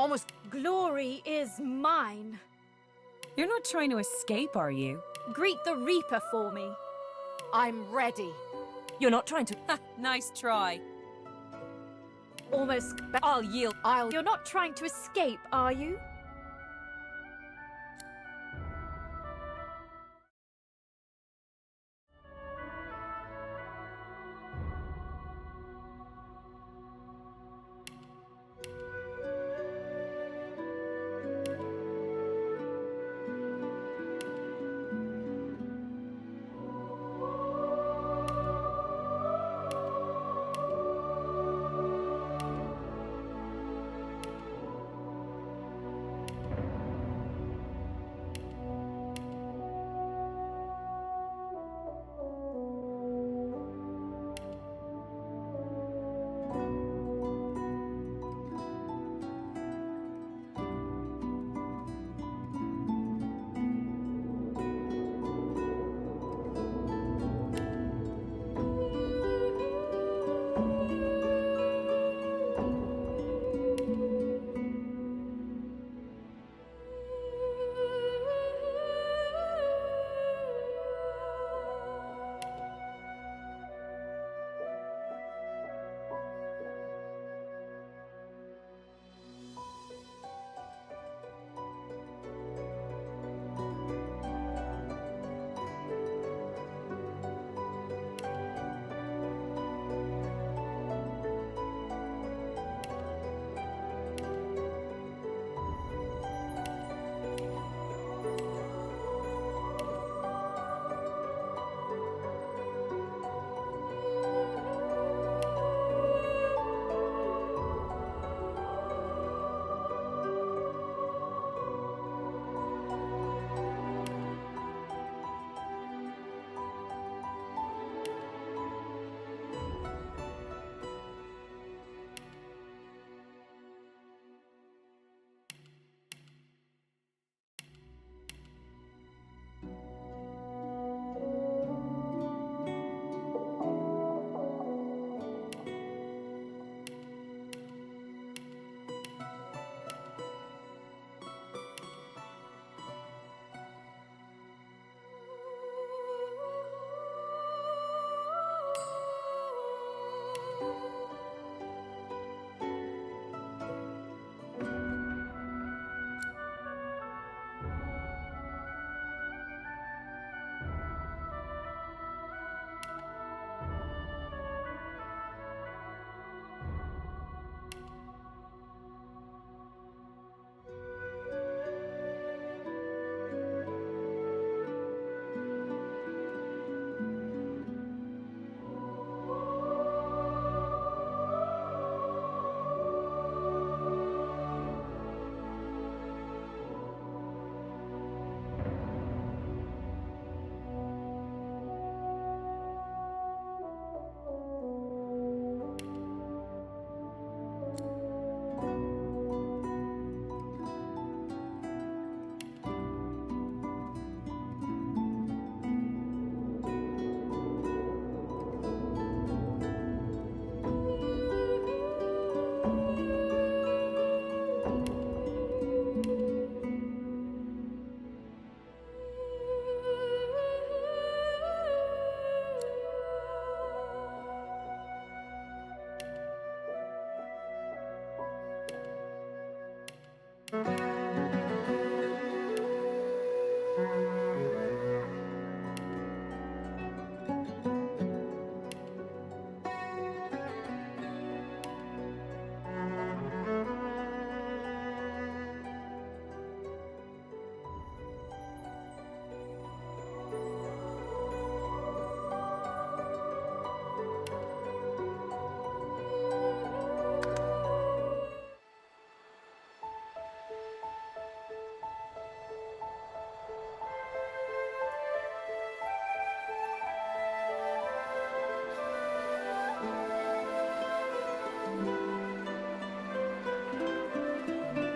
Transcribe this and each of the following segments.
almost... Glory is mine. You're not trying to escape, are you? Greet the Reaper for me. I'm ready. You're not trying to... Ha! Nice try. Almost... I'll yield. You're not trying to escape, are you?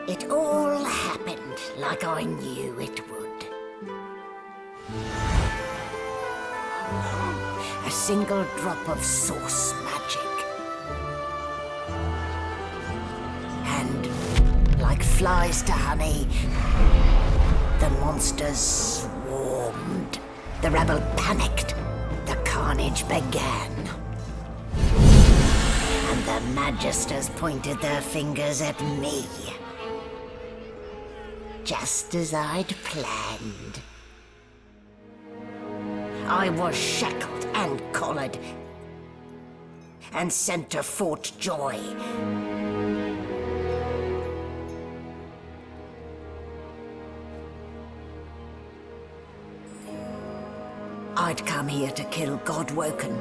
It all happened like I knew it would. A single drop of source magic. And, like flies to honey. The monsters swarmed. The rabble panicked. The carnage began. And the Magisters pointed their fingers at me. Just as I'd planned. I was shackled and collared and sent to Fort Joy. I'd come here to kill Godwoken.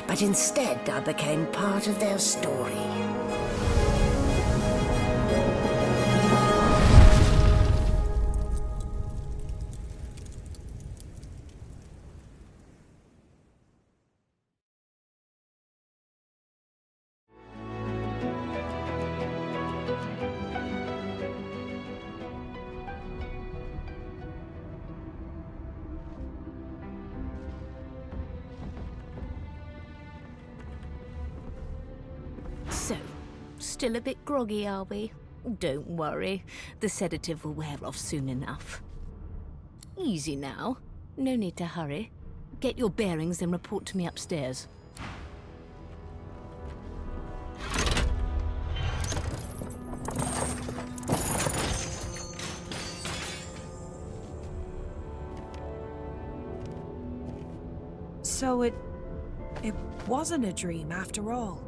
But instead, I became part of their story. So, still a bit groggy, are we? Don't worry, the sedative will wear off soon enough. Easy now, no need to hurry. Get your bearings and report to me upstairs. So it wasn't a dream after all.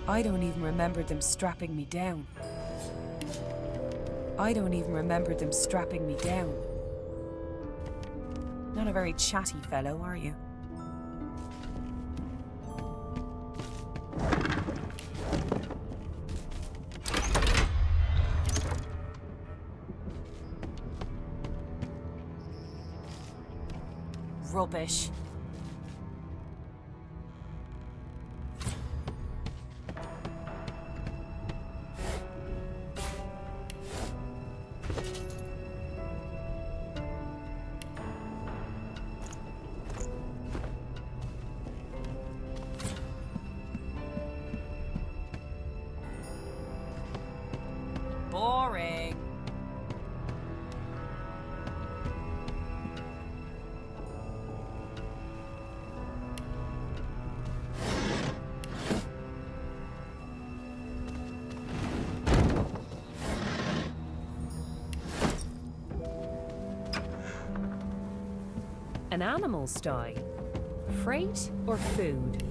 I don't even remember them strapping me down. Not a very chatty fellow, are you? Rubbish. Boring. An animal sty? Freight or food?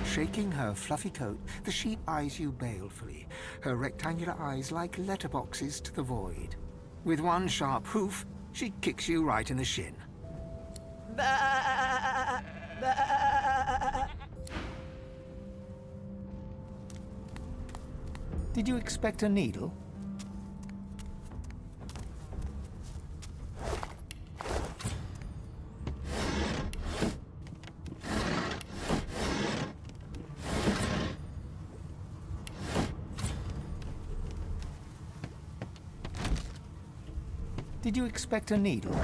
Shaking her fluffy coat, the sheep eyes you balefully, her rectangular eyes like letterboxes to the void. With one sharp hoof, she kicks you right in the shin. Did you expect a needle? Did you expect a needle?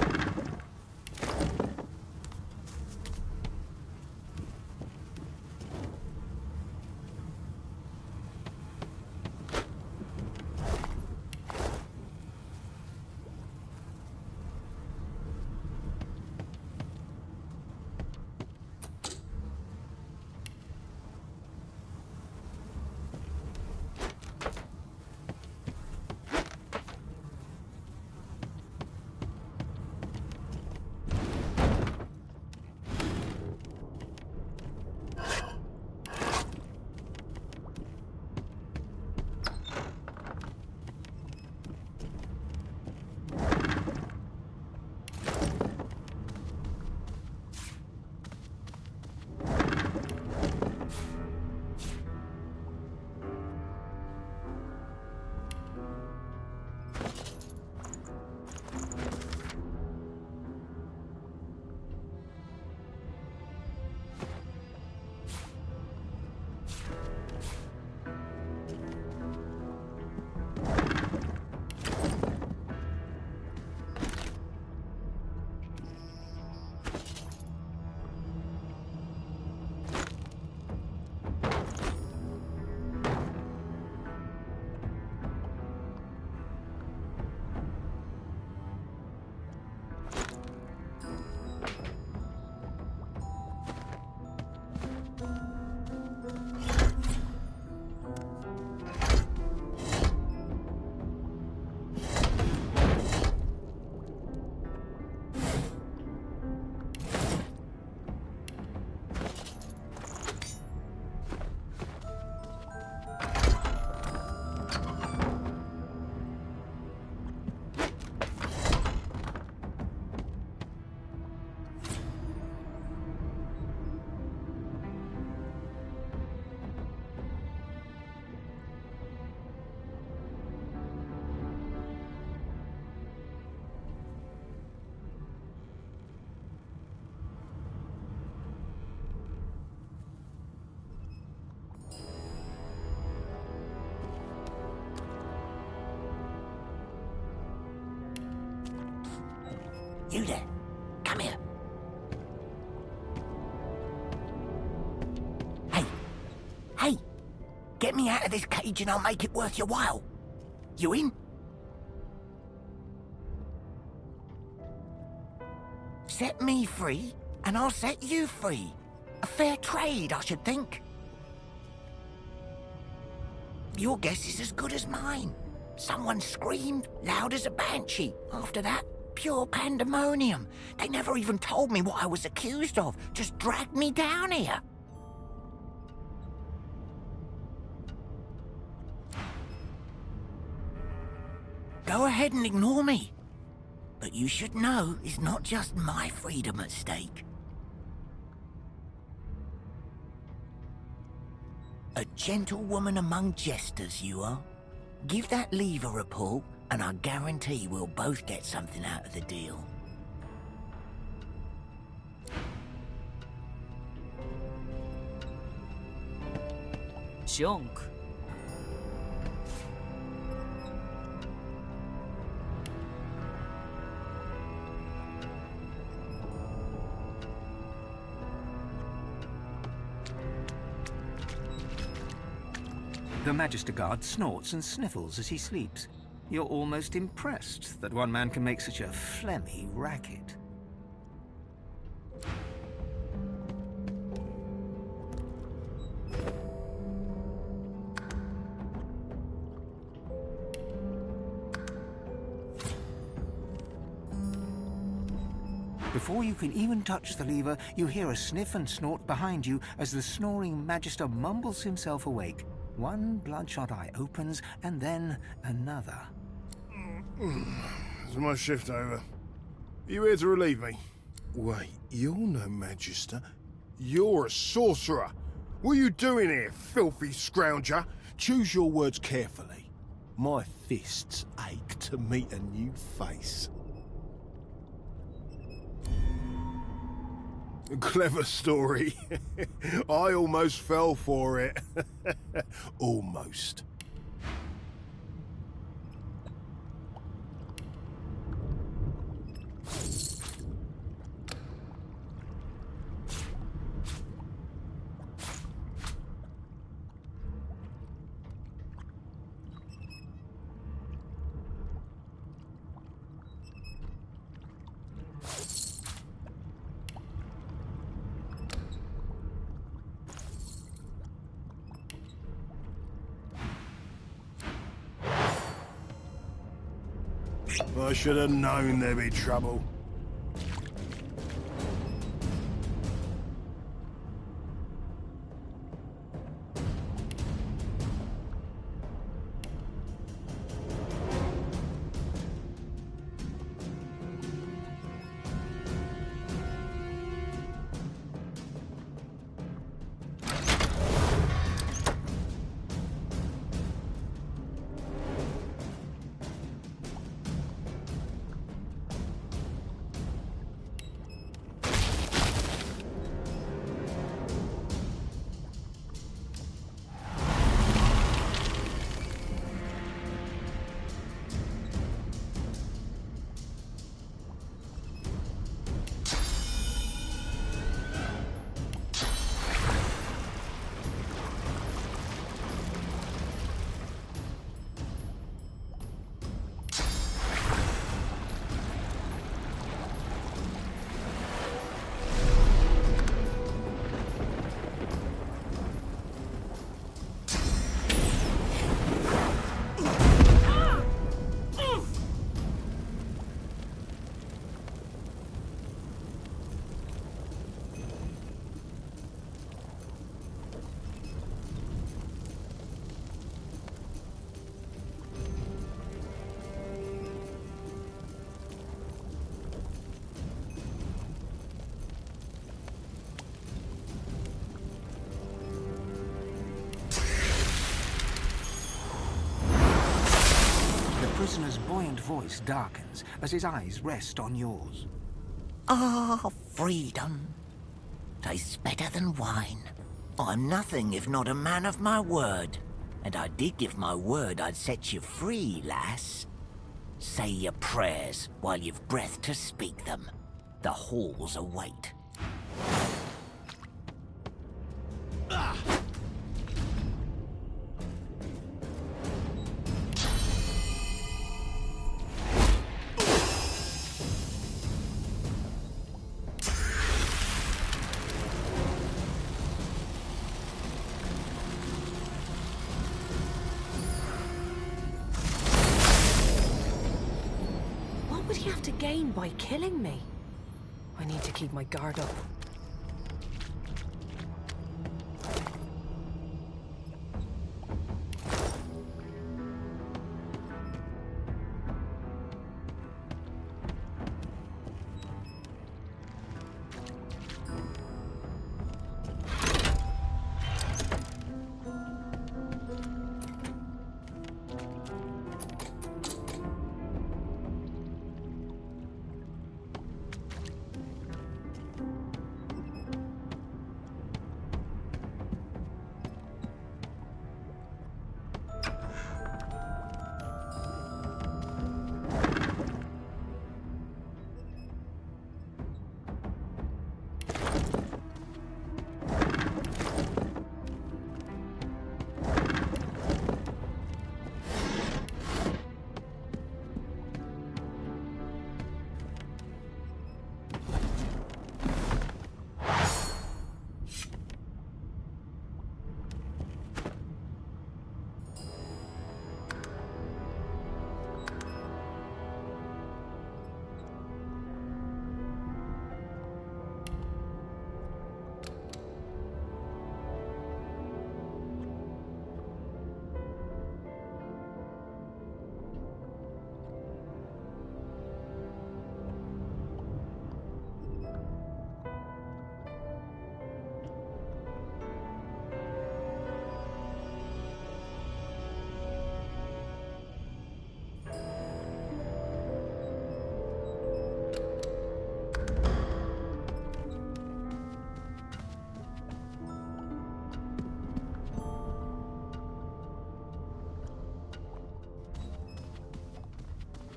You there. Come here. Hey. Hey! Get me out of this cage and I'll make it worth your while. You in? Set me free, and I'll set you free. A fair trade, I should think. Your guess is as good as mine. Someone screamed loud as a banshee. After that, pure pandemonium. They never even told me what I was accused of, just dragged me down here. Go ahead and ignore me. But you should know it's not just my freedom at stake. A gentlewoman among jesters, you are. Give that lever a pull, and I guarantee we'll both get something out of the deal. Junk. The Magister Guard snorts and sniffles as he sleeps. You're almost impressed that one man can make such a phlegmy racket. Before you can even touch the lever, you hear a sniff and snort behind you as the snoring Magister mumbles himself awake. One bloodshot eye opens, and then another. Is my shift over? Are you here to relieve me? Wait, you're no Magister. You're a sorcerer. What are you doing here, filthy scrounger? Choose your words carefully. My fists ache to meet a new face. Clever story. I almost fell for it. Almost. I should have known there'd be trouble. The prisoner's buoyant voice darkens as his eyes rest on yours. Ah, freedom. Tastes better than wine. I'm nothing if not a man of my word. And I did give my word I'd set you free, lass. say your prayers while you've breath to speak them. The halls await. What would he have to gain by killing me? I need to keep my guard up.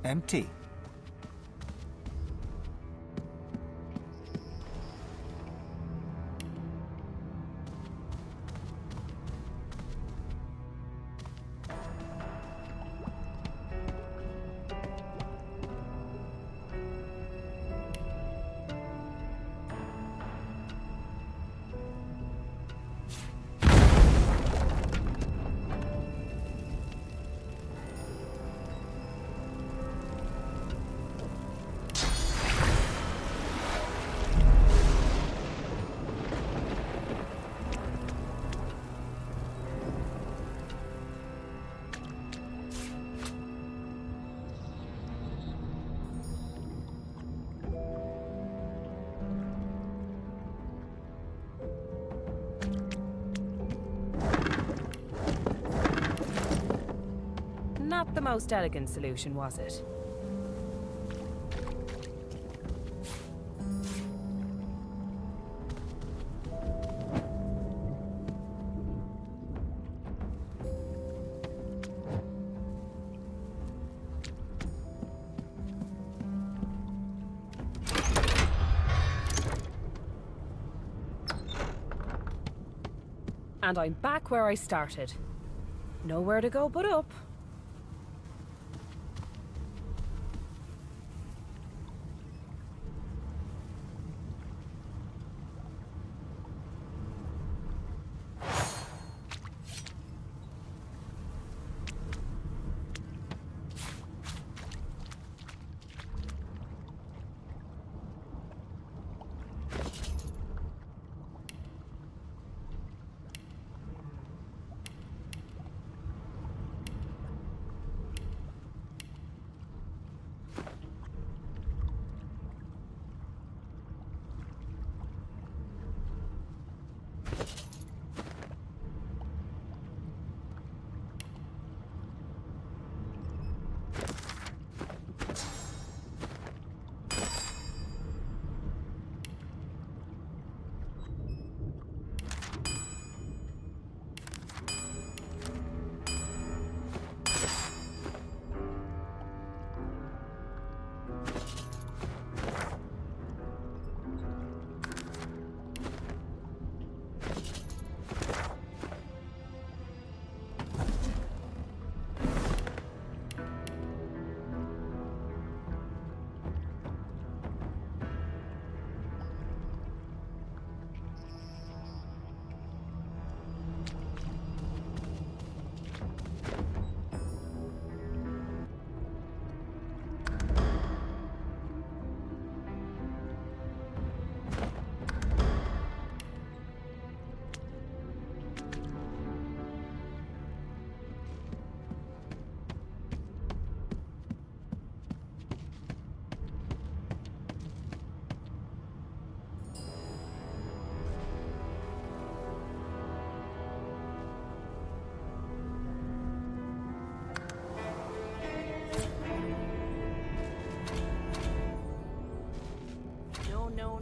Empty. Not the most elegant solution, was it? And I'm back where I started. Nowhere to go but up.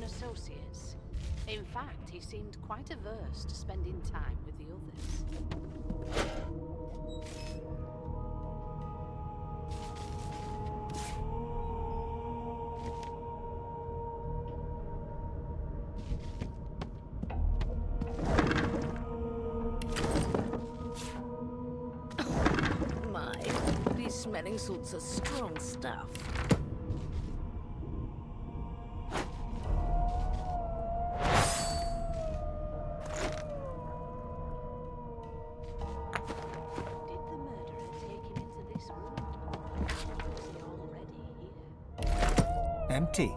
associates. In fact, he seemed quite averse to spending time with the others. My, these smelling salts are strong stuff. Did the murderer take him into this room? Or was he already here? Empty.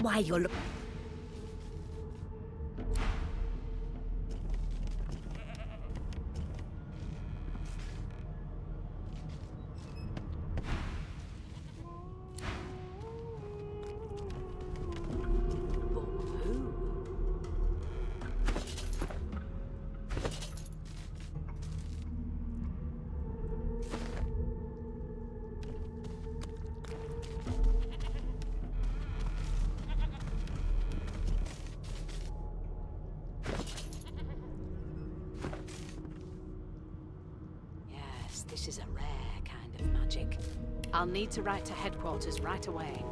Why, you're Yes, this is a rare kind of magic. I'll need to write to headquarters right away.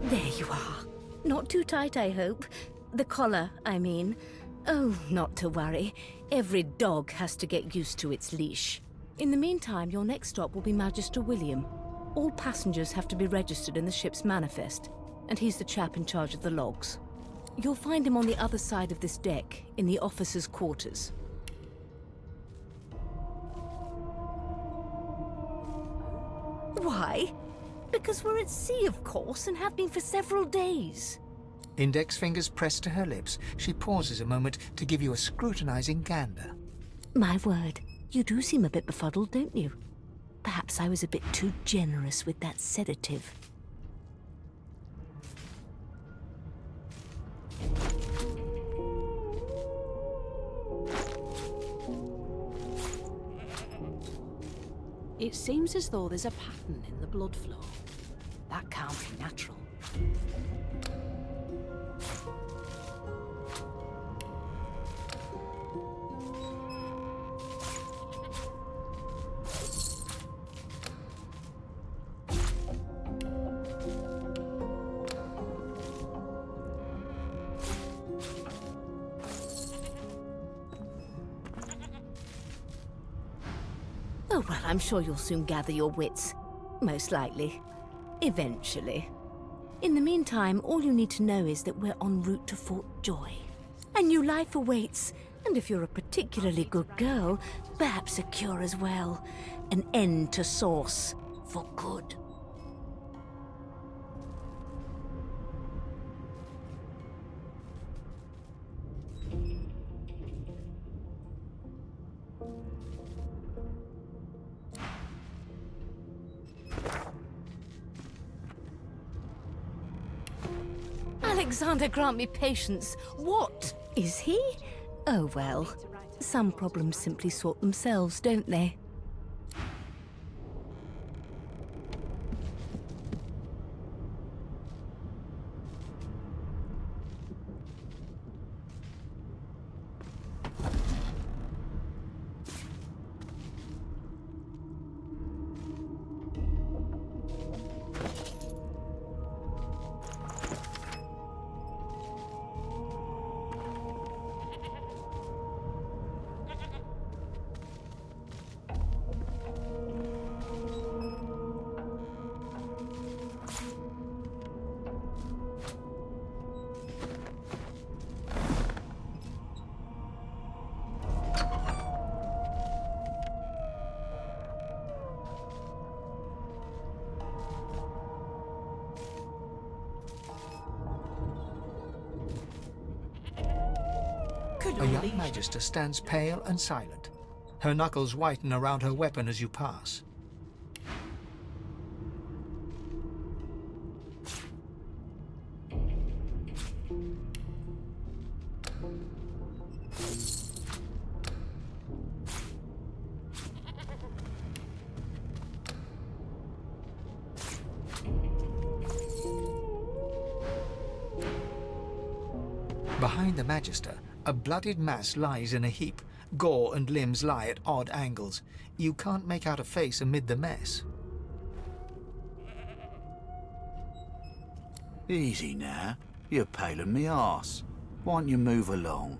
There you are. Not too tight, I hope. The collar, I mean. Oh, not to worry. Every dog has to get used to its leash. In the meantime, your next stop will be Magister William. All passengers have to be registered in the ship's manifest, and he's the chap in charge of the logs. You'll find him on the other side of this deck, in the officers' quarters. Why? Because we're at sea, of course, and have been for several days. Index fingers pressed to her lips, she pauses a moment to give you a scrutinizing gander. My word, you do seem a bit befuddled, don't you? Perhaps I was a bit too generous with that sedative. It seems as though there's a pattern in the blood flow. That can't be natural. Oh, well, I'm sure you'll soon gather your wits. Most likely. Eventually. In the meantime, all you need to know is that we're en route to Fort Joy. A new life awaits, and if you're a particularly good girl, perhaps a cure as well. An end to Source. For good. Alexander, grant me patience. What? Is he? Oh, well. Some problems simply sort themselves, don't they? A young magister stands pale and silent. Her knuckles whiten around her weapon as you pass. Behind the Magister, a bloodied mass lies in a heap. Gore and limbs lie at odd angles. You can't make out a face amid the mess. Easy now. You're paling me arse. Why don't you move along?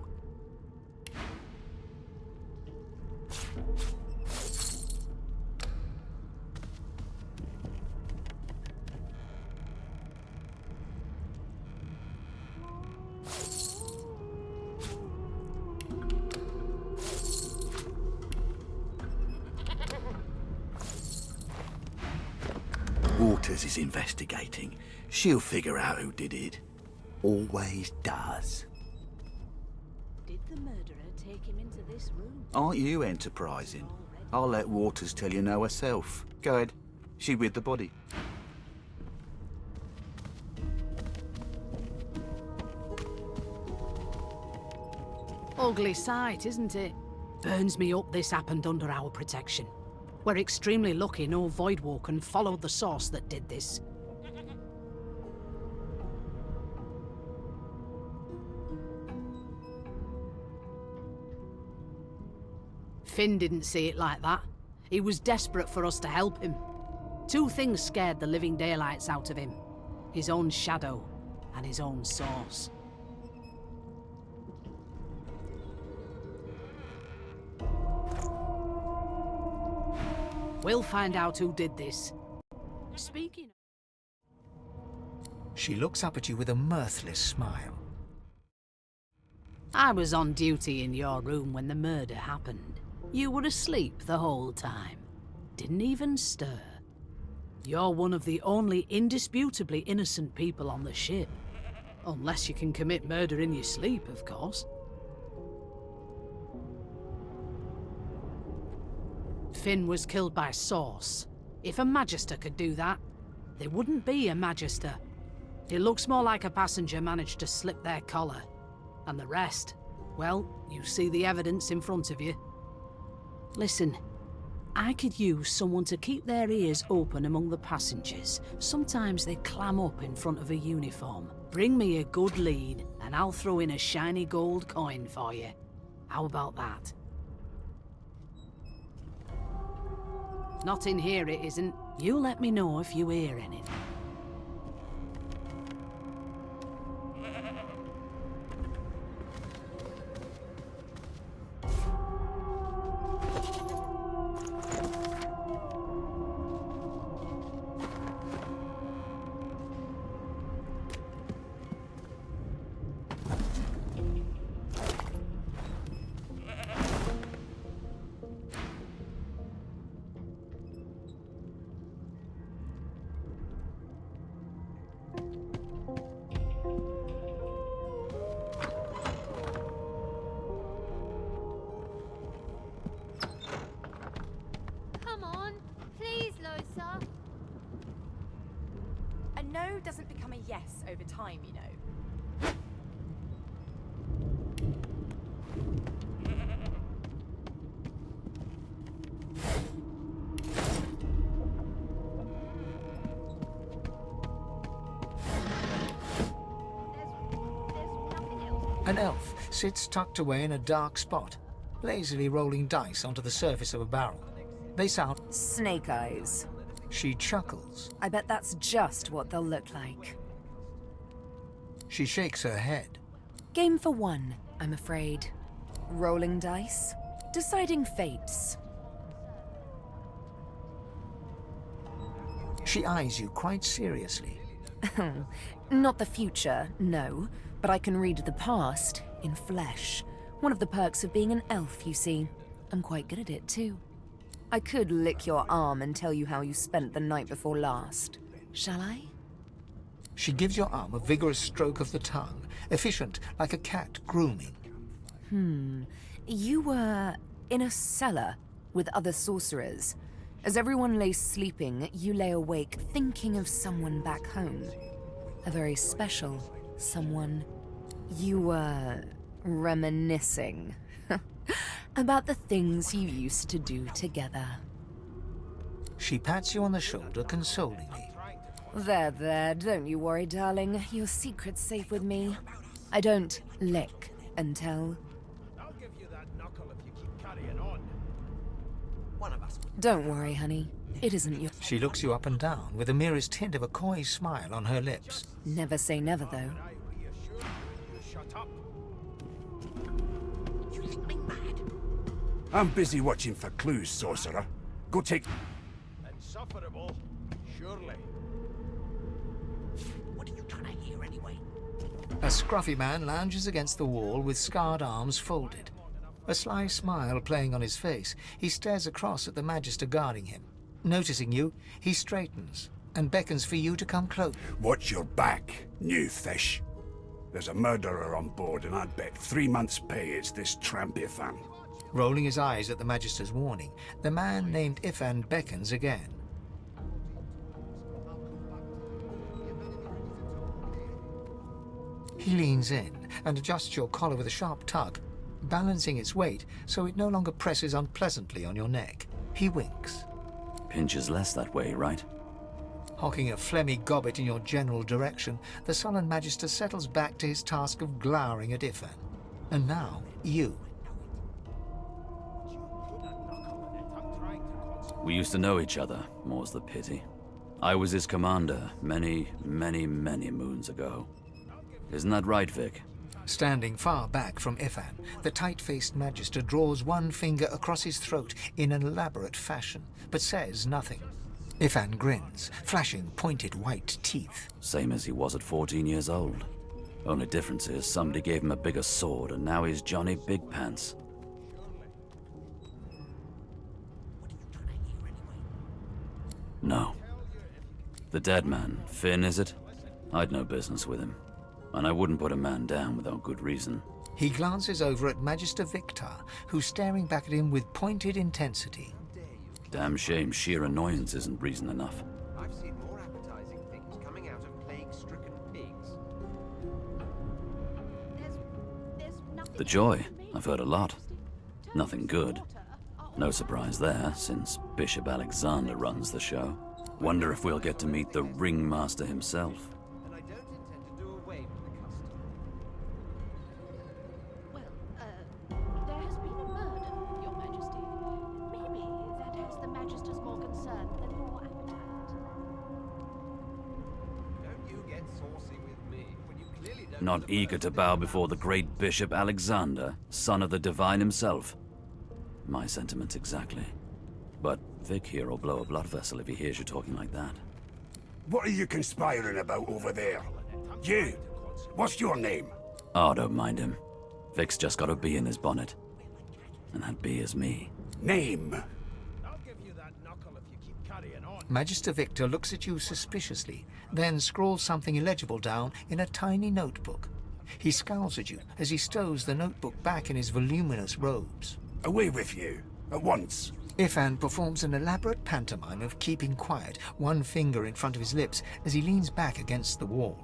Waters is investigating. She'll figure out who did it. Always does. Did the murderer take him into this room? Aren't you enterprising? I'll let Waters tell you no herself. Go ahead. She with the body. Ugly sight, isn't it? Burns me up this happened under our protection. We're extremely lucky no Voidwalker followed the source that did this. Finn didn't see it like that. He was desperate for us to help him. Two things scared the living daylights out of him. His own shadow and his own source. We'll find out who did this. Speaking. She looks up at you with a mirthless smile. I was on duty in your room when the murder happened. You were asleep the whole time. Didn't even stir. You're one of the only indisputably innocent people on the ship. Unless you can commit murder in your sleep, of course. Finn was killed by Source. If a Magister could do that, there wouldn't be a Magister. It looks more like a passenger managed to slip their collar. And the rest, well, you see the evidence in front of you. Listen, I could use someone to keep their ears open among the passengers. Sometimes they clam up in front of a uniform. Bring me a good lead, and I'll throw in a shiny gold coin for you. How about that? Not in here, it isn't. You let me know if you hear anything. no doesn't become a yes over time, you know. An elf sits tucked away in a dark spot, lazily rolling dice onto the surface of a barrel. They sound... Snake eyes. She chuckles. I bet that's just what they'll look like. She shakes her head. Game for one, I'm afraid. Rolling dice. Deciding fates. She eyes you quite seriously. Not the future, no. But I can read the past in flesh. One of the perks of being an elf, you see. I'm quite good at it, too. I could lick your arm and tell you how you spent the night before last. Shall I? She gives your arm a vigorous stroke of the tongue, efficient like a cat grooming. You were in a cellar with other sorcerers. As everyone lay sleeping, you lay awake thinking of someone back home. A very special someone. You were reminiscing about the things you used to do together. She pats you on the shoulder consolingly. There, don't you worry, darling. Your secret's safe with me. I don't lick and tell. I'll give you that knuckle if you keep carrying on. One of us. Don't worry, honey. It isn't your... She looks you up and down with the merest hint of a coy smile on her lips. Never say never, though. I reassure you, shut up. You think me mad? I'm busy watching for clues, sorcerer. Go take... Insufferable, surely. What are you trying to hear anyway? A scruffy man lounges against the wall with scarred arms folded. A sly smile playing on his face, he stares across at the Magister guarding him. Noticing you, he straightens and beckons for you to come close. Watch your back, new fish. There's a murderer on board, and I'd bet 3 months' pay it's this tramp Ifan. Rolling his eyes at the Magister's warning, the man named Ifan beckons again. He leans in and adjusts your collar with a sharp tug, balancing its weight so it no longer presses unpleasantly on your neck. He winks. Pinches less that way, right? Hocking a phlegmy gobbet in your general direction, the sullen Magister settles back to his task of glowering at Ifan. And now, you. We used to know each other, more's the pity. I was his commander many, many, many moons ago. Isn't that right, Vic? Standing far back from Ifan, the tight-faced Magister draws one finger across his throat in an elaborate fashion, but says nothing. Ifan grins, flashing pointed white teeth. Same as he was at 14 years old. Only difference is somebody gave him a bigger sword, and now he's Johnny Big Pants. No. The dead man, Finn, is it? I'd no business with him. And I wouldn't put a man down without good reason. He glances over at Magister Victor, who's staring back at him with pointed intensity. Damn shame sheer annoyance isn't reason enough. I've seen more appetizing things coming out of plague-stricken pigs. The Joy, I've heard a lot. Nothing good. No surprise there, since Bishop Alexander runs the show. Wonder if we'll get to meet the ringmaster himself. And I don't intend to do away with the custom. Well, there has been a murder, Your Majesty. Maybe that has the Magisters more concerned than your appetite. Don't you get saucy with me when you clearly don't... Not eager to bow before the great Bishop Alexander, son of the Divine himself. My sentiments exactly. But Vic here will blow a blood vessel if he hears you talking like that. What are you conspiring about over there? You! What's your name? Oh, don't mind him. Vic's just got a bee in his bonnet. And that bee is me. Name? I'll give you that knuckle if you keep carrying on. Magister Victor looks at you suspiciously, then scrawls something illegible down in a tiny notebook. He scowls at you as he stows the notebook back in his voluminous robes. Away with you. At once. Ifan performs an elaborate pantomime of keeping quiet, one finger in front of his lips as he leans back against the wall.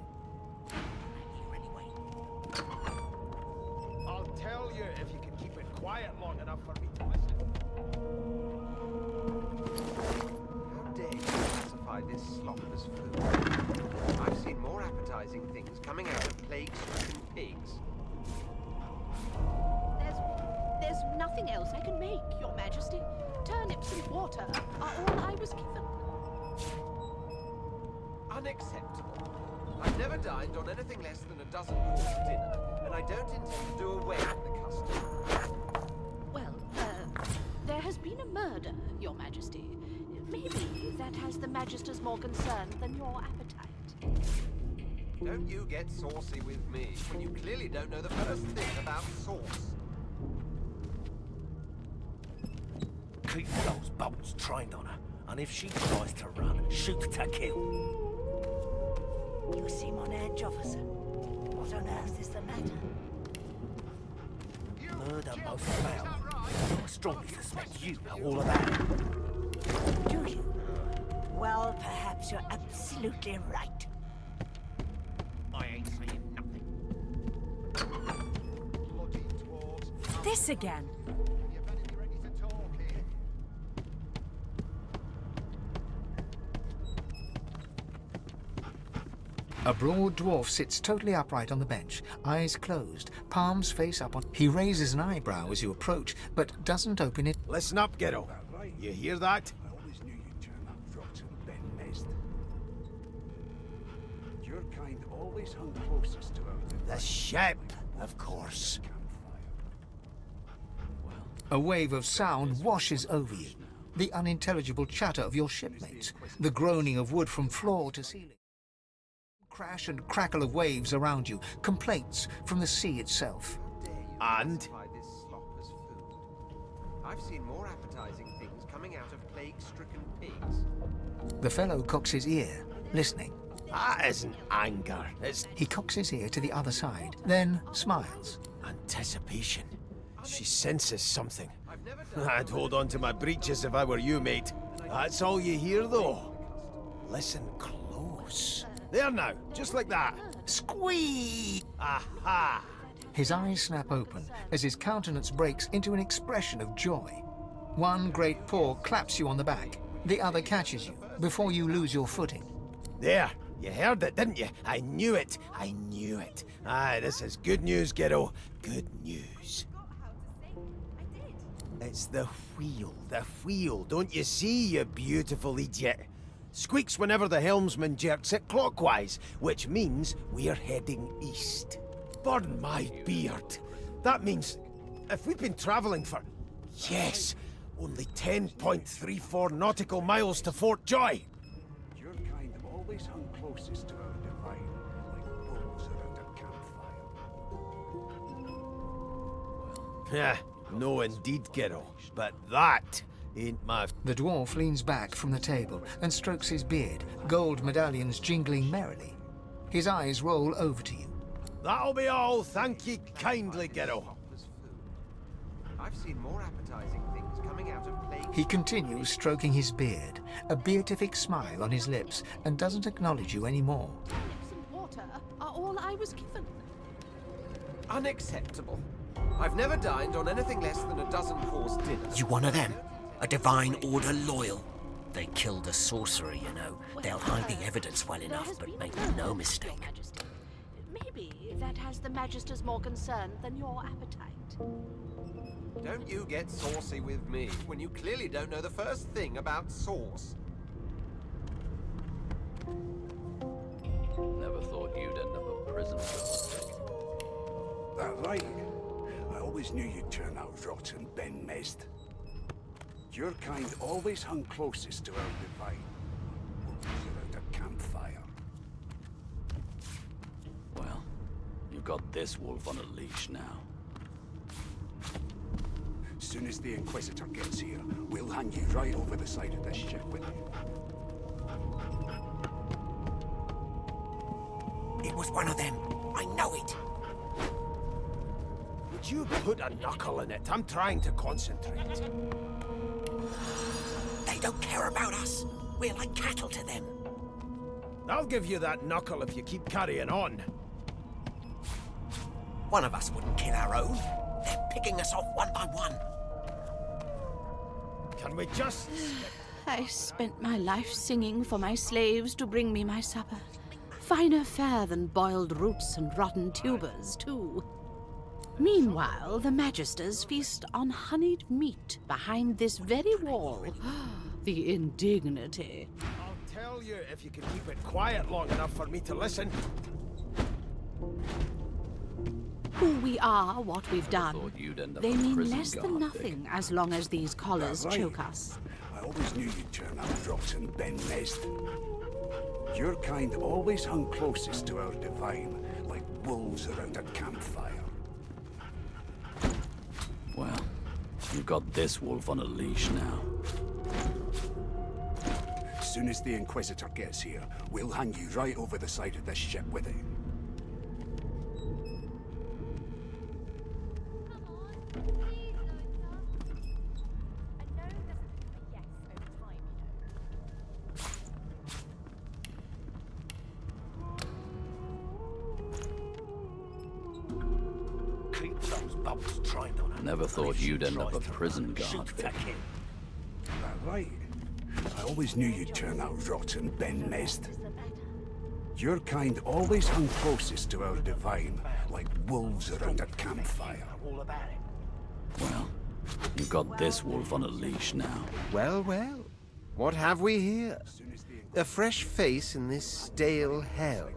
I'll tell you if you can keep it quiet long enough for me to listen. How dare you classify this slop as food? I've seen more appetizing things coming out of plague-stricken pigs. There's nothing else I can make, Your Majesty. Turnips and water are all I was given. Unacceptable. I've never dined on anything less than a dozen-course dinner, and I don't intend to do away with the custom. Well, there has been a murder, Your Majesty. Maybe that has the Magisters more concerned than your appetite. Don't you get saucy with me when you clearly don't know the first thing about sauce. Keep those bolts trained on her, and if she tries to run, shoot to kill. You seem on edge, officer. What on earth is the matter? murder most foul. I strongly suspect you know all about it. Do you? Well, perhaps you're absolutely right. I ain't saying nothing. This again. A broad dwarf sits totally upright on the bench, eyes closed, palms face up on... He raises an eyebrow as you approach, but doesn't open it. Listen up, kiddo. You hear that? I always knew you'd turn up rotten Ben Mist. Your kind always hung closest to our The ship, of course. A wave of sound washes over you. The unintelligible chatter of your shipmates, the groaning of wood from floor to ceiling. Crash and crackle of waves around you, complaints from the sea itself. And? This slop as food. I've seen more appetizing things coming out of plague-stricken pigs. The fellow cocks his ear, listening. That isn't anger, it's... He cocks his ear to the other side, then smiles. Anticipation. She senses something. I'd hold on to my breeches if I were you, mate. That's all you hear, though. Listen close. There now, just like that. Squeak! Aha! His eyes snap open as his countenance breaks into an expression of joy. One great paw claps you on the back. The other catches you before you lose your footing. There, you heard it, didn't you? I knew it. I knew it. Aye, this is good news, kiddo. Good news. It's the wheel, the wheel. Don't you see, you beautiful idiot? Squeaks whenever the helmsman jerks it clockwise, which means we're heading east. Burn my beard. That means if we've been traveling for, yes, only 10.34 nautical miles to Fort Joy. Your kind always hung closest to our divine, like wolves around a campfire. Yeah, no indeed, kiddo. But that ain't my... The dwarf leans back from the table and strokes his beard, gold medallions jingling merrily. His eyes roll over to you. That'll be all, thank ye kindly, kiddo. I've seen more appetizing things coming out of plague... He continues stroking his beard, a beatific smile on his lips, and doesn't acknowledge you anymore. Lips and water are all I was given. Unacceptable. I've never dined on anything less than a dozen course dinner. You one of them? A Divine Order loyal? They killed a sorcerer, you know. They'll hide the evidence well enough, but make no mistake. Your Majesty. Maybe that has the Magisters more concerned than your appetite. Don't you get saucy with me when you clearly don't know the first thing about sauce. Never thought you'd end up a prison That right? I always knew you'd turn out rotten, Ben Mist. Your kind always hung closest to our divine, wolves around a campfire. Well, you've got this wolf on a leash now. Soon as the Inquisitor gets here, we'll hang you right over the side of this ship with you. It was one of them. I know it. Would you put a knuckle in it? I'm trying to concentrate. They don't care about us. We're like cattle to them. I'll give you that knuckle if you keep carrying on. One of us wouldn't kill our own. They're picking us off one by one. Can we just... I spent my life singing for my slaves to bring me my supper. Finer fare than boiled roots and rotten tubers, too. Meanwhile, the Magisters feast on honeyed meat behind this very wall. The indignity. I'll tell you if you can keep it quiet long enough for me to listen. Who we are, what we've done, You'd end up they a mean prison less than guard, nothing as long as these collars That's right. choke us. I always knew you'd turn out rotten, Ben Mist. Your kind always hung closest to our divine, like wolves around a campfire. Well, you've got this wolf on a leash now. Soon as the Inquisitor gets here, we'll hang you right over the side of this ship with him. Never thought you'd end up a prison guard, Vic. That right? I always knew you'd turn out rotten, Ben Mezd. Your kind always hung closest to our divine, like wolves around a campfire. Well, you've got this wolf on a leash now. Well, well. What have we here? A fresh face in this stale hell.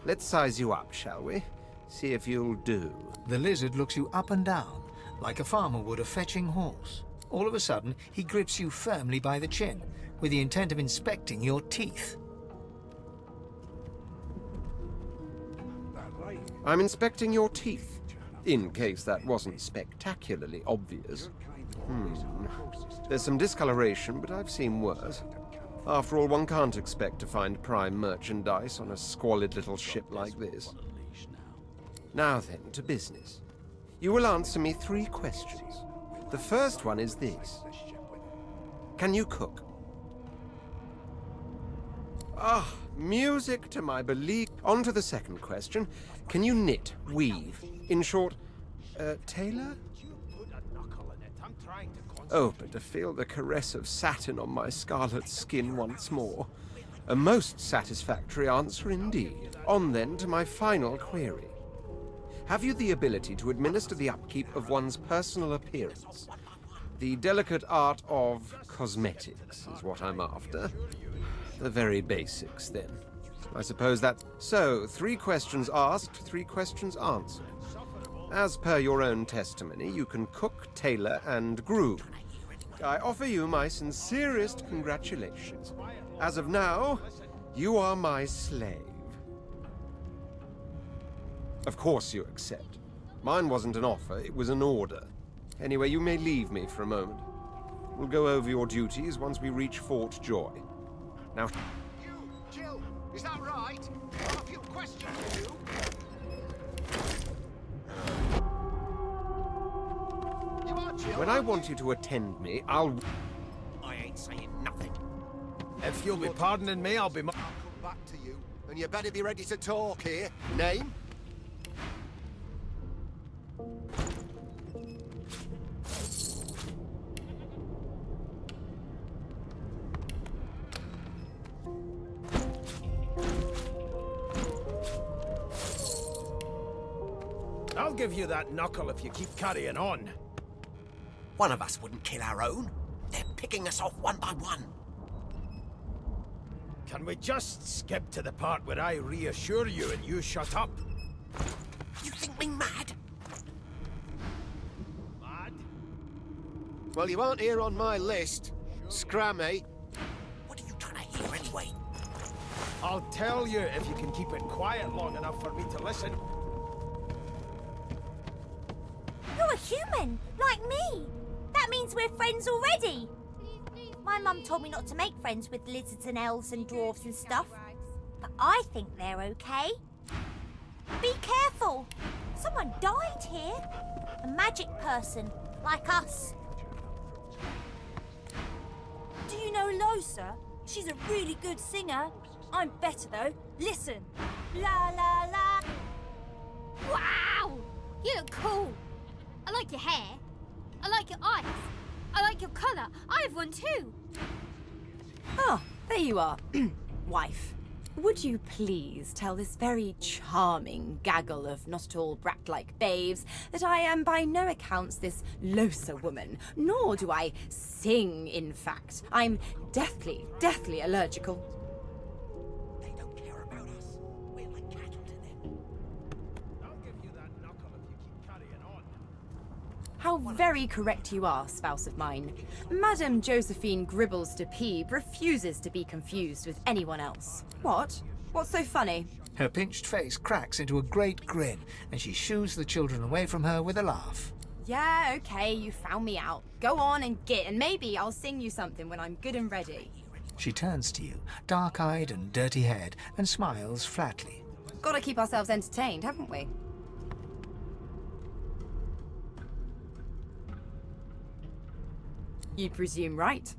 Let's size you up, shall we? See if you'll do. The lizard looks you up and down, like a farmer would a fetching horse. All of a sudden, he grips you firmly by the chin, with the intent of inspecting your teeth. I'm inspecting your teeth, in case that wasn't spectacularly obvious. There's some discoloration, but I've seen worse. After all, one can't expect to find prime merchandise on a squalid little ship like this. Now then, to business. You will answer me 3 questions. The first one is this. Can you cook? Ah, music to my belief. On to the second question. Can you knit, weave? In short, tailor? Oh, but to feel the caress of satin on my scarlet skin once more. A most satisfactory answer indeed. On then to my final query. Have you the ability to administer the upkeep of one's personal appearance? The delicate art of cosmetics is what I'm after. The very basics, then. I suppose that... So, 3 questions asked, 3 questions answered. As per your own testimony, you can cook, tailor, and groom. I offer you my sincerest congratulations. As of now, you are my slave. Of course you accept. Mine wasn't an offer, it was an order. Anyway, you may leave me for a moment. We'll go over your duties once we reach Fort Joy. Now... You, Jill, is that right? I have a few questions for you. When I want you to attend me, I'll... I ain't saying nothing. If you'll be pardoning me, I'll be... I'll come back to you, and you better be ready to talk here. Name? I'll give you that knuckle if you keep carrying on. One of us wouldn't kill our own. They're picking us off one by one. Can we just skip to the part where I reassure you and you shut up? You think me mad? Mad? Well, you aren't here on my list. Scrammy. What are you trying to hear anyway? I'll tell you if you can keep it quiet long enough for me to listen. You're a human, like me. That means we're friends already. My mum told me not to make friends with lizards and elves and dwarves and stuff. But I think they're okay. Be careful. Someone died here. A magic person, like us. Do you know Losa? She's a really good singer. I'm better though. Listen. La la la. Wow! You look cool. I like your hair. I like your eyes. I like your colour. I have one too. Oh, there you are. Wife, would you please tell this very charming gaggle of not at all brat-like babes that I am by no accounts this Losa woman, nor do I sing, in fact. I'm deathly allergical. They don't care about us. We're like cattle to them. I'll give you that knuckle if you keep carrying on. How very correct you are, spouse of mine. Madame Josephine Gribbles de Peeb refuses to be confused with anyone else. What? What's so funny? Her pinched face cracks into a great grin, and she shoos the children away from her with a laugh. Yeah, okay, you found me out. Go on and git, and maybe I'll sing you something when I'm good and ready. She turns to you, dark-eyed and dirty-haired, and smiles flatly. Gotta keep ourselves entertained, haven't we? You presume right.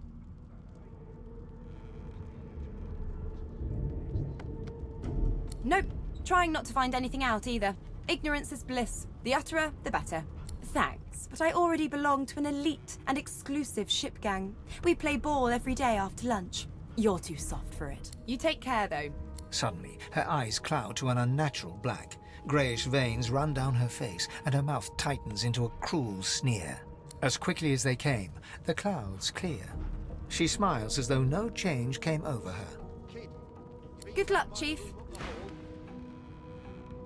Nope. Trying not to find anything out either. Ignorance is bliss. The utterer, the better. Thanks. ranks, but I already belong to an elite and exclusive ship gang. We play ball every day after lunch. You're too soft for it. You take care, though. Suddenly, her eyes cloud to an unnatural black. Greyish veins run down her face, and her mouth tightens into a cruel sneer. As quickly as they came, the clouds clear. She smiles as though no change came over her. Good luck, Chief.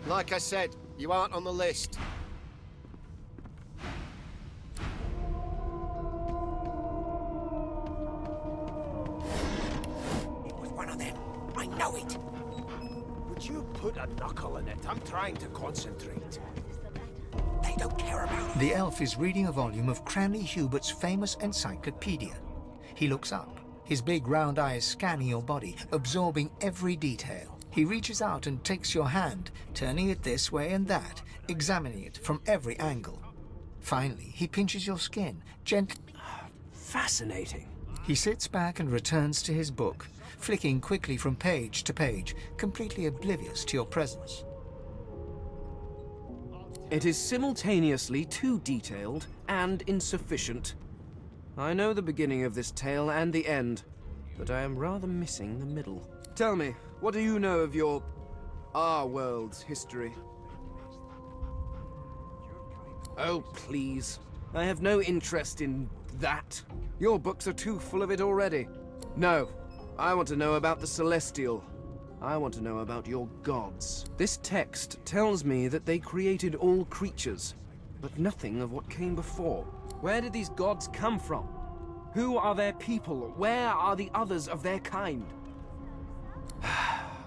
Like I said, you aren't on the list. It was one of them. I know it. Would you put a knuckle in it? I'm trying to concentrate. They don't care about it. The elf is reading a volume of Cranley Hubert's famous encyclopedia. He looks up, his big round eyes scanning your body, absorbing every detail. He reaches out and takes your hand, turning it this way and that, examining it from every angle. Finally, he pinches your skin, gently. Fascinating. He sits back and returns to his book, flicking quickly from page to page, completely oblivious to your presence. It is simultaneously too detailed and insufficient. I know the beginning of this tale and the end, but I am rather missing the middle. Tell me, what do you know of our world's history? Oh, please. I have no interest in that. Your books are too full of it already. No, I want to know about the Celestial. I want to know about your gods. This text tells me that they created all creatures, but nothing of what came before. Where did these gods come from? Who are their people? Where are the others of their kind?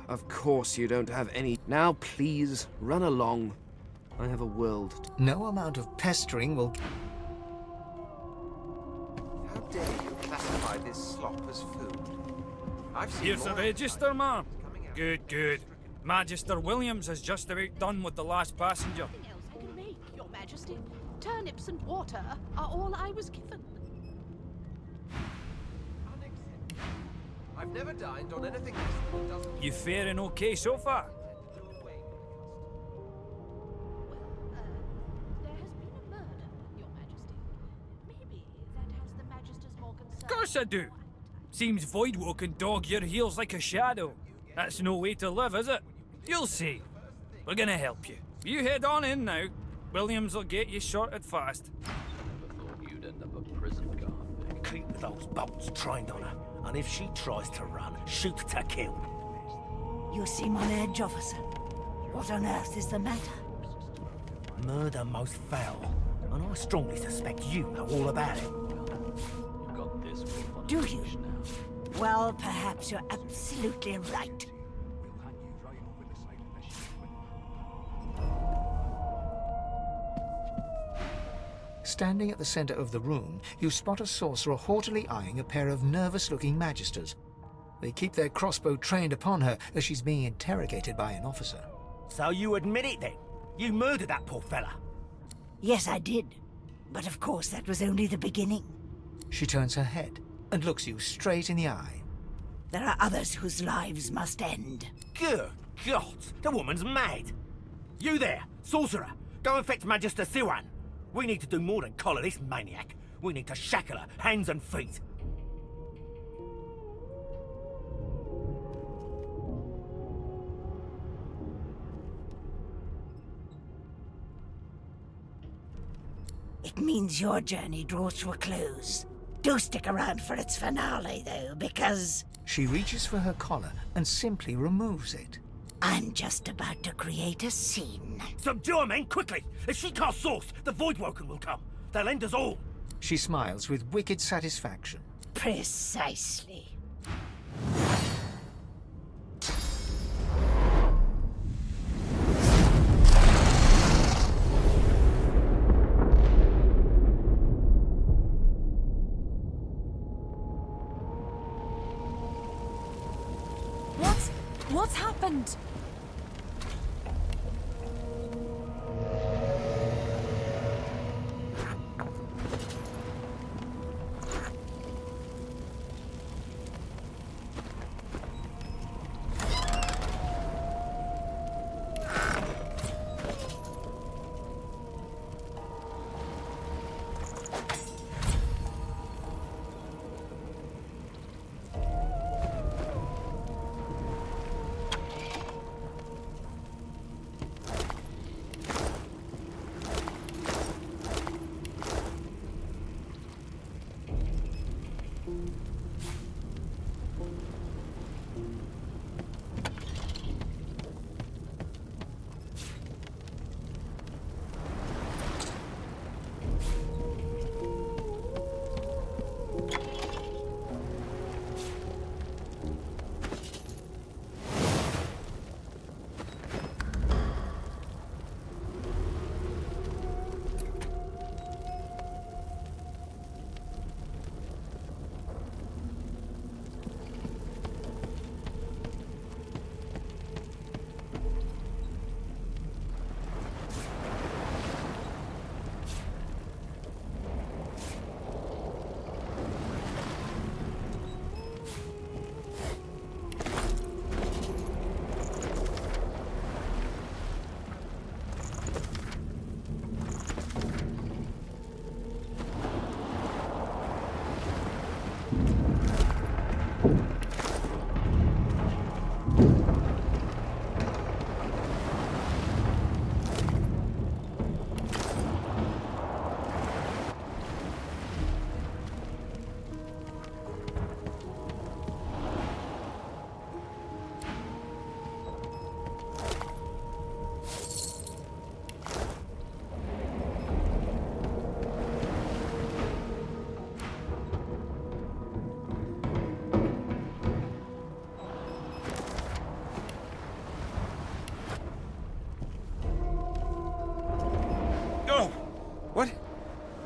Of course you don't have any. Now please, run along. I have a world. No amount of pestering will... How dare you classify this slop as food? I've seen Here's the more register, ma'am. Good, good. Magister Williams has just about done with the last passenger. Nothing else I can make, Your Majesty. Turnips and water are all I was given. I've never dined on anything less than a dozen. You faring okay so far? There has been a murder, Your Majesty. Maybe that has the Magister's more concern. Of course I do. Seems Voidwalk can dog your heels like a shadow. That's no way to live, is it? You'll see. We're gonna help you. You head on in now. Williams will get you sorted fast. You'd end up a prison guard. Keep those bolts trained on her, and if she tries to run, shoot to kill. You seem on edge, officer. What on earth is the matter? Murder most foul, and I strongly suspect you know all about it. Do you? Well, perhaps you're absolutely right. Standing at the center of the room, you spot a sorcerer haughtily eyeing a pair of nervous-looking magisters. They keep their crossbow trained upon her as she's being interrogated by an officer. So you admit it then? You murdered that poor fella? Yes, I did. But of course, that was only the beginning. She turns her head and looks you straight in the eye. There are others whose lives must end. Good God, the woman's mad. You there, sorcerer, go and fetch Magister Siwan. We need to do more than collar this maniac. We need to shackle her, hands and feet. It means your journey draws to a close. Do stick around for its finale, though, because... She reaches for her collar and simply removes it. I'm just about to create a scene. Subdue her, men, quickly! If she casts Source, the Voidwoken will come. They'll end us all. She smiles with wicked satisfaction. Precisely. What's happened?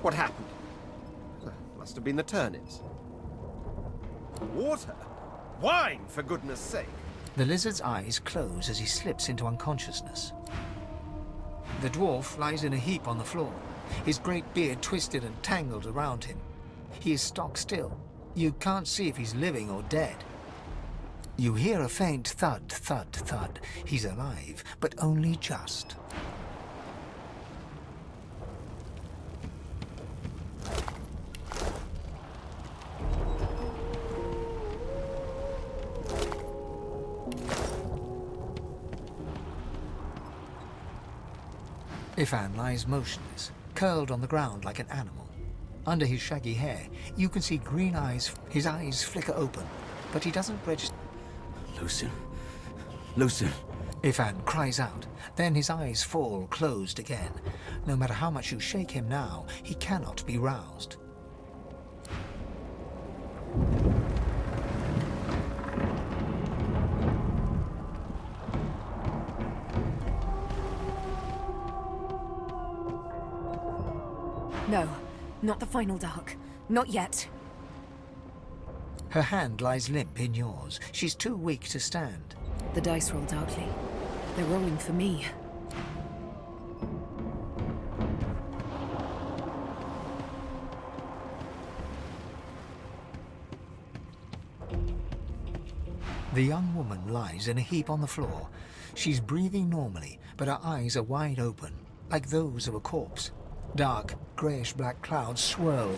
What happened? Must have been the turnips. Water? Wine, for goodness sake! The lizard's eyes close as he slips into unconsciousness. The dwarf lies in a heap on the floor, his great beard twisted and tangled around him. He is stock still. You can't see if he's living or dead. You hear a faint thud, thud, thud. He's alive, but only just. Ifan lies motionless, curled on the ground like an animal. Under his shaggy hair, you can see green eyes. His eyes flicker open, but he doesn't register. Lucien. Lucien. Ifan cries out. Then his eyes fall closed again. No matter how much you shake him now, he cannot be roused. No, not the final dark. Not yet. Her hand lies limp in yours. She's too weak to stand. The dice roll darkly. They're rolling for me. The young woman lies in a heap on the floor. She's breathing normally, but her eyes are wide open, like those of a corpse. Dark, greyish-black clouds swirl.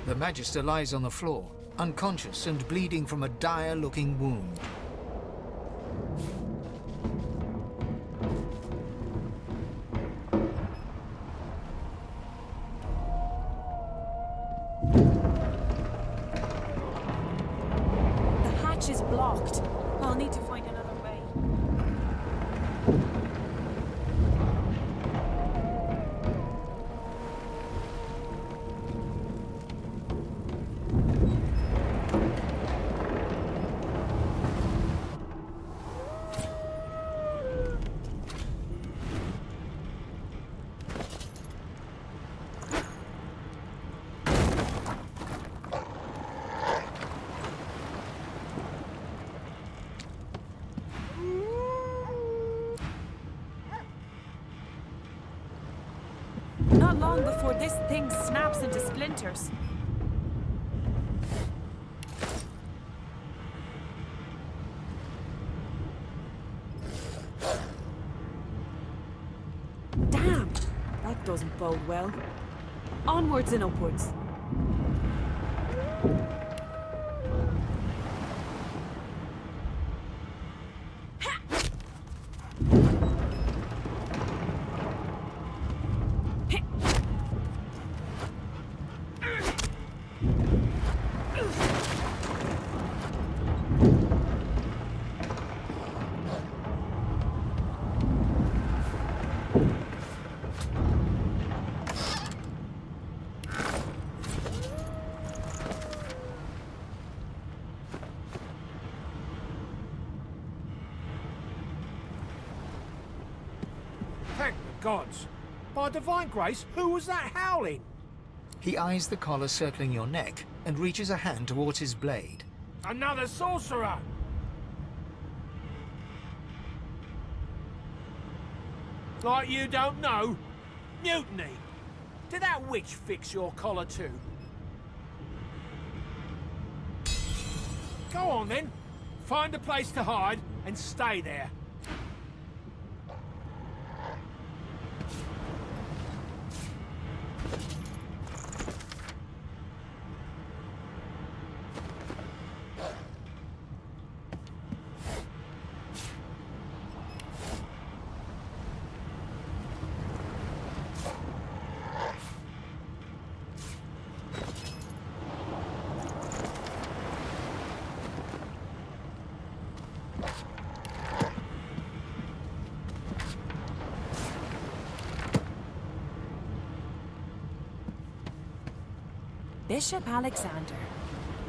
The Magister lies on the floor, unconscious and bleeding from a dire-looking wound. The hatch is blocked. I'll need to find another way. Not long before this thing snaps into splinters. Damn! That doesn't bode well. Onwards and upwards. Thank the gods. By divine grace, who was that howling? He eyes the collar circling your neck and reaches a hand towards his blade. Another sorcerer! Like you don't know? Mutiny! Did that witch fix your collar too? Go on then. Find a place to hide and stay there. Bishop Alexander.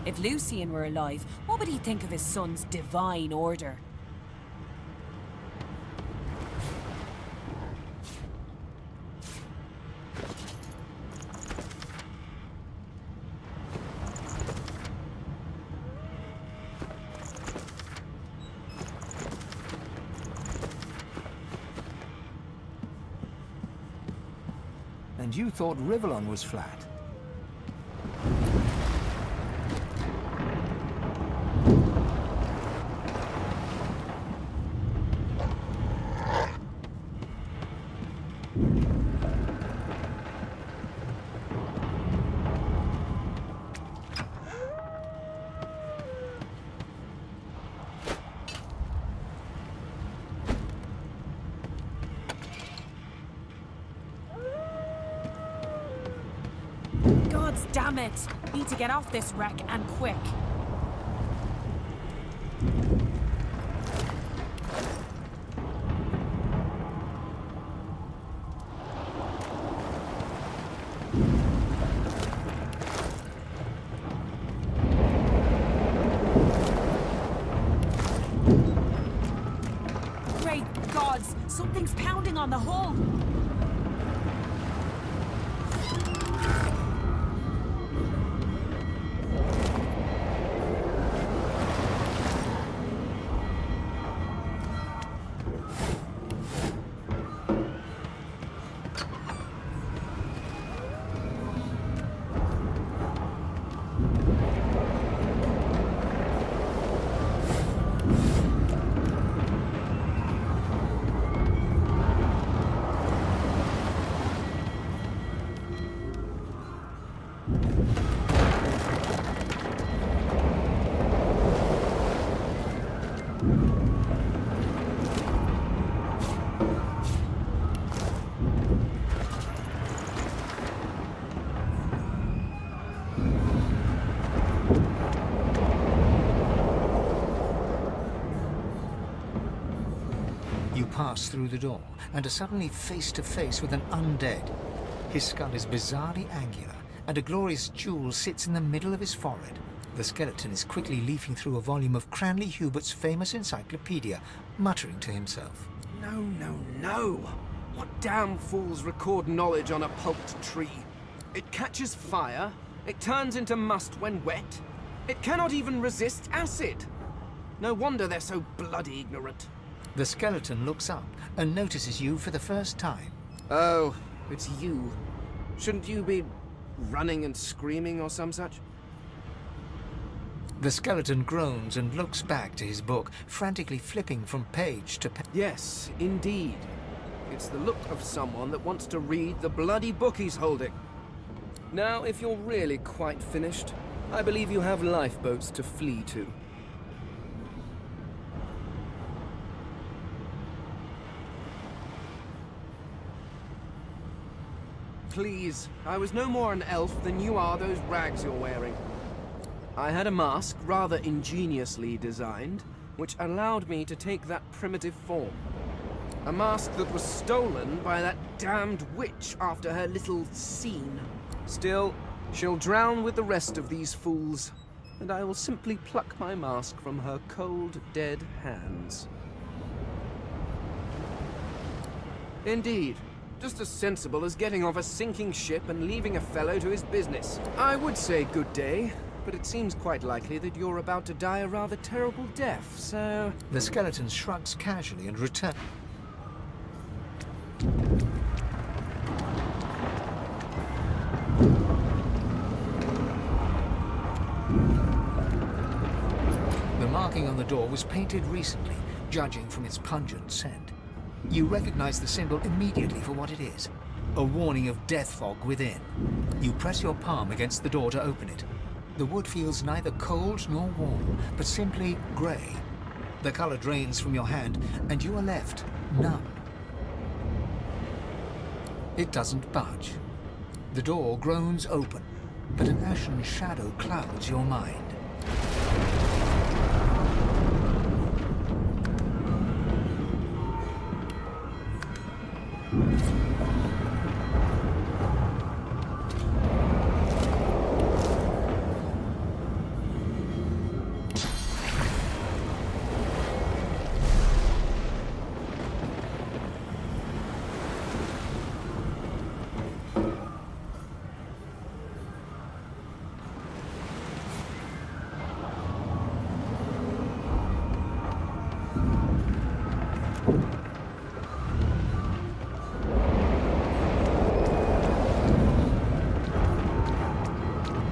If Lucian were alive, what would he think of his son's divine order? And you thought Rivellon was flat. Gods damn it! Need to get off this wreck, and quick. Great gods! Something's pounding on the hull! You pass through the door and are suddenly face to face with an undead. His skull is bizarrely angular, and a glorious jewel sits in the middle of his forehead. The skeleton is quickly leafing through a volume of Cranley Hubert's famous encyclopedia, muttering to himself. No, no, no! What damn fools record knowledge on a pulped tree? It catches fire, it turns into must when wet, it cannot even resist acid! No wonder they're so bloody ignorant. The skeleton looks up and notices you for the first time. Oh, it's you. Shouldn't you be running and screaming or some such? The skeleton groans and looks back to his book, frantically flipping from page to page. Yes, indeed. It's the look of someone that wants to read the bloody book he's holding. Now, if you're really quite finished, I believe you have lifeboats to flee to. Please, I was no more an elf than you are those rags you're wearing. I had a mask, rather ingeniously designed, which allowed me to take that primitive form. A mask that was stolen by that damned witch after her little scene. Still, she'll drown with the rest of these fools, and I will simply pluck my mask from her cold, dead hands. Indeed. Just as sensible as getting off a sinking ship and leaving a fellow to his business. I would say good day, but it seems quite likely that you're about to die a rather terrible death, so... The skeleton shrugs casually and returns. The marking on the door was painted recently, judging from its pungent scent. You recognize the symbol immediately for what it is. A warning of death fog within. You press your palm against the door to open it. The wood feels neither cold nor warm, but simply grey. The color drains from your hand, and you are left numb. It doesn't budge. The door groans open, but an ashen shadow clouds your mind.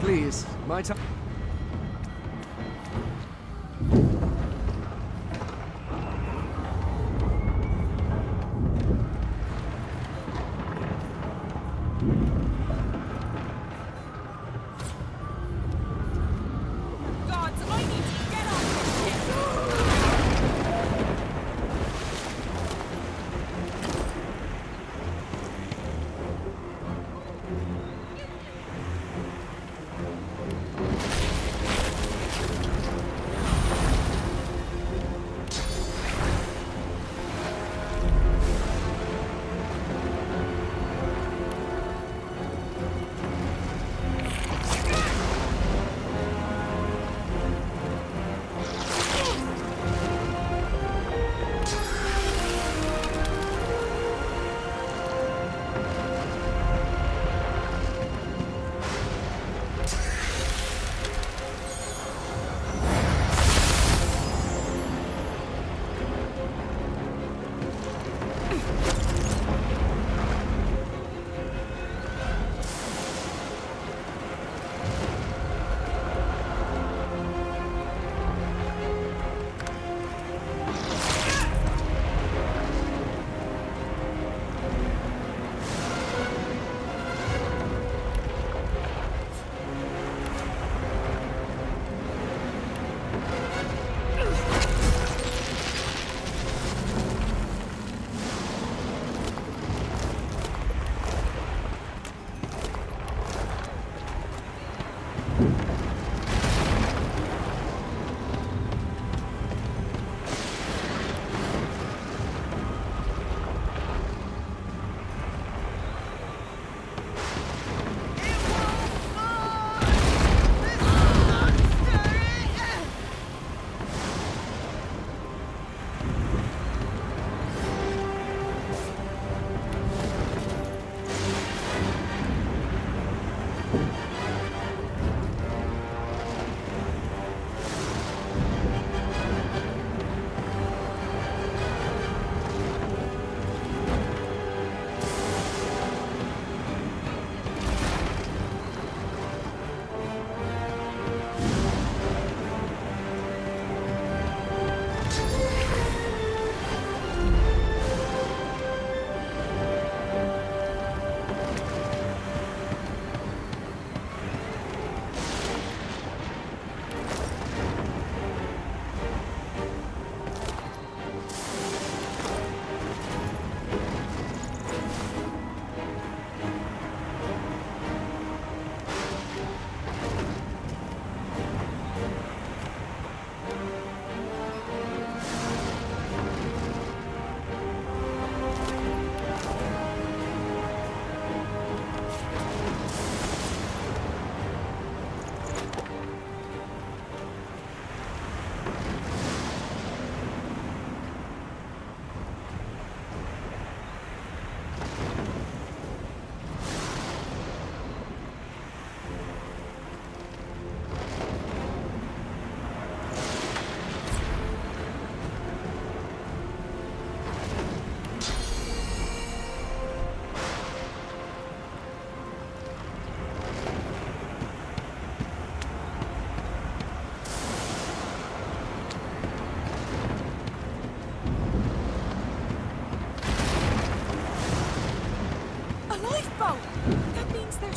Please, my time... Gods, I need to get off this ship!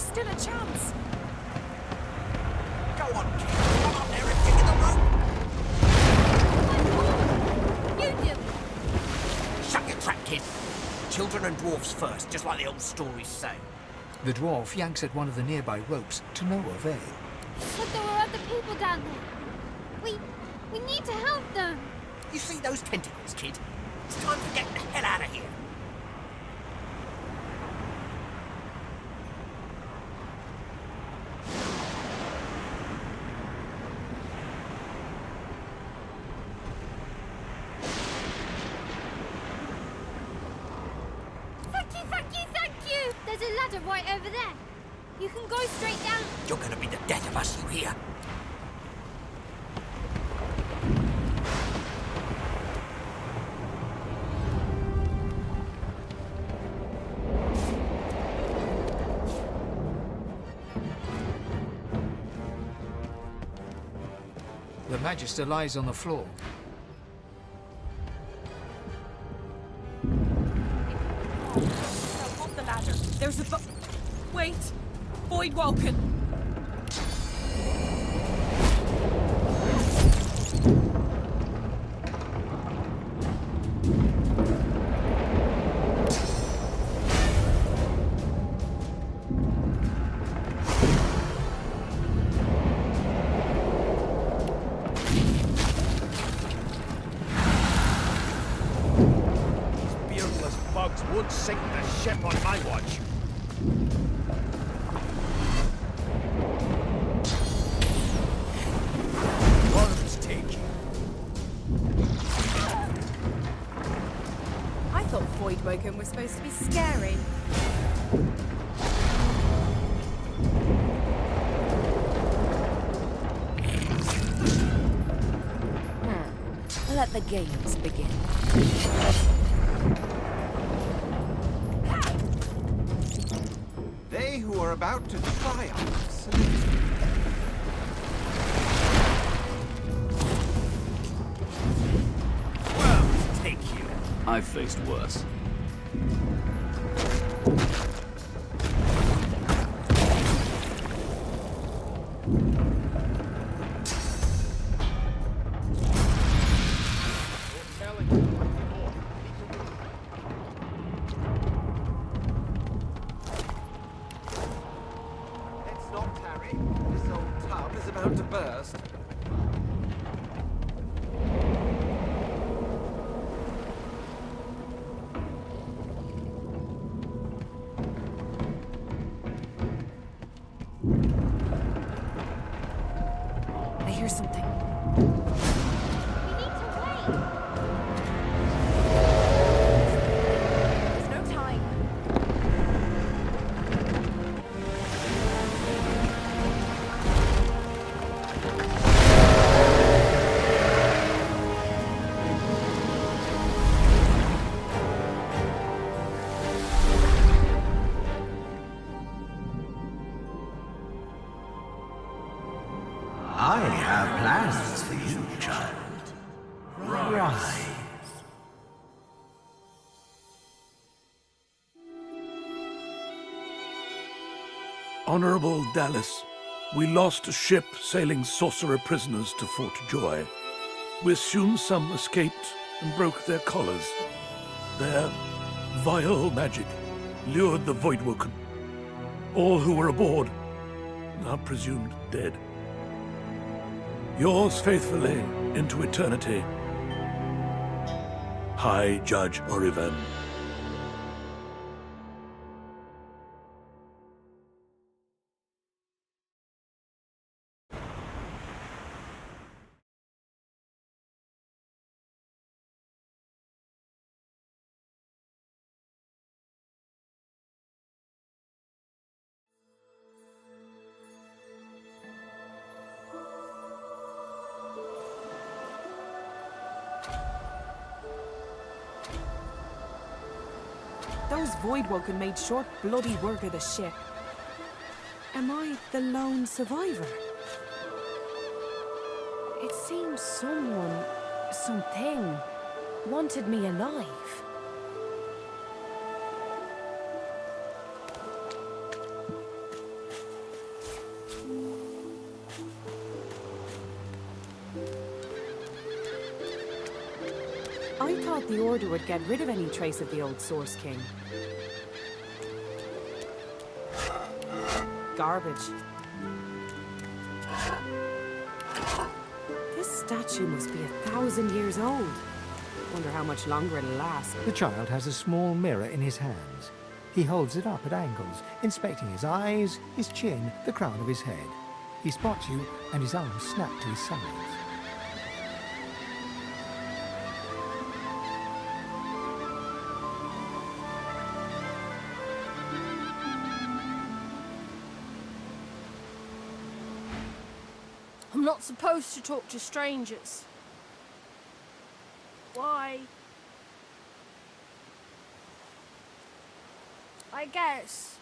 There's still a chance. Go on, kid. Come up there and dig in the rope. You do it. Shut your trap, kid. Children and dwarfs first, just like the old stories say. The dwarf yanks at one of the nearby ropes to no avail. But there are other people down there. We need to help them. You see those tentacles, kid? It's time to get the hell out of here. Thank you! There's a ladder right over there. You can go straight down. You're gonna be the death of us, you hear? The Magister lies on the floor. On the ladder. There's a Wait! Void Woken! Won't sink the ship on my watch. Worms take you. I thought Void Woken was supposed to be scary. Let the games begin. They who are about to triumph. Well, take you. I've faced worse. Let's not tarry. This old tub is about to burst. I hear something. There's no time. I have plans for you, child. Rise. Honorable Dallas, we lost a ship sailing sorcerer prisoners to Fort Joy. We assume some escaped and broke their collars. Their vile magic lured the Voidwoken. All who were aboard are presumed dead. Yours faithfully into eternity, High Judge Oriven. Those Voidwoken made short, bloody work of the ship. Am I the lone survivor? It seems someone, something, wanted me alive. Order would get rid of any trace of the old Source King. Garbage. This statue must be 1,000 years old. Wonder how much longer it'll last. The child has a small mirror in his hands. He holds it up at angles, inspecting his eyes, his chin, the crown of his head. He spots you, and his arms snap to his sides. I'm not supposed to talk to strangers. Why? I guess.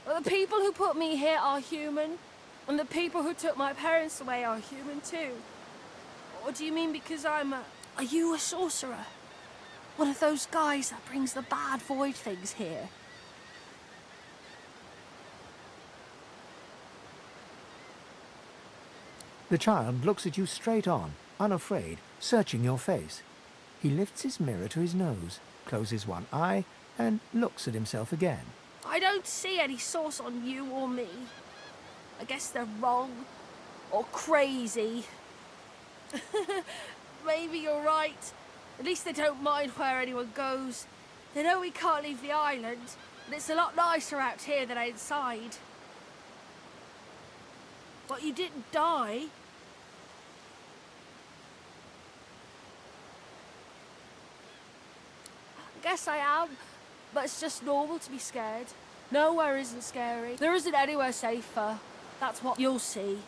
Well, the people who put me here are human, and the people who took my parents away are human too. Or do you mean because I'm a... Are you a sorcerer? One of those guys that brings the bad void things here? The child looks at you straight on, unafraid, searching your face. He lifts his mirror to his nose, closes one eye, and looks at himself again. I don't see any source on you or me. I guess they're wrong. Or crazy. Maybe you're right. At least they don't mind where anyone goes. They know we can't leave the island, and it's a lot nicer out here than outside. But you didn't die. I guess I am, but it's just normal to be scared. Nowhere isn't scary. There isn't anywhere safer. That's what you'll see.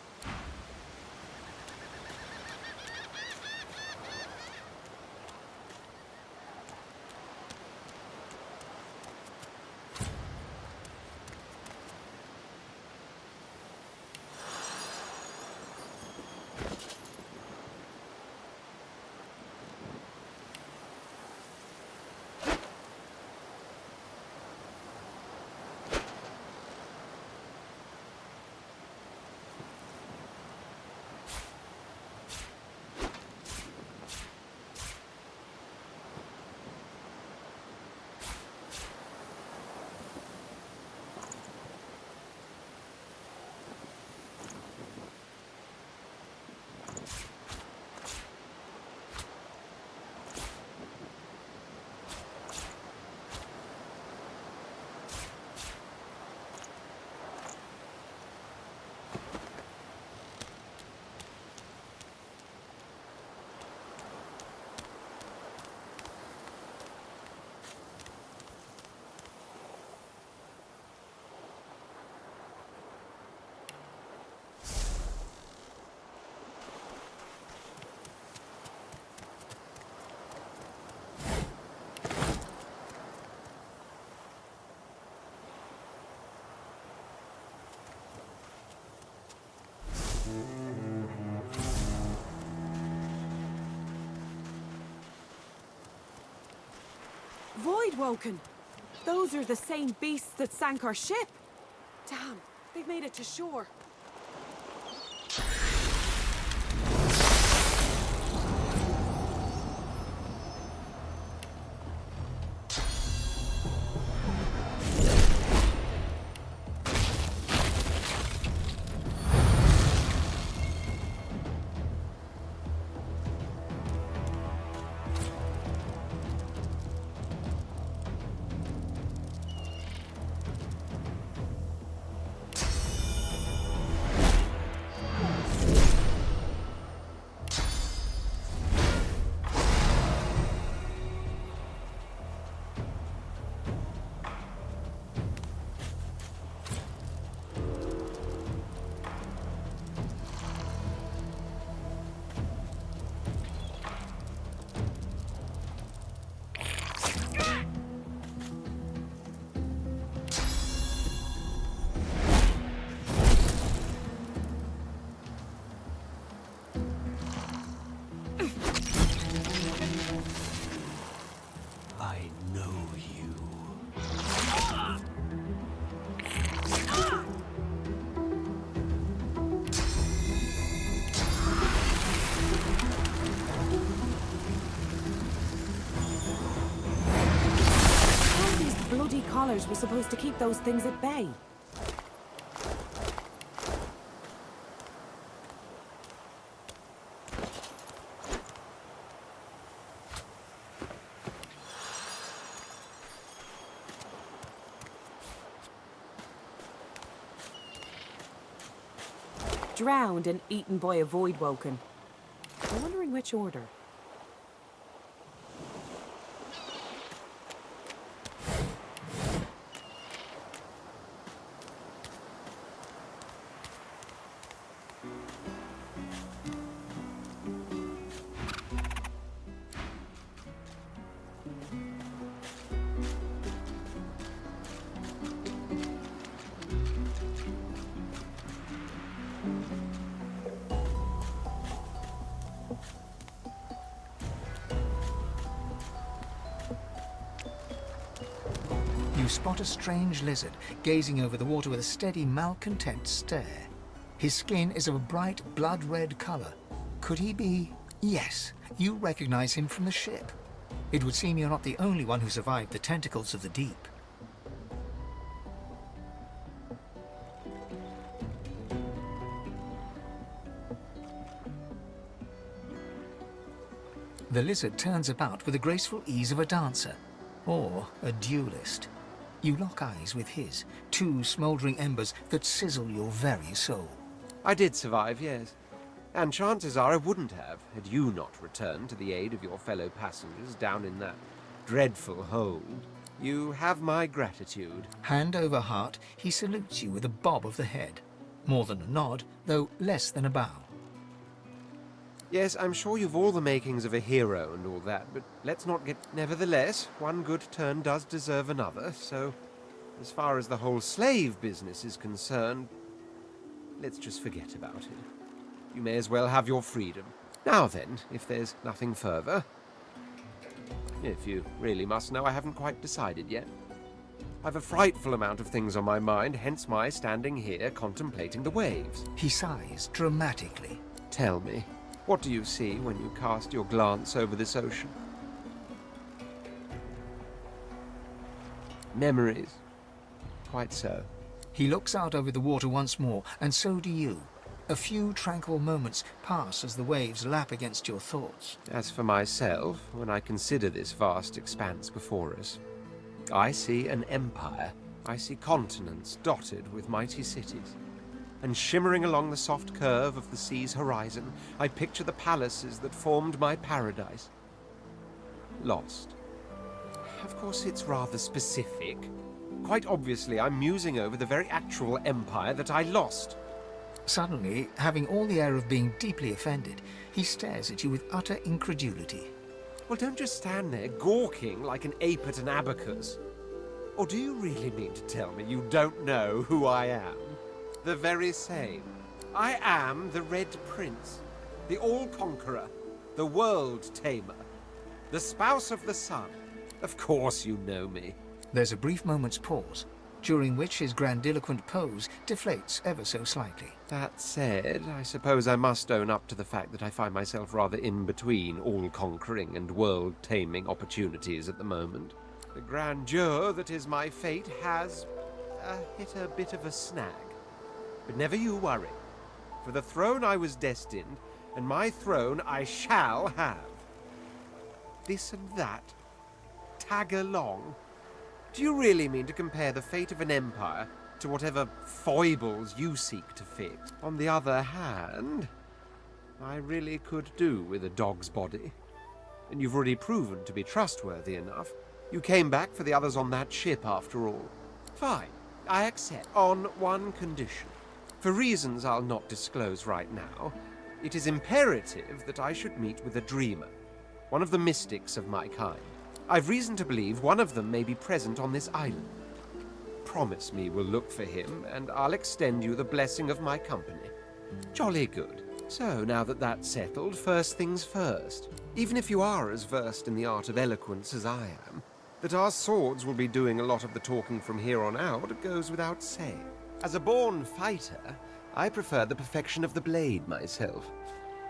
Voidwoken! Those are the same beasts that sank our ship! Damn, they've made it to shore. scholars were supposed to keep those things at bay. Drowned and eaten by a void woken. I'm wondering which order. You spot a strange lizard gazing over the water with a steady, malcontent stare. His skin is of a bright, blood-red color. Could he be... Yes, you recognize him from the ship. It would seem you're not the only one who survived the tentacles of the deep. The lizard turns about with the graceful ease of a dancer, or a duelist. You lock eyes with his, two smouldering embers that sizzle your very soul. I did survive, yes. And chances are I wouldn't have, had you not returned to the aid of your fellow passengers down in that dreadful hold. You have my gratitude. Hand over heart, he salutes you with a bob of the head. More than a nod, though less than a bow. Yes, I'm sure you've all the makings of a hero and all that, but let's not get... Nevertheless, one good turn does deserve another, so as far as the whole slave business is concerned, let's just forget about it. You may as well have your freedom. Now then, if there's nothing further... If you really must know, I haven't quite decided yet. I've a frightful amount of things on my mind, hence my standing here contemplating the waves. He sighs dramatically. Tell me, what do you see when you cast your glance over this ocean? Memories. Quite so. He looks out over the water once more, and so do you. A few tranquil moments pass as the waves lap against your thoughts. As for myself, when I consider this vast expanse before us, I see an empire. I see continents dotted with mighty cities. And shimmering along the soft curve of the sea's horizon, I picture the palaces that formed my paradise. Lost. Of course, it's rather specific. Quite obviously, I'm musing over the very actual empire that I lost. Suddenly, having all the air of being deeply offended, he stares at you with utter incredulity. Well, don't just stand there gawking like an ape at an abacus. Or do you really mean to tell me you don't know who I am? The very same. I am the Red Prince, the All-Conqueror, the World-Tamer, the Spouse of the Sun. Of course you know me. There's a brief moment's pause, during which his grandiloquent pose deflates ever so slightly. That said, I suppose I must own up to the fact that I find myself rather in between all-conquering and world-taming opportunities at the moment. The grandeur that is my fate has hit a bit of a snag. But never you worry. For the throne I was destined, and my throne I shall have. This and that. Tag along. Do you really mean to compare the fate of an empire to whatever foibles you seek to fix? On the other hand, I really could do with a dog's body. And you've already proven to be trustworthy enough. You came back for the others on that ship, after all. Fine, I accept, on one condition. For reasons I'll not disclose right now, it is imperative that I should meet with a dreamer, one of the mystics of my kind. I've reason to believe one of them may be present on this island. Promise me we'll look for him, and I'll extend you the blessing of my company. Jolly good. So, now that that's settled, first things first. Even if you are as versed in the art of eloquence as I am, that our swords will be doing a lot of the talking from here on out goes without saying. As a born fighter, I prefer the perfection of the blade myself.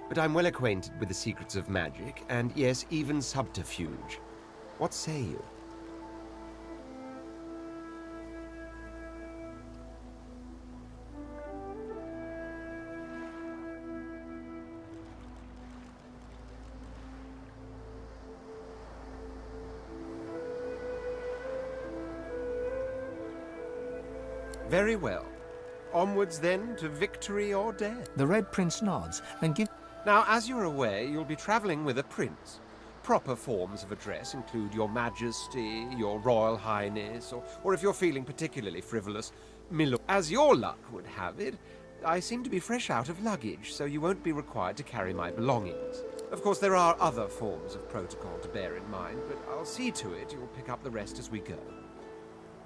But I'm well acquainted with the secrets of magic, and yes, even subterfuge. What say you? Very well. Onwards then to victory or death. The Red Prince nods and gives... Now, as you're aware, you'll be travelling with a prince. Proper forms of address include Your Majesty, Your Royal Highness, or if you're feeling particularly frivolous, Milord. As your luck would have it, I seem to be fresh out of luggage, so you won't be required to carry my belongings. Of course, there are other forms of protocol to bear in mind, but I'll see to it you'll pick up the rest as we go.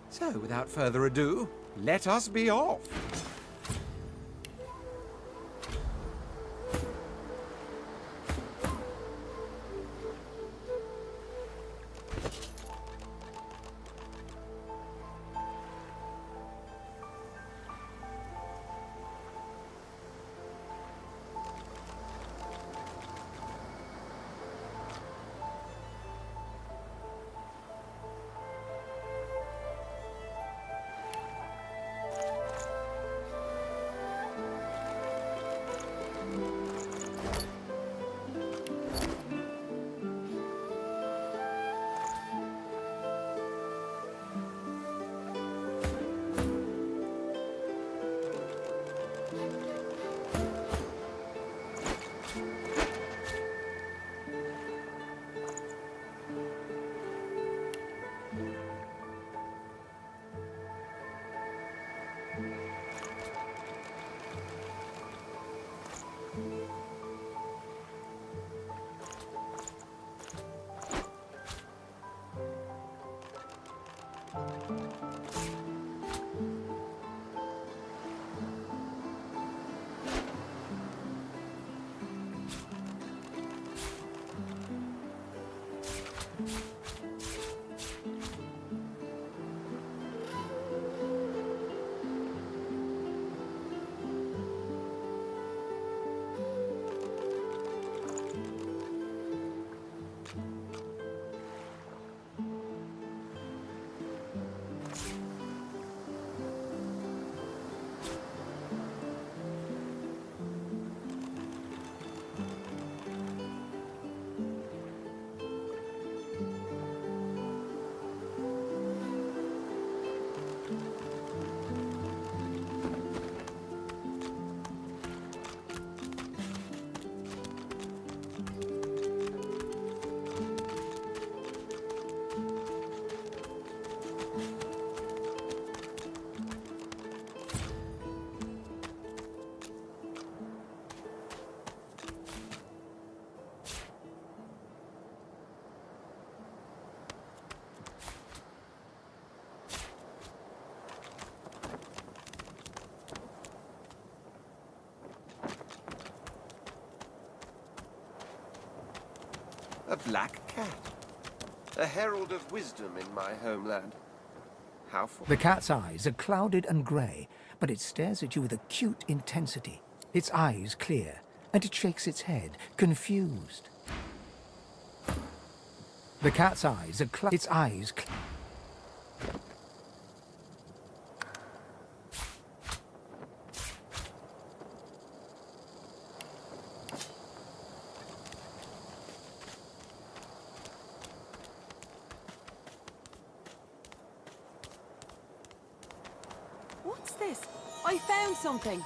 So, without further ado, let us be off. A black cat. A herald of wisdom in my homeland. How for... The cat's eyes are clouded and grey, but it stares at you with acute intensity. Its eyes clear, and it shakes its head, confused. The cat's eyes are its eyes... What's this? I found something.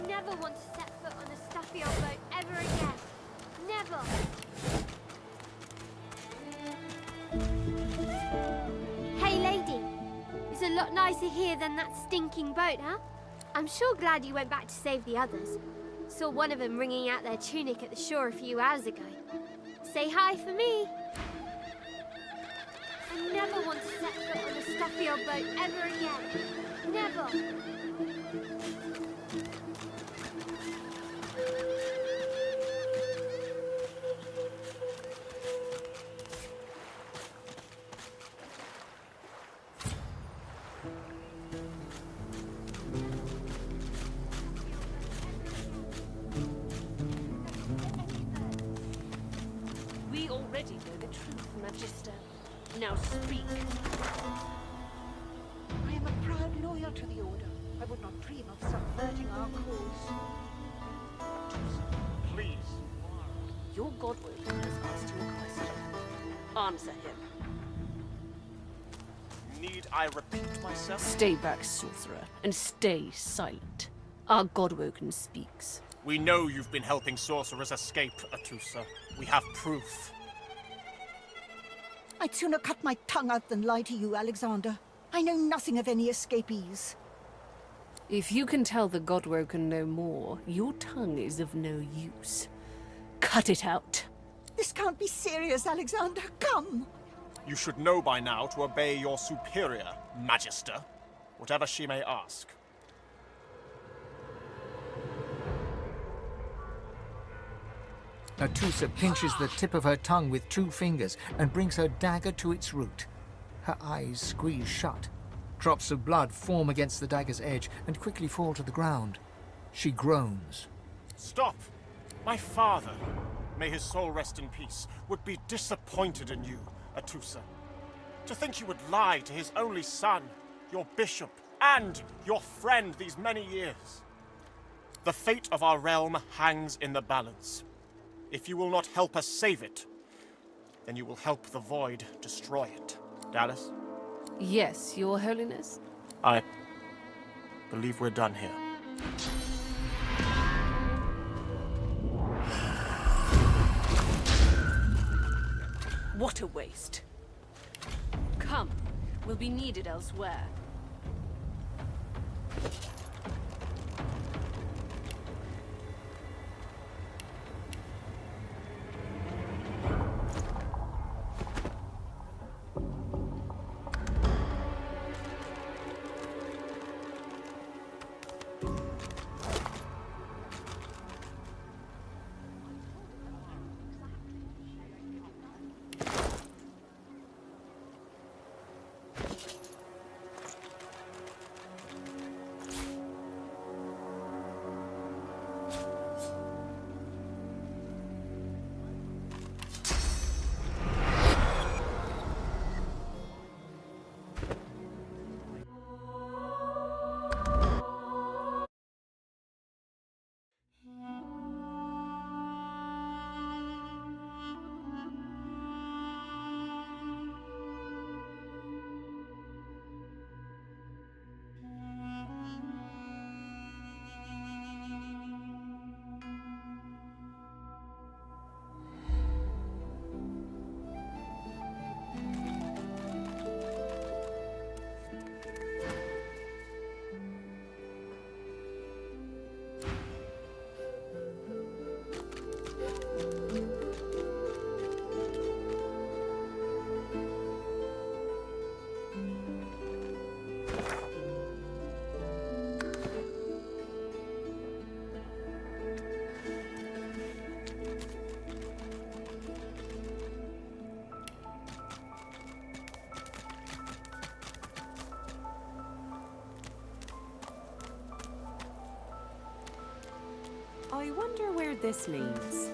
never want to set foot on a stuffy old boat ever again. Never. Hey, lady. It's a lot nicer here than that stinking boat, huh? I'm sure glad you went back to save the others. Saw one of them wringing out their tunic at the shore a few hours ago. Say hi for me. I never want to set foot on a stuffier boat ever again. Never. We already know the truth, Magister. Now speak. I am a proud loyal to the Order. I would not dream of subverting our cause. Please. Your Godwoken has asked you a question. Answer him. Need I repeat myself? Stay back, sorcerer, and stay silent. Our Godwoken speaks. We know you've been helping sorcerers escape, Atusa. We have proof. I'd sooner cut my tongue out than lie to you, Alexander. I know nothing of any escapees. If you can tell the Godwoken no more, your tongue is of no use. Cut it out. This can't be serious, Alexander. Come! You should know by now to obey your superior, Magister, whatever she may ask. Atusa pinches the tip of her tongue with 2 fingers and brings her dagger to its root. Her eyes squeeze shut. Drops of blood form against the dagger's edge and quickly fall to the ground. She groans. Stop! My father, may his soul rest in peace, would be disappointed in you, Atusa. To think you would lie to his only son, your bishop, and your friend these many years. The fate of our realm hangs in the balance. If you will not help us save it, then you will help the Void destroy it. Dallas? Yes, Your Holiness? I believe we're done here. What a waste. Come, we'll be needed elsewhere. I wonder where this leads.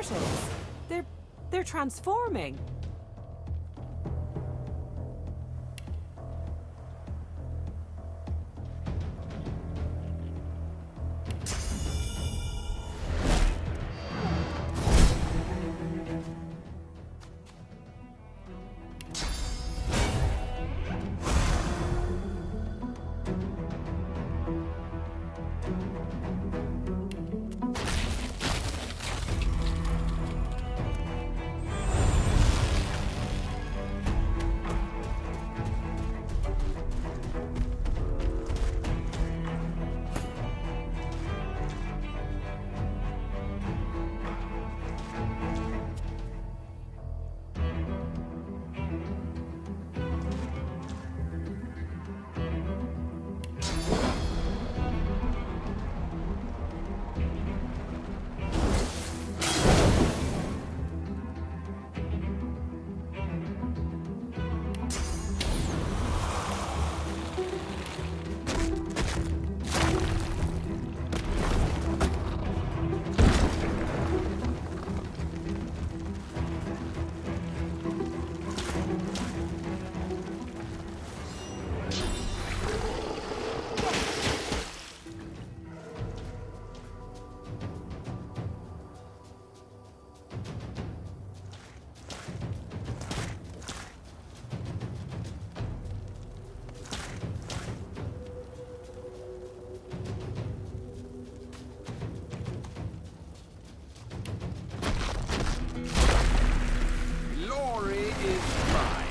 photos. They're transforming. Glory is mine.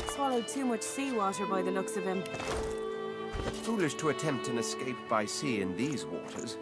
Swallowed too much seawater by the looks of him. Foolish to attempt an escape by sea in these waters.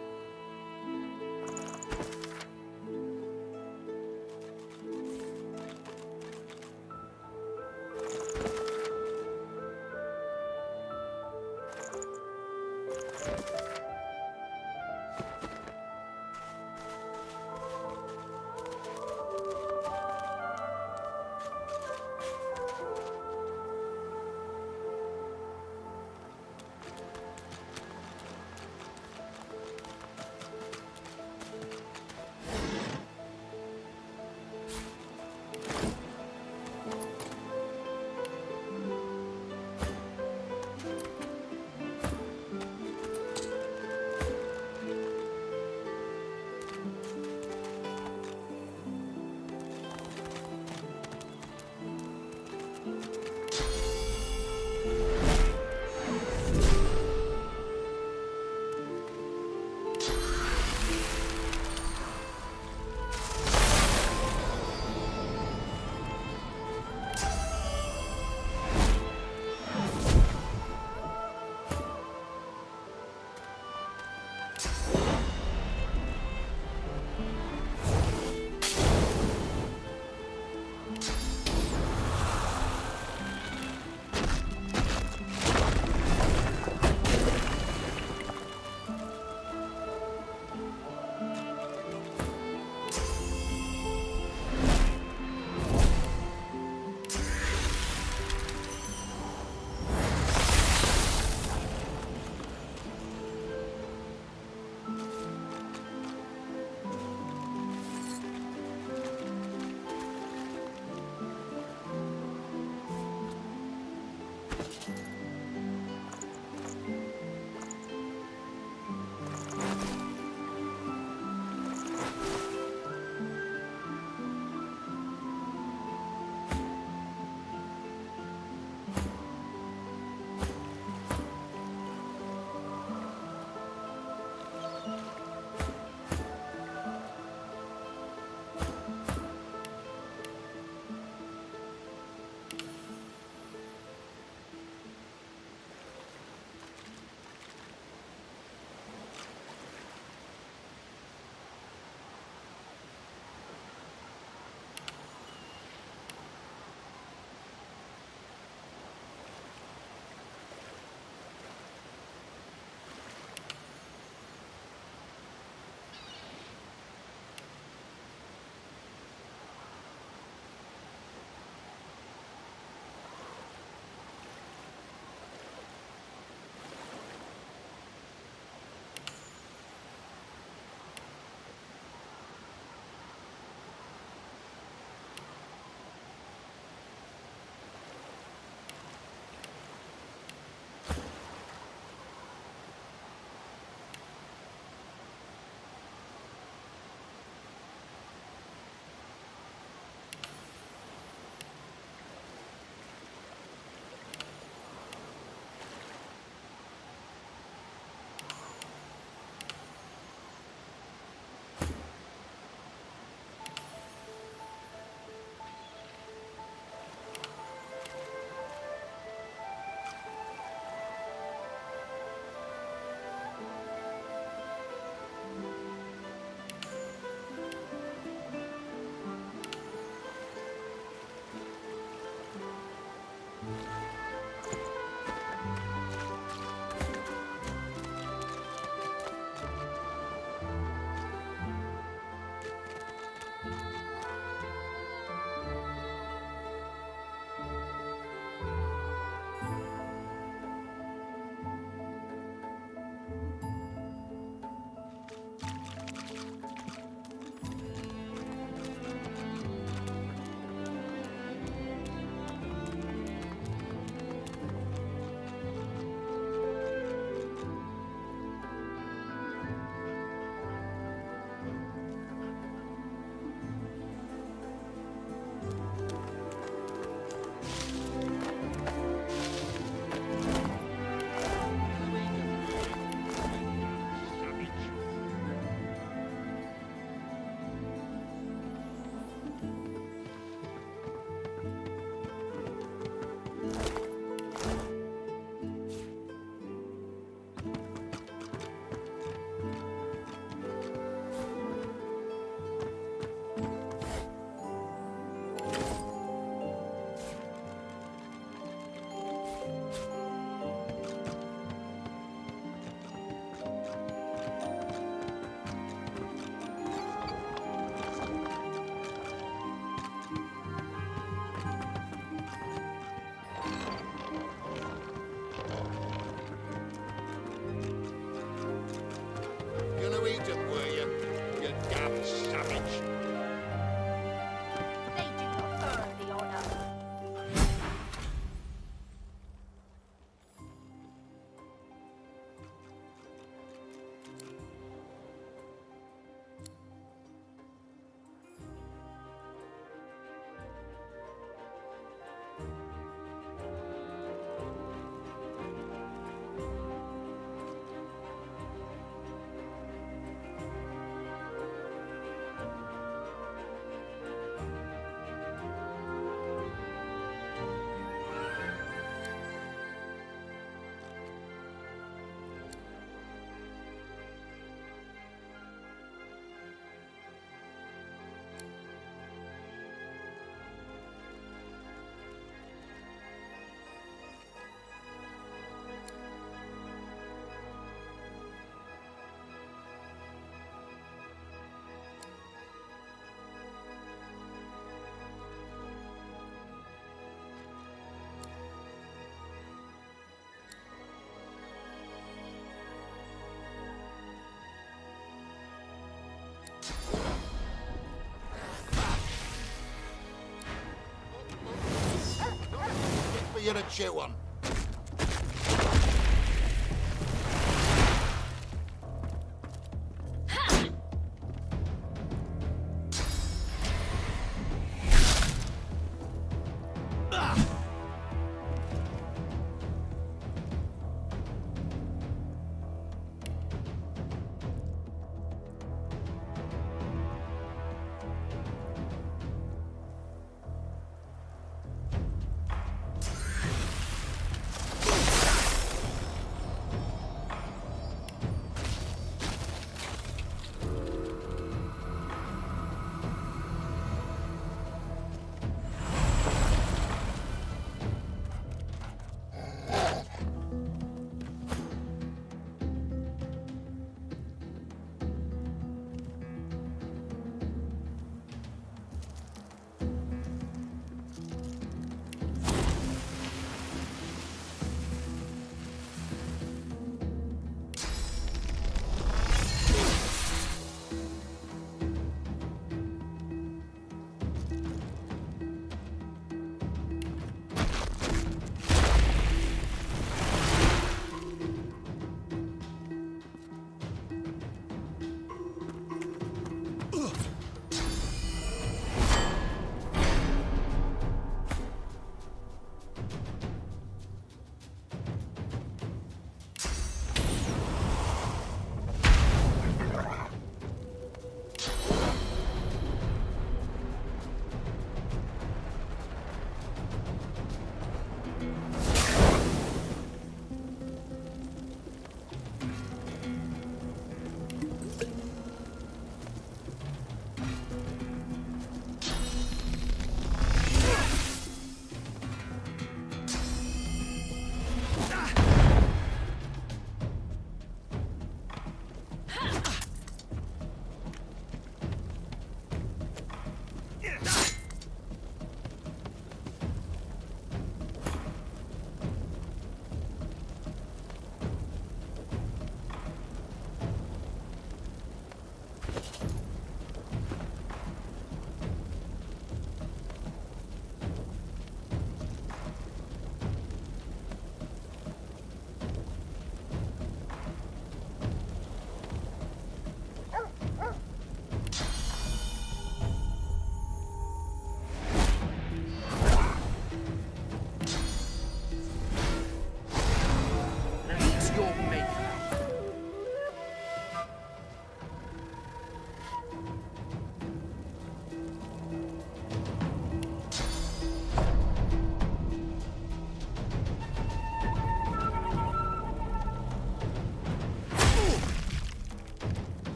you're a chew on.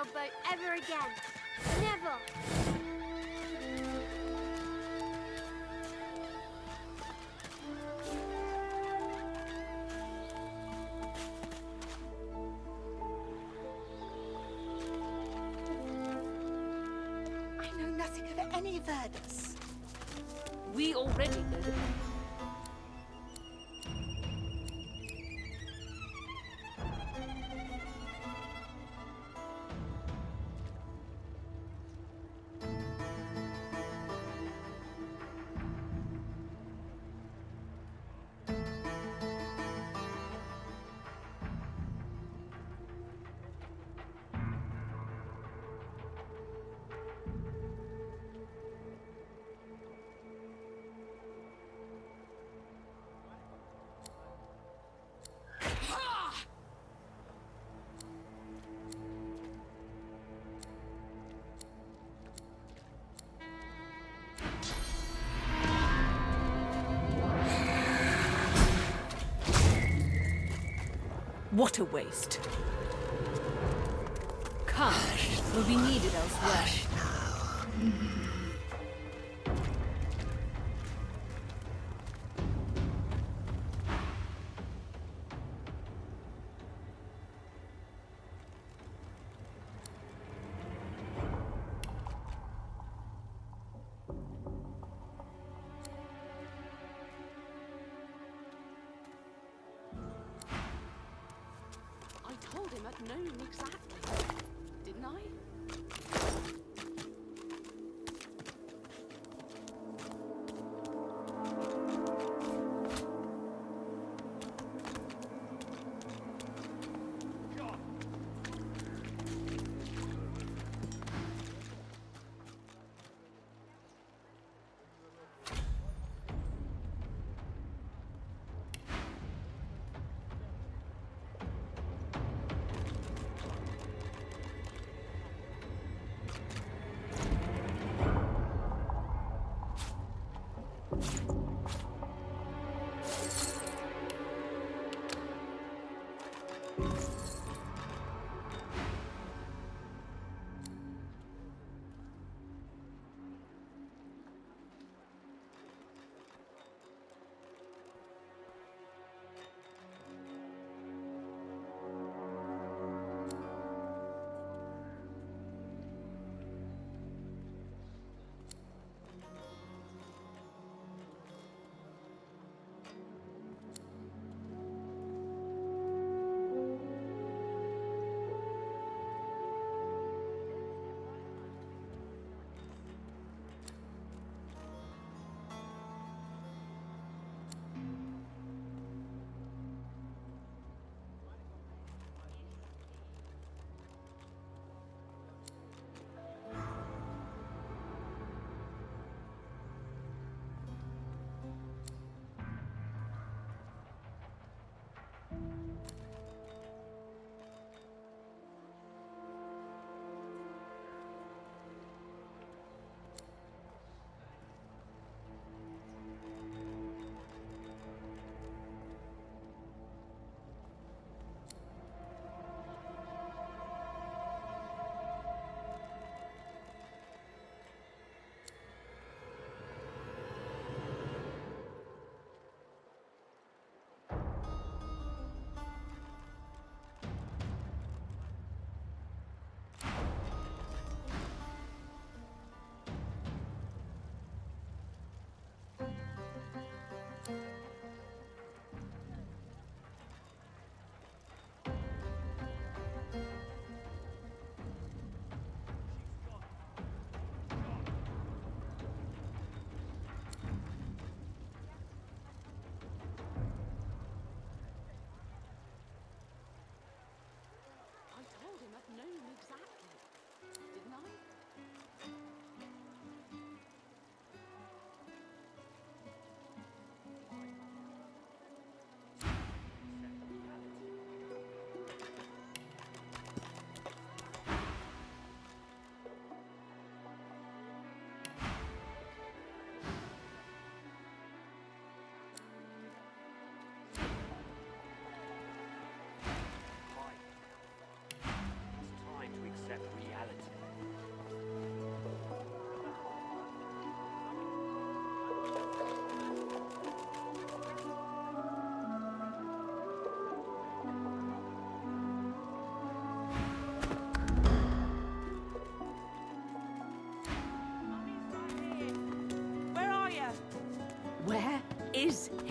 sailboat ever again. Never. I know nothing of any Verdus. We already know the What a waste. Come, we'll be needed elsewhere. I told him I'd known exactly, didn't I?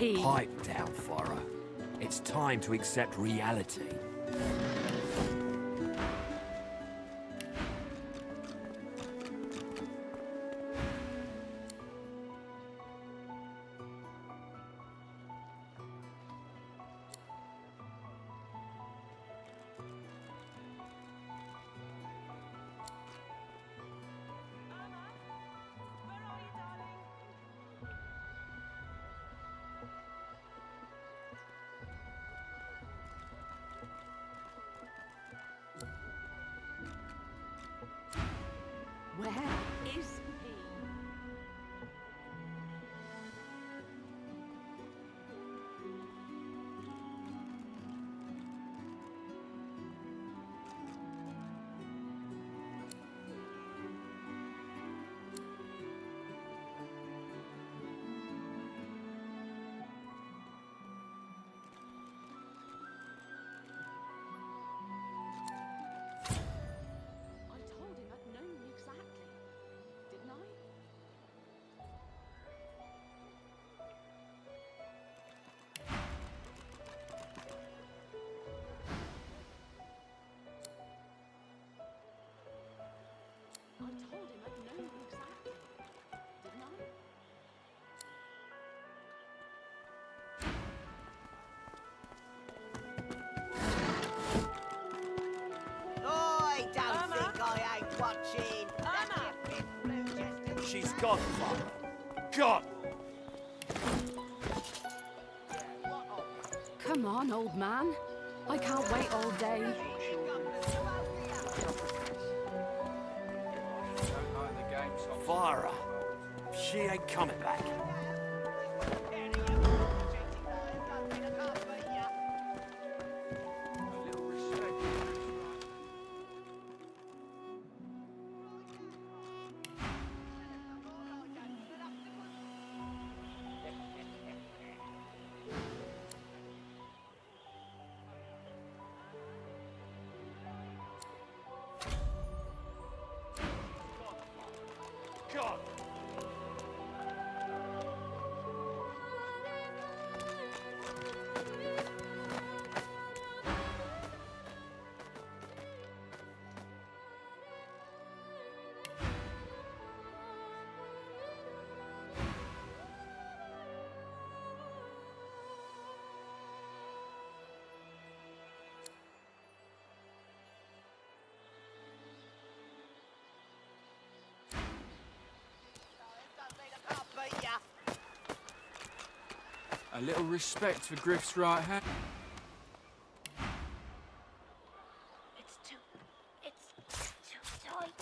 Pete. Pipe down, Farah. It's time to accept reality. Where is he? I told him I'd known exactly, didn't I? I told him I'd known exactly, didn't I? I don't think I ain't watching. She's gone, Farah. Gone! Come on, old man. I can't wait all day. Farah! She ain't coming back. God! A little respect for Griff's right hand. It's too tight.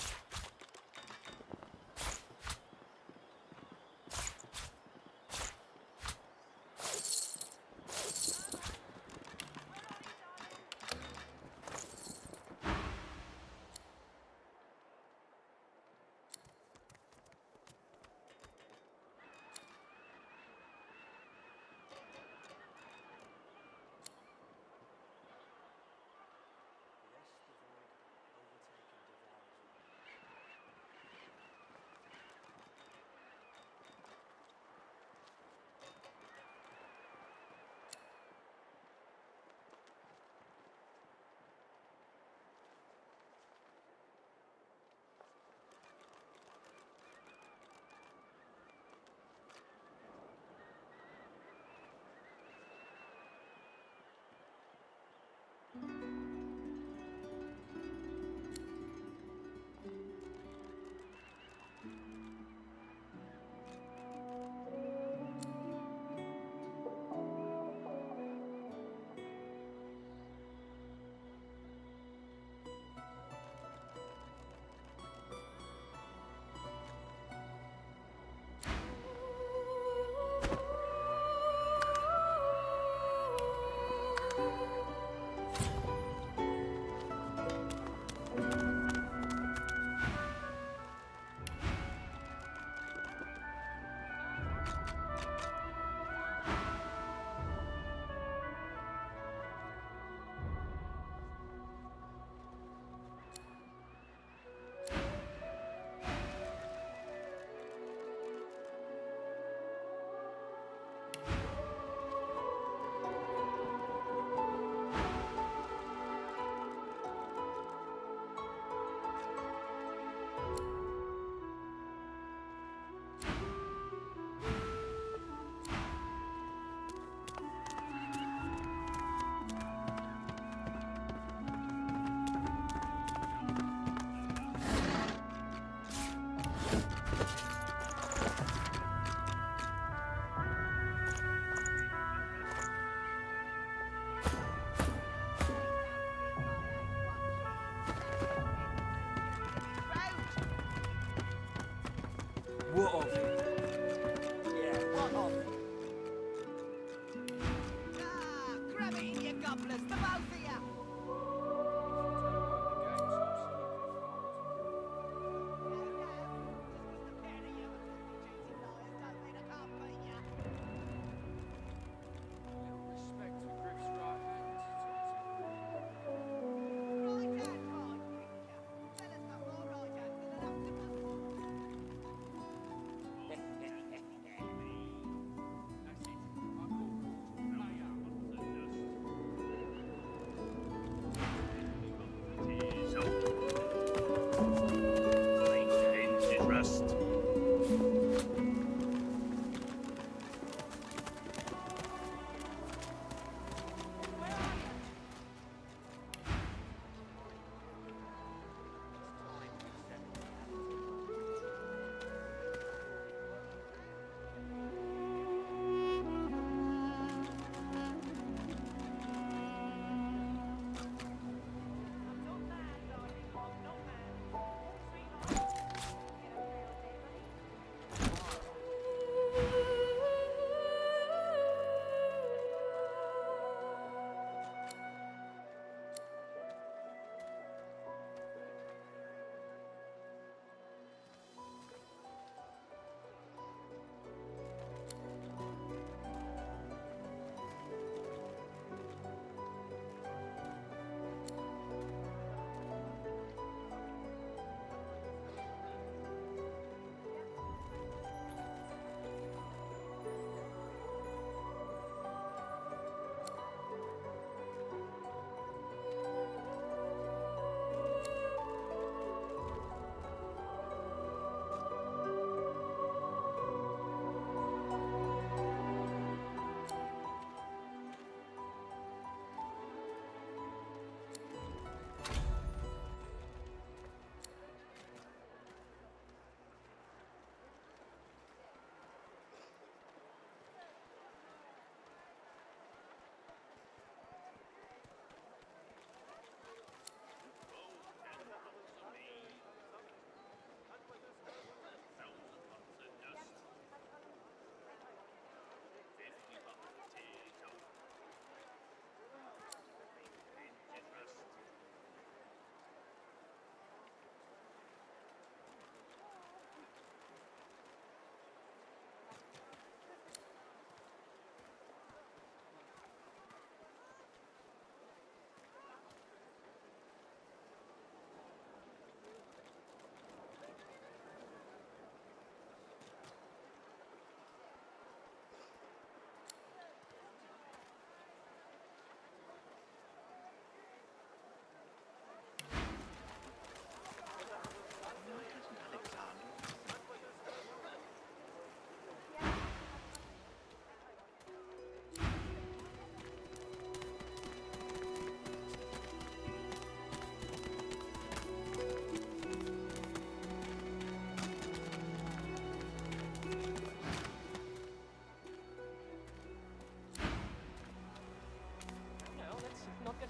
What of? Yeah, what of? Grab it in your gobblers, the both of you!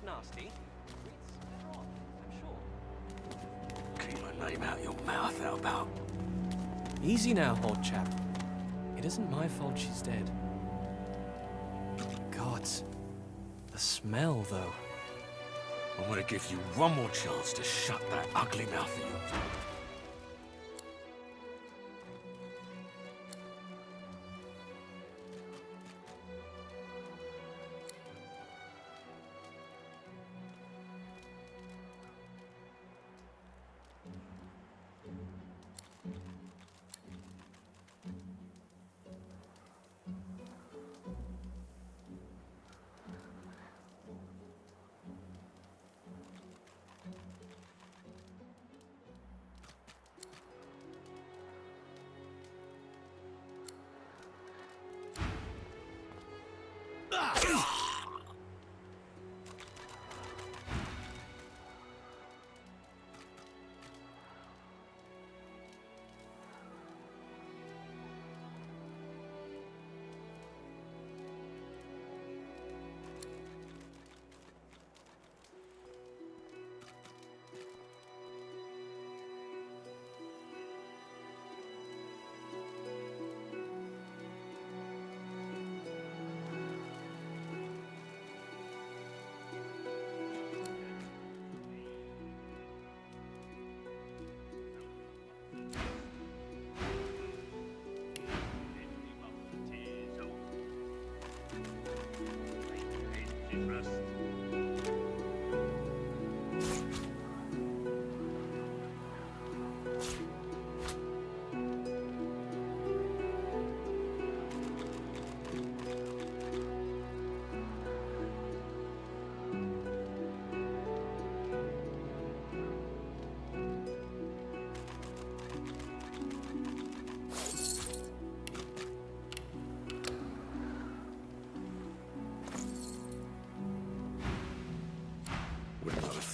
Nasty. It's wrong, I'm sure. Keep my name out your mouth, how about? Easy now, old chap. It isn't my fault she's dead. Gods. The smell, though. I'm gonna give you one more chance to shut that ugly mouth of yours.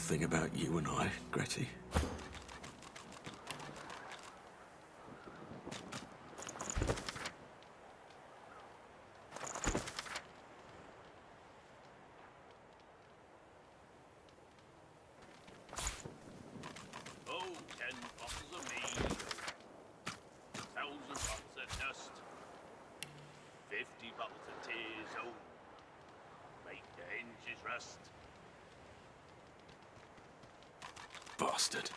thing about you and I, Gretty. Oh, 10 bottles of mead, 1,000 bottles of dust, 50 bottles of tears, oh, make the hinges rust. Bastard.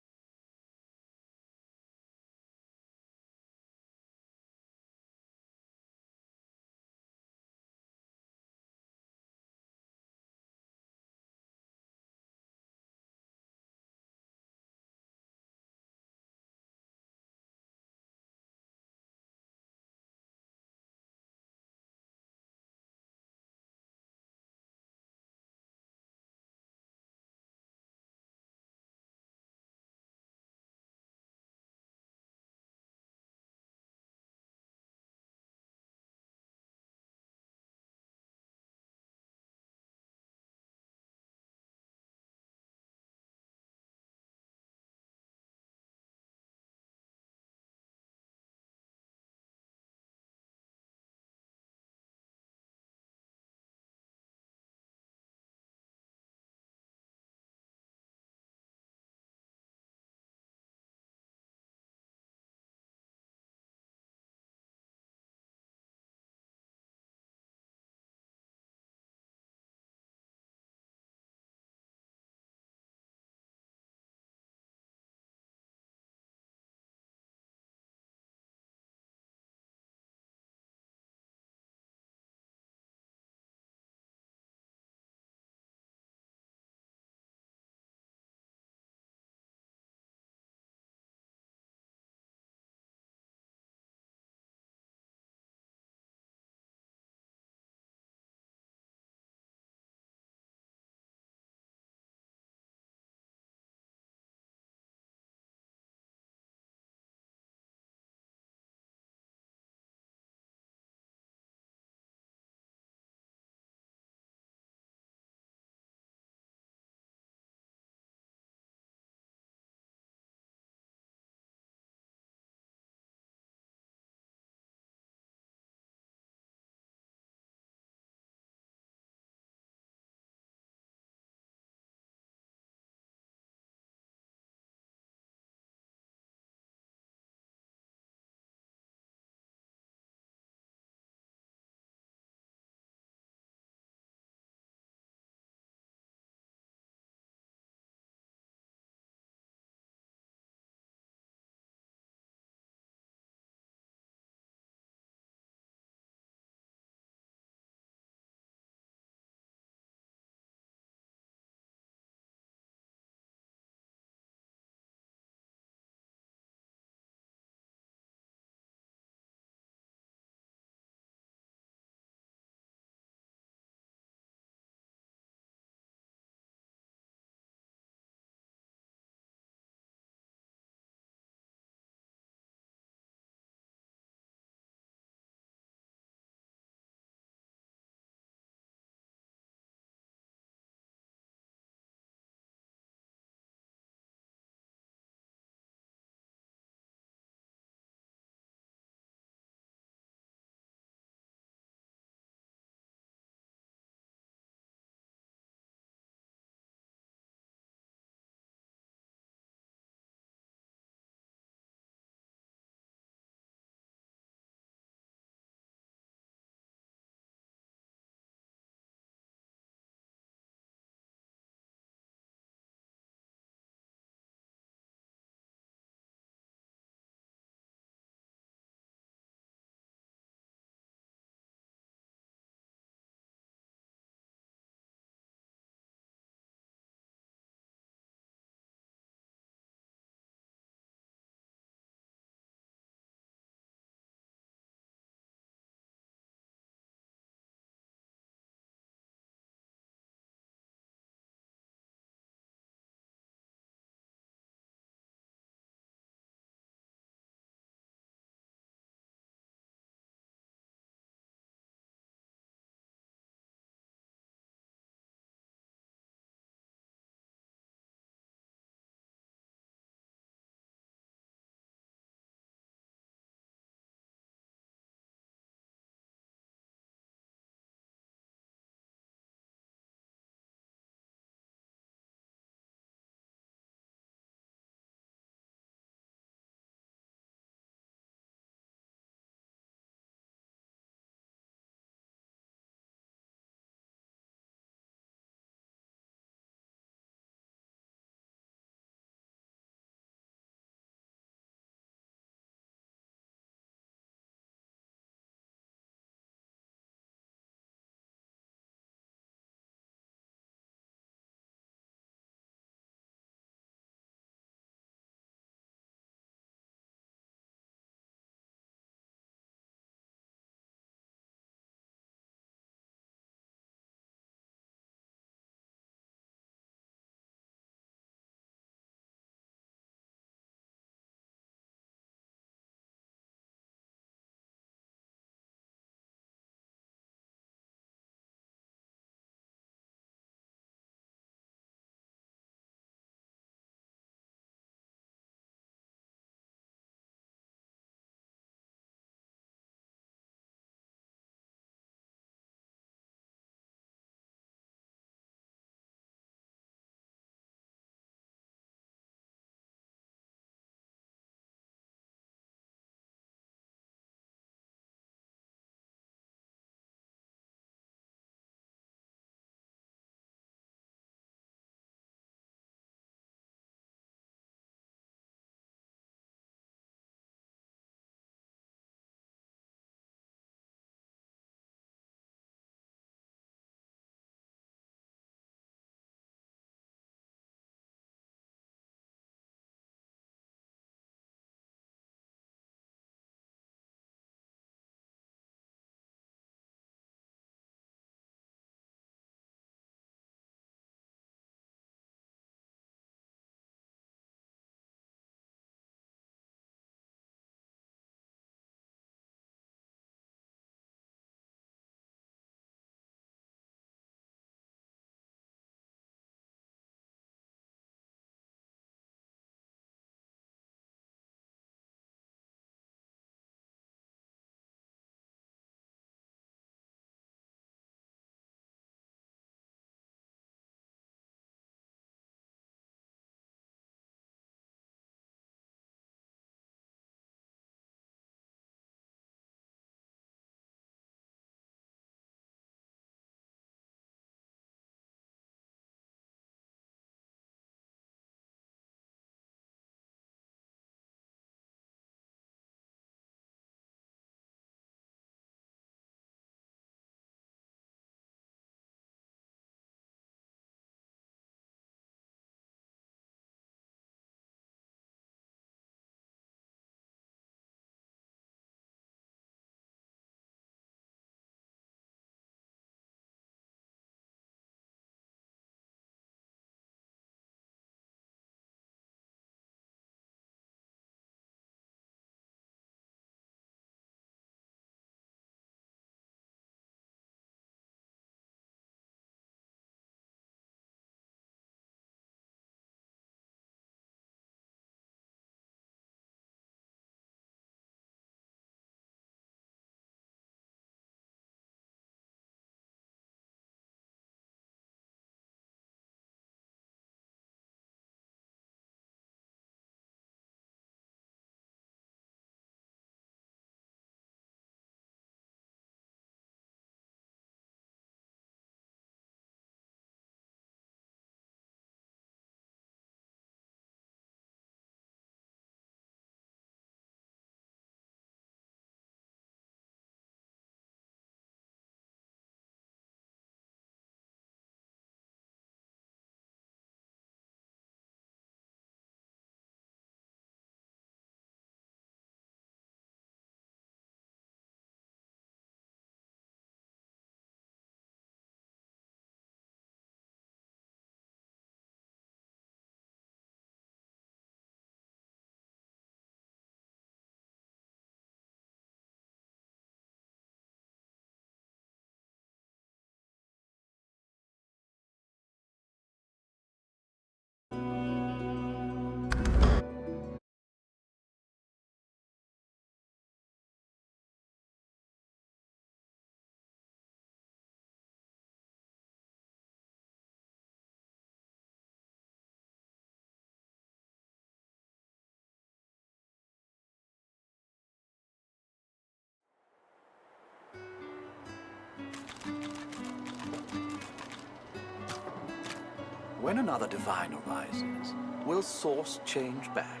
When another divine arises, will source change back?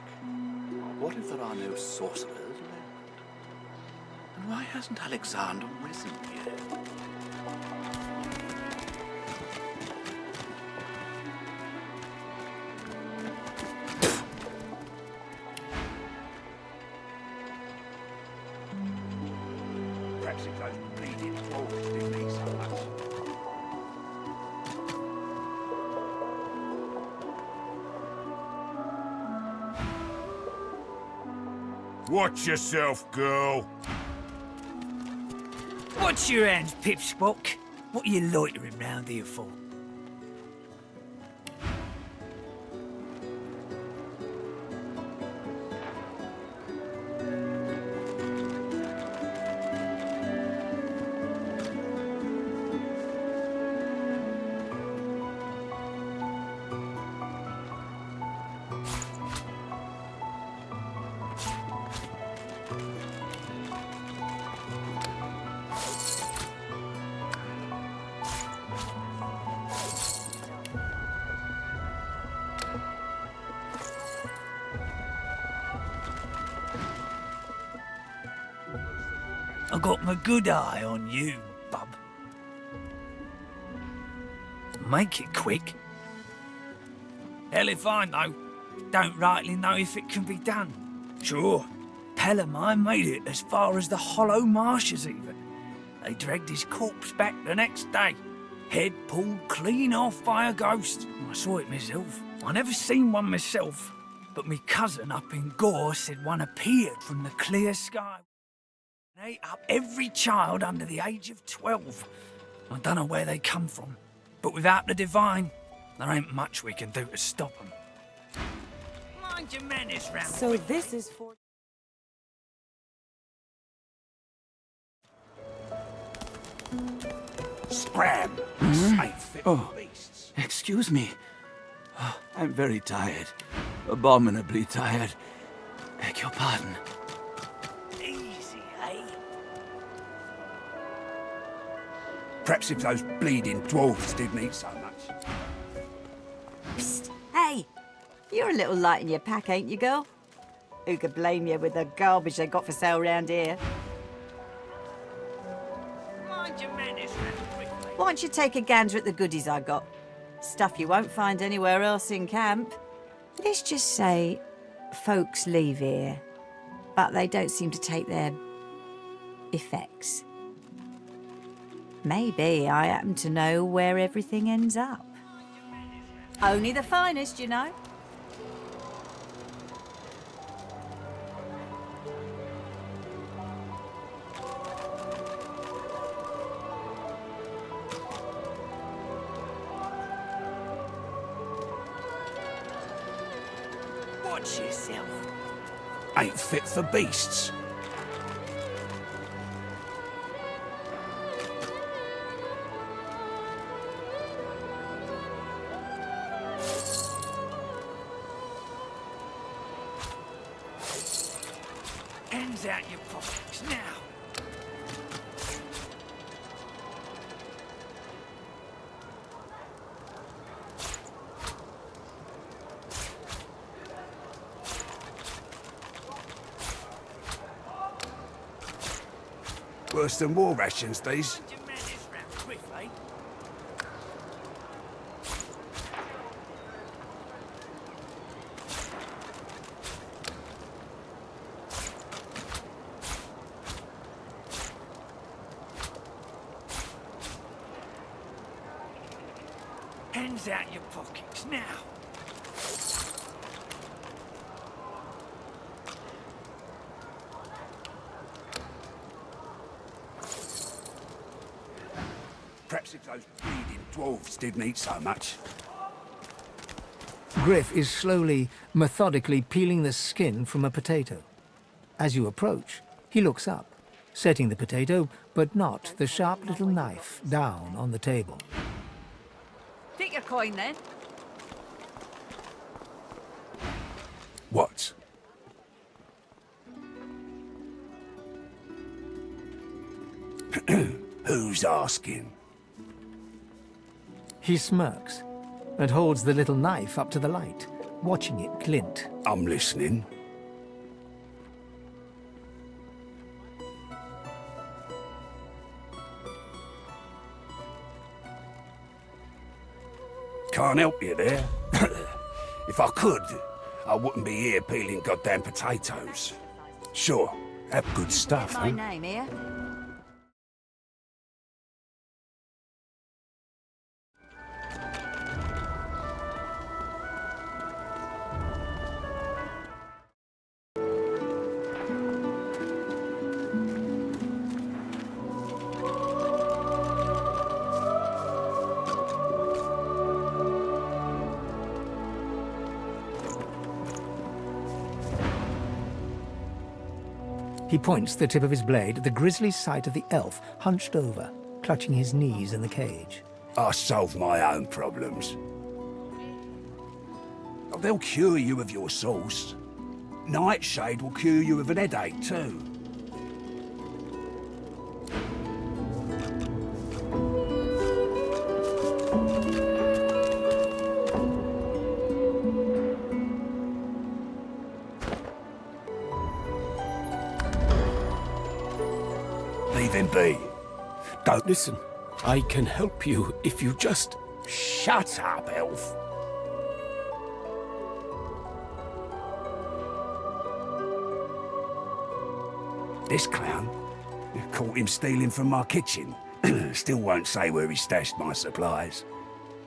What if there are no sorcerers left? And why hasn't Alexander risen yet? Perhaps it goes bleeding forward to me so much. Watch yourself, girl. Watch your hands, Pipspock. What are you loitering round here for? I got my good eye on you, bub. Make it quick. Hell if I know. Don't rightly know if it can be done. Sure, Pelham I made it as far as the Hollow Marshes even. They dragged his corpse back the next day. Head pulled clean off by a ghost. I saw it myself. I never seen one myself, but me cousin up in Gore said one appeared from the clear sky. They ate up every child under the age of 12. I don't know where they come from, but without the divine, there ain't much we can do to stop them. Mind your manners round. So this is for... Scram! Ain't fit for Oh, beasts. excuse me. Oh, I'm very tired. Abominably tired. Beg your pardon. Easy, eh? Perhaps if those bleeding dwarves didn't eat so much. Psst. Hey, you're a little light in your pack, ain't you, girl? Who could blame you with the garbage they got for sale round here? Mind your manners round quickly. Why don't you take a gander at the goodies I got? Stuff you won't find anywhere else in camp. Let's just say folks leave here, but they don't seem to take their effects. Maybe I happen to know where everything ends up. Only the finest, you know. Watch yourself. Ain't fit for beasts. Hands out your pockets now. Worse than war rations, these. Mind your manners round quickly. Hands out your pockets now. Perhaps if those bleeding dwarves didn't eat so much. Griff is slowly, methodically peeling the skin from a potato. As you approach, he looks up, setting the potato, but not the sharp little knife, down on the table. Take your coin, then. What? Who's asking? He smirks, and holds the little knife up to the light, watching it glint. I'm listening. Can't help you there. If I could, I wouldn't be here peeling goddamn potatoes. Sure, have good stuff, My huh? name here. He points the tip of his blade at the grisly sight of the elf hunched over, clutching his knees in the cage. I solve my own problems. They'll cure you of your sauce. Nightshade will cure you of an headache too. Leave him be. Don't listen. I can help you if you just... Shut up, elf. This clown? Caught him stealing from my kitchen. Still won't say where he stashed my supplies.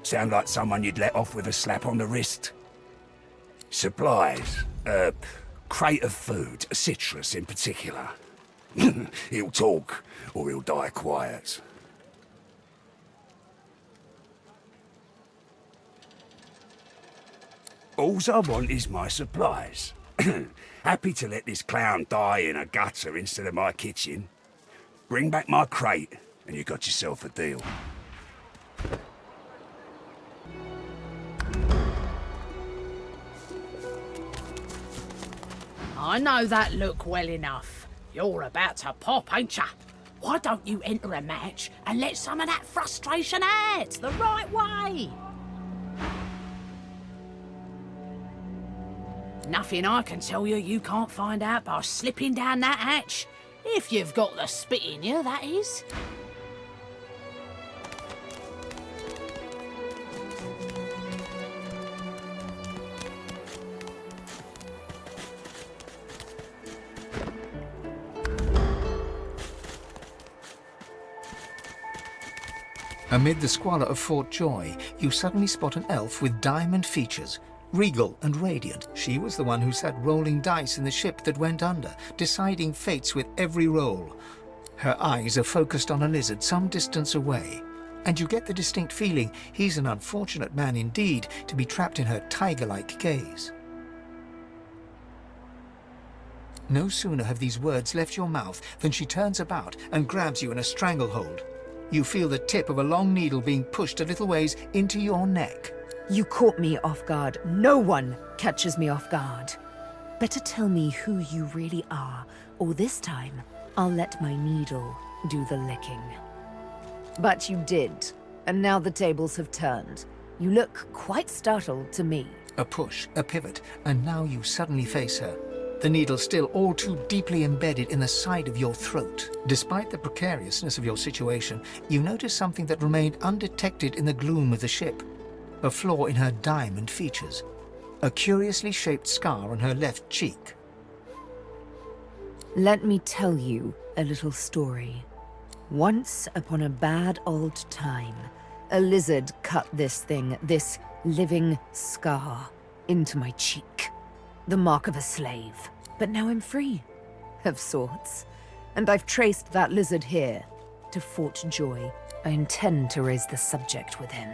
Sound like someone you'd let off with a slap on the wrist. Supplies? Crate of food, citrus in particular. He'll talk, or he'll die quiet. Alls I want is my supplies. Happy to let this clown die in a gutter instead of my kitchen. Bring back my crate, and you got yourself a deal. I know that look well enough. You're about to pop, ain't ya? Why don't you enter a match and let some of that frustration out the right way? Nothing I can tell you can't find out by slipping down that hatch. If you've got the spit in you, that is. Amid the squalor of Fort Joy, you suddenly spot an elf with diamond features. Regal and radiant, she was the one who sat rolling dice in the ship that went under, deciding fates with every roll. Her eyes are focused on a lizard some distance away, and you get the distinct feeling he's an unfortunate man indeed to be trapped in her tiger-like gaze. No sooner have these words left your mouth than she turns about and grabs you in a stranglehold. You feel the tip of a long needle being pushed a little ways into your neck. You caught me off guard. No one catches me off guard. Better tell me who you really are, or this time, I'll let my needle do the licking. But you did, and now the tables have turned. You look quite startled to me. A push, a pivot, and now you suddenly face her. The needle still all too deeply embedded in the side of your throat. Despite the precariousness of your situation, you notice something that remained undetected in the gloom of the ship. A flaw in her diamond features. A curiously shaped scar on her left cheek. Let me tell you a little story. Once upon a bad old time, a lizard cut this living scar, into my cheek. The mark of a slave. But now I'm free, of sorts. And I've traced that lizard here, to Fort Joy. I intend to raise the subject within.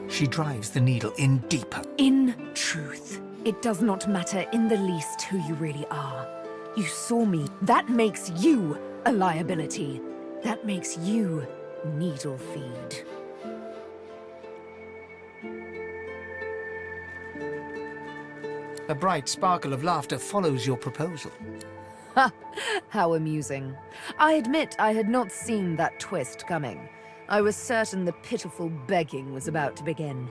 She drives the needle in deeper. In truth, it does not matter in the least who you really are. You saw me. That makes you a liability. That makes you needle feed. A bright sparkle of laughter follows your proposal. Ha! How amusing. I admit I had not seen that twist coming. I was certain the pitiful begging was about to begin.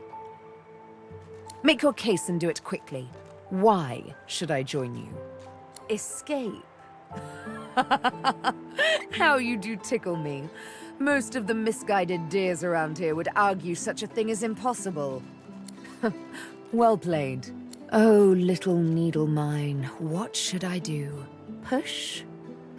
Make your case and do it quickly. Why should I join you? Escape? How you do tickle me. Most of the misguided dears around here would argue such a thing is impossible. Well played. Oh, little needle mine, what should I do? Push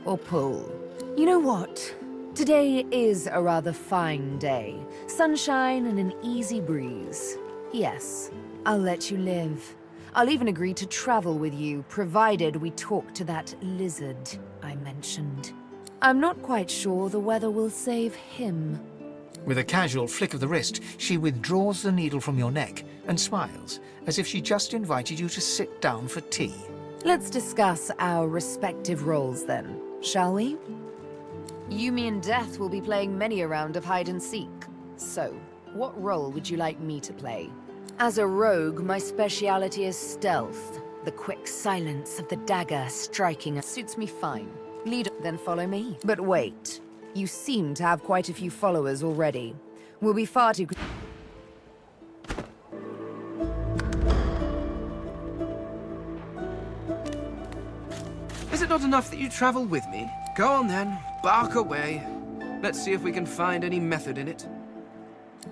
or pull? You know what? Today is a rather fine day. Sunshine and an easy breeze. Yes, I'll let you live. I'll even agree to travel with you, provided we talk to that lizard I mentioned. I'm not quite sure the weather will save him. With a casual flick of the wrist, she withdraws the needle from your neck and smiles, as if she just invited you to sit down for tea. Let's discuss our respective roles then, shall we? You, me, and Death will be playing many a round of hide and seek. So, what role would you like me to play? As a rogue, my speciality is stealth. The quick silence of the dagger striking suits me fine. Lead, then follow me. But wait, you seem to have quite a few followers already. We'll be far too... Is it not enough that you travel with me? Go on then, bark away. Let's see if we can find any method in it.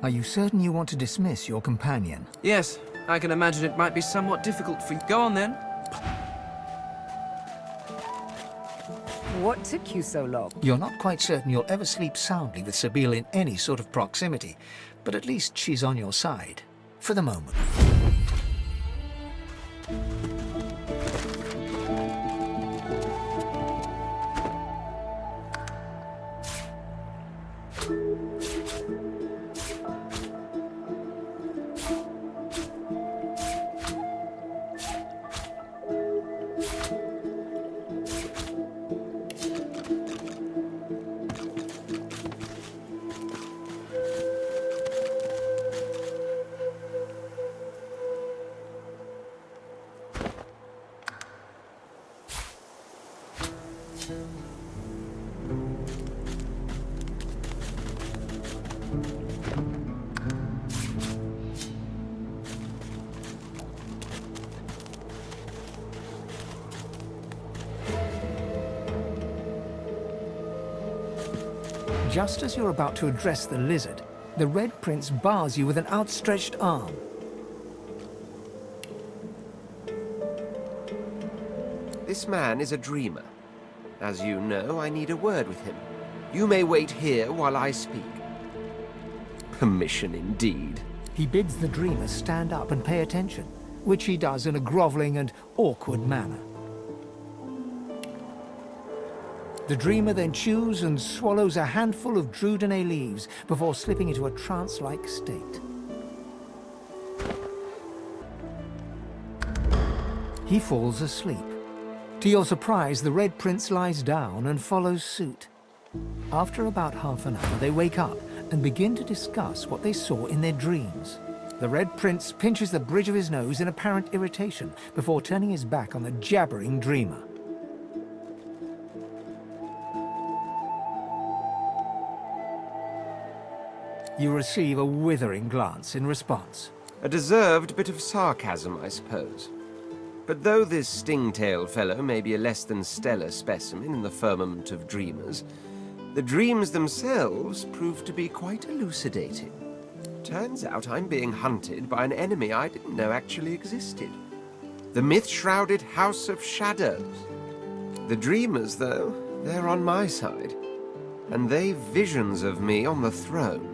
Are you certain you want to dismiss your companion? Yes, I can imagine it might be somewhat difficult for you. Go on then. What took you so long? You're not quite certain you'll ever sleep soundly with Sabine in any sort of proximity, but at least she's on your side. For the moment. Just as you're about to address the lizard, the Red Prince bars you with an outstretched arm. This man is a dreamer. As you know, I need a word with him. You may wait here while I speak. Permission indeed. He bids the dreamer stand up and pay attention, which he does in a groveling and awkward manner. The dreamer then chews and swallows a handful of Druidine leaves before slipping into a trance-like state. He falls asleep. To your surprise, the Red Prince lies down and follows suit. After about half an hour, they wake up and begin to discuss what they saw in their dreams. The Red Prince pinches the bridge of his nose in apparent irritation before turning his back on the jabbering dreamer. You receive a withering glance in response. A deserved bit of sarcasm, I suppose. But though this stingtail fellow may be a less than stellar specimen in the firmament of dreamers, the dreams themselves prove to be quite elucidating. Turns out I'm being hunted by an enemy I didn't know actually existed. The myth-shrouded House of Shadows. The dreamers, though, they're on my side. And they've visions of me on the throne.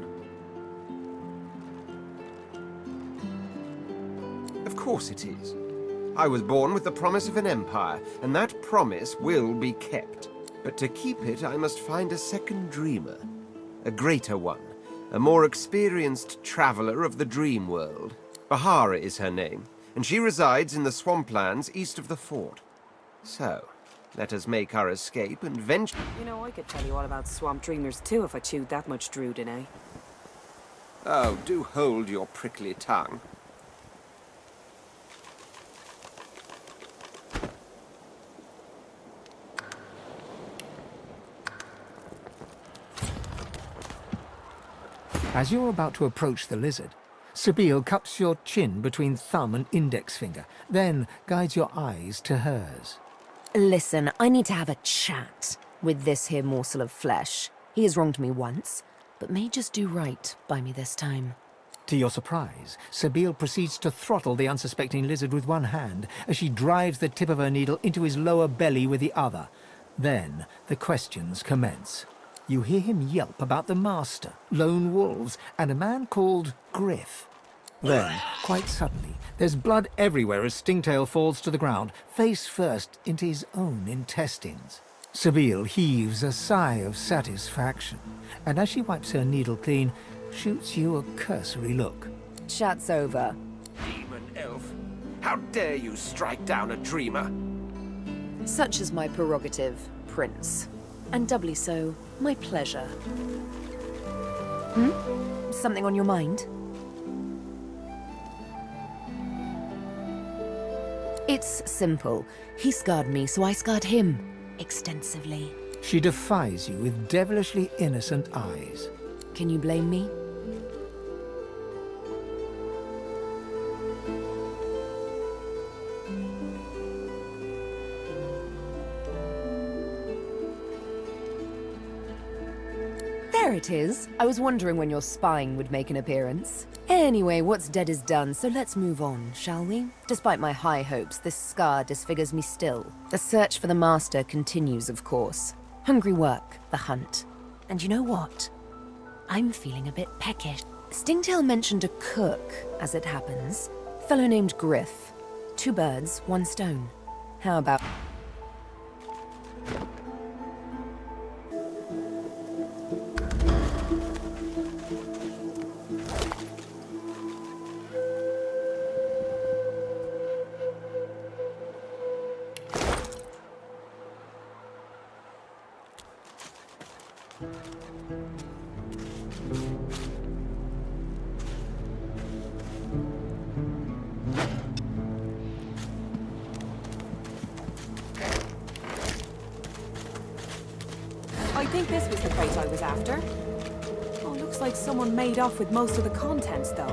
Of course it is. I was born with the promise of an empire, and that promise will be kept. But to keep it, I must find a second dreamer. A greater one. A more experienced traveler of the dream world. Bahara is her name, and she resides in the swamplands east of the fort. So, let us make our escape and venture... You know, I could tell you all about swamp dreamers too if I chewed that much Druidine. Oh, do hold your prickly tongue. As you're about to approach the lizard, Sabine cups your chin between thumb and index finger, then guides your eyes to hers. Listen, I need to have a chat with this here morsel of flesh. He has wronged me once, but may just do right by me this time. To your surprise, Sabine proceeds to throttle the unsuspecting lizard with one hand as she drives the tip of her needle into his lower belly with the other. Then the questions commence. You hear him yelp about the master, lone wolves, and a man called Griff. Then, quite suddenly, there's blood everywhere as Stingtail falls to the ground, face first into his own intestines. Sabine heaves a sigh of satisfaction, and as she wipes her needle clean, shoots you a cursory look. Chat's over. Demon elf, how dare you strike down a dreamer? Such is my prerogative, Prince. And doubly so, my pleasure. Something on your mind? It's simple. He scarred me, so I scarred him. Extensively. She defies you with devilishly innocent eyes. Can you blame me? There it is. I was wondering when your spying would make an appearance. Anyway, what's dead is done, so let's move on, shall we? Despite my high hopes, this scar disfigures me still. The search for the master continues, of course. Hungry work, the hunt. And you know what? I'm feeling a bit peckish. Stingtail mentioned a cook, as it happens. Fellow named Griff. 2 birds, 1 stone. How about... I think this was the crate I was after. Oh, looks like someone made off with most of the contents, though.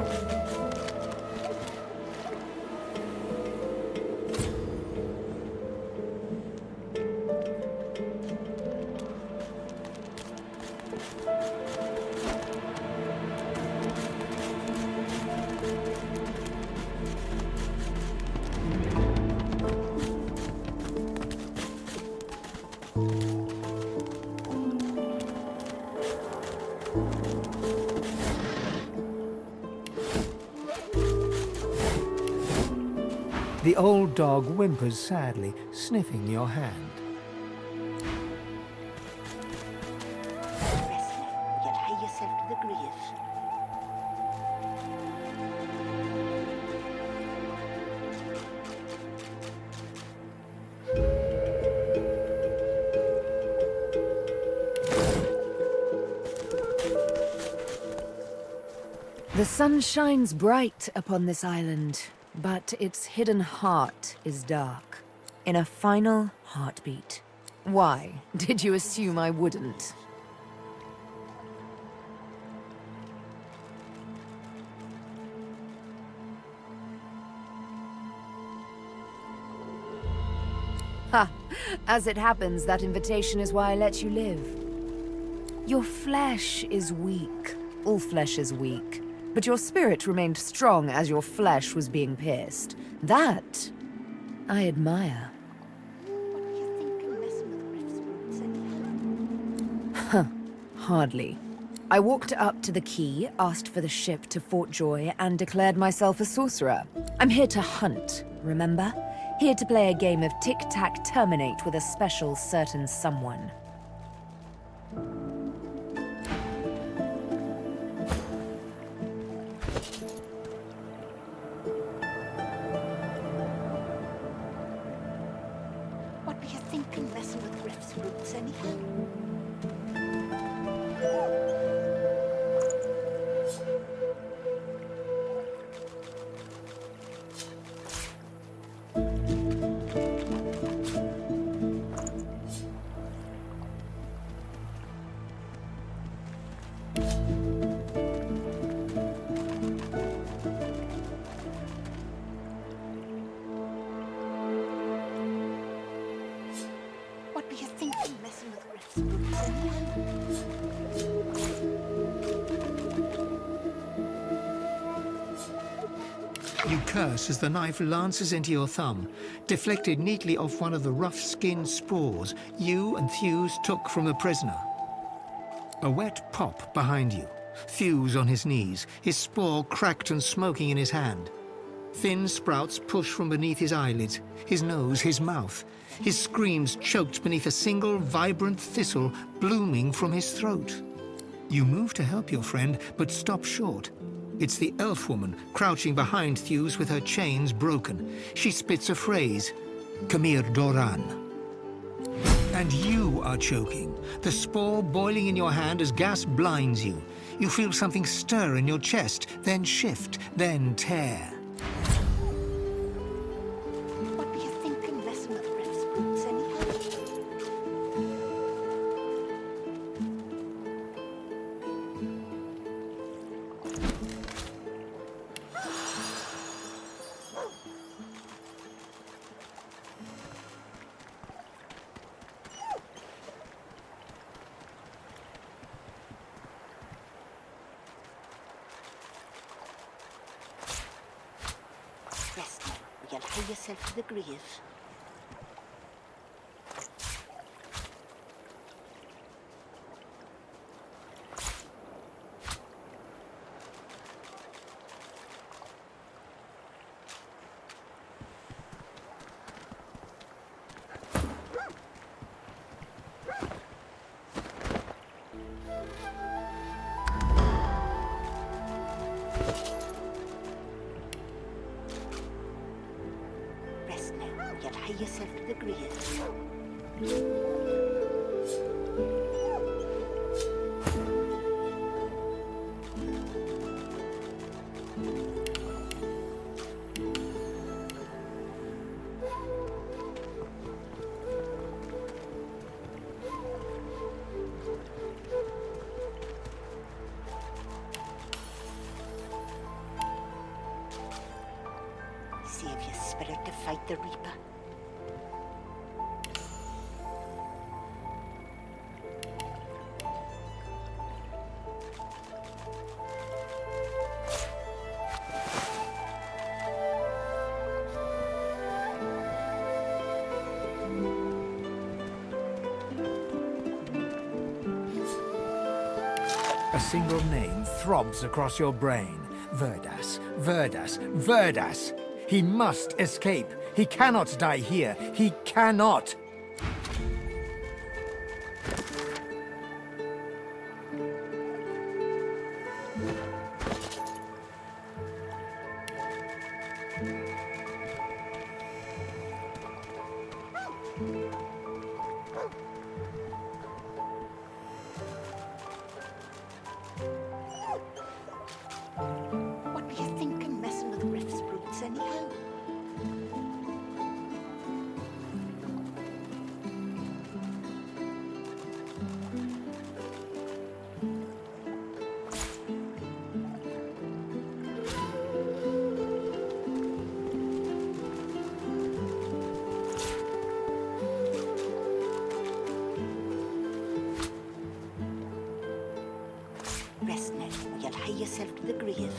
The old dog whimpers sadly, sniffing your hand. Yet hie yourself to the grave. The sun shines bright upon this island, but its hidden heart is dark. In a final heartbeat. Why? Did you assume I wouldn't? Ha! As it happens, that invitation is why I let you live. Your flesh is weak. All flesh is weak. But your spirit remained strong as your flesh was being pierced. That I admire. Huh, hardly. I walked up to the quay, asked for the ship to Fort Joy, and declared myself a sorcerer. I'm here to hunt, remember? Here to play a game of tic-tac-terminate with a special certain someone. What were you thinking, messing with Griff's roots, anyhow? You curse as the knife lances into your thumb, deflected neatly off one of the rough-skinned spores you and Thews took from the prisoner. A wet pop behind you. Thews on his knees, his spore cracked and smoking in his hand. Thin sprouts push from beneath his eyelids, his nose, his mouth. His screams choked beneath a single vibrant thistle blooming from his throat. You move to help your friend, but stop short. It's the elf woman crouching behind Thews with her chains broken. She spits a phrase, Kamir Doran. And you are choking, the spore boiling in your hand as gas blinds you. You feel something stir in your chest, then shift, then tear. What were you thinking, messing with Riff's boots anyhow? Rest now, or you'll hie yourself to the grave. Rest now, or you'll hie yourself to the grave. Save your spirit to fight the Reaper. A single name throbs across your brain. Verdas, Verdas, Verdas! He must escape. He cannot die here. He cannot! What were you thinking, messing with Riff's boots anyhow? Rest now, or you'll hie yourself to the grave.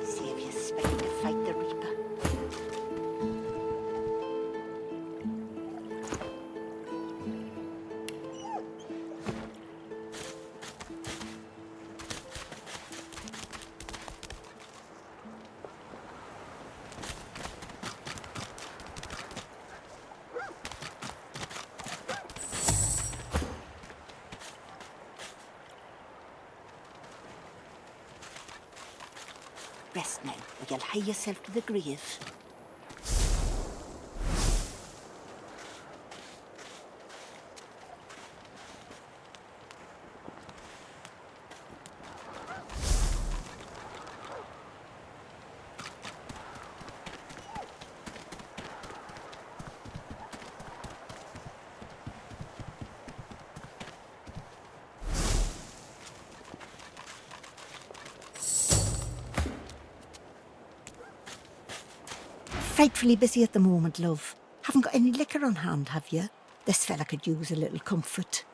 Save your spirit to fight the Reaper. Rest now, or you'll hie yourself to the grave. Frightfully busy at the moment, love. Haven't got any liquor on hand, have you? This fella could use a little comfort.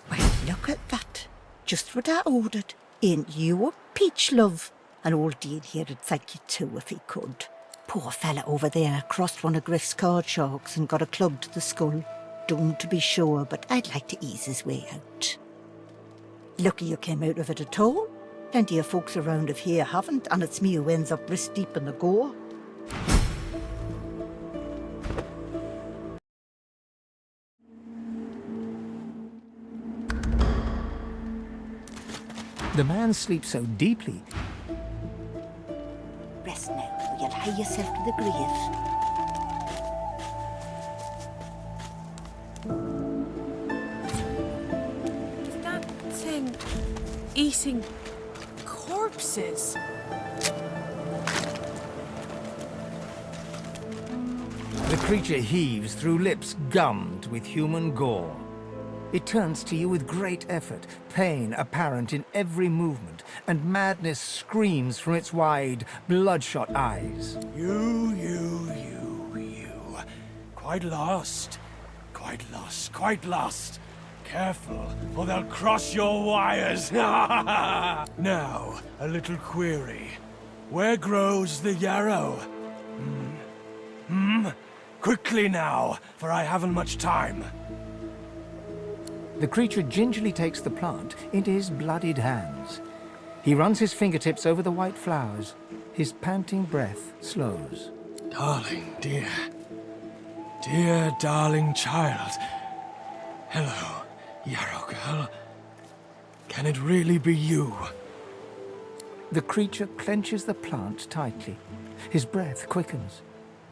Well, look at that. Just what I ordered. Ain't you a peach, love? And old Dean here'd thank you too if he could. Poor fella over there crossed one of Griff's card sharks and got a club to the skull. Don't to be sure, but I'd like to ease his way out. Lucky you came out of it at all. Plenty of folks around of here haven't, and it's me who ends up wrist deep in the gore. The man sleeps so deeply. Rest now, or you'll hie yourself to the grave. Is that thing eating corpses? The creature heaves through lips gummed with human gore. It turns to you with great effort, pain apparent in every movement, and madness screams from its wide, bloodshot eyes. You. Quite lost. Quite lost. Careful, or they'll cross your wires. Now, a little query. Where grows the yarrow? Quickly now, for I haven't much time. The creature gingerly takes the plant into his bloodied hands. He runs his fingertips over the white flowers. His panting breath slows. Darling, dear, darling child. Hello, yarrow girl. Can it really be you? The creature clenches the plant tightly. His breath quickens.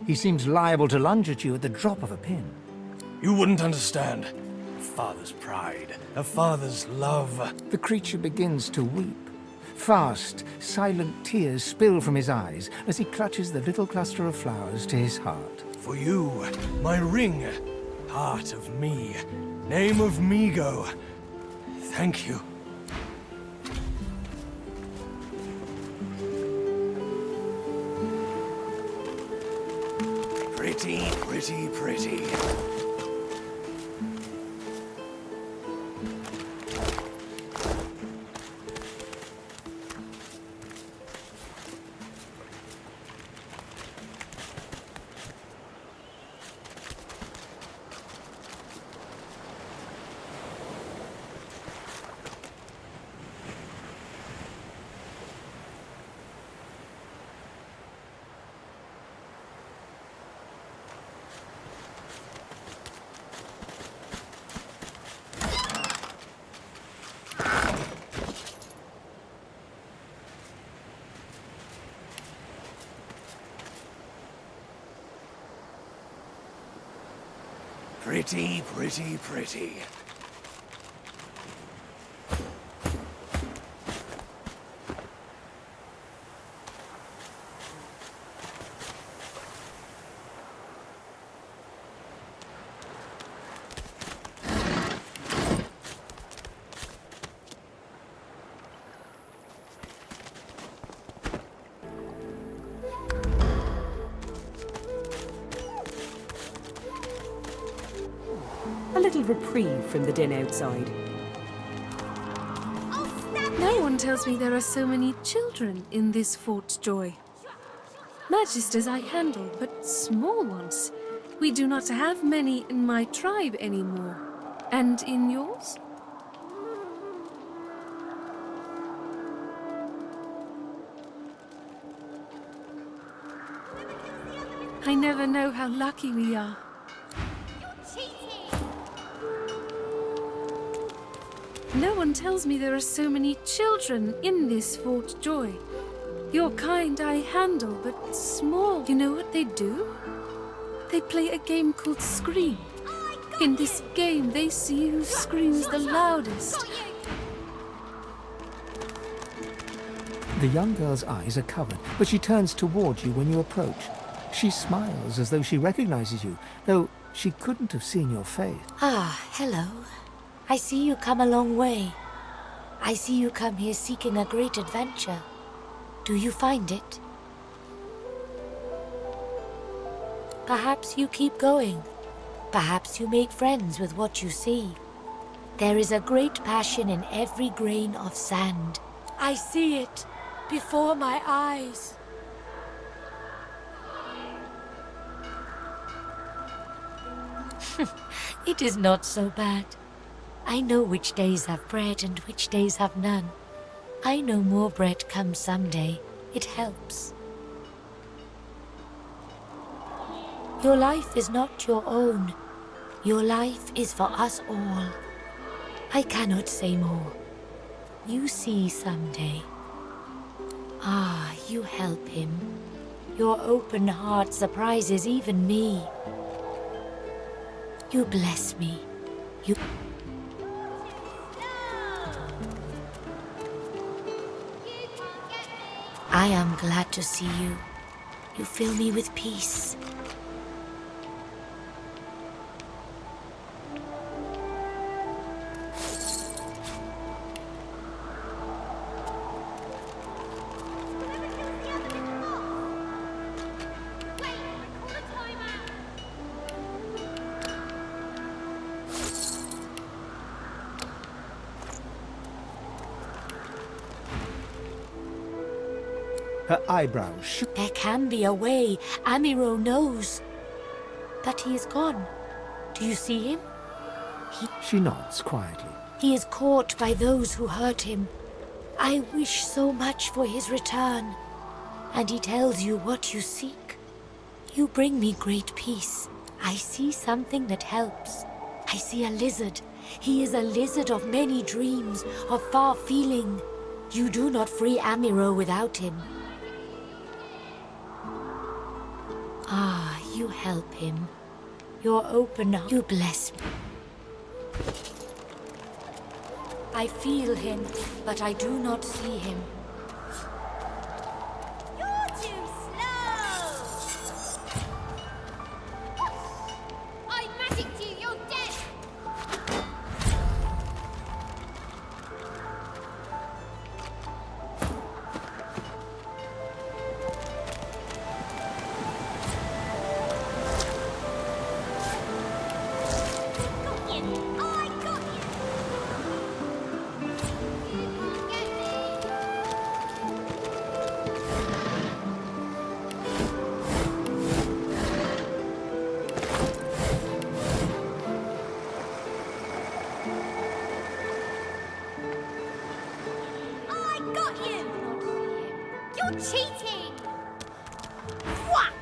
He seems liable to lunge at you at the drop of a pin. You wouldn't understand. A father's pride, a father's love. The creature begins to weep. Fast, silent tears spill from his eyes as he clutches the little cluster of flowers to his heart. For you, my ring, heart of me, name of Migo. Thank you. Pretty. Pretty. A little reprieve from the din outside. No one tells me there are so many children in this Fort Joy. Magisters I handle, but small ones. We do not have many in my tribe anymore. And in yours? I never know how lucky we are. No one tells me there are so many children in this Fort Joy. Your kind I handle, but small. You know what they do? They play a game called Scream. In this game, they see who screams the loudest. The young girl's eyes are covered, but she turns toward you when you approach. She smiles as though she recognizes you, though she couldn't have seen your face. Ah, hello. I see you come a long way. I see you come here seeking a great adventure. Do you find it? Perhaps you keep going. Perhaps you make friends with what you see. There is a great passion in every grain of sand. I see it before my eyes. It is not so bad. I know which days have bread and which days have none. I know more bread comes someday. It helps. Your life is not your own. Your life is for us all. I cannot say more. You see someday. Ah, you help him. Your open heart surprises even me. You bless me. You... I am glad to see you. You fill me with peace. Her eyebrows shook. There can be a way. Amiro knows. But he is gone. Do you see him? She nods quietly. He is caught by those who hurt him. I wish so much for his return. And he tells you what you seek. You bring me great peace. I see something that helps. I see a lizard. He is a lizard of many dreams, of far feeling. You do not free Amiro without him. Ah, you help him. Your open heart. You bless me. I feel him, but I do not see him. You're too slow! I magicked you, you're dead! Cheating! Whack!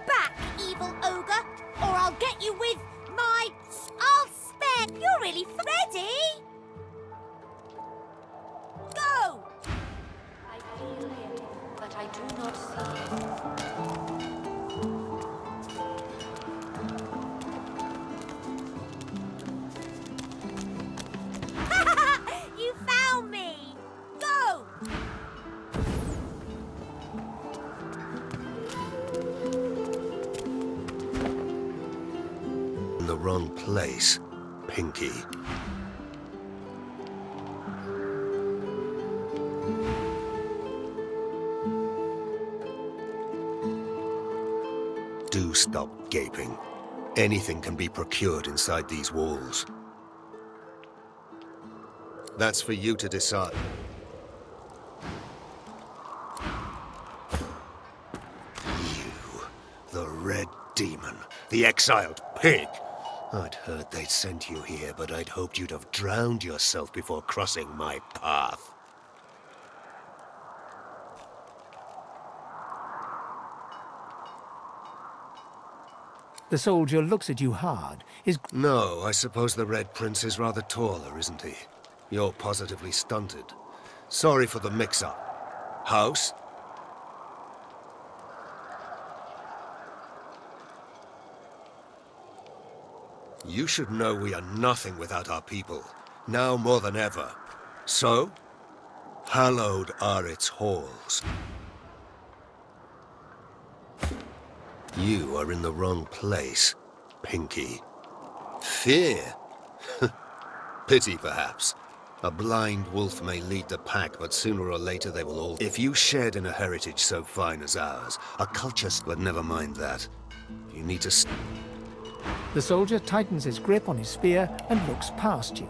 Back, evil ogre, or I'll get you with my... I'll spare... You're really ready? Go! I feel him, but I do not see him. You found me! Go! In the wrong place, Pinky. Do stop gaping. Anything can be procured inside these walls. That's for you to decide. You, the Red Demon, the exiled pig. I'd heard they'd sent you here, but I'd hoped you'd have drowned yourself before crossing my path. The soldier looks at you hard. No, I suppose the Red Prince is rather taller, isn't he? You're positively stunted. Sorry for the mix-up. House? You should know we are nothing without our people, now more than ever. So, hallowed are its halls. You are in the wrong place, Pinky. Fear? Pity, perhaps. A blind wolf may lead the pack, but sooner or later they will all... If you shared in a heritage so fine as ours, a culture... But never mind that. You need to... The soldier tightens his grip on his spear and looks past you.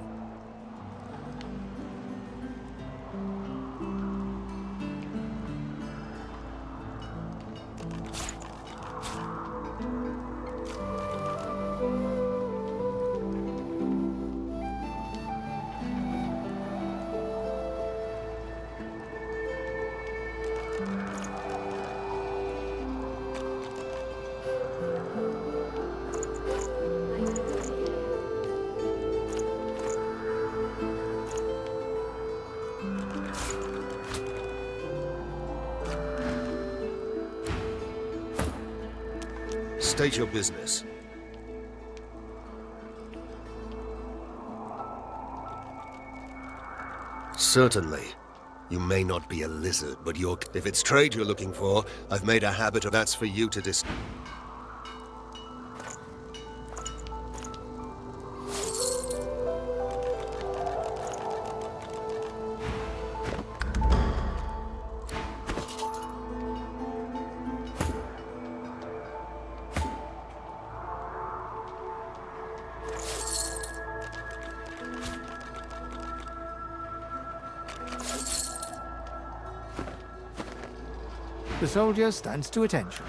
State your business. Certainly. You may not be a lizard, but if it's trade you're looking for, I've made a habit of that's for you to The soldier stands to attention.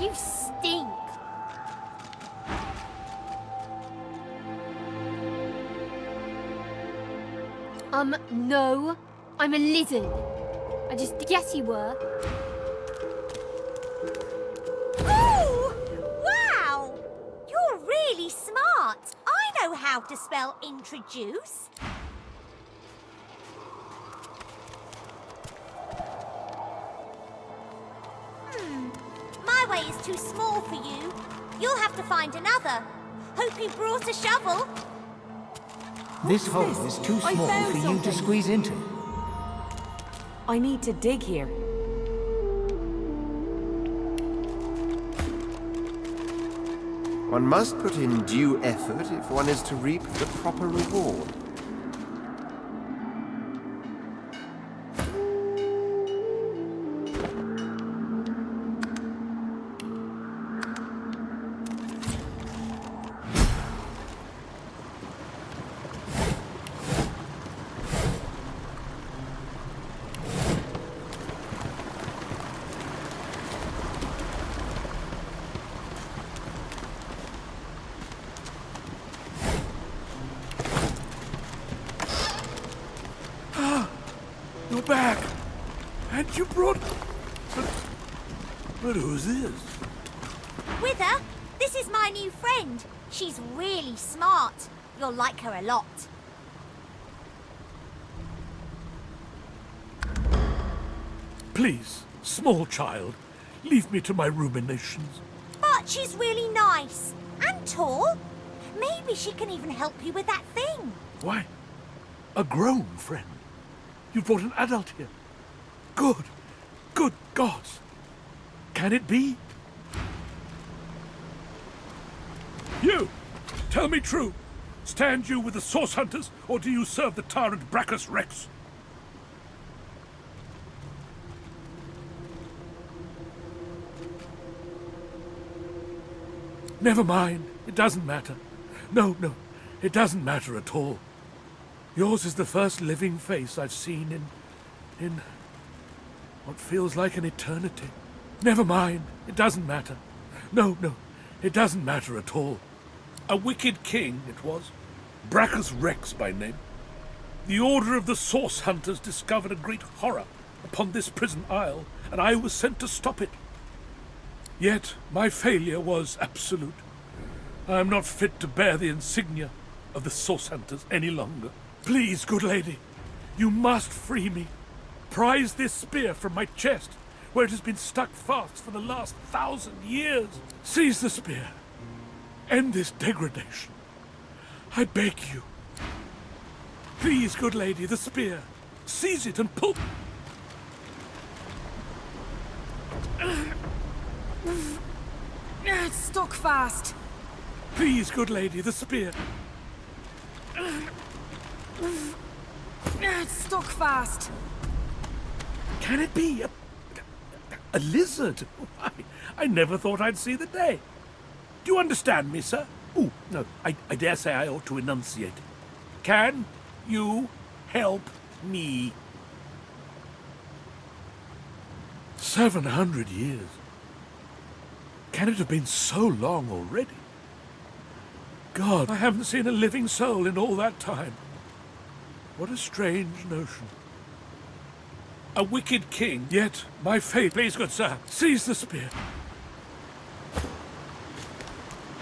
You stink. No. I'm a lizard. I just guess you were. Oh! Wow! You're really smart. I know how to spell introduce. My way is too small for you. You'll have to find another. Hope you brought a shovel. This hole is too small for you to squeeze into. I need to dig here. One must put in due effort if one is to reap the proper reward. You're back! And you brought... But who's this? Wither, this is my new friend. She's really smart. You'll like her a lot. Please, small child, leave me to my ruminations. But she's really nice. And tall. Maybe she can even help you with that thing. Why? A grown friend? You brought an adult here. Good. Good gods. Can it be? You! Tell me true. Stand you with the Source Hunters, or do you serve the tyrant Brachus Rex? Never mind. It doesn't matter. No, it doesn't matter at all. Yours is the first living face I've seen in what feels like an eternity. Never mind. It doesn't matter. No, it doesn't matter at all. A wicked king, it was. Brachus Rex by name. The Order of the Source Hunters discovered a great horror upon this prison isle, and I was sent to stop it. Yet my failure was absolute. I am not fit to bear the insignia of the Source Hunters any longer. Please, good lady, you must free me. Prise this spear from my chest, where it has been stuck fast for the last 1,000 years. Seize the spear. End this degradation. I beg you. Please, good lady, the spear. Seize it and pull... It's stuck fast. Please, good lady, the spear. It's stuck fast. Can it be a lizard? I never thought I'd see the day. Do you understand me, sir? Oh, no, I dare say I ought to enunciate. Can you help me? 700 years. Can it have been so long already? God, I haven't seen a living soul in all that time. What a strange notion. A wicked king, yet my fate... Please, good sir, seize the spear.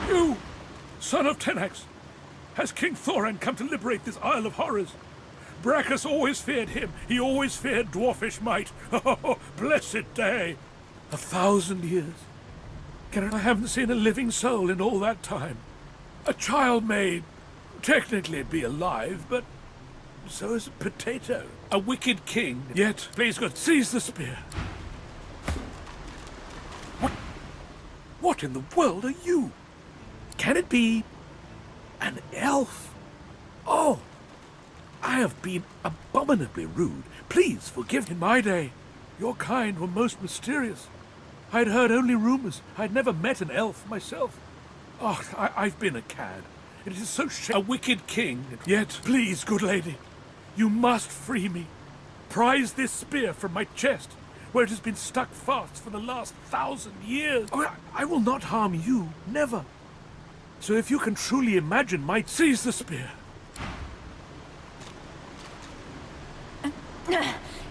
You, son of Tenax, has King Thoran come to liberate this Isle of Horrors? Brachus always feared him. He always feared dwarfish might. Oh, blessed day. 1,000 years. I haven't seen a living soul in all that time. A child may technically be alive, but so is a potato. A wicked king, yet... Please, God, seize the spear. What in the world are you? Can it be an elf? Oh, I have been abominably rude. Please forgive me. In my day, your kind were most mysterious. I'd heard only rumors. I'd never met an elf myself. Oh, I've been a cad. It is so a wicked king. Yet, please, good lady, you must free me. Prise this spear from my chest, where it has been stuck fast for the last 1,000 years. Oh, I will not harm you, never. So if you can truly imagine my... Seize the spear.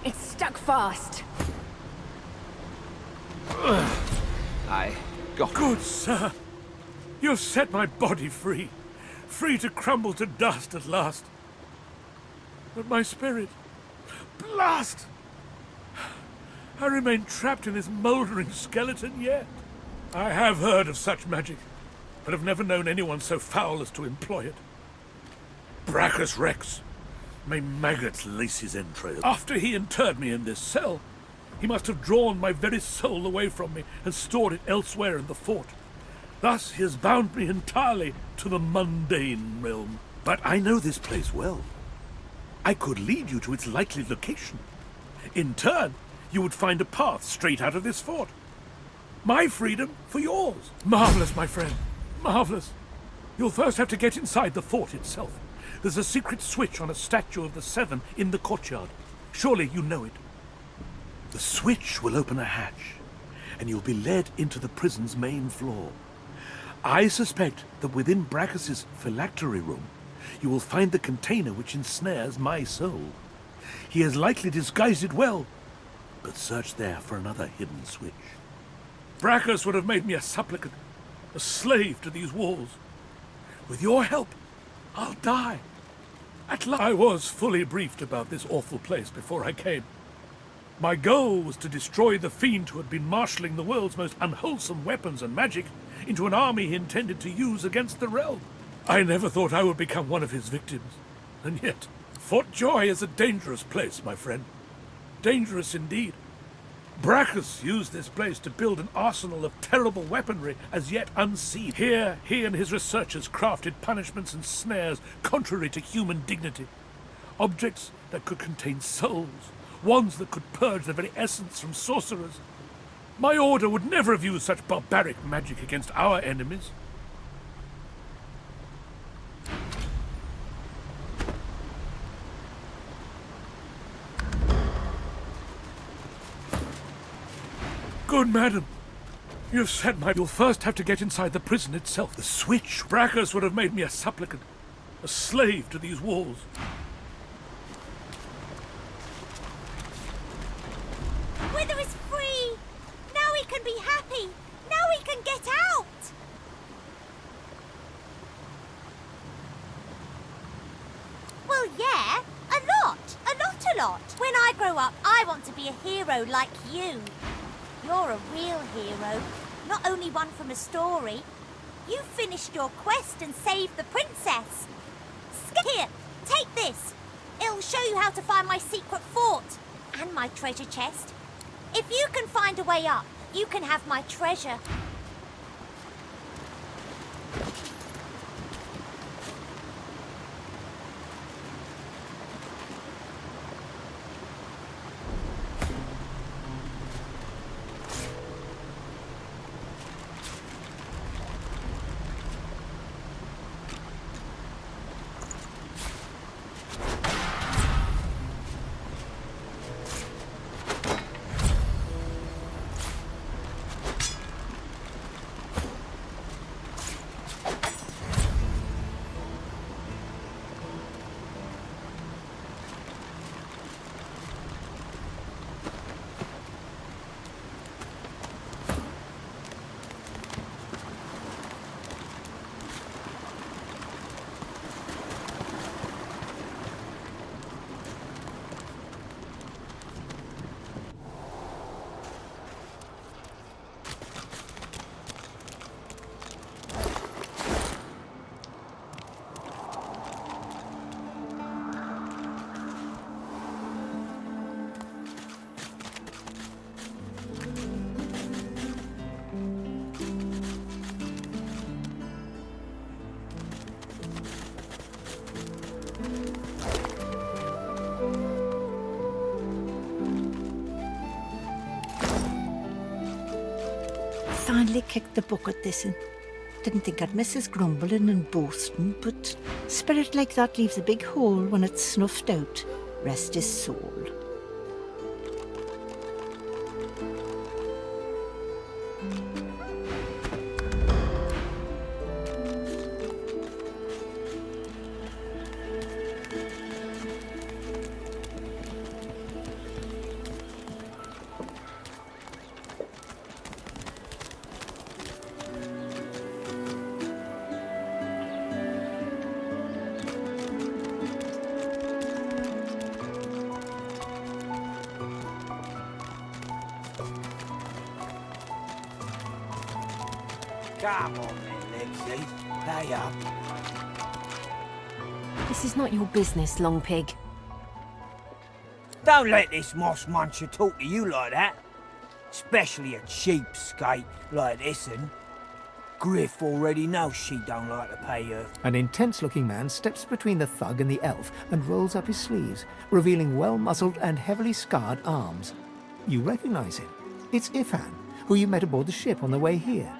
It's stuck fast. I got... Good sir. You have set my body free. Free to crumble to dust at last. But my spirit... Blast! I remain trapped in this mouldering skeleton yet. I have heard of such magic, but have never known anyone so foul as to employ it. Brachus Rex. May maggots lace his entrails. After he interred me in this cell, he must have drawn my very soul away from me and stored it elsewhere in the fort. Thus he has bound me entirely to the mundane realm. But I know this place well. I could lead you to its likely location. In turn, you would find a path straight out of this fort. My freedom for yours. Marvelous, my friend. Marvelous. You'll first have to get inside the fort itself. There's a secret switch on a statue of the Seven in the courtyard. Surely you know it. The switch will open a hatch, and you'll be led into the prison's main floor. I suspect that within Brachus's phylactery room, you will find the container which ensnares my soul. He has likely disguised it well, but search there for another hidden switch. Brachus would have made me a supplicant, a slave to these walls. With your help, I'll die. At last, I was fully briefed about this awful place before I came. My goal was to destroy the fiend who had been marshalling the world's most unwholesome weapons and magic into an army he intended to use against the realm. I never thought I would become one of his victims. And yet, Fort Joy is a dangerous place, my friend. Dangerous indeed. Brachus used this place to build an arsenal of terrible weaponry as yet unseen. Here, he and his researchers crafted punishments and snares contrary to human dignity. Objects that could contain souls, wands that could purge the very essence from sorcerers. My order would never have used such barbaric magic against our enemies. Good madam, you've said you'll first have to get inside the prison itself. The switch. Brachus would have made me a supplicant, a slave to these walls. Wither is free! Now we can be happy! Now we can get out! Well, yeah, a lot. When I grow up, I want to be a hero like you. You're a real hero, not only one from a story. You finished your quest and saved the princess. Here, take this. It'll show you how to find my secret fort and my treasure chest. If you can find a way up, you can have my treasure. Finally kicked the bucket this in. Didn't think I'd miss his grumbling and boasting, but spirit like that leaves a big hole when it's snuffed out. Rest his soul. Come on then, Lexi. Pay up. This is not your business, Long Pig. Don't let this moss muncher talk to you like that. Especially a cheapskate like this one. Griff already knows she don't like to pay her. An intense-looking man steps between the thug and the elf and rolls up his sleeves, revealing well-muscled and heavily scarred arms. You recognize him. It's Ifan, who you met aboard the ship on the way here.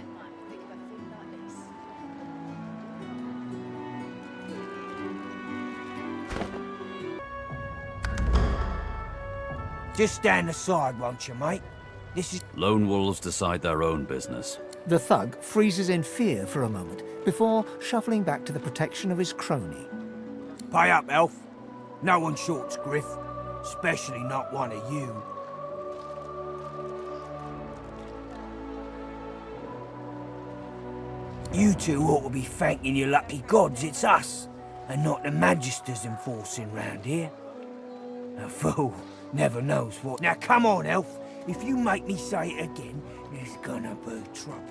Just stand aside, won't you, mate? This is... Lone wolves decide their own business. The thug freezes in fear for a moment before shuffling back to the protection of his crony. Pay up, elf. No one shorts Griff, especially not one of you. You two ought to be thanking your lucky gods it's us, and not the Magisters enforcing round here. A fool never knows what... Now come on, elf. If you make me say it again, there's gonna be trouble.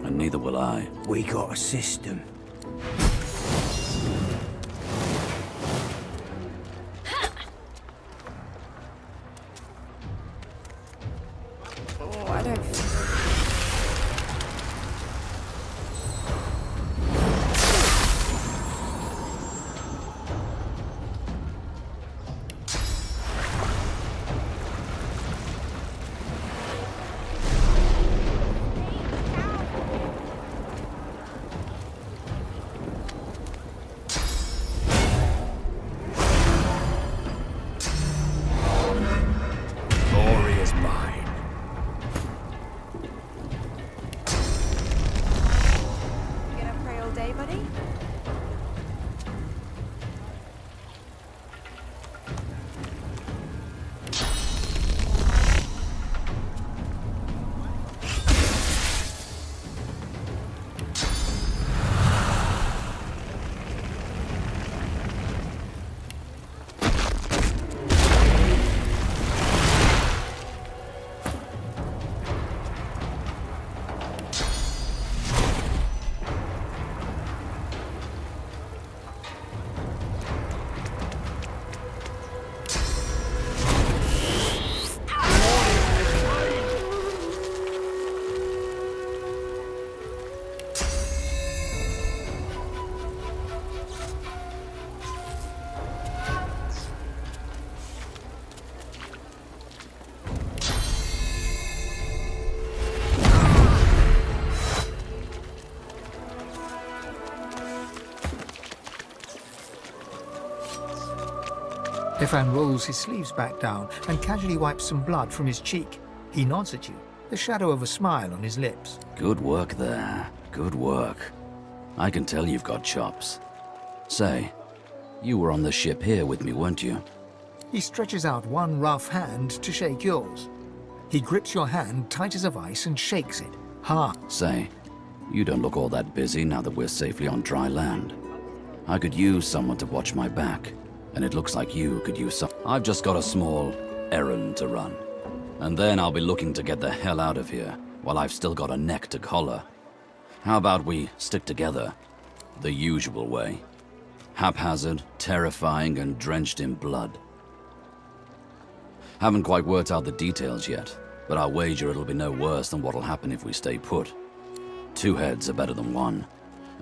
And neither will I. We got a system. Oh, I don't... Ifan rolls his sleeves back down and casually wipes some blood from his cheek. He nods at you, the shadow of a smile on his lips. Good work there. Good work. I can tell you've got chops. Say, you were on the ship here with me, weren't you? He stretches out one rough hand to shake yours. He grips your hand tight as a vice and shakes it. Hard. Say, you don't look all that busy now that we're safely on dry land. I could use someone to watch my back, and it looks like you could use some... I've just got a small errand to run. And then I'll be looking to get the hell out of here, while I've still got a neck to collar. How about we stick together? The usual way. Haphazard, terrifying, and drenched in blood. Haven't quite worked out the details yet, but I'll wager it'll be no worse than what'll happen if we stay put. 2 heads are better than 1,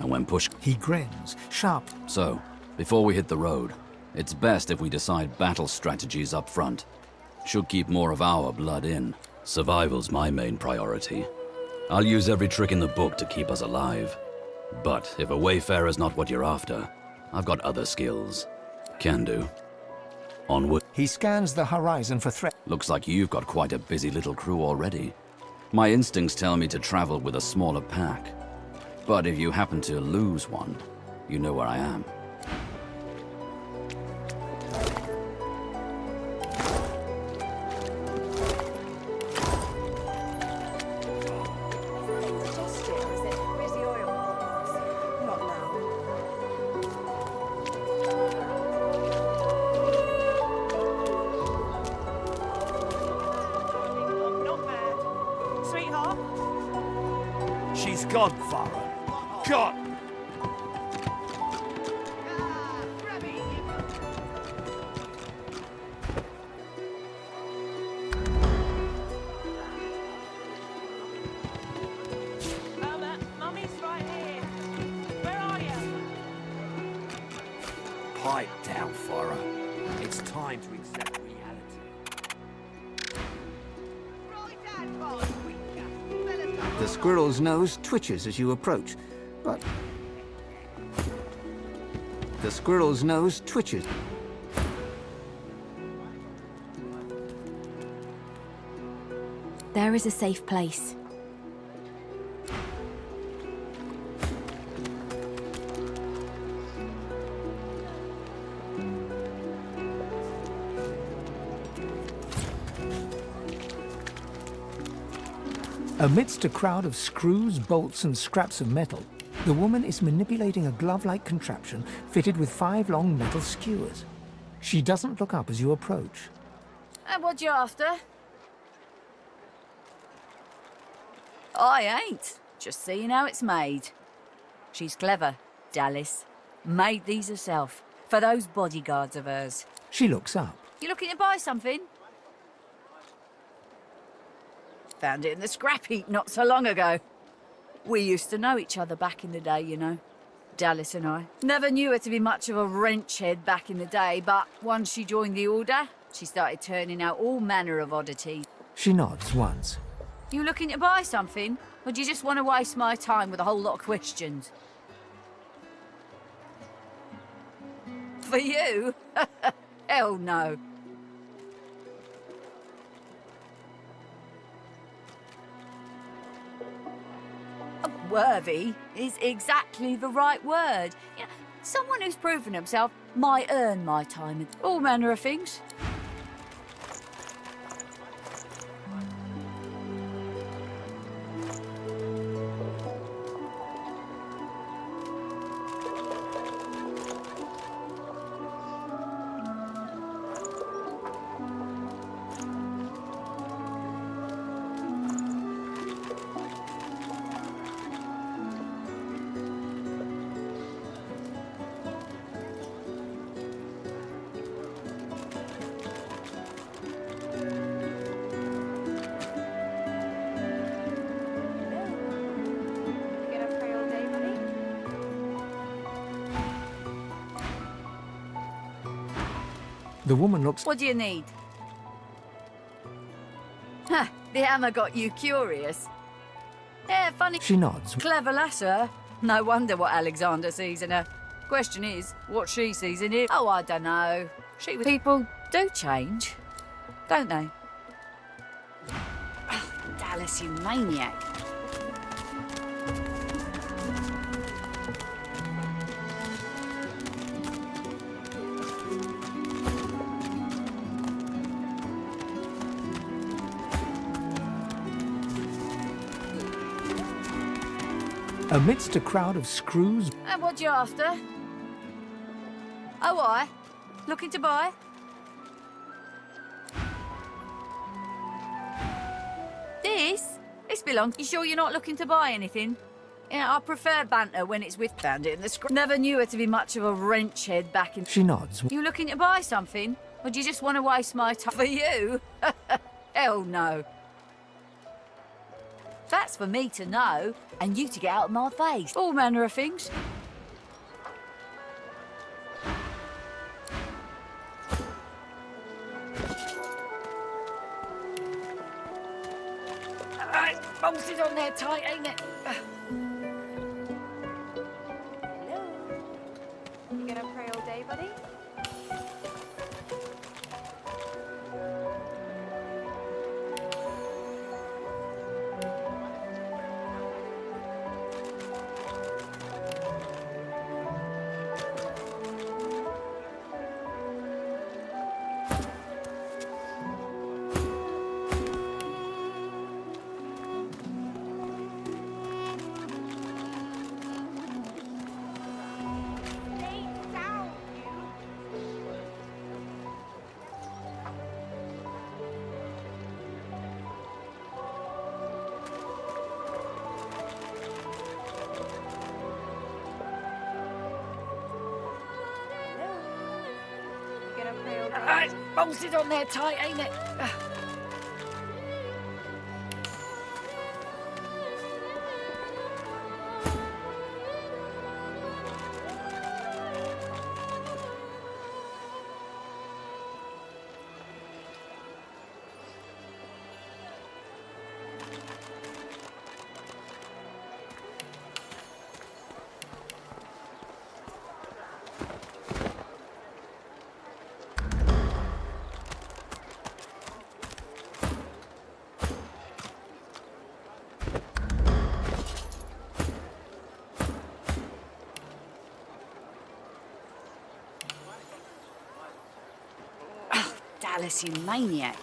and when push... He grins, sharp. So, before we hit the road, it's best if we decide battle strategies up front. Should keep more of our blood in. Survival's my main priority. I'll use every trick in the book to keep us alive. But if a wayfarer's not what you're after, I've got other skills. Can do. Onward. He scans the horizon for threat. Looks like you've got quite a busy little crew already. My instincts tell me to travel with a smaller pack. But if you happen to lose one, you know where I am. She's gone, Farah. Gone! Doubtfire. It's time to accept reality. The squirrel's nose twitches as you approach, but... The squirrel's nose twitches. There is a safe place. Amidst a crowd of screws, bolts, and scraps of metal, the woman is manipulating a glove-like contraption fitted with 5 long metal skewers. She doesn't look up as you approach. And what you after? I ain't. Just seeing how it's made. She's clever, Dallas. Made these herself, for those bodyguards of hers. She looks up. You looking to buy something? Found it in the scrap heap not so long ago. We used to know each other back in the day, you know. Dallas and I. Never knew her to be much of a wrench head back in the day, but once she joined the Order, she started turning out all manner of oddities. She nods once. You looking to buy something? Or do you just want to waste my time with a whole lot of questions? For you? Hell no. Worthy is exactly the right word. You know, someone who's proven himself might earn my time and all manner of things. The woman looks... What do you need? Ha! The hammer got you curious. Yeah, funny. She nods. Clever lasser. No wonder what Alexander sees in her. Question is, what she sees in him. Oh, I don't know. People do change, don't they? Oh, Dallas, you maniac. Amidst a crowd of screws... And what you after? Oh, I? Looking to buy? This belongs... You sure you're not looking to buy anything? Yeah, I prefer banter when it's with... Found it in the script. Never knew her to be much of a wrench head back in... She nods. You looking to buy something? Or do you just want to waste my time? For you? Hell no. That's for me to know, and you to get out of my face. All manner of things. Bolted on there tight, ain't it? You gonna pray all day, buddy? Bolted on there tight, ain't it? Dallas, you maniac.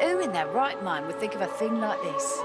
Who in their right mind would think of a thing like this?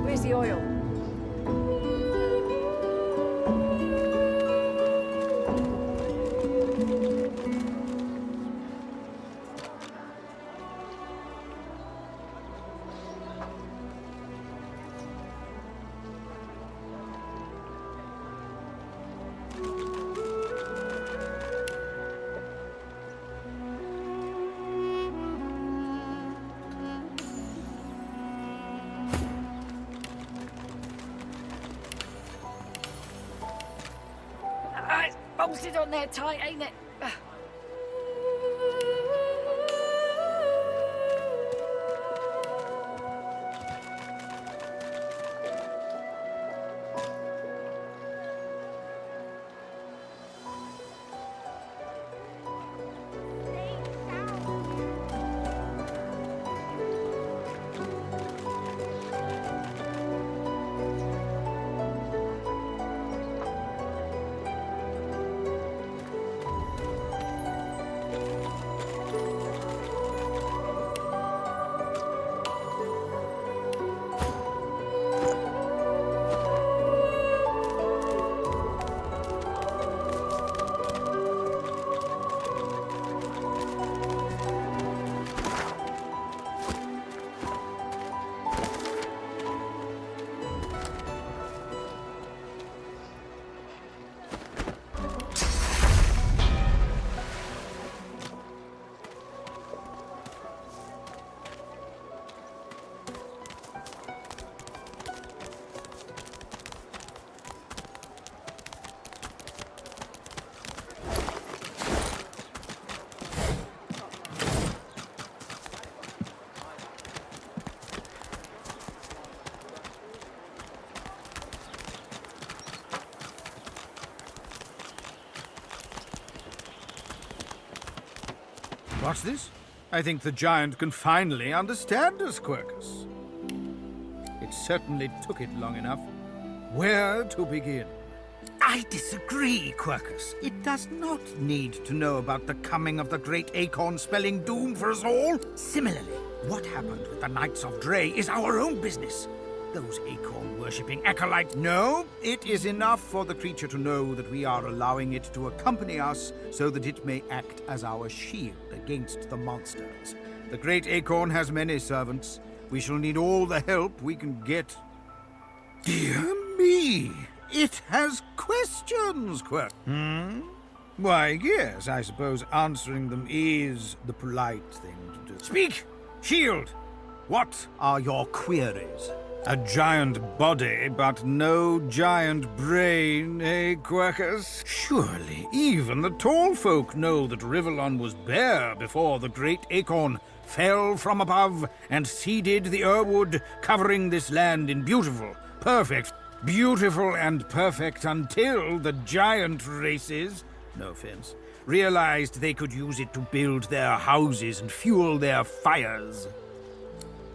Where's the oil? It's bolted on there tight, ain't it? What's this? I think the giant can finally understand us, Quercus. It certainly took it long enough. Where to begin? I disagree, Quercus. It does not need to know about the coming of the great acorn spelling doom for us all. Similarly, what happened with the Knights of Dre is our own business. those acorn-worshipping acolytes. No, it is enough for the creature to know that we are allowing it to accompany us so that it may act as our shield against the monsters. The great acorn has many servants. We shall need all the help we can get. Dear me! It has questions, Quirk. Why, yes, I suppose answering them is the polite thing to do. Speak! Shield! What are your queries? A giant body, but no giant brain, eh, Quercus? Surely even the tall folk know that Rivellon was bare before the great acorn fell from above and seeded the Irwood, covering this land in beautiful, beautiful and perfect until the giant races, no offense, realized they could use it to build their houses and fuel their fires.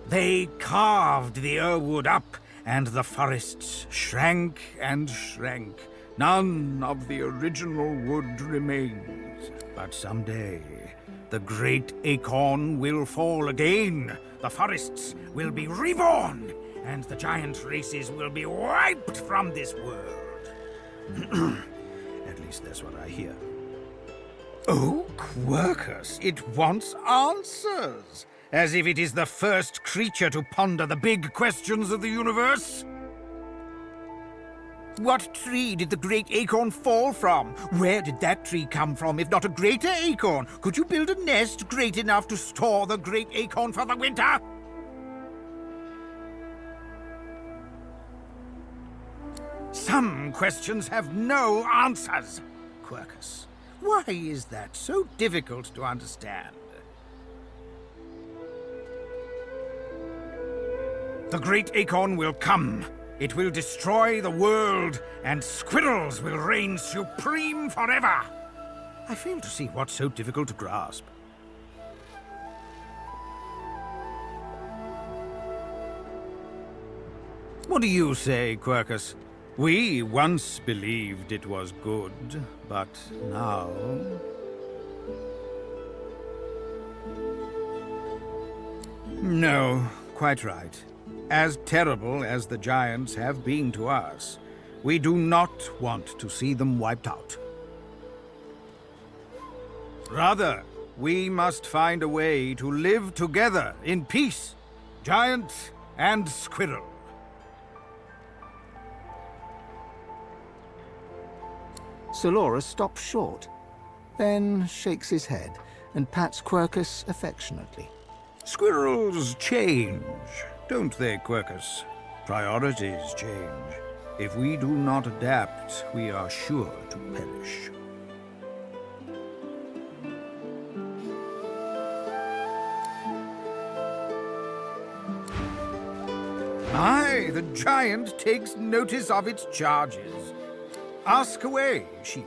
They carved the Irwood up, and the forests shrank and shrank. None of the original wood remains. But someday, the great acorn will fall again. The forests will be reborn, and the giant races will be wiped from this world. At least that's what I hear. Oh, Quercus, it wants answers. As if it is the first creature to ponder the big questions of the universe. What tree did the great acorn fall from? Where did that tree come from, if not a greater acorn? Could you build a nest great enough to store the great acorn for the winter? Some questions have no answers, Quercus. Why is that so difficult to understand? The great acorn will come. It will destroy the world, and squirrels will reign supreme forever. I fail to see what's so difficult to grasp. What do you say, Quercus? We once believed it was good, but now... No, quite right. As terrible as the giants have been to us, we do not want to see them wiped out. Rather, we must find a way to live together in peace, giant and squirrel. Solora stops short, then shakes his head and pats Quercus affectionately. Squirrels change, don't they, Quercus? Priorities change. If we do not adapt, we are sure to perish. Aye, the giant takes notice of its charges. Ask away, Shield.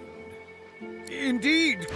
Indeed.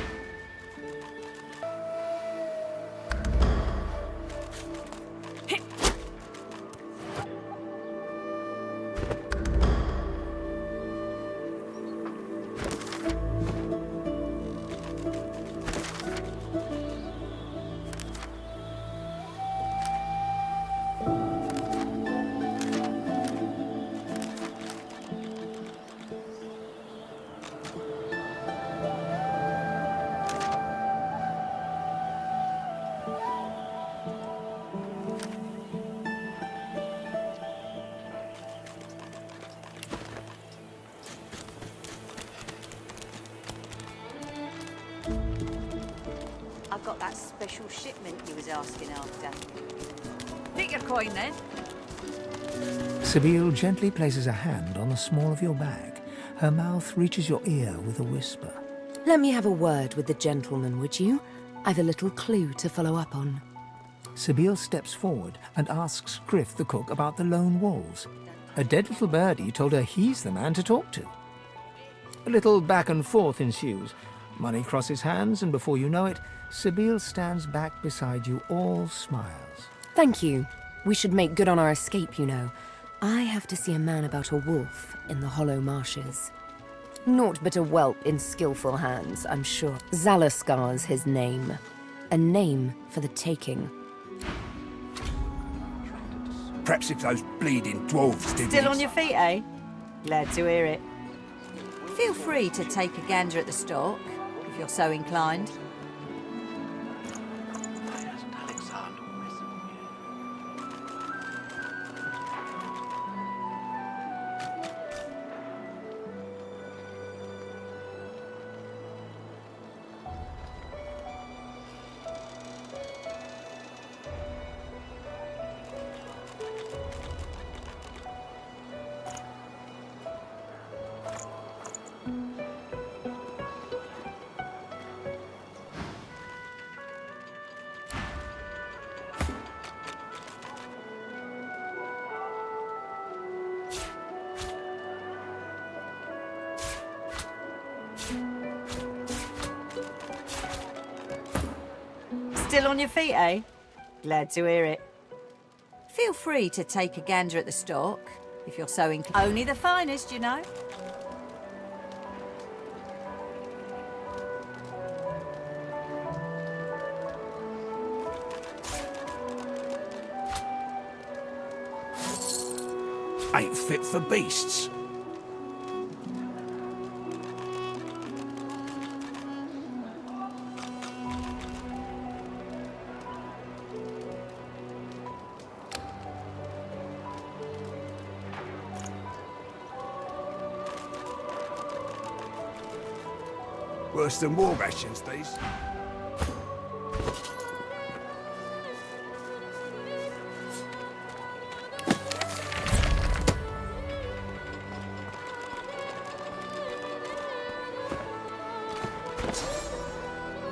I've got that special shipment you was asking after. Take your coin then. Sibyl gently places a hand on the small of your bag. Her mouth reaches your ear with a whisper. Let me have a word with the gentleman, would you? I've a little clue to follow up on. Sibyl steps forward and asks Griff the cook about the lone wolves. A dead little birdie told her he's the man to talk to. A little back and forth ensues. Money crosses hands, and before you know it, Sibyl stands back beside you, all smiles. Thank you. We should make good on our escape, you know. I have to see a man about a wolf in the hollow marshes. Naught but a whelp in skillful hands, I'm sure. Zalaskar's his name. A name for the taking. Perhaps if those bleeding dwarves did Still on your feet, eh? Glad to hear it. Feel free to take a gander at the stock, if you're so inclined. Still on your feet, eh? Glad to hear it. Feel free to take a gander at the stock, if you're so inclined. Only the finest, you know. Ain't fit for beasts. Worse than war rations, these.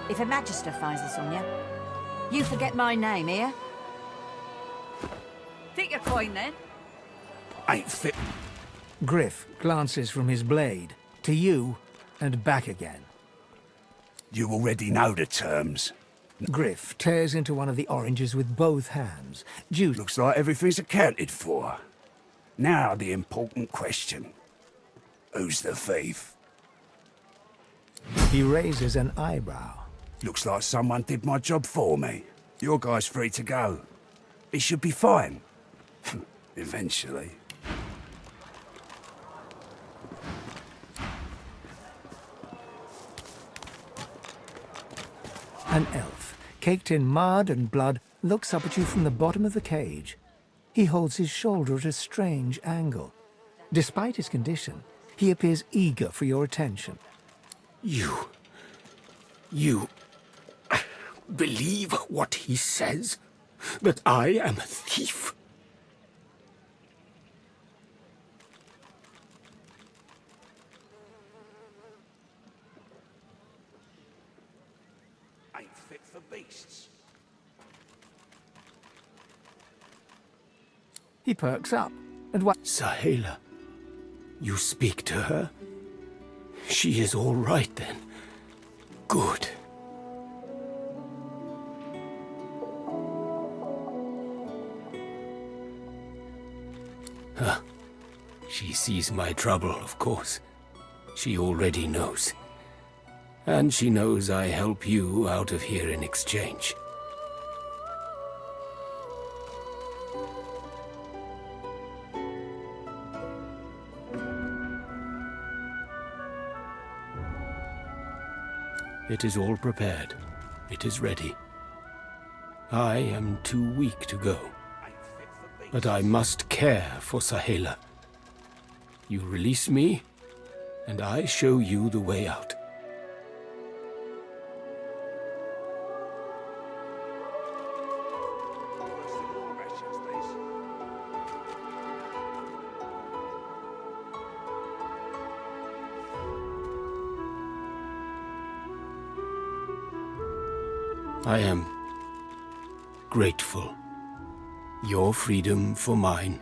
If a magister finds this on you forget my name, here. Take your coin, then. Ain't fit. Griff glances from his blade to you and back again. You already know the terms. Griff tears into one of the oranges with both hands. Juice. Looks like everything's accounted for. Now the important question. Who's the thief? He raises an eyebrow. Looks like someone did my job for me. Your guy's free to go. He should be fine. Eventually. An elf, caked in mud and blood, looks up at you from the bottom of the cage. He holds his shoulder at a strange angle. Despite his condition, he appears eager for your attention. You believe what he says? That I am a thief? Ain't fit for beasts. He perks up, and what? Sahela, you speak to her? She is all right then. Good. Huh. She sees my trouble, of course. She already knows. And she knows I help you out of here in exchange. It is all prepared. It is ready. I am too weak to go. But I must care for Sahela. You release me, and I show you the way out. I am grateful. Your freedom for mine.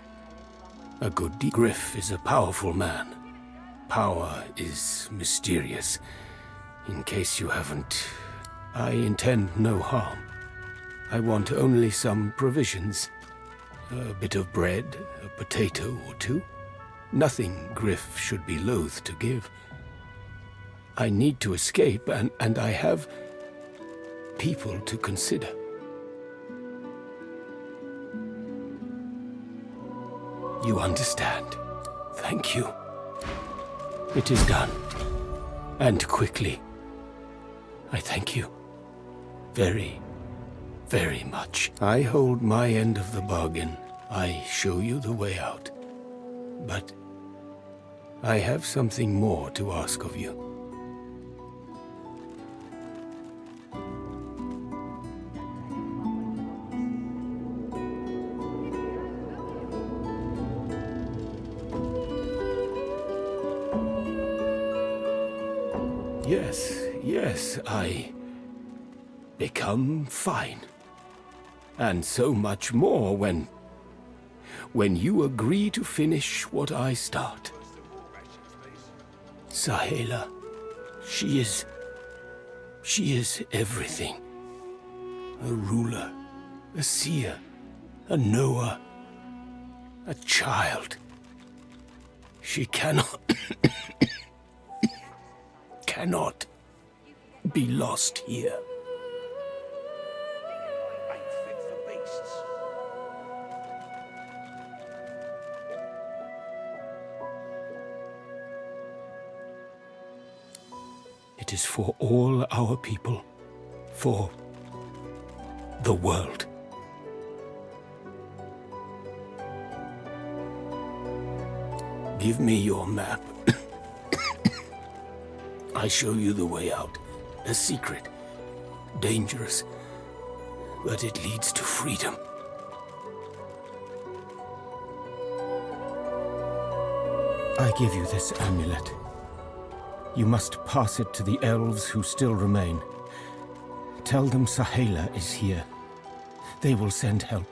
A good deed. Griff is a powerful man. Power is mysterious. In case you haven't, I intend no harm. I want only some provisions. A bit of bread, a potato or two. Nothing Griff should be loath to give. I need to escape, and I have people to consider. You understand. Thank you. It is done. And quickly. I thank you. Very, very much. I hold my end of the bargain. I show you the way out. But I have something more to ask of you. Yes, I become fine. And so much more when you agree to finish what I start. Sahela, she is everything. A ruler, a seer, a knower, a child. She cannot be lost here. It is for all our people, for the world. Give me your map. I show you the way out. A secret, dangerous, but it leads to freedom. I give you this amulet. You must pass it to the elves who still remain. Tell them Sahela is here. They will send help.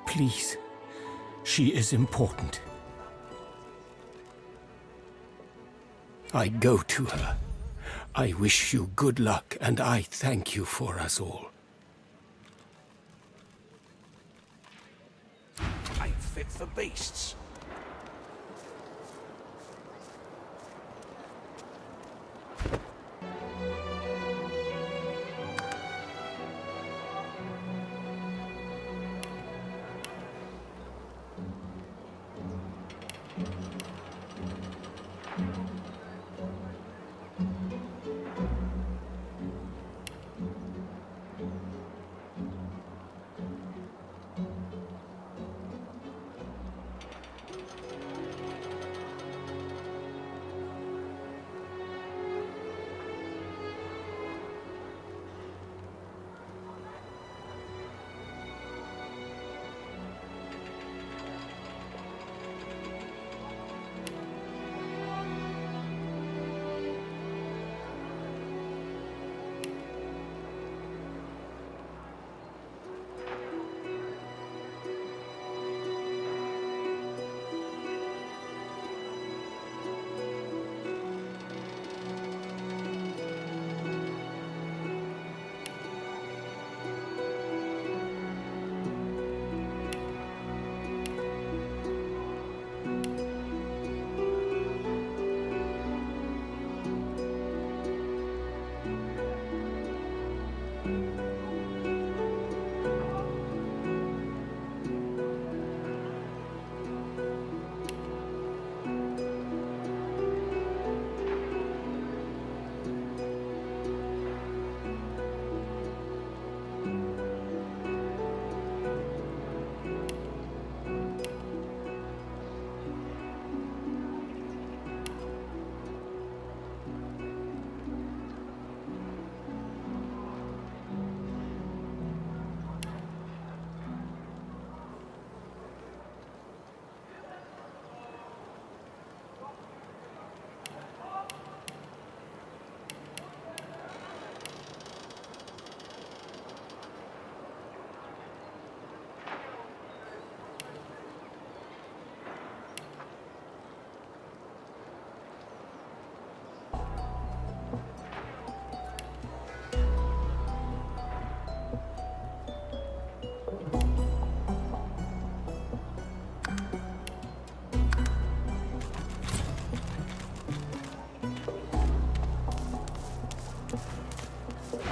Please, she is important. I go to her. I wish you good luck, and I thank you for us all. Ain't fit for beasts.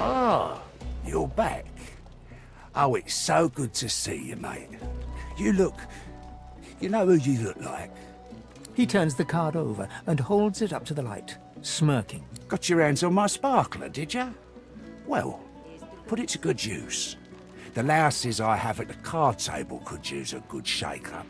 Ah, you're back. Oh, it's so good to see you, mate. You look You know who you look like? He turns the card over and holds it up to the light, smirking. Got your hands on my sparkler, did you? Well, put it to good use. The louses I have at the card table could use a good shake-up.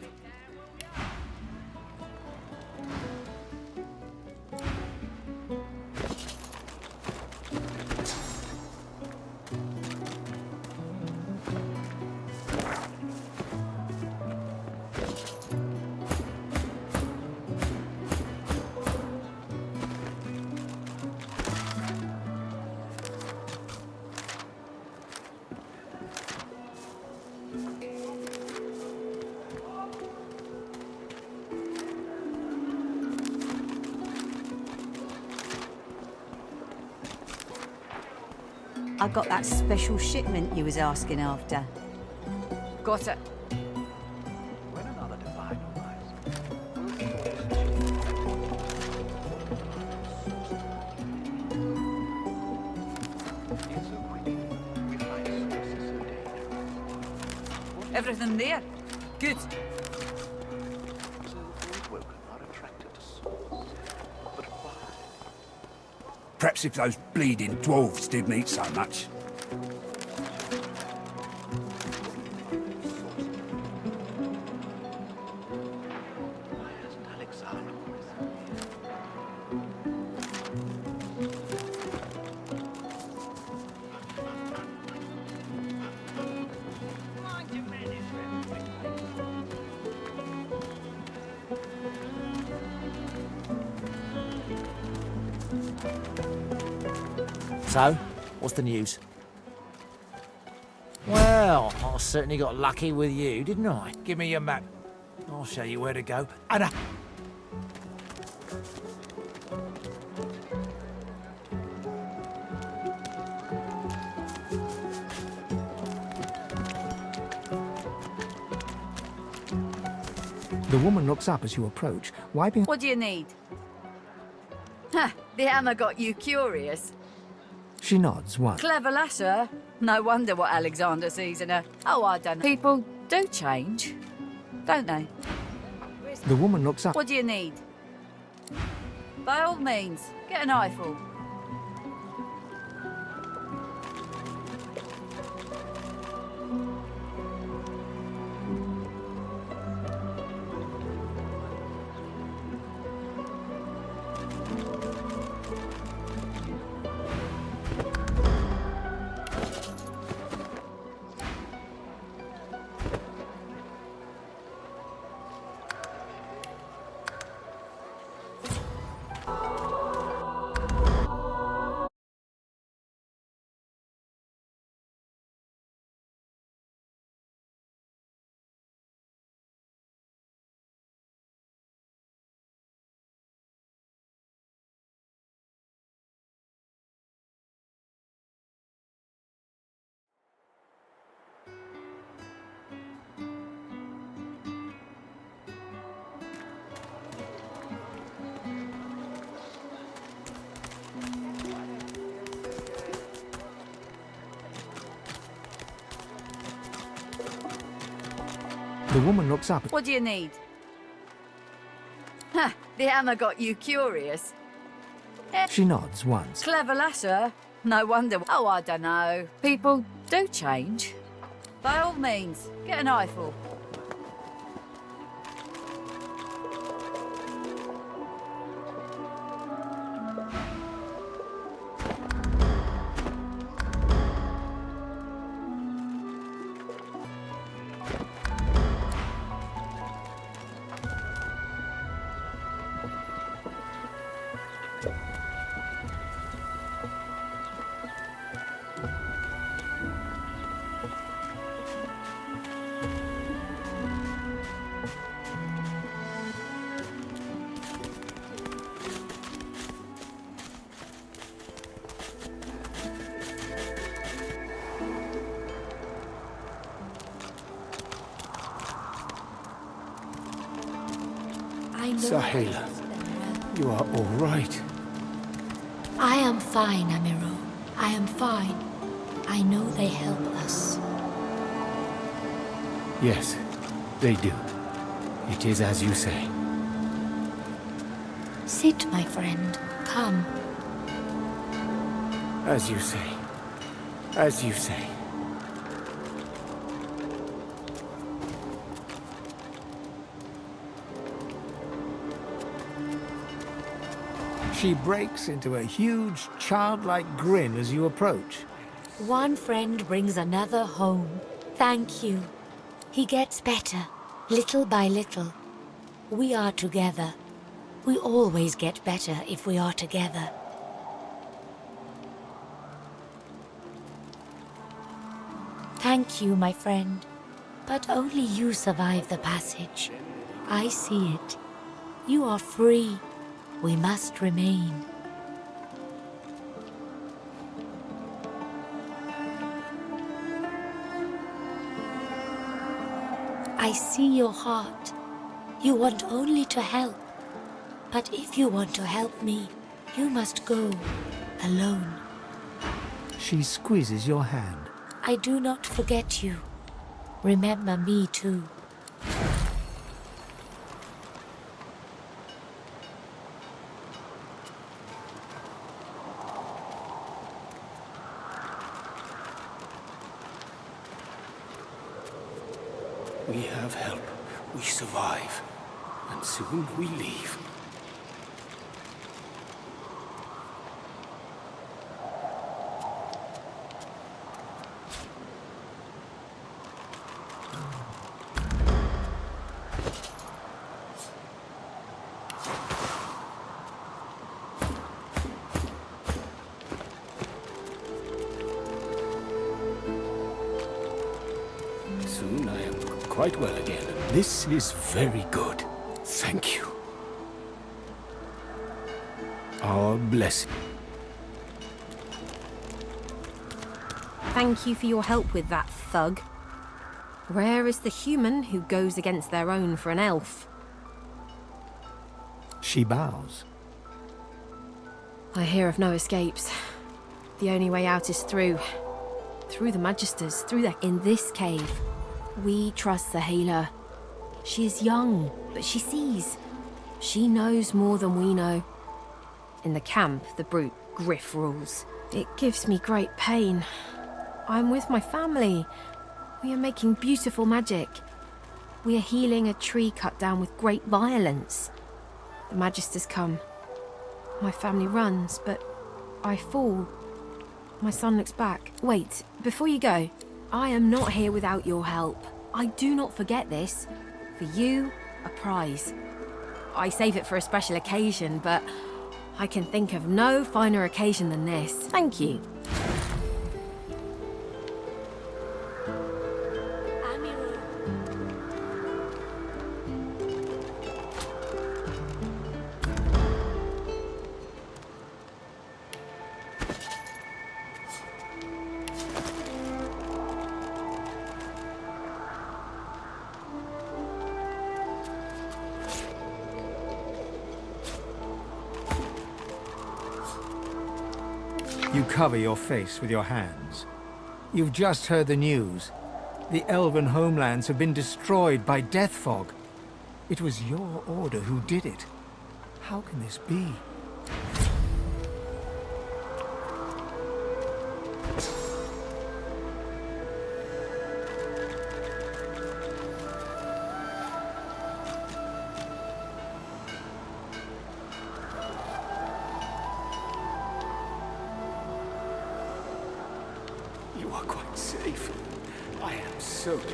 I got that special shipment you was asking after. Got it. Everything there? Good. Perhaps if those bleeding dwarves didn't eat so much. So, what's the news? Well, I certainly got lucky with you, didn't I? Give me your map. I'll show you where to go. And The woman looks up as you approach, wiping... What do you need? Ha! The hammer got you curious. She nods once. Clever lasser. No wonder what Alexander sees in her. Oh, I don't know. People do change, don't they? The woman looks up. What do you need? By all means, get an eyeful. The woman looks up. What do you need? Ha! The hammer got you curious. She nods once. Clever lasser. No wonder. Oh, I don't know. People do change. By all means, get an eyeful. Sahela, you are all right. I am fine, Amiro. I am fine. I know they help us. Yes, they do. It is as you say. Sit, my friend. Come. As you say. As you say. She breaks into a huge, childlike grin as you approach. One friend brings another home. Thank you. He gets better, little by little. We are together. We always get better if we are together. Thank you, my friend. But only you survive the passage. I see it. You are free. We must remain. I see your heart. You want only to help. But if you want to help me, you must go alone. She squeezes your hand. I do not forget you. Remember me too. We have help. We survive. And soon we leave. Soon I am quite well again. This is very good. Thank you. Our blessing. Thank you for your help with that, thug. Rare is the human who goes against their own for an elf. She bows. I hear of no escapes. The only way out is through the Magisters, in this cave. We trust the healer. She is young, but she sees. She knows more than we know. In the camp, the brute Griff rules. It gives me great pain. I'm with my family. We are making beautiful magic. We are healing a tree cut down with great violence. The Magisters come. My family runs, but I fall. My son looks back. Wait, before you go, I am not here without your help. I do not forget this. For you, a prize. I save it for a special occasion, but I can think of no finer occasion than this. Thank you. You cover your face with your hands. You've just heard the news. The elven homelands have been destroyed by death fog. It was your order who did it. How can this be? You are quite safe. I am so glad.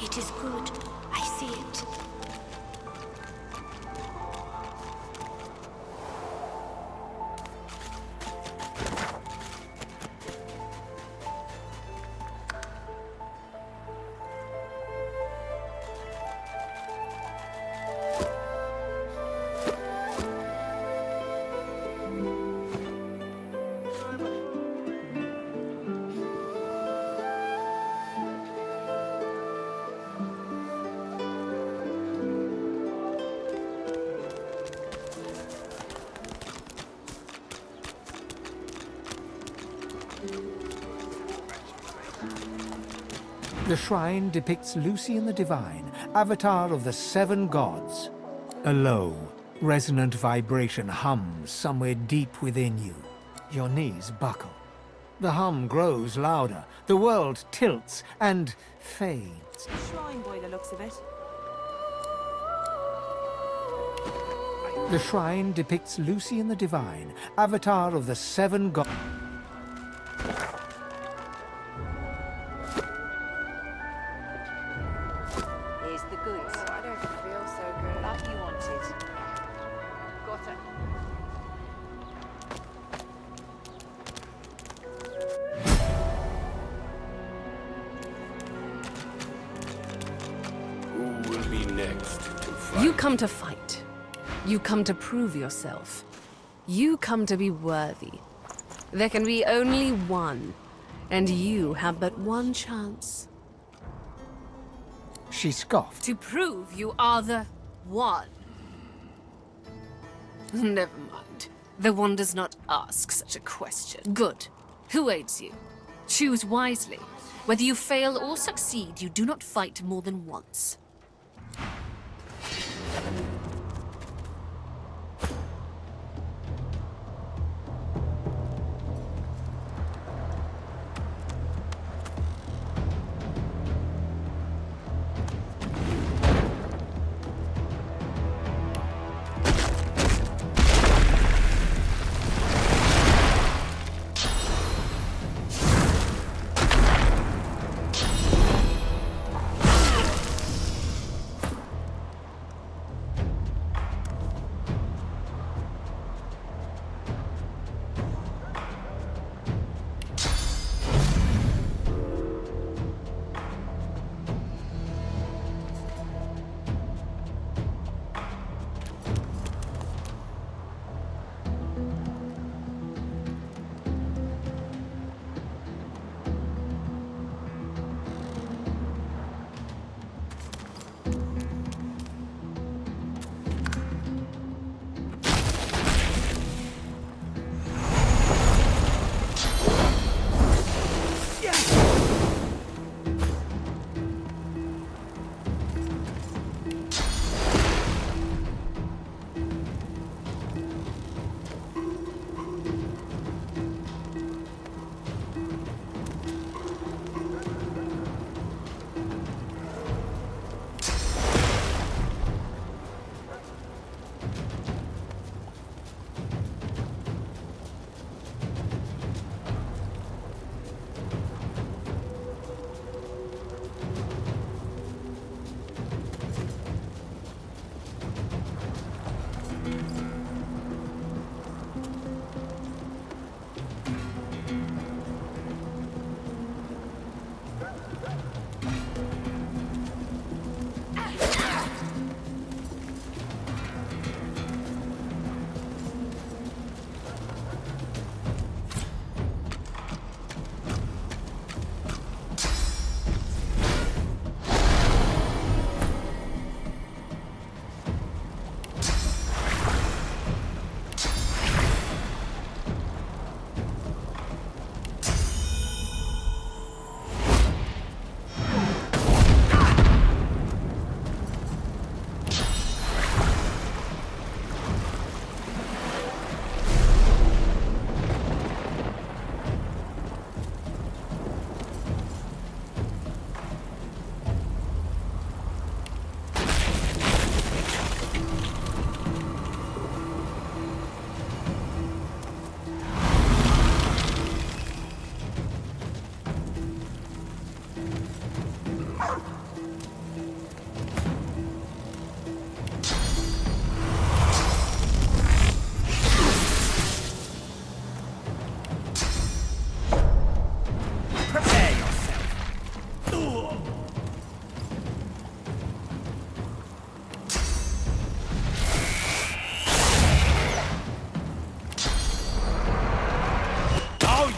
It is good. I see it. The shrine depicts Lucian the Divine, avatar of the 7 gods. A low, resonant vibration hums somewhere deep within you. Your knees buckle. The hum grows louder, the world tilts and fades. Shrine by the looks of it. The shrine depicts Lucian the Divine, avatar of the 7 gods. Here's the goods. Oh, I don't feel so good. Like you wanted. Got it. Who will be next to fight? You come to fight. You come to prove yourself. You come to be worthy. There can be only one, and you have but one chance. She scoffed. To prove you are the one. Never mind. The one does not ask such a question. Good. Who aids you? Choose wisely. Whether you fail or succeed, you do not fight more than once.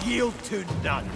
yield to none.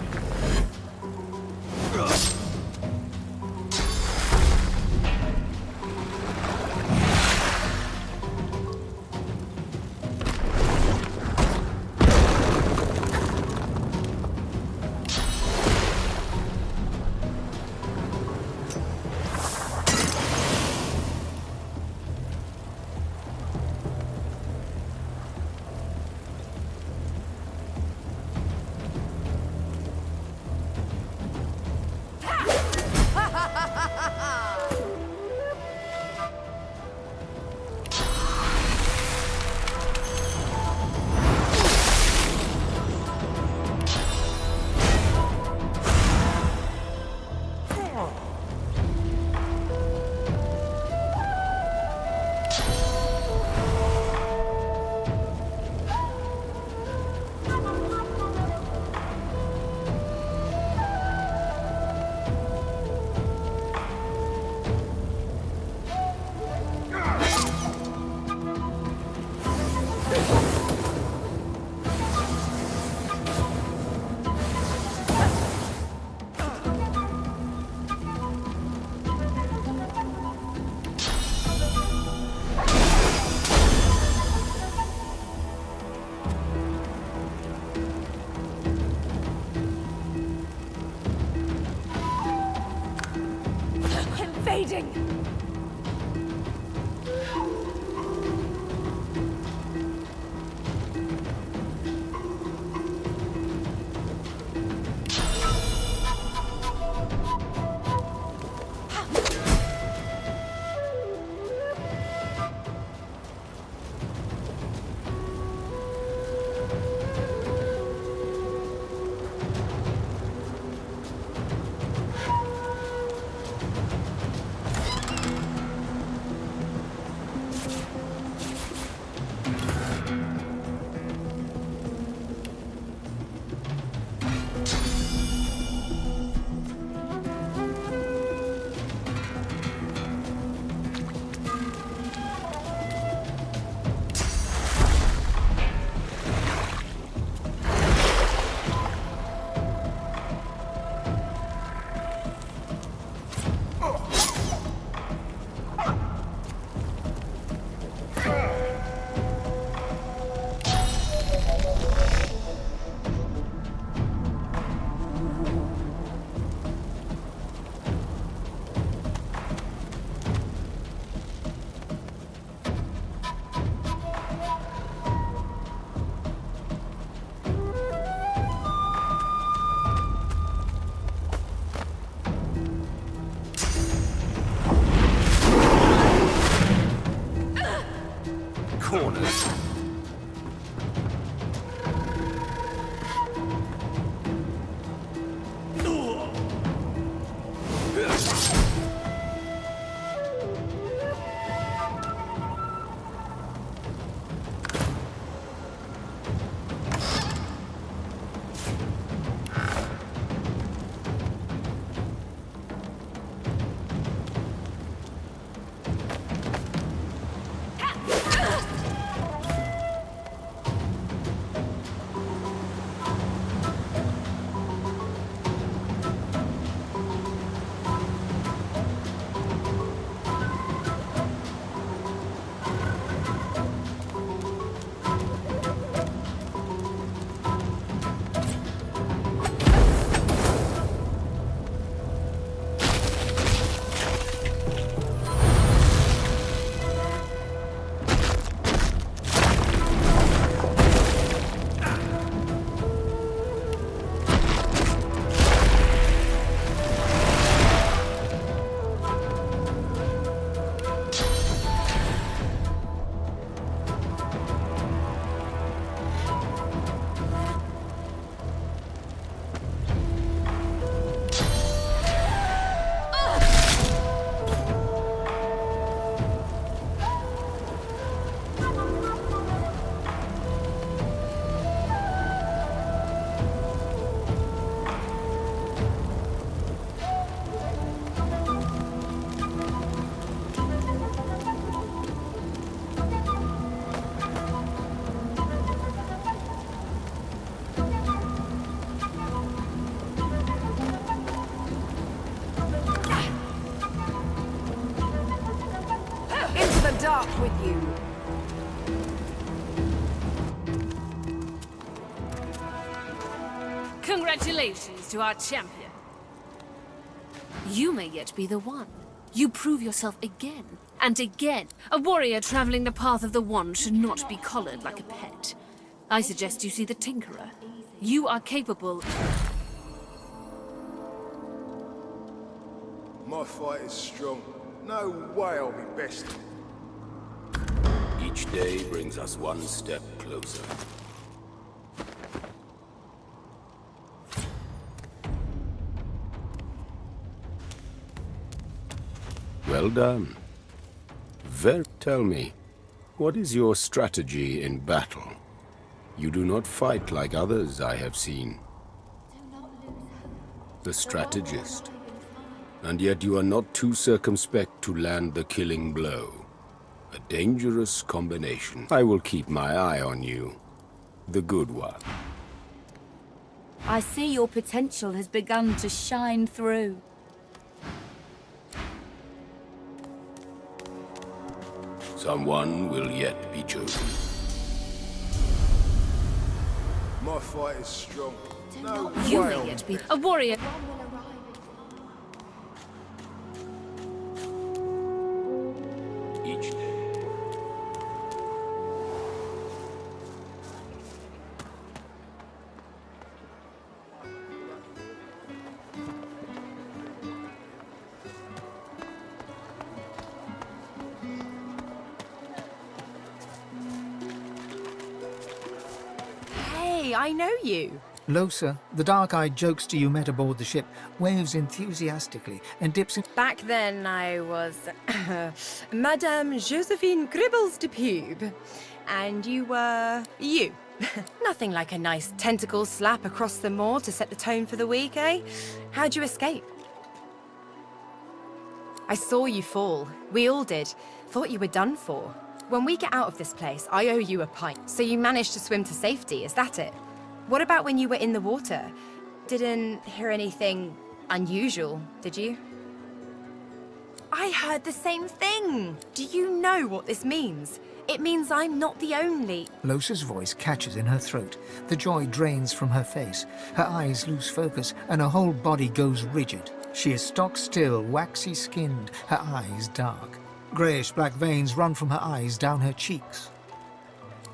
hiding? Corners. Dark with you. Congratulations to our champion. You may yet be the one. You prove yourself again and again. A warrior traveling the path of the wand should not be collared like a pet. I suggest you see the Tinkerer. You are capable... My fight is strong. No way I'll be best. Each day brings us one step closer. Well done. Tell me, what is your strategy in battle? You do not fight like others I have seen. The strategist. And yet you are not too circumspect to land the killing blow. A dangerous combination. I will keep my eye on you. The good one. I see your potential has begun to shine through. Someone will yet be chosen. My fight is strong. No You way may I'll yet be be a warrior. Hey, I know you. Losa, the dark-eyed jokester you met aboard the ship, waves enthusiastically and dips in... Back then, I was Madame Josephine Gribbles de Pube. And you were you. Nothing like a nice tentacle slap across the moor to set the tone for the week, eh? How'd you escape? I saw you fall. We all did. Thought you were done for. When we get out of this place, I owe you a pint. So you managed to swim to safety, is that it? What about when you were in the water? Didn't hear anything unusual, did you? I heard the same thing. Do you know what this means? It means I'm not the only... Losa's voice catches in her throat. The joy drains from her face. Her eyes lose focus, and her whole body goes rigid. She is stock-still, waxy-skinned, her eyes dark. Greyish-black veins run from her eyes down her cheeks.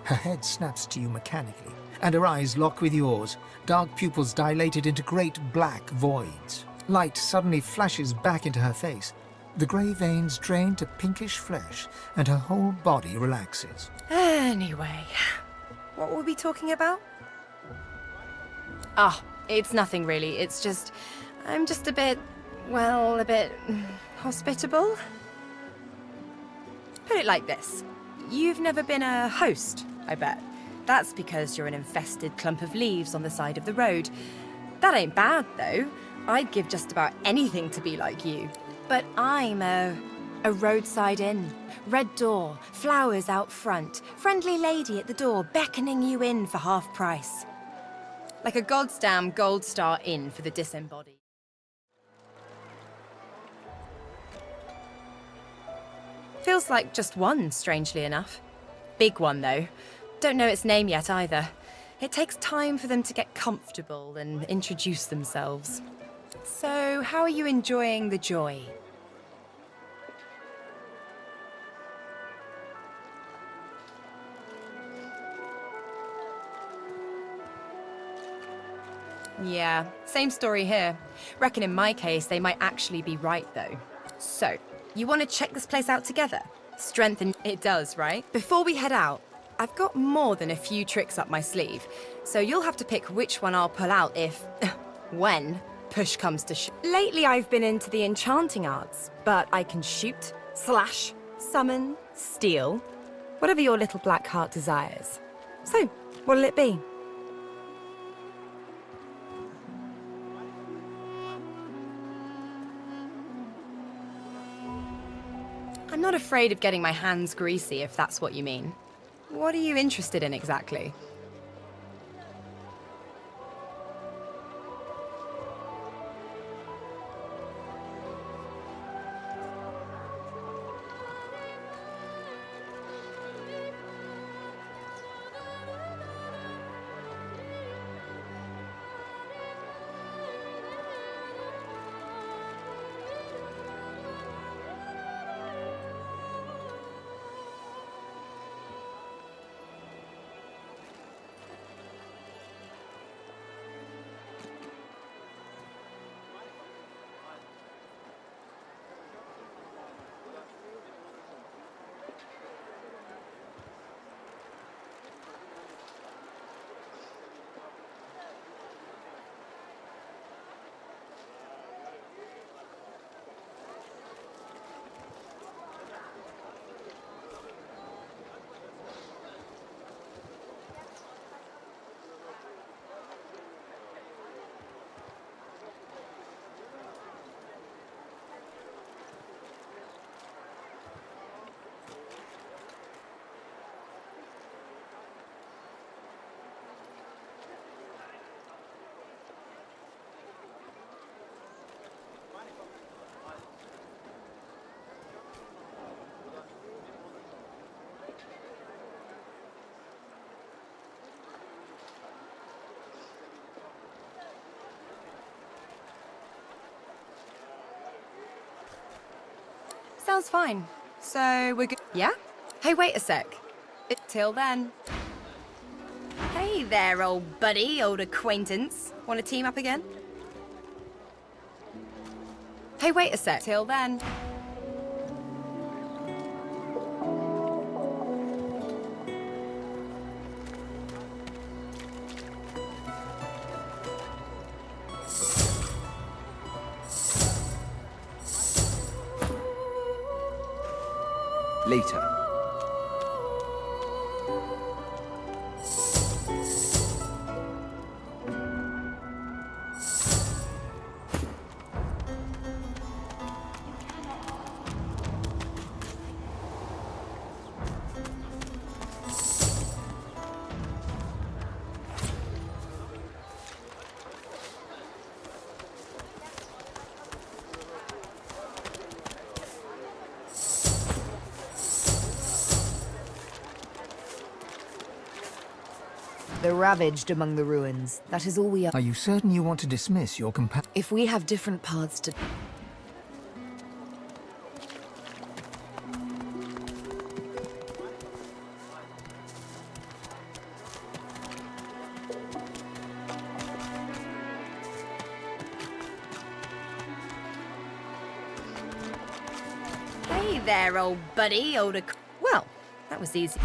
Her head snaps to you mechanically, and her eyes lock with yours, dark pupils dilated into great black voids. Light suddenly flashes back into her face. The grey veins drain to pinkish flesh, and her whole body relaxes. Anyway, what were we talking about? Ah, it's nothing really. It's just... I'm just a bit... well, a bit... hospitable? Put it like this. You've never been a host, I bet. That's because you're an infested clump of leaves on the side of the road. That ain't bad, though. I'd give just about anything to be like you. But I'm a roadside inn. Red door, flowers out front, friendly lady at the door beckoning you in for half price. Like a goddamn gold star inn for the disembodied. Feels like just one, strangely enough. Big one, though. Don't know its name yet, either. It takes time for them to get comfortable and introduce themselves. So, how are you enjoying the joy? Yeah, same story here. Reckon in my case, they might actually be right, though. So, you want to check this place out together? Strengthen it does, right? Before we head out, I've got more than a few tricks up my sleeve, so you'll have to pick which one I'll pull out if... when push comes to shove. Lately I've been into the enchanting arts, but I can shoot, slash, summon, steal, whatever your little black heart desires. So, what'll it be? I'm not afraid of getting my hands greasy, if that's what you mean. What are you interested in exactly? Sounds fine. So we're good. Yeah? Hey, wait a sec. Till then. Hey there, old buddy, old acquaintance. Want to team up again? Hey, wait a sec. Till then. later. The ravaged among the ruins. That is all we are. Are you certain you want to dismiss your companion? If we have different paths to... Hey there, old buddy, Well, that was easy.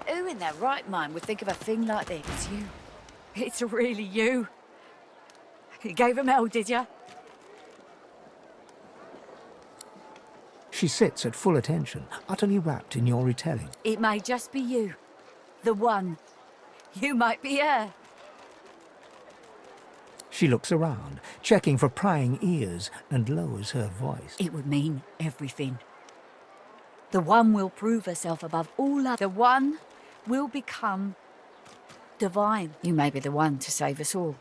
Who in their right mind would think of a thing like this? It's you. It's really you. You gave him hell, did you? She sits at full attention, utterly wrapped in your retelling. It may just be you, The one. You might be her. She looks around, checking for prying ears, and lowers her voice. It would mean everything. The one will prove herself above all others. The one will become divine. You may be the one to save us all.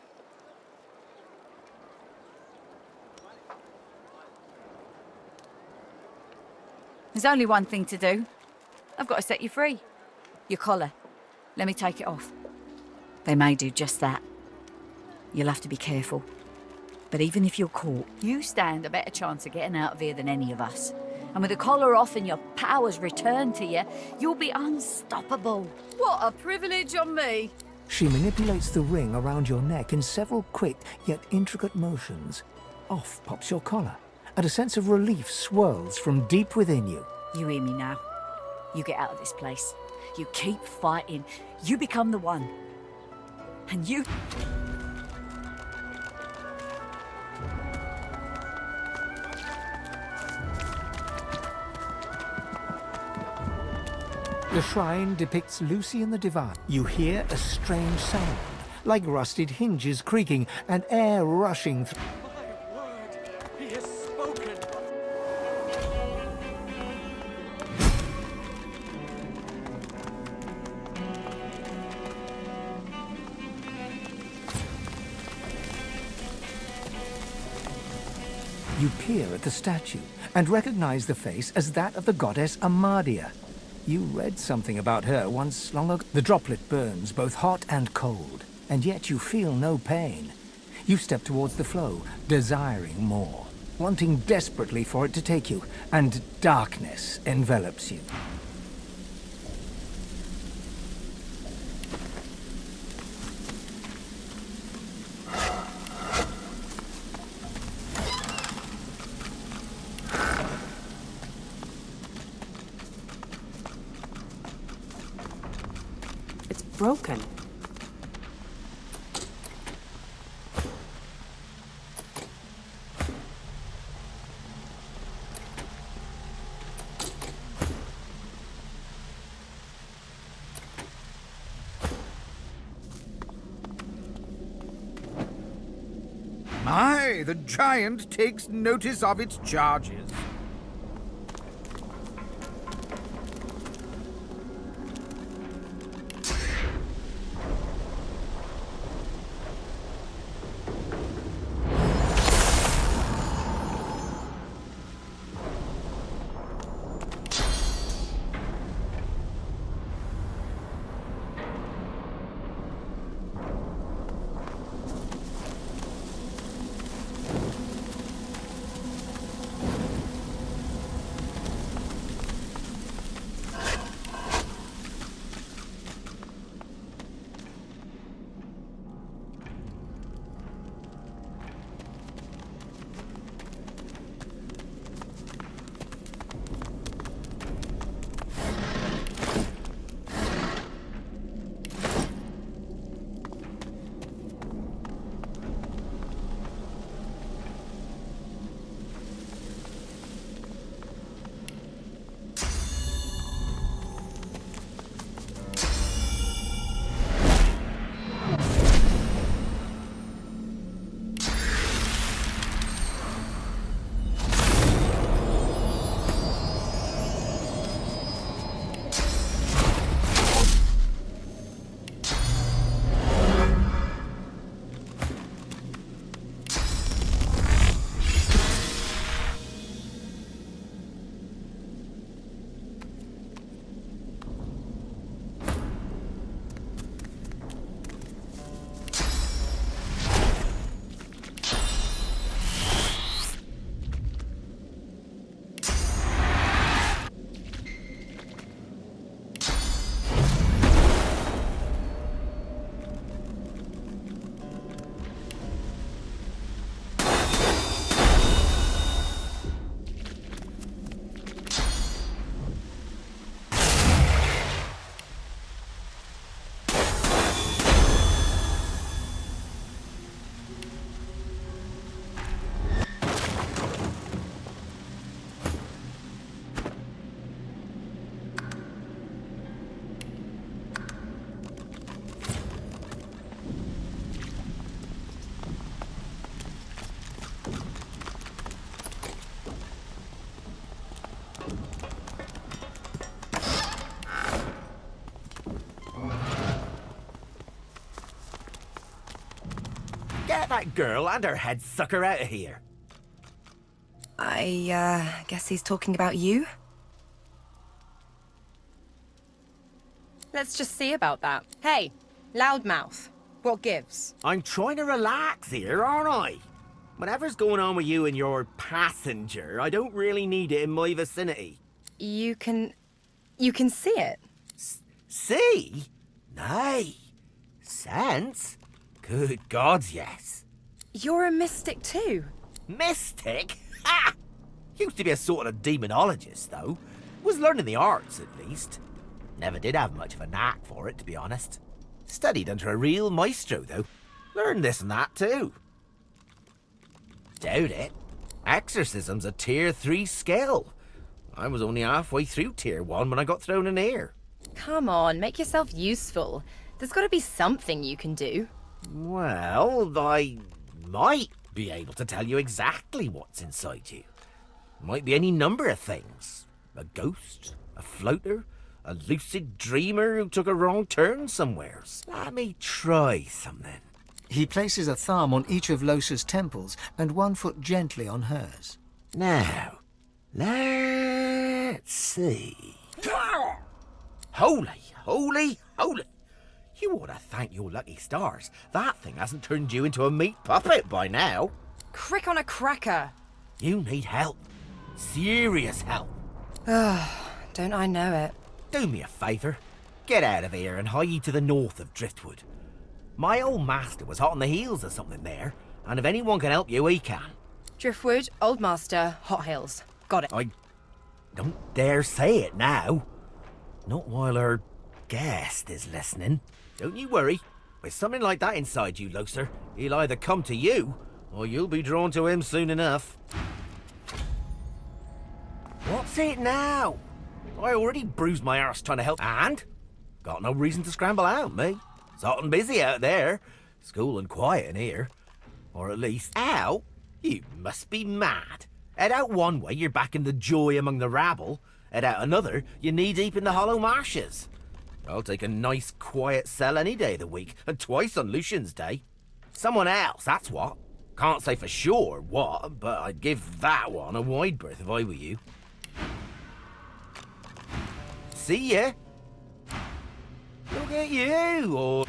There's only one thing to do. I've got to set you free. Your collar. Let me take it off. They may do just that. You'll have to be careful. But even if you're caught, you stand a better chance of getting out of here than any of us. And with the collar off and your powers returned to you, you'll be unstoppable. What a privilege on me. She manipulates the ring around your neck in several quick yet intricate motions. Off pops your collar, and a sense of relief swirls from deep within you. You hear me now? You get out of this place. You keep fighting. You become the one. And you... The shrine depicts Lucy and the Divine. You hear a strange sound, like rusted hinges creaking and air rushing through. He has spoken. You peer at the statue and recognize the face as that of the goddess Amadia. You read something about her once long ago. The droplet burns both hot and cold, and yet you feel no pain. You step towards the flow, desiring more, wanting desperately for it to take you, and darkness envelops you. Broken. My, the giant takes notice of its charges. Get that girl and her head sucker out of here. I guess he's talking about you? Let's just see about that. Hey, loudmouth. What gives? I'm trying to relax here, aren't I? Whatever's going on with you and your passenger, I don't really need it in my vicinity. You can see it. See? Nay. Sense? Good gods, yes. You're a mystic too. Mystic? Ha! Used to be a sort of demonologist, though. Was learning the arts, at least. Never did have much of a knack for it, to be honest. Studied under a real maestro, though. Learned this and that, too. Doubt it. Exorcism's a tier 3 skill. I was only halfway through tier 1 when I got thrown in here. Come on, make yourself useful. There's got to be something you can do. Well, I might be able to tell you exactly what's inside you. Might be any number of things. A ghost, a floater, a lucid dreamer who took a wrong turn somewheres. Let me try something. He places a thumb on each of Losa's temples and one foot gently on hers. Now, let's see. Holy, holy, holy. You ought to thank your lucky stars. That thing hasn't turned you into a meat puppet by now. Crick on a cracker. You need help. Serious help. Don't I know it? Do me a favour. Get out of here and hie to the north of Driftwood. My old master was hot on the heels of something there, and if anyone can help you, he can. Driftwood, Old Master, Hot Hills. Got it. I don't dare say it now. Not while our guest is listening. Don't you worry. With something like that inside you, Loser, he'll either come to you, or you'll be drawn to him soon enough. What's it now? I already bruised my arse trying to help, and got no reason to scramble out, me. It's hot and busy out there. It's cool and quiet in here. Or at least, out? You must be mad. Head out one way, you're back in the joy among the rabble. Head out another, you're knee-deep in the hollow marshes. I'll take a nice, quiet cell any day of the week, and twice on Lucian's Day. Someone else, that's what. Can't say for sure what, but I'd give that one a wide berth if I were you. See ya. Look at you, or...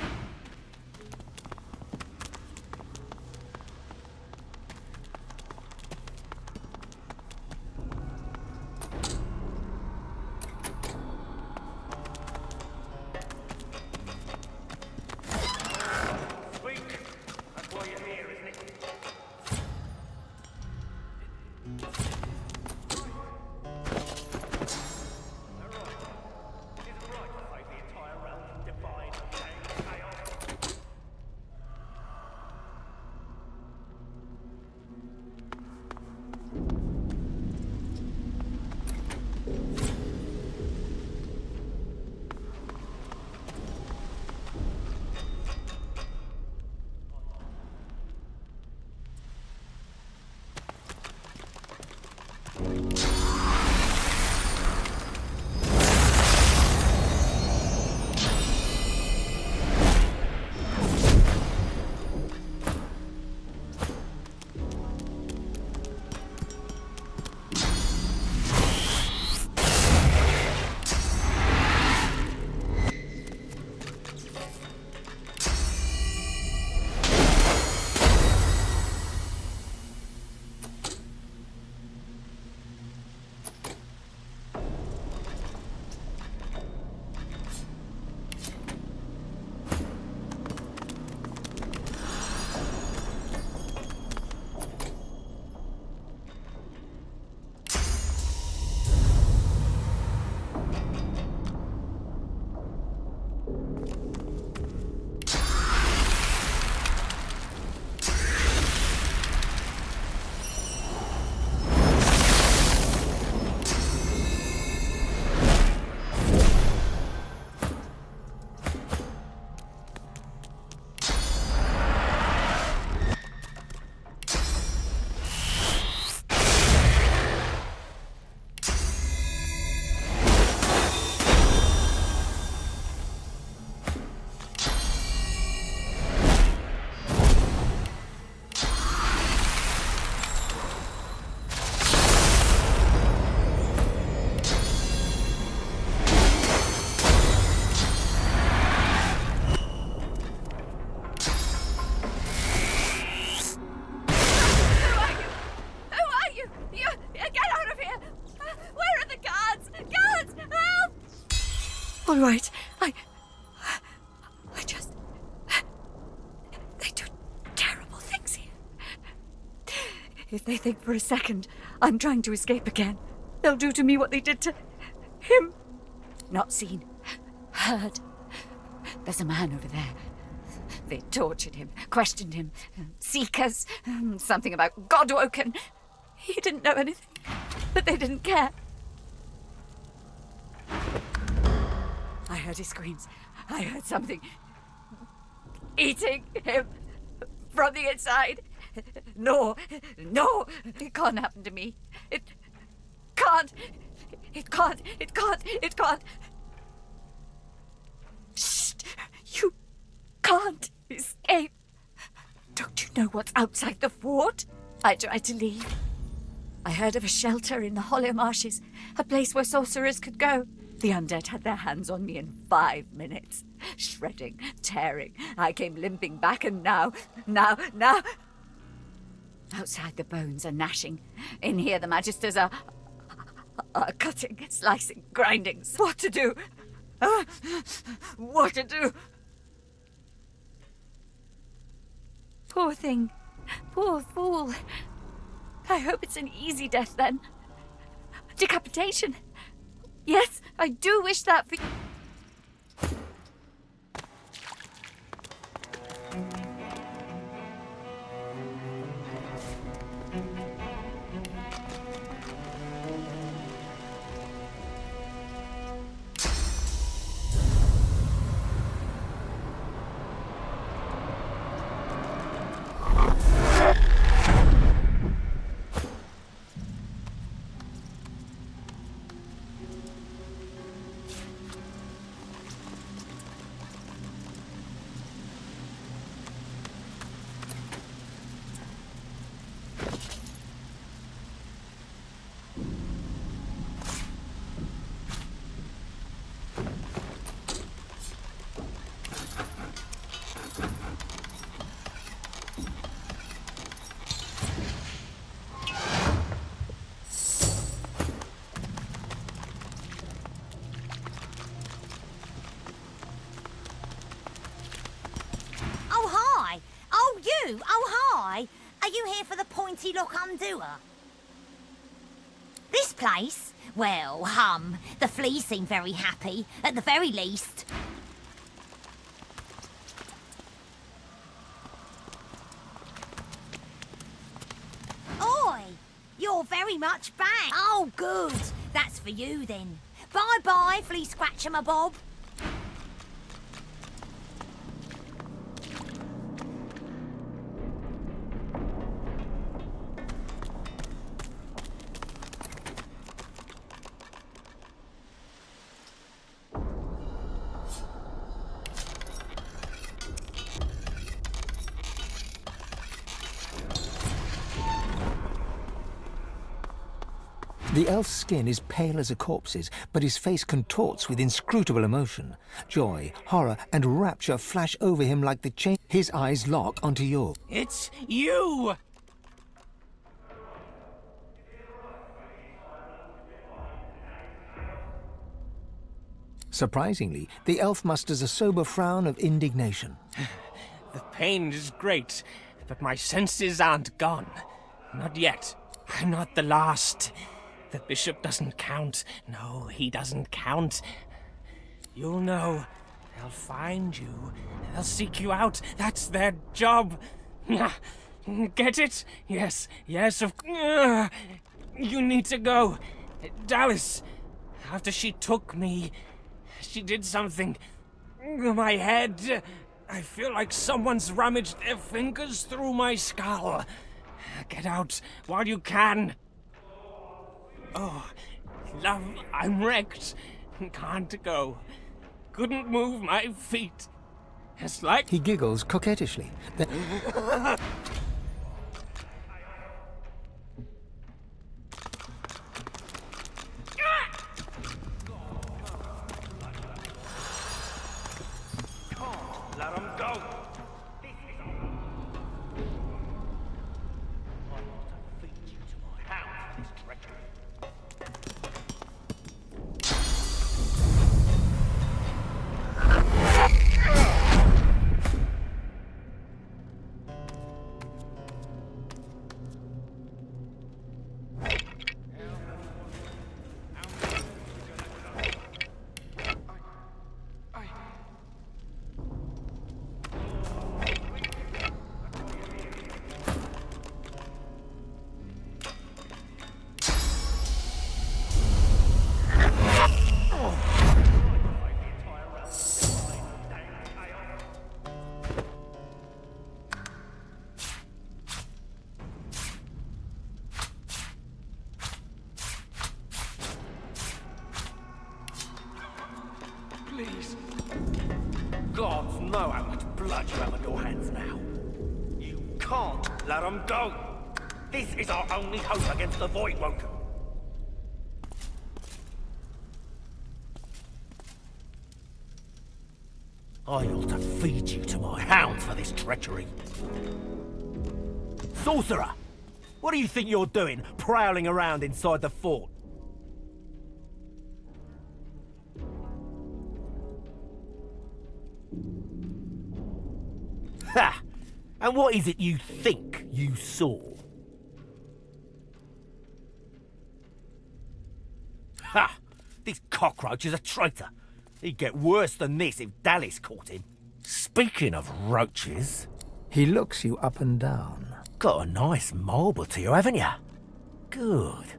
all right. I just... They do terrible things here. If they think for a second I'm trying to escape again, they'll do to me what they did to him. Not seen, heard. There's a man over there. They tortured him, questioned him. Seekers, something about Godwoken. He didn't know anything, but they didn't care. I heard his screams. I heard something eating him from the inside. No, it can't happen to me. It can't. Shh! You can't escape. Don't you know what's outside the fort? I tried to leave. I heard of a shelter in the Hollow Marshes, a place where sorcerers could go. The undead had their hands on me in 5 minutes. Shredding, tearing. I came limping back and now... Outside the bones are gnashing. In here the Magisters are cutting, slicing, grinding. What to do? What to do? Poor thing. Poor fool. I hope it's an easy death then. Decapitation. Yes, I do wish that for... Oh, hi! Are you here for the Pointy Lock Undoer? This place? Well, the fleas seem very happy, at the very least. Oi! You're very much back. Oh, good. That's for you, then. Bye-bye, Flea Scratcher, my Bob. The elf's skin is pale as a corpse's, but his face contorts with inscrutable emotion. Joy, horror, and rapture flash over him like the chain. His eyes lock onto yours. It's you! Surprisingly, the elf musters a sober frown of indignation. The pain is great, but my senses aren't gone. Not yet. I'm not the last. The bishop doesn't count. No, he doesn't count. You'll know. They'll find you. They'll seek you out. That's their job. Get it? Yes, you need to go. Dallas, after she took me, she did something. My head. I feel like someone's rummaged their fingers through my skull. Get out while you can. Oh, love, I'm wrecked. Can't go. Couldn't move my feet. It's like... He giggles coquettishly. Then... Let him go. please. Gods know how much blood you have on your hands now. You can't let them go. This is our only hope against the Void Woken. I ought to feed you to my hounds for this treachery. Sorcerer! What do you think you're doing, prowling around inside the fort? Ha! And what is it you think you saw? Ha! This cockroach is a traitor. He'd get worse than this if Dallas caught him. Speaking of roaches... He looks you up and down. Got a nice marble to you, haven't you? Good.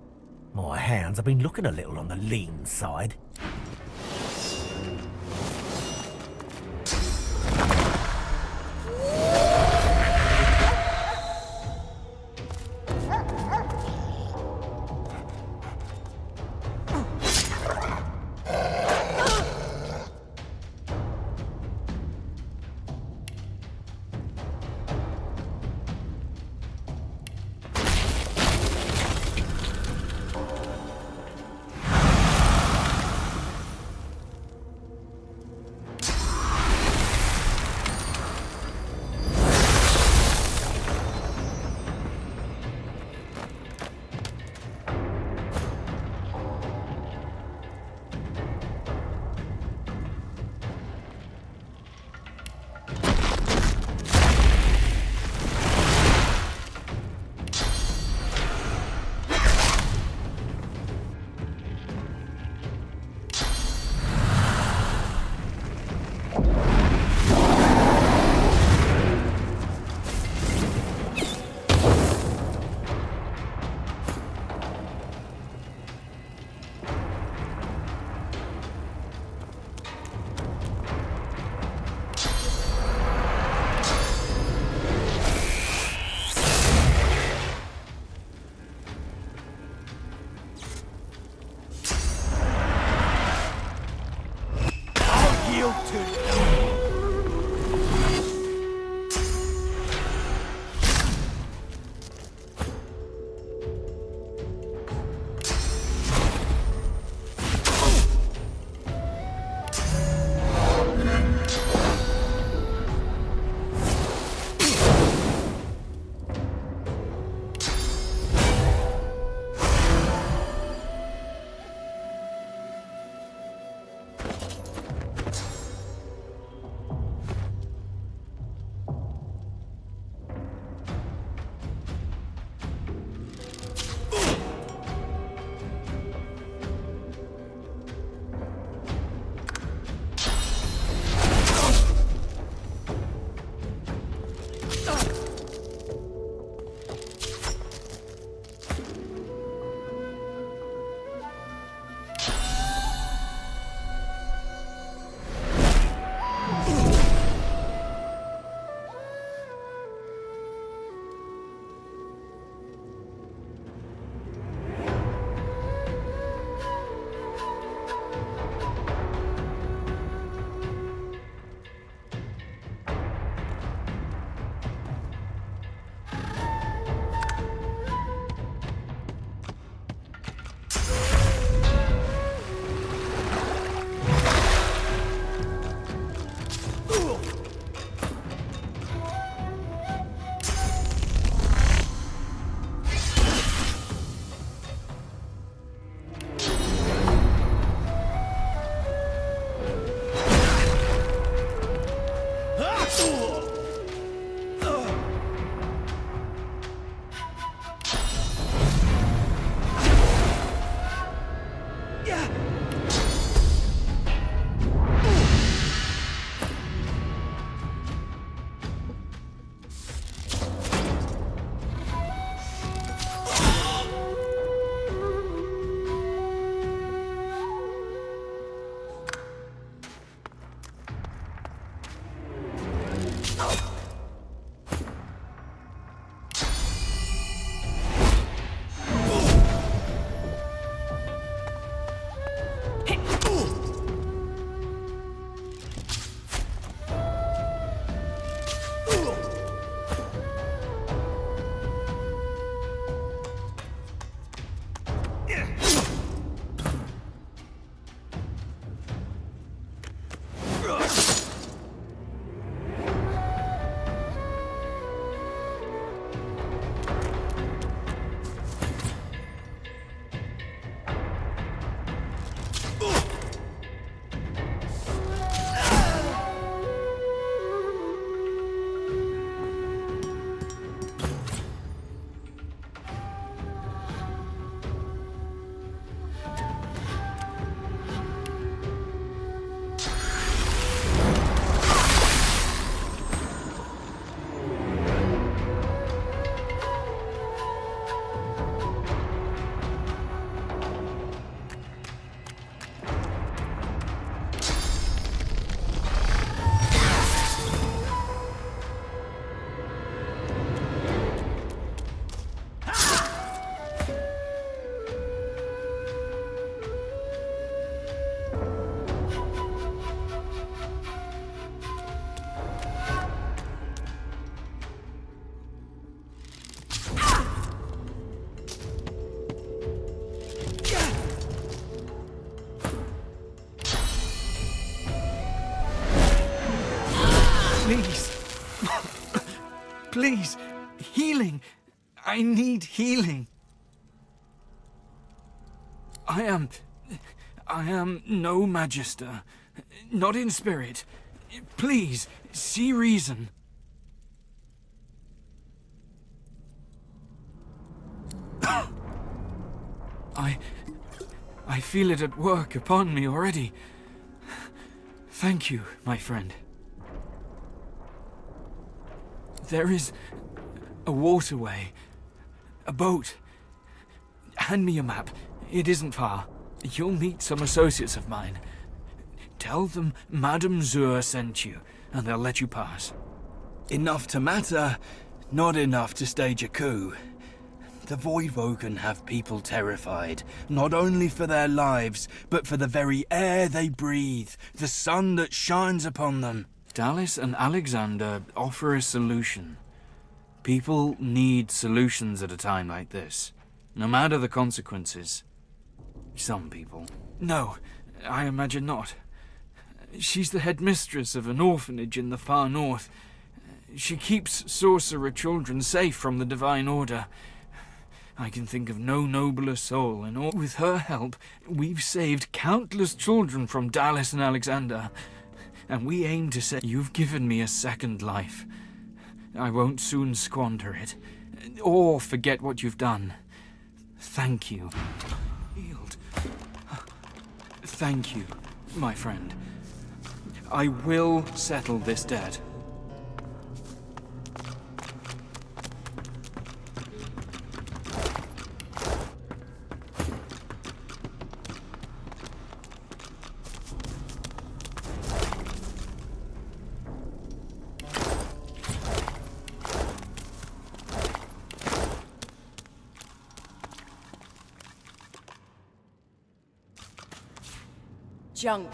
My hounds have been looking a little on the lean side. Please. Please. Healing. I need healing. I am no magister. Not in spirit. Please, see reason. I feel it at work upon me already. Thank you, my friend. There is a waterway, a boat. Hand me a map. It isn't far. You'll meet some associates of mine. Tell them Madame Zur sent you, and they'll let you pass. Enough to matter, not enough to stage a coup. The Voidwoken have people terrified, not only for their lives, but for the very air they breathe, the sun that shines upon them. Dallas and Alexander offer a solution. People need solutions at a time like this, no matter the consequences. Some people. No, I imagine not. She's the headmistress of an orphanage in the far north. She keeps sorcerer children safe from the Divine Order. I can think of no nobler soul, and with her help, we've saved countless children from Dallas and Alexander. And we aim to say, you've given me a second life. I won't soon squander it, or forget what you've done. Thank you. Healed. Thank you, my friend. I will settle this debt. Junk.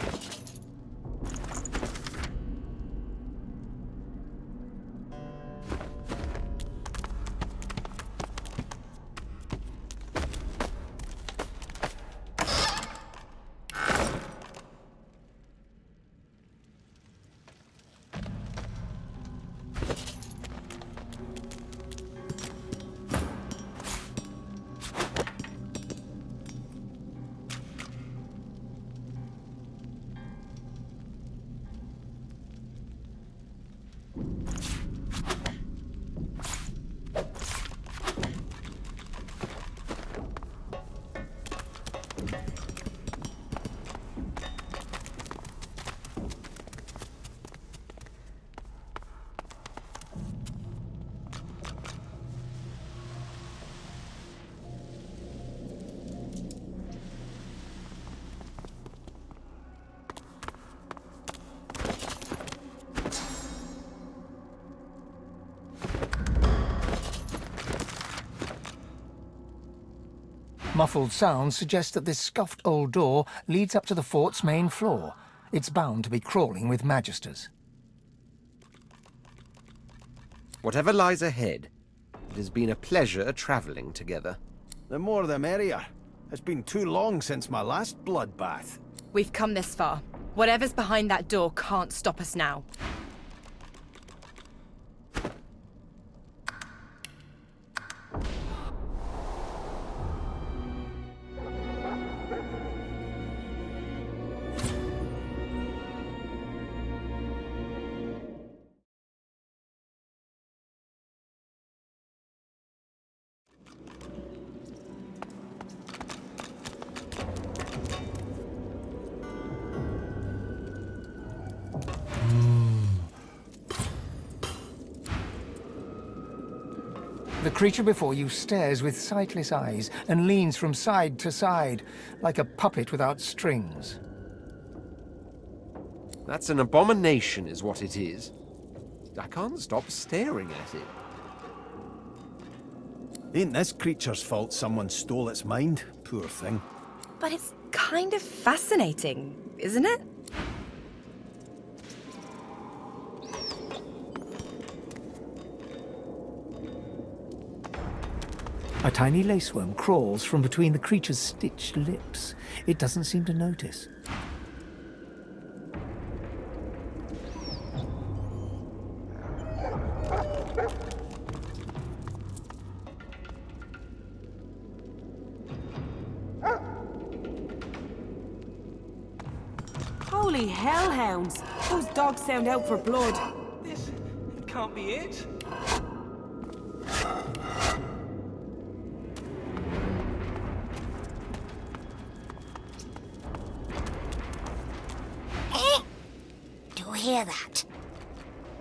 Muffled sounds suggest that this scuffed old door leads up to the fort's main floor. It's bound to be crawling with magisters. Whatever lies ahead, it has been a pleasure travelling together. The more the merrier. It's been too long since my last bloodbath. We've come this far. Whatever's behind that door can't stop us now. The creature before you stares with sightless eyes and leans from side to side, like a puppet without strings. That's an abomination, is what it is. I can't stop staring at it. Ain't this creature's fault someone stole its mind? Poor thing. But it's kind of fascinating, isn't it? A tiny laceworm crawls from between the creature's stitched lips. It doesn't seem to notice. Holy hellhounds! Those dogs sound out for blood. This can't be it. Do you hear that?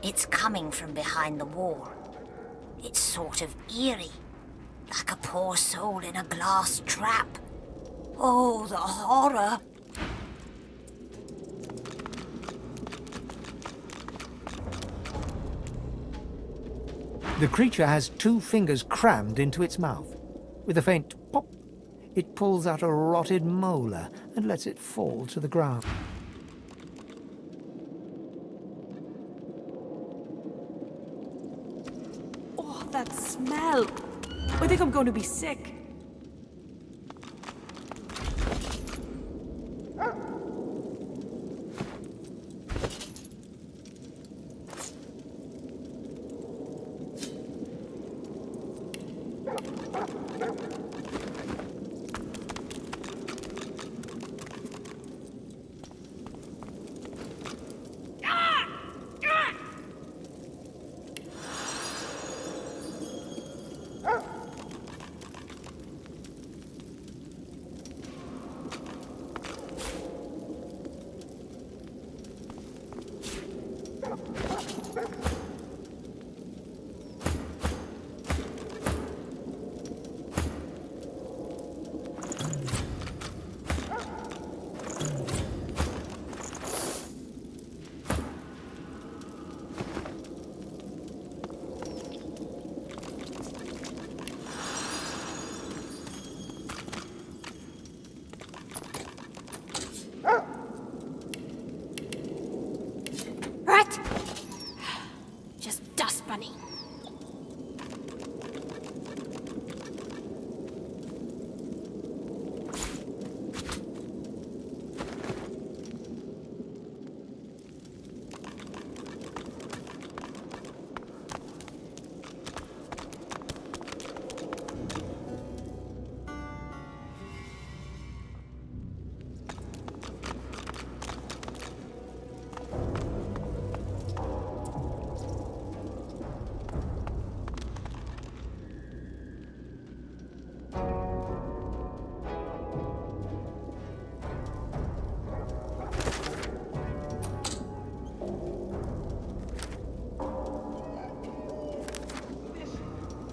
It's coming from behind the wall. It's sort of eerie, like a poor soul in a glass trap. Oh, the horror! The creature has 2 fingers crammed into its mouth. With a faint pop, it pulls out a rotted molar and lets it fall to the ground. Oh, that smell! I think I'm going to be sick. Right? Just dust bunny.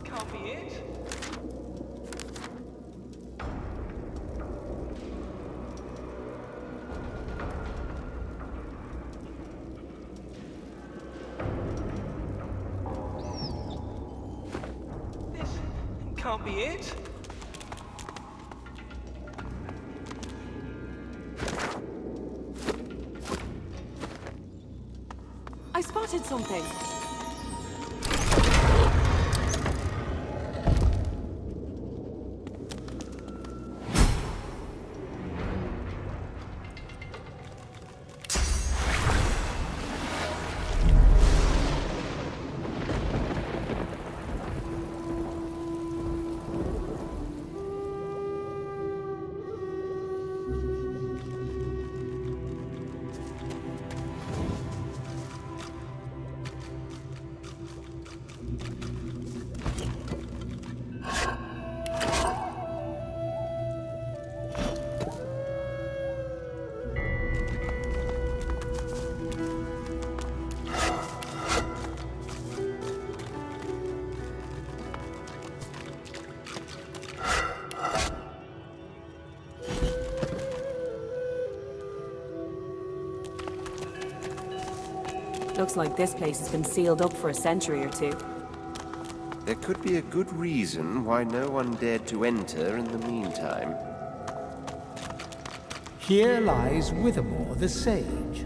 Can't be it. This can't be it. I spotted something. Looks like this place has been sealed up for a century or two. There could be a good reason why no one dared to enter in the meantime. Here lies Withermore the Sage.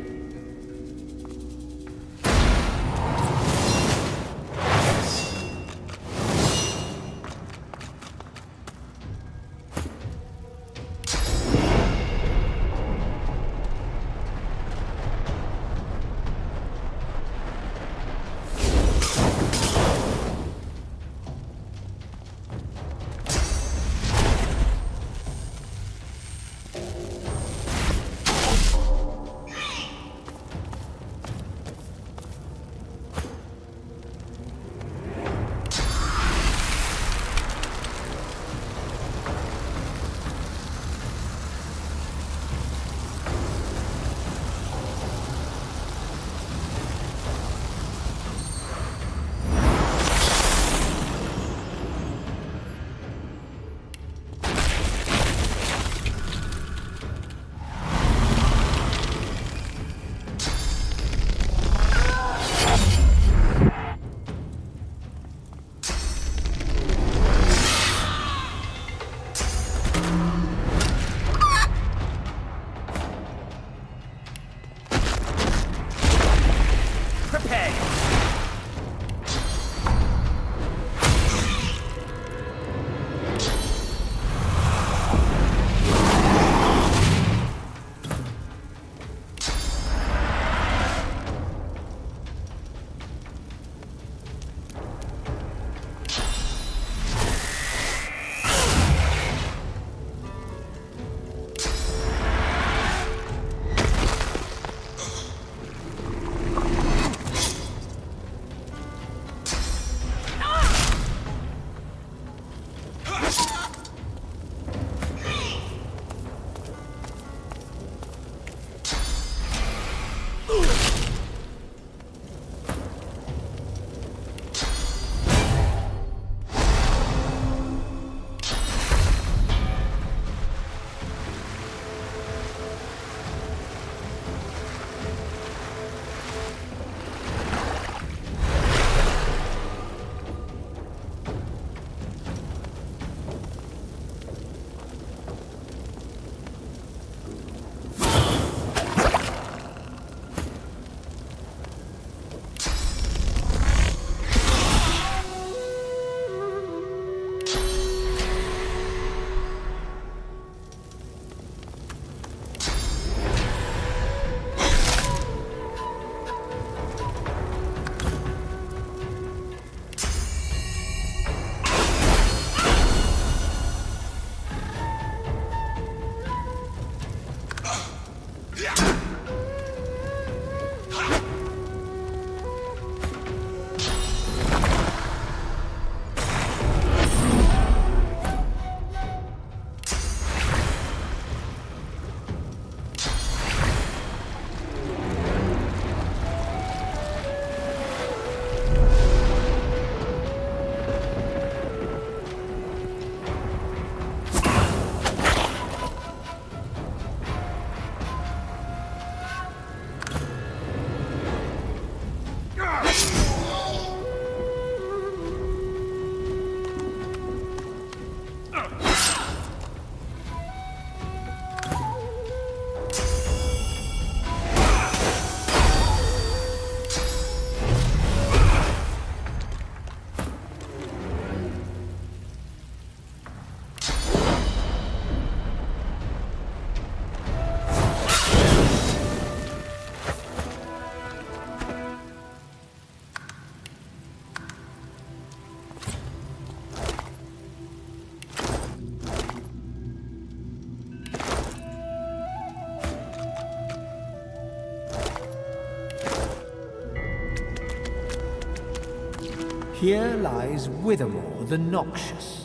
Here lies Withermore the Noxious.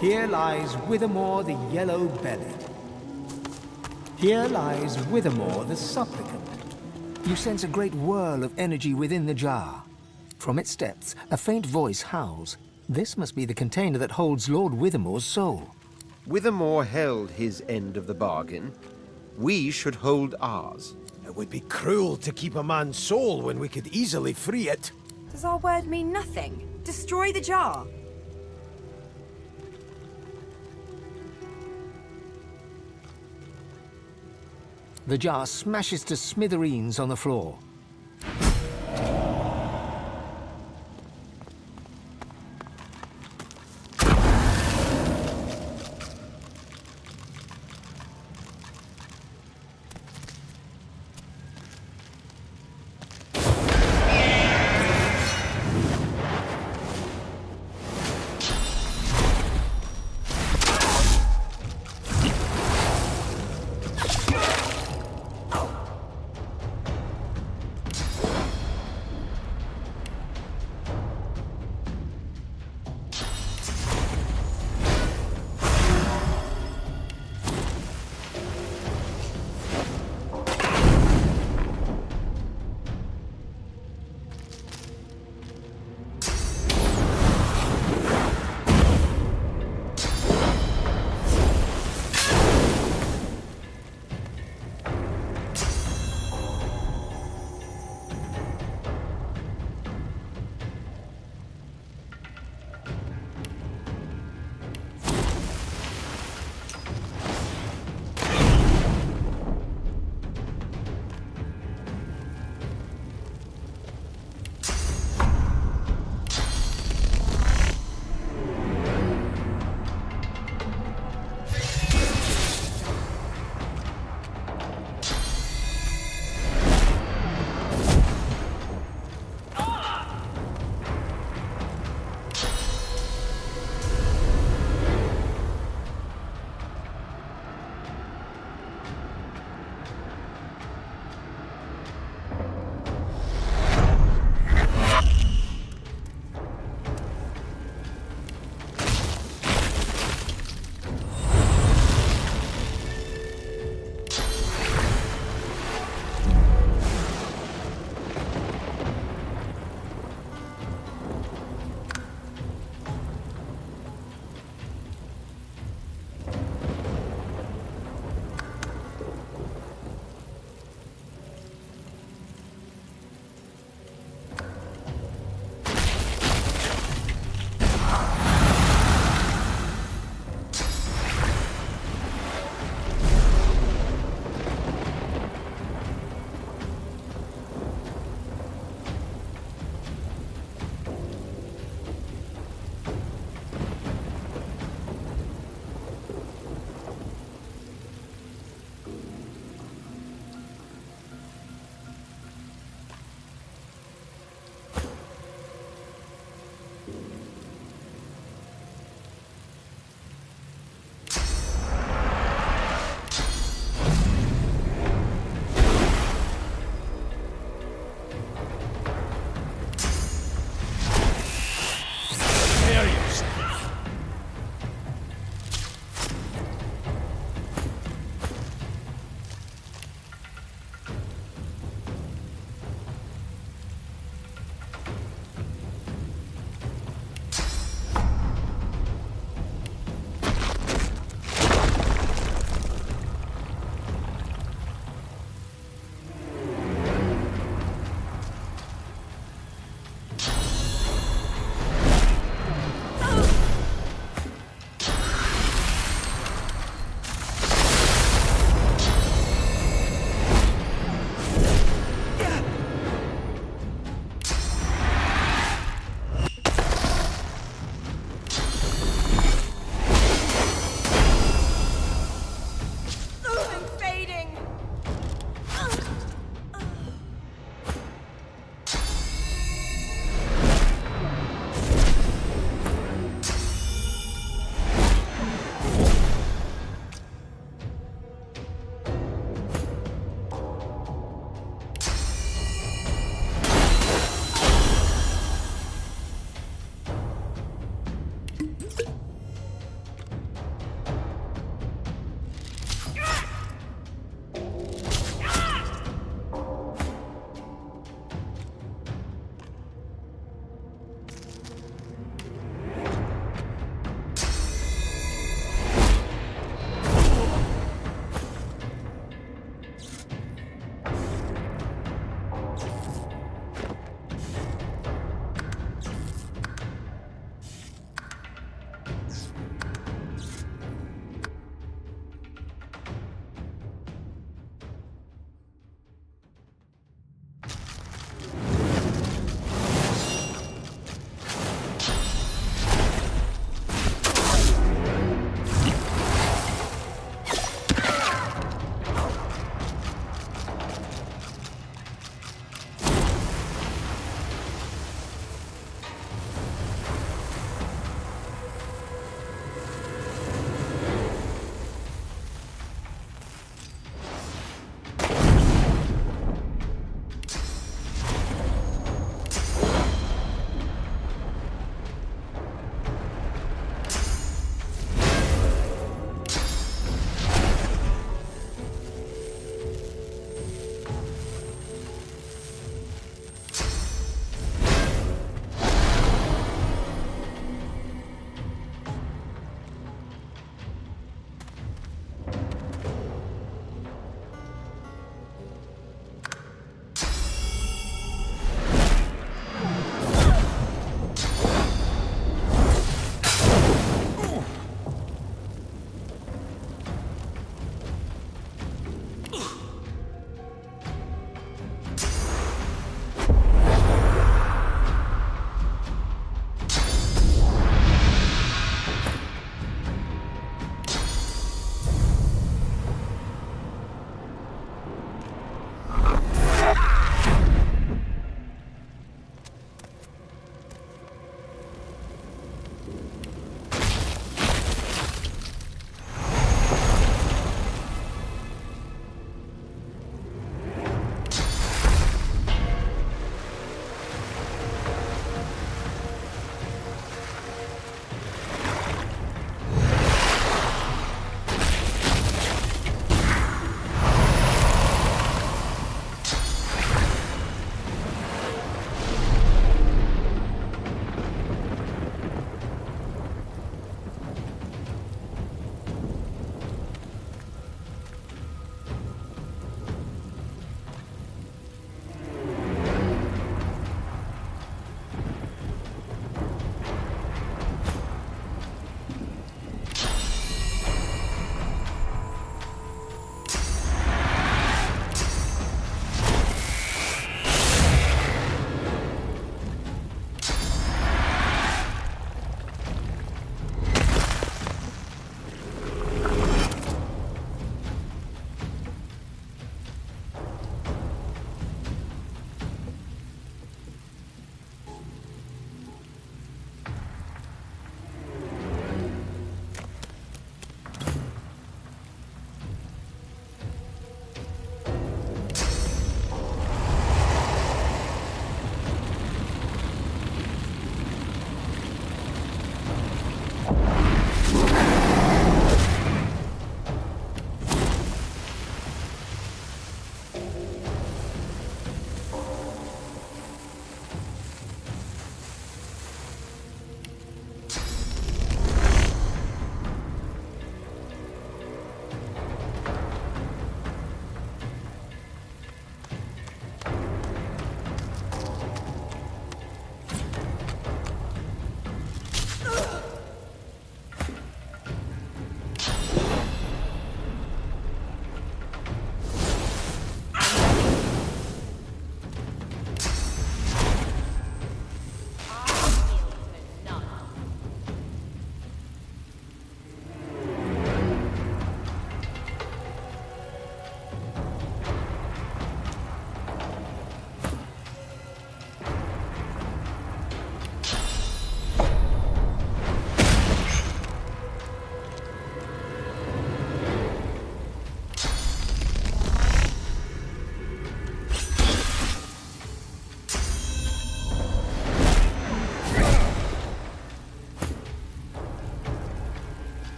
Here lies Withermore the Yellow-Bellied. Here lies Withermore the Supplicant. You sense a great whirl of energy within the jar. From its depths, a faint voice howls. This must be the container that holds Lord Withermore's soul. Withermore held his end of the bargain. We should hold ours. It would be cruel to keep a man's soul when we could easily free it. Does our word mean nothing? Destroy the jar. The jar smashes to smithereens on the floor.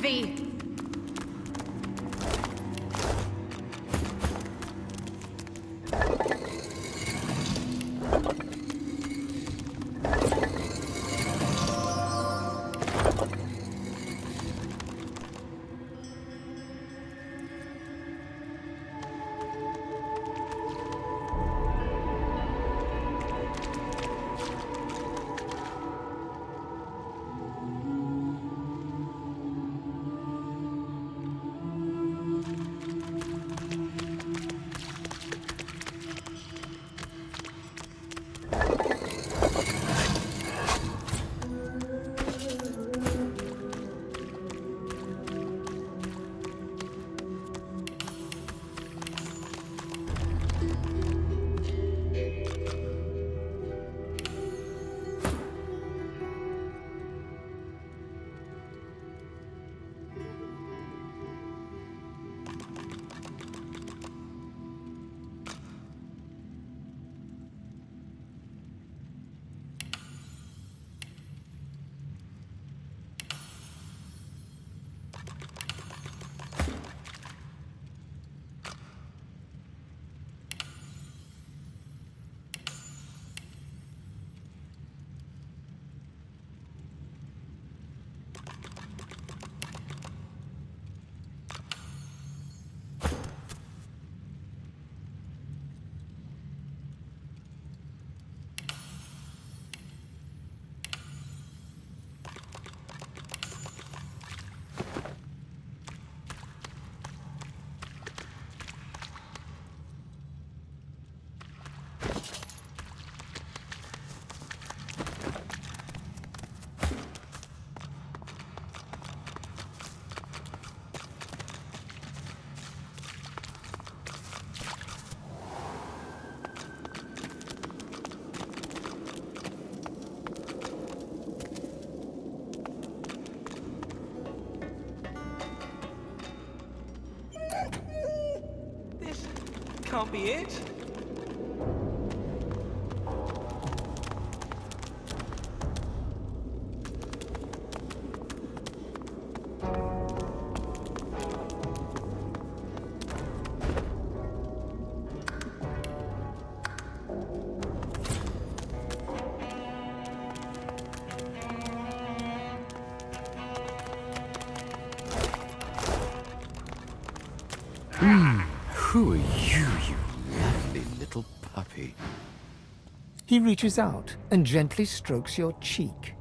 envy. Can't be it. Who are you, you lovely little puppy? He reaches out and gently strokes your cheek.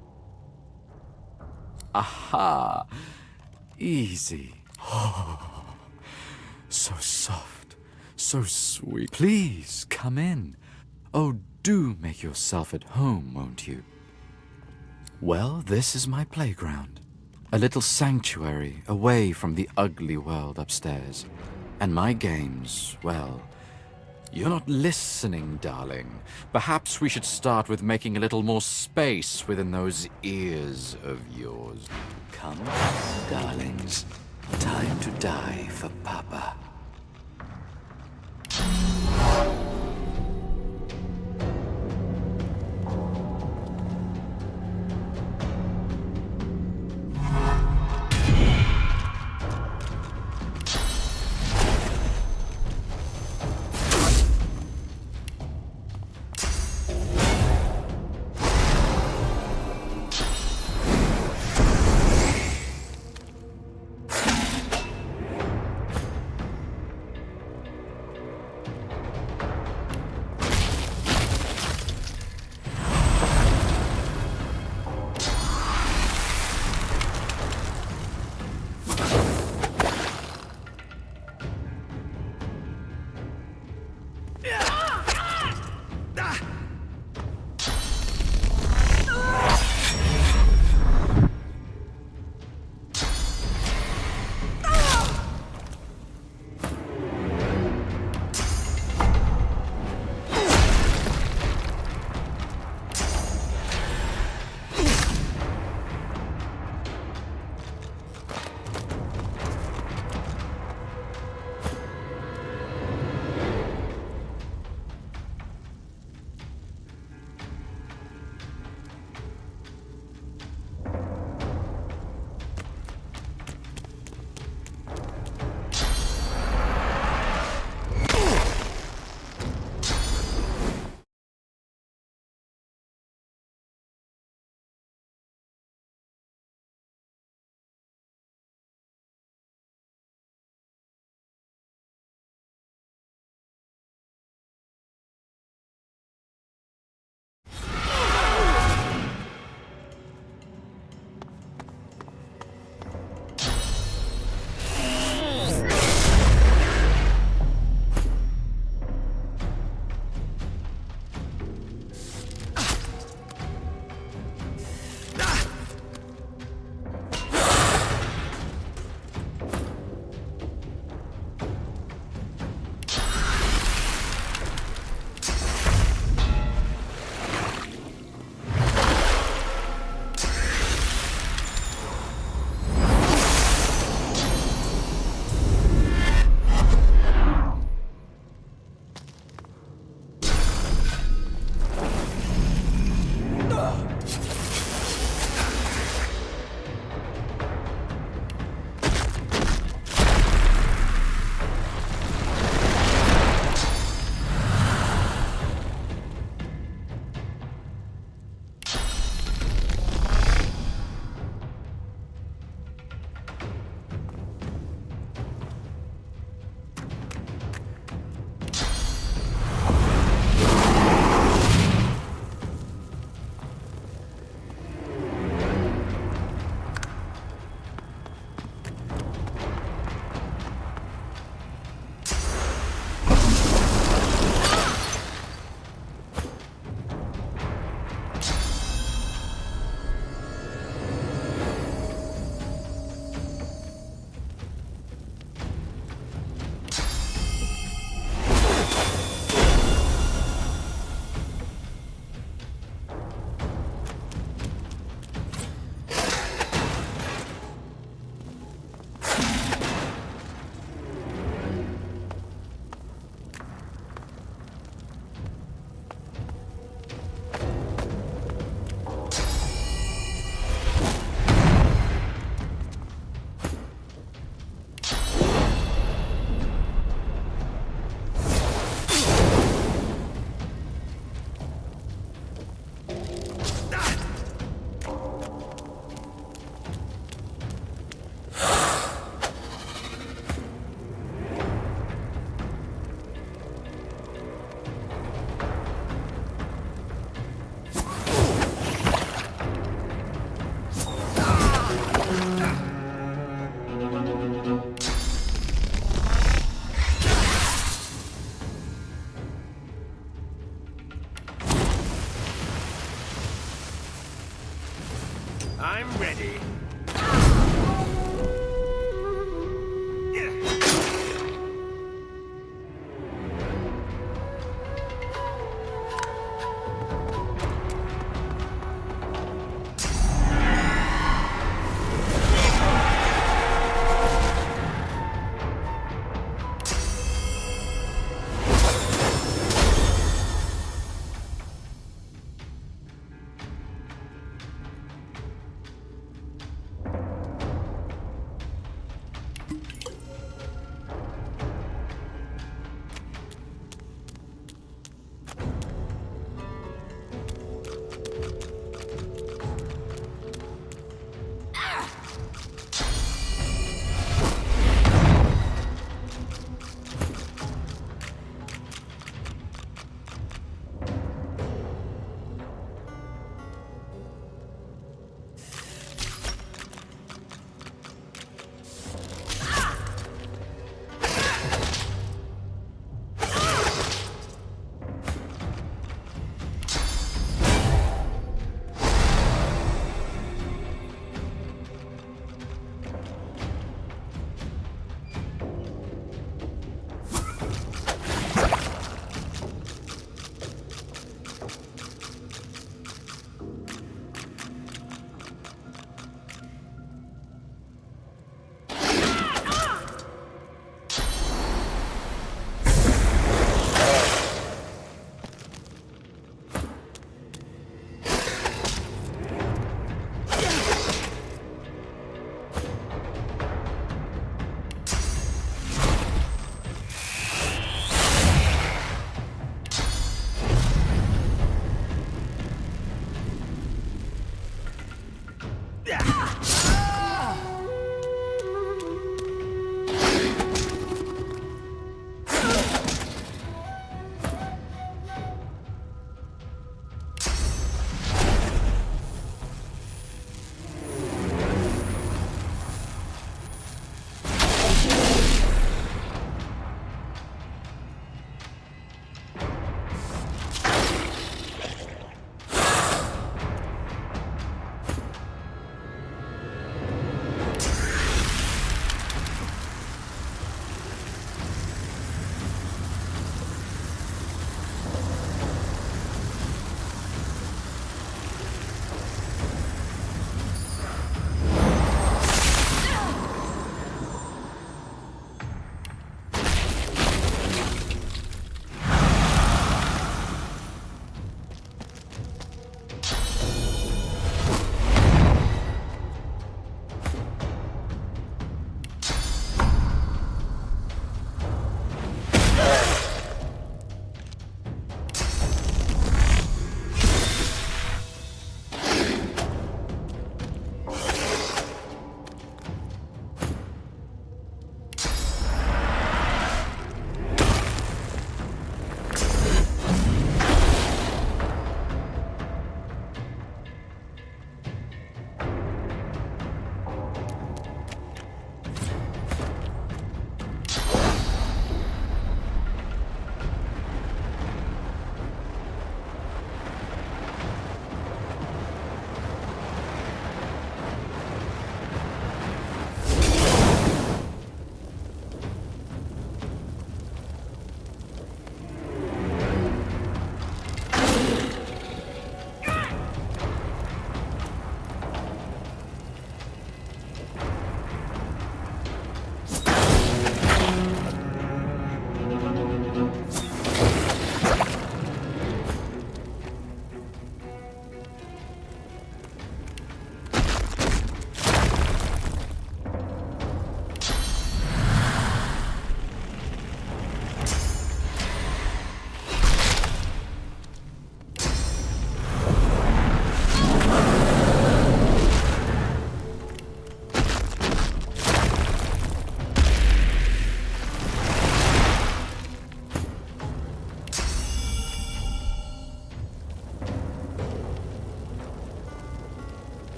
Aha! Easy. So soft, so sweet. Please, come in. Oh, do make yourself at home, won't you? Well, this is my playground. A little sanctuary away from the ugly world upstairs. And my games, well, you're not listening, darling. Perhaps we should start with making a little more space within those ears of yours. Come, darlings. Time to die for Papa.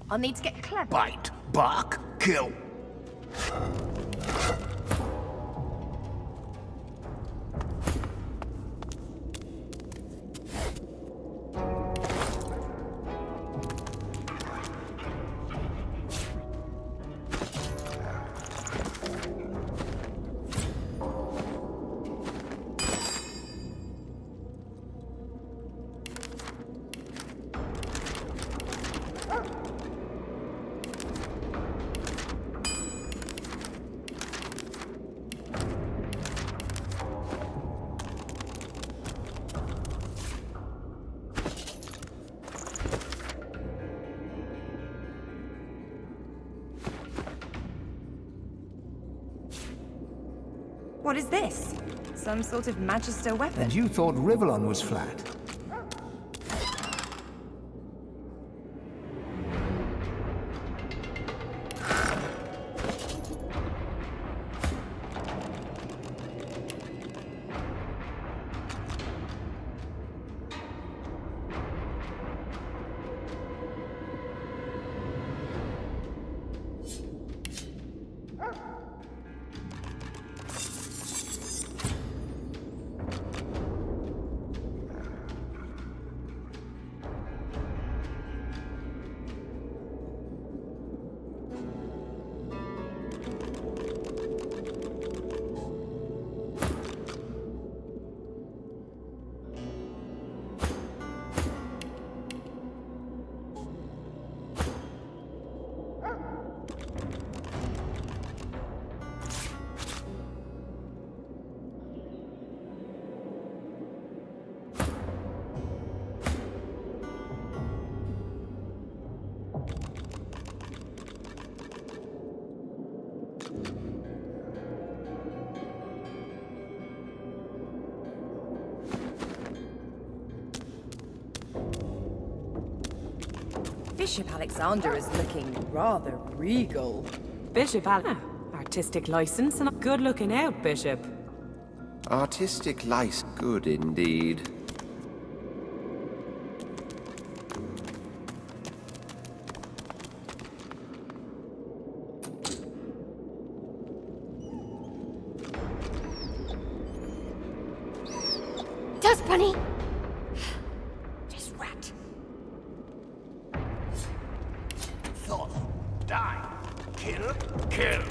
I'll need to get clever. Bite, bark, kill. What is this? Some sort of magister weapon? And you thought Rivellon was flat. Bishop Alexander is looking rather regal. Artistic license and good looking out, Bishop. Artistic lice, good indeed. Dust Bunny! Just rat. Thought, die, kill, kill.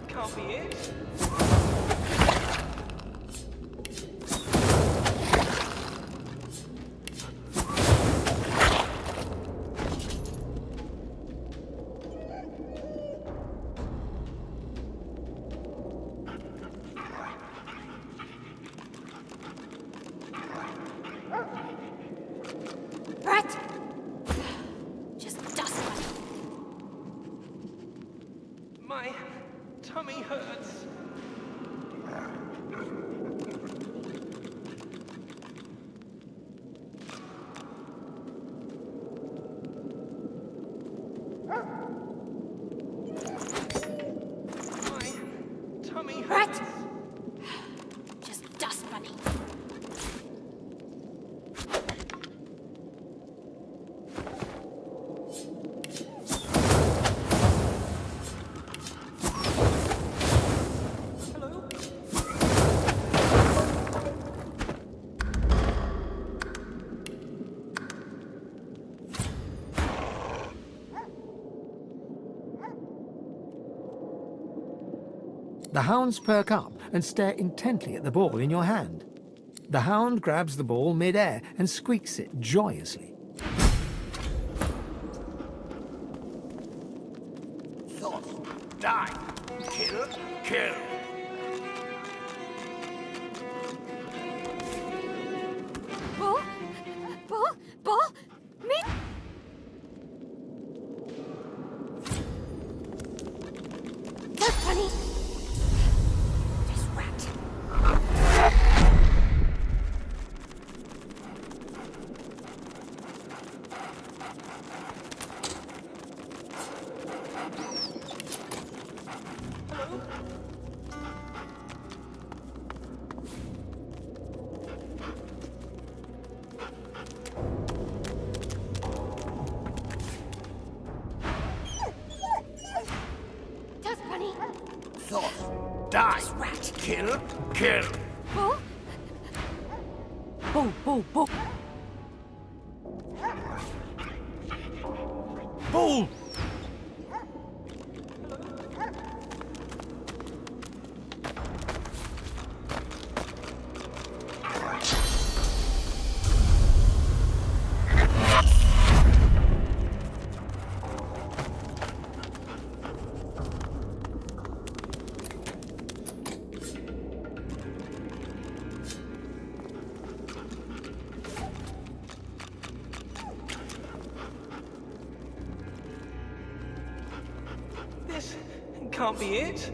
Can't be it. Rat! Just dust bunny. My tummy hurts. My tummy hurts. Rat! Just dust bunny. The hounds perk up and stare intently at the ball in your hand. The hound grabs the ball mid-air and squeaks it joyously. Thought, die, kill, kill. Ball? Ball? Ball? Die. Kill. Kill. Bull? Bull, bull, bull. Bull! This can't be it.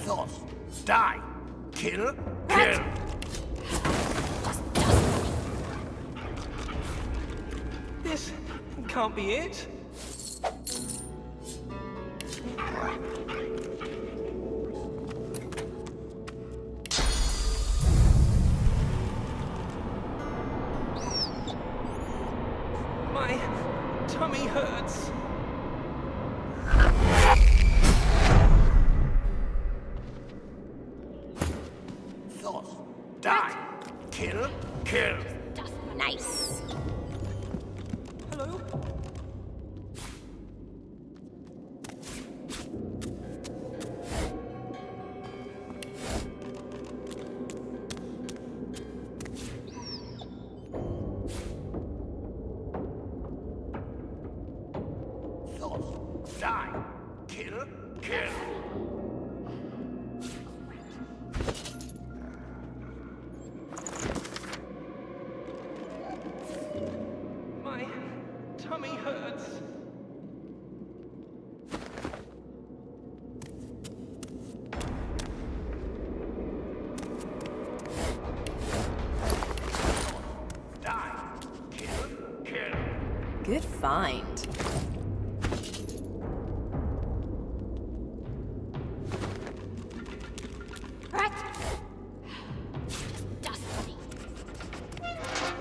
Thoughts. Die. Kill. Kill. This can't be it. My tummy hurts. Thoughts. Die. Kill. Kill. Nice. Hello? Thoughts. Die. Kill. Kill. My tummy hurts. Die. Kill. Kill. Good find.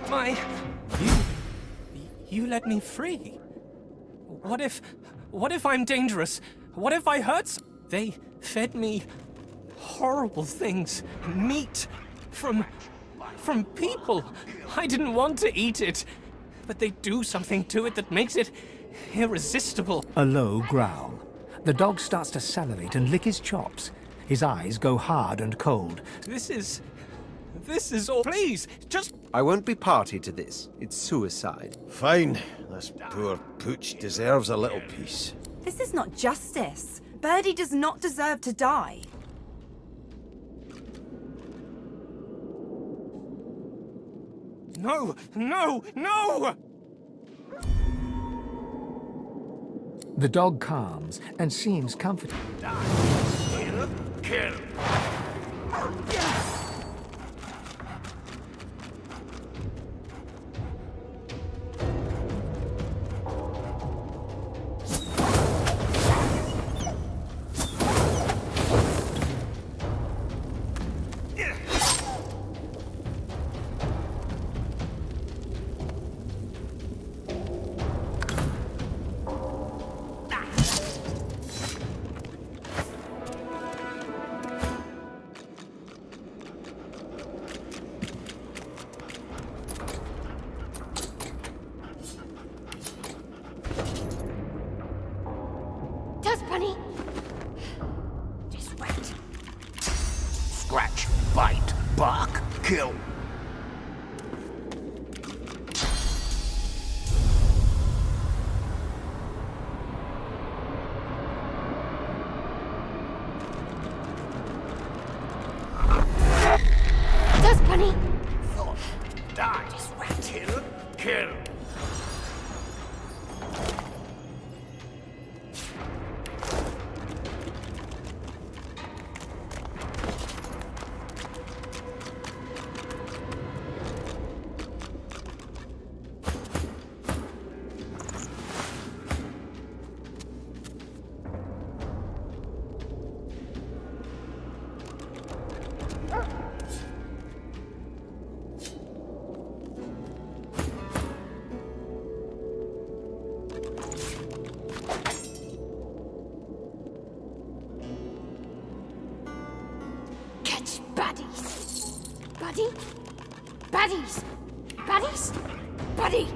My... You let me free. What if I'm dangerous? What if I hurt They fed me horrible things. Meat from people. I didn't want to eat it, but they do something to it that makes it irresistible. A low growl. The dog starts to salivate and lick his chops. His eyes go hard and cold. This is all. Please, just... I won't be party to this. It's suicide. Fine. This poor pooch deserves a little peace. This is not justice. Birdie does not deserve to die. No, no, no! The dog calms and seems comforted. Kill. Kill. Bunny. Just wait. Scratch, bite, bark, kill. Dust Bunny. Thought. Die. Just wait. Kill, kill. Buddies. Buddy? Buddies. Buddies? Buddy!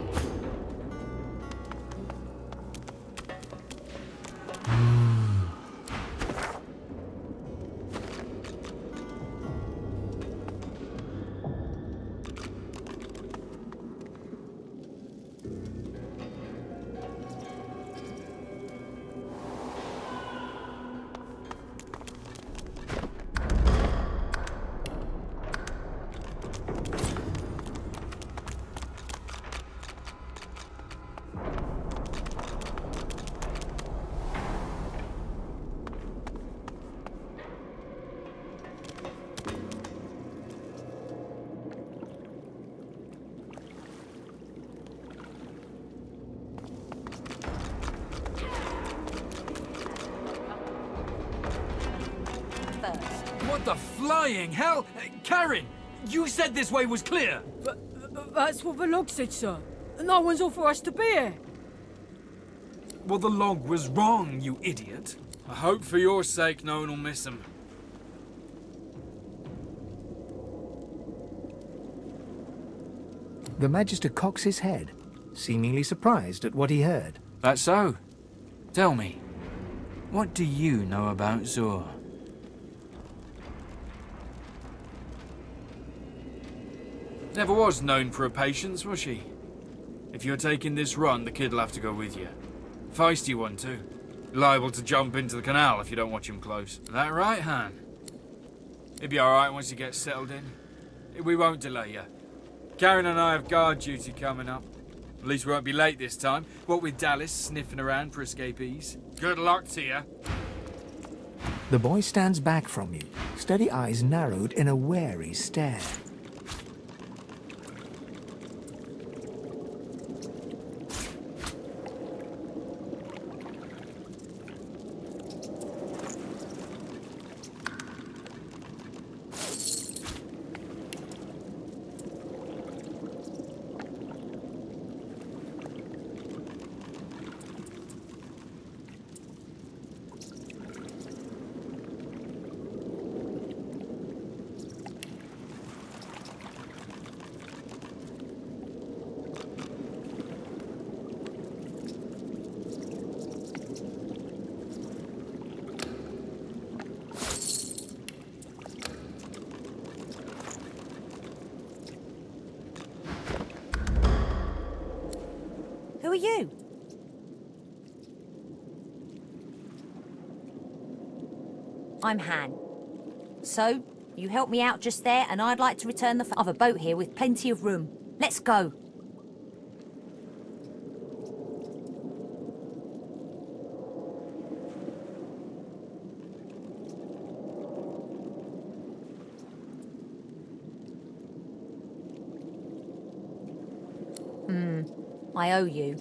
What the flying hell? Karen, you said this way was clear. That's what the log said, sir. No one's authorised to be here. Well, the log was wrong, you idiot. I hope for your sake no one will miss him. The Magister cocks his head, seemingly surprised at what he heard. That's so. Tell me, what do you know about Zur? Never was known for her patience, was she? If you're taking this run, the kid'll have to go with you. Feisty one, too. Liable to jump into the canal if you don't watch him close. That right, Han? He'll be alright once he gets settled in. We won't delay you. Karen and I have guard duty coming up. At least we won't be late this time. What with Dallas sniffing around for escapees. Good luck to you. The boy stands back from you, steady eyes narrowed in a wary stare. Who are you? I'm Han. So, you helped me out just there, and I'd like to return the I've a boat here with plenty of room. Let's go. I owe you.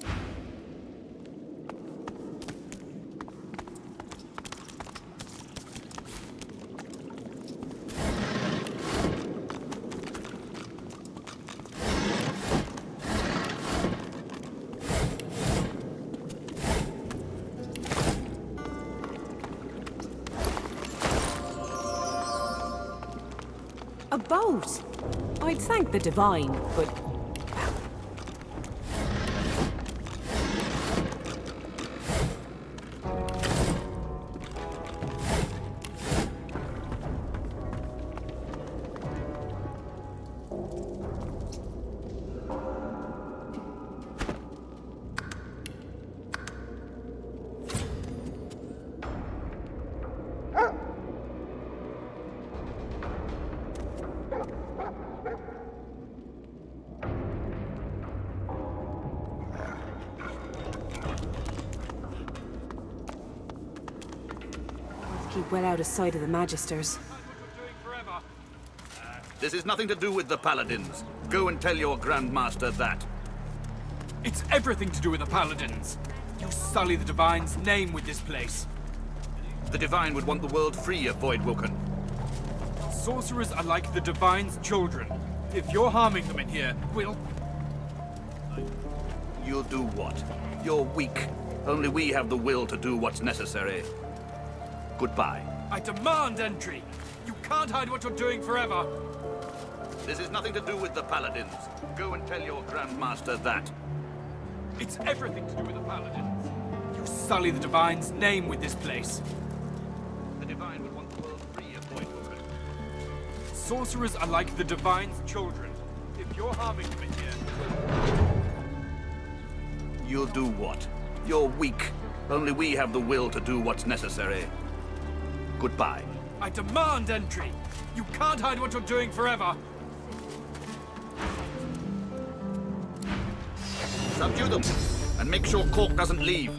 A boat? I'd thank the Divine, but... Keep well out of sight of the Magisters. This is nothing to do with the Paladins. Go and tell your Grand Master that. It's everything to do with the Paladins. You sully the Divine's name with this place. The Divine would want the world free of Voidwoken. Sorcerers are like the Divine's children. If you're harming them in here, we'll... You'll do what? You're weak. Only we have the will to do what's necessary. Goodbye. I demand entry. You can't hide what you're doing forever. This is nothing to do with the Paladins. Go and tell your Grand Master that. It's everything to do with the Paladins. You sully the Divine's name with this place. The Divine would want the world free of Voidwoken. Sorcerers are like the Divine's children. If you're harming them in here... You'll do what? You're weak. Only we have the will to do what's necessary. Goodbye. I demand entry! You can't hide what you're doing forever! Subdue them, and make sure Cork doesn't leave.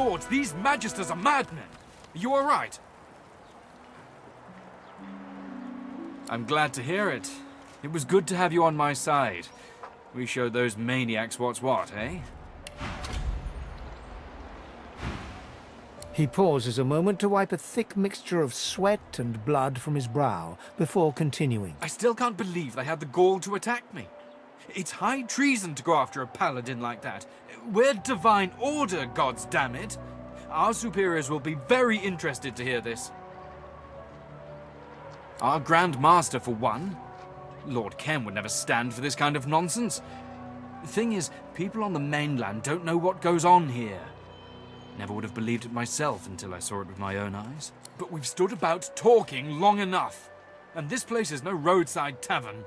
swords. These magisters are madmen. Are you all right? I'm glad to hear it. It was good to have you on my side. We showed those maniacs what's what, eh? He pauses a moment to wipe a thick mixture of sweat and blood from his brow before continuing. I still can't believe they had the gall to attack me. It's high treason to go after a paladin like that. We're Divine Order, gods damn it. Our superiors will be very interested to hear this. Our Grand Master, for one. Lord Ken would never stand for this kind of nonsense. The thing is, people on the mainland don't know what goes on here. Never would have believed it myself until I saw it with my own eyes. But we've stood about talking long enough. And this place is no roadside tavern.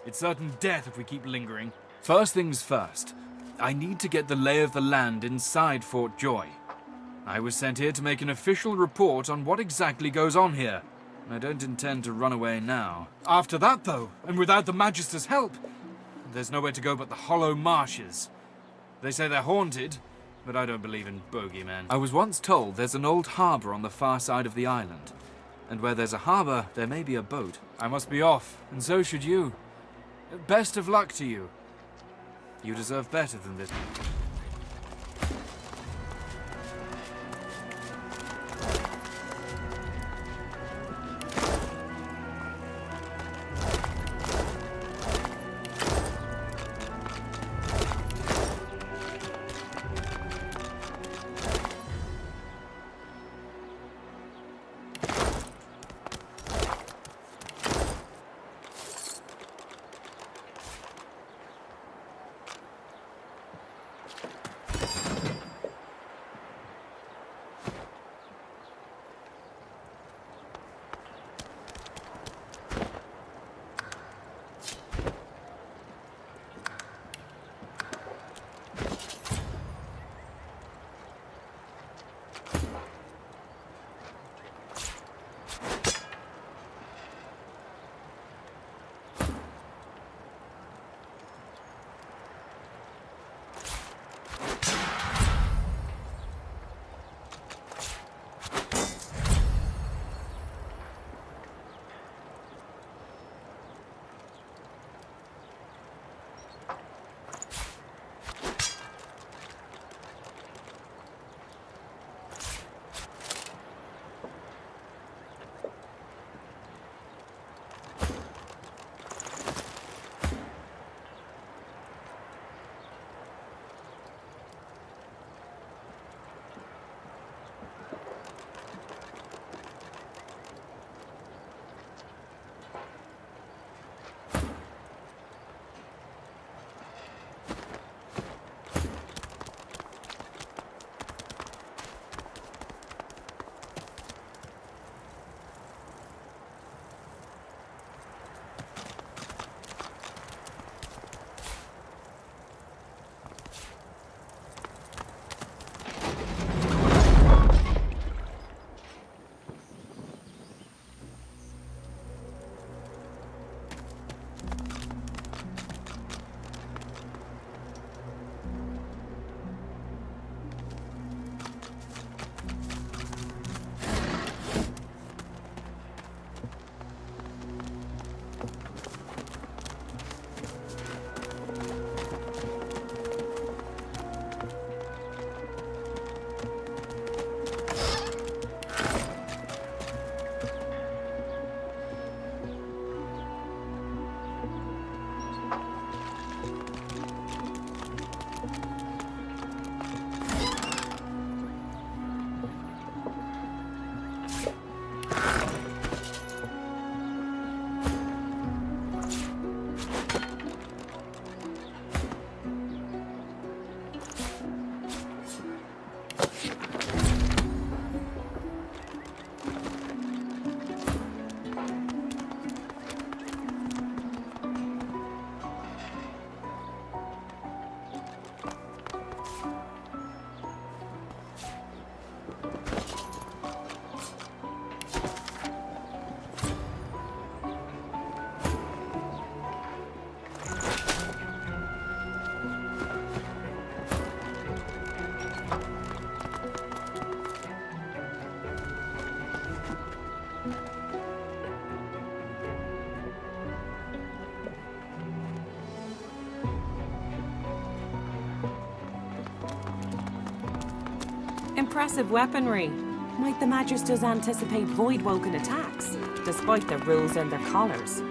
It's certain death if we keep lingering. First things first, I need to get the lay of the land inside Fort Joy. I was sent here to make an official report on what exactly goes on here. I don't intend to run away now. After that, though, and without the Magister's help, there's nowhere to go but the Hollow Marshes. They say they're haunted, but I don't believe in bogeymen. I was once told there's an old harbour on the far side of the island. And where there's a harbour, there may be a boat. I must be off, and so should you. Best of luck to you. You deserve better than this. impressive weaponry. Might the Magisters anticipate Voidwoken attacks, despite the rules in their collars?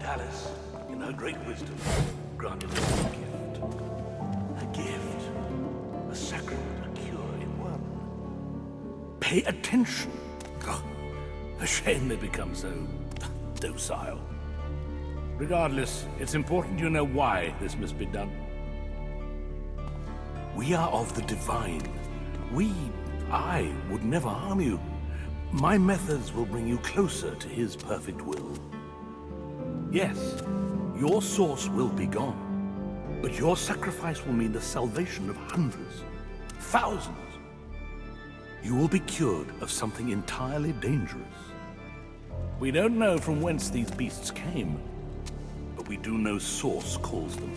Dallas, in her great wisdom, granted us a gift. A gift. A sacrament, a cure in one. Pay attention. Oh, a shame they become so docile. Regardless, it's important you know why this must be done. We are of the divine. I would never harm you. My methods will bring you closer to his perfect will. Yes, your source will be gone, but your sacrifice will mean the salvation of hundreds, thousands. You will be cured of something entirely dangerous. We don't know from whence these beasts came, but we do know Source calls them.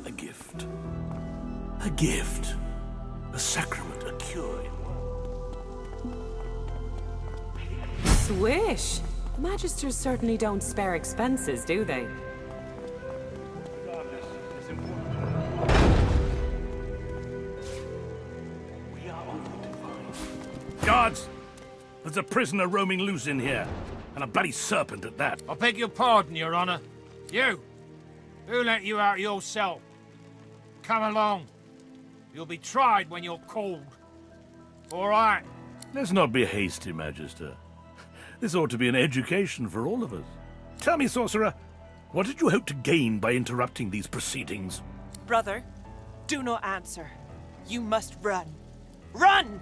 A gift. A gift. A sacrament, a cure in one. Swish! The Magisters certainly don't spare expenses, do they? Guards! There's a prisoner roaming loose in here, and a bloody serpent at that. I beg your pardon, Your Honor. You! Who let you out of your cell? Come along. You'll be tried when you're called. All right. Let's not be hasty, Magister. This ought to be an education for all of us. Tell me, Sorcerer, what did you hope to gain by interrupting these proceedings? Brother, do not answer. You must run. Run!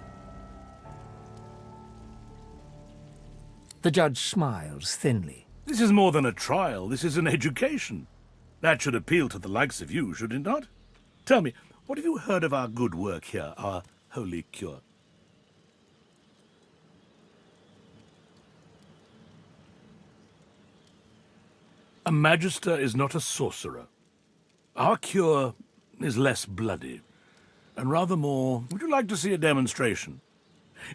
The judge smiles thinly. This is more than a trial. This is an education. That should appeal to the likes of you, should it not? Tell me, what have you heard of our good work here, our holy cure? A magister is not a sorcerer. Our cure is less bloody, and rather more... Would you like to see a demonstration?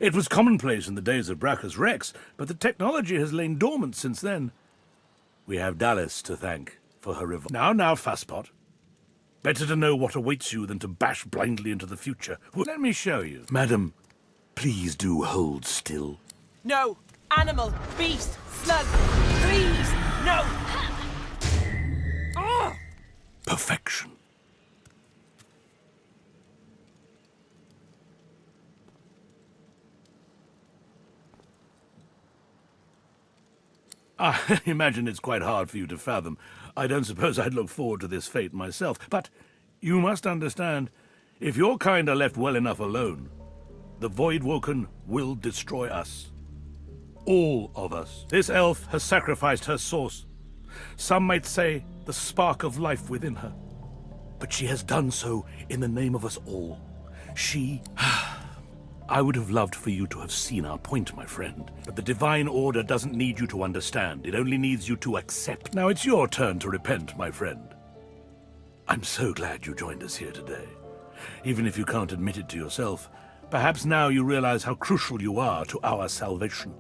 It was commonplace in the days of Brachus Rex, but the technology has lain dormant since then. We have Dallis to thank for her revolt. Now, Fasspot. Better to know what awaits you than to bash blindly into the future. Well, let me show you. Madam, please do hold still. No! Animal! Beast! Slug! Please! No! Ah! Perfection. I imagine it's quite hard for you to fathom. I don't suppose I'd look forward to this fate myself, but you must understand, if your kind are left well enough alone, the Voidwoken will destroy us. All of us. This elf has sacrificed her source. Some might say the spark of life within her. But she has done so in the name of us all. She... I would have loved for you to have seen our point, my friend. But the Divine Order doesn't need you to understand. It only needs you to accept. Now it's your turn to repent, my friend. I'm so glad you joined us here today. Even if you can't admit it to yourself, perhaps now you realize how crucial you are to our salvation.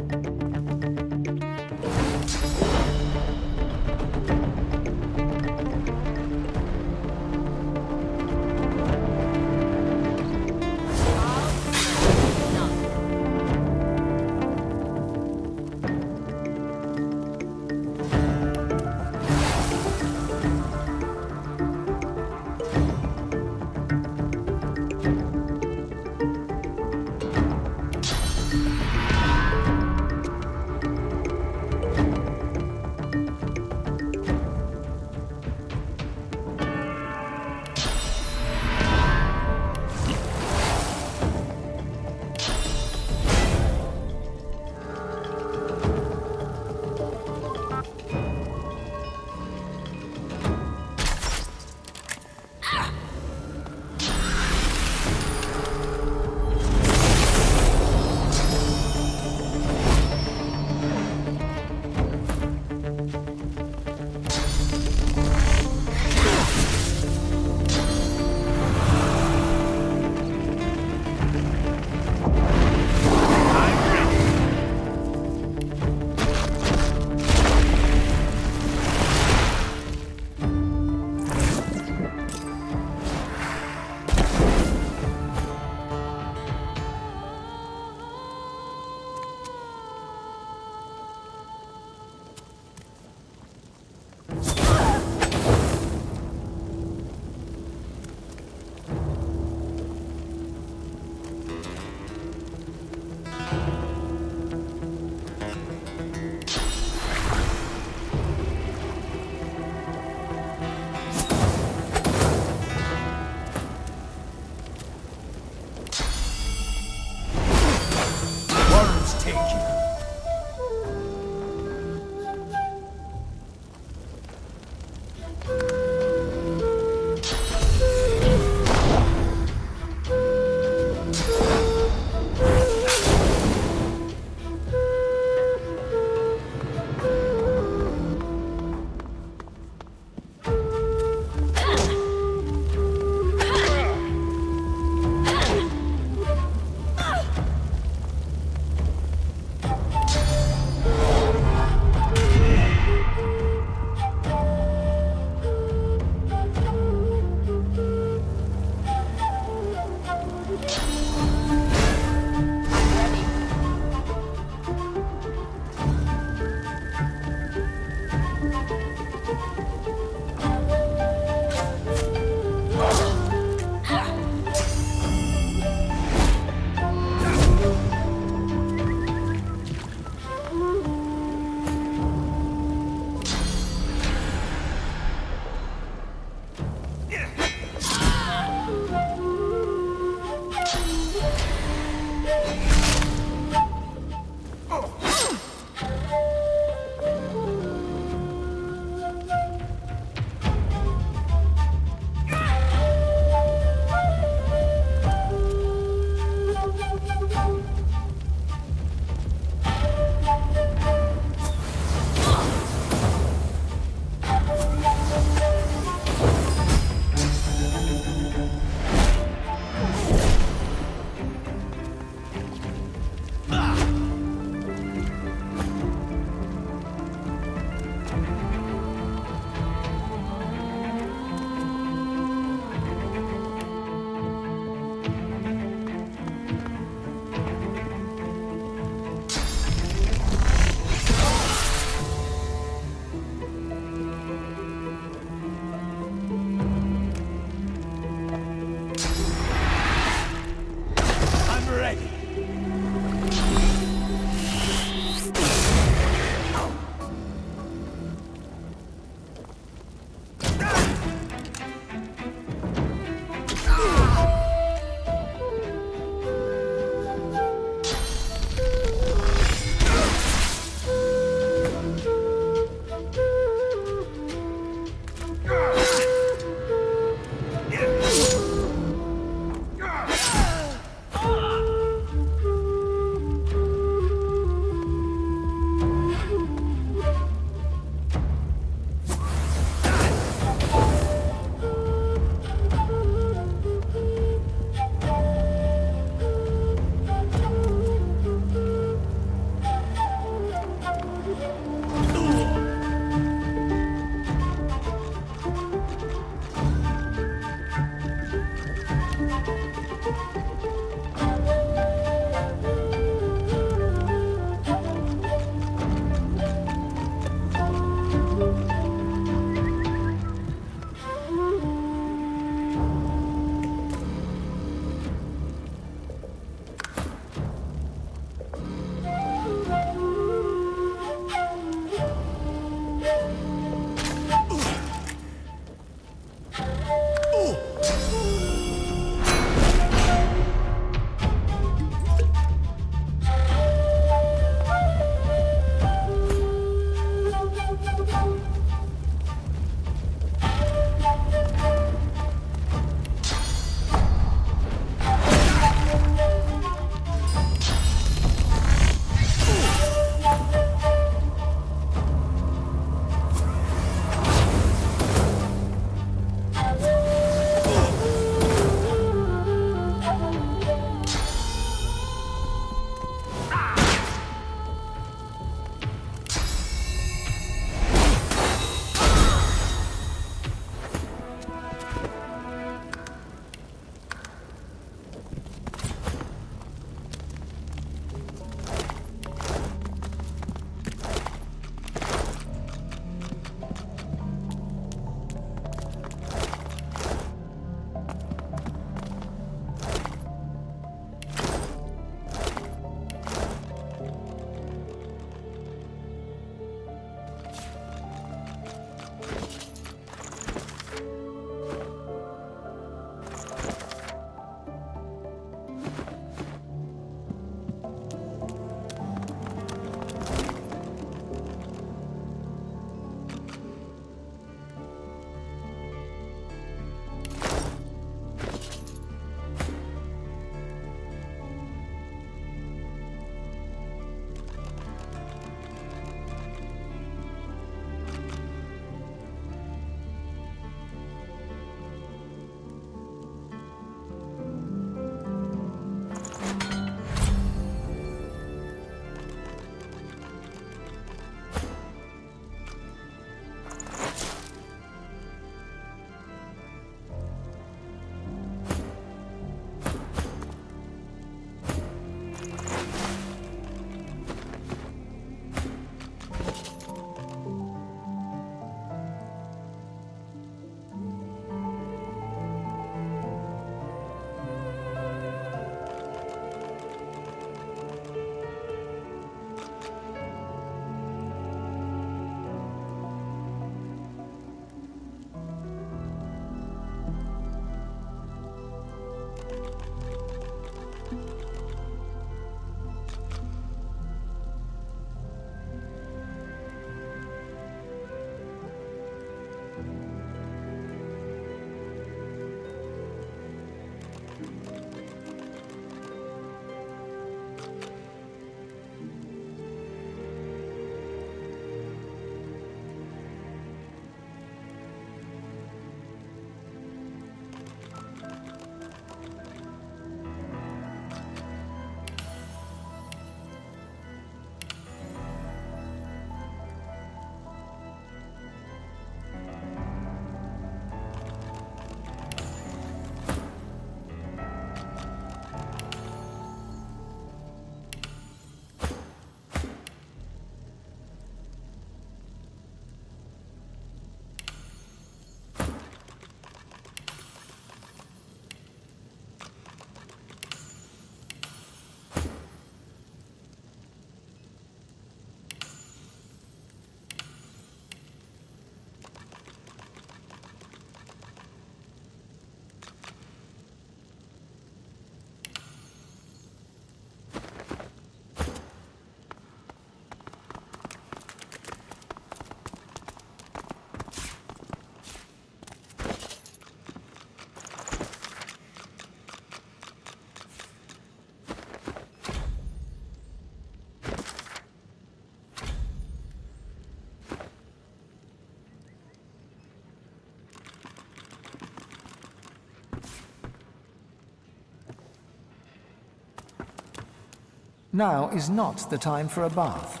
Now is not the time for a bath.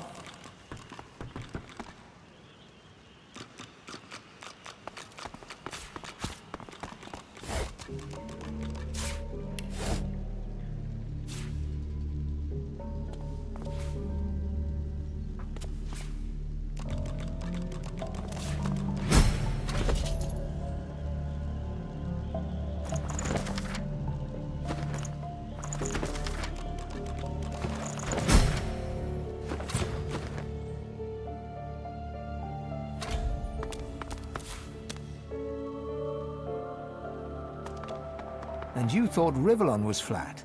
And you thought Rivellon was flat?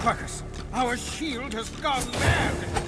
Quackers! Our shield has gone mad!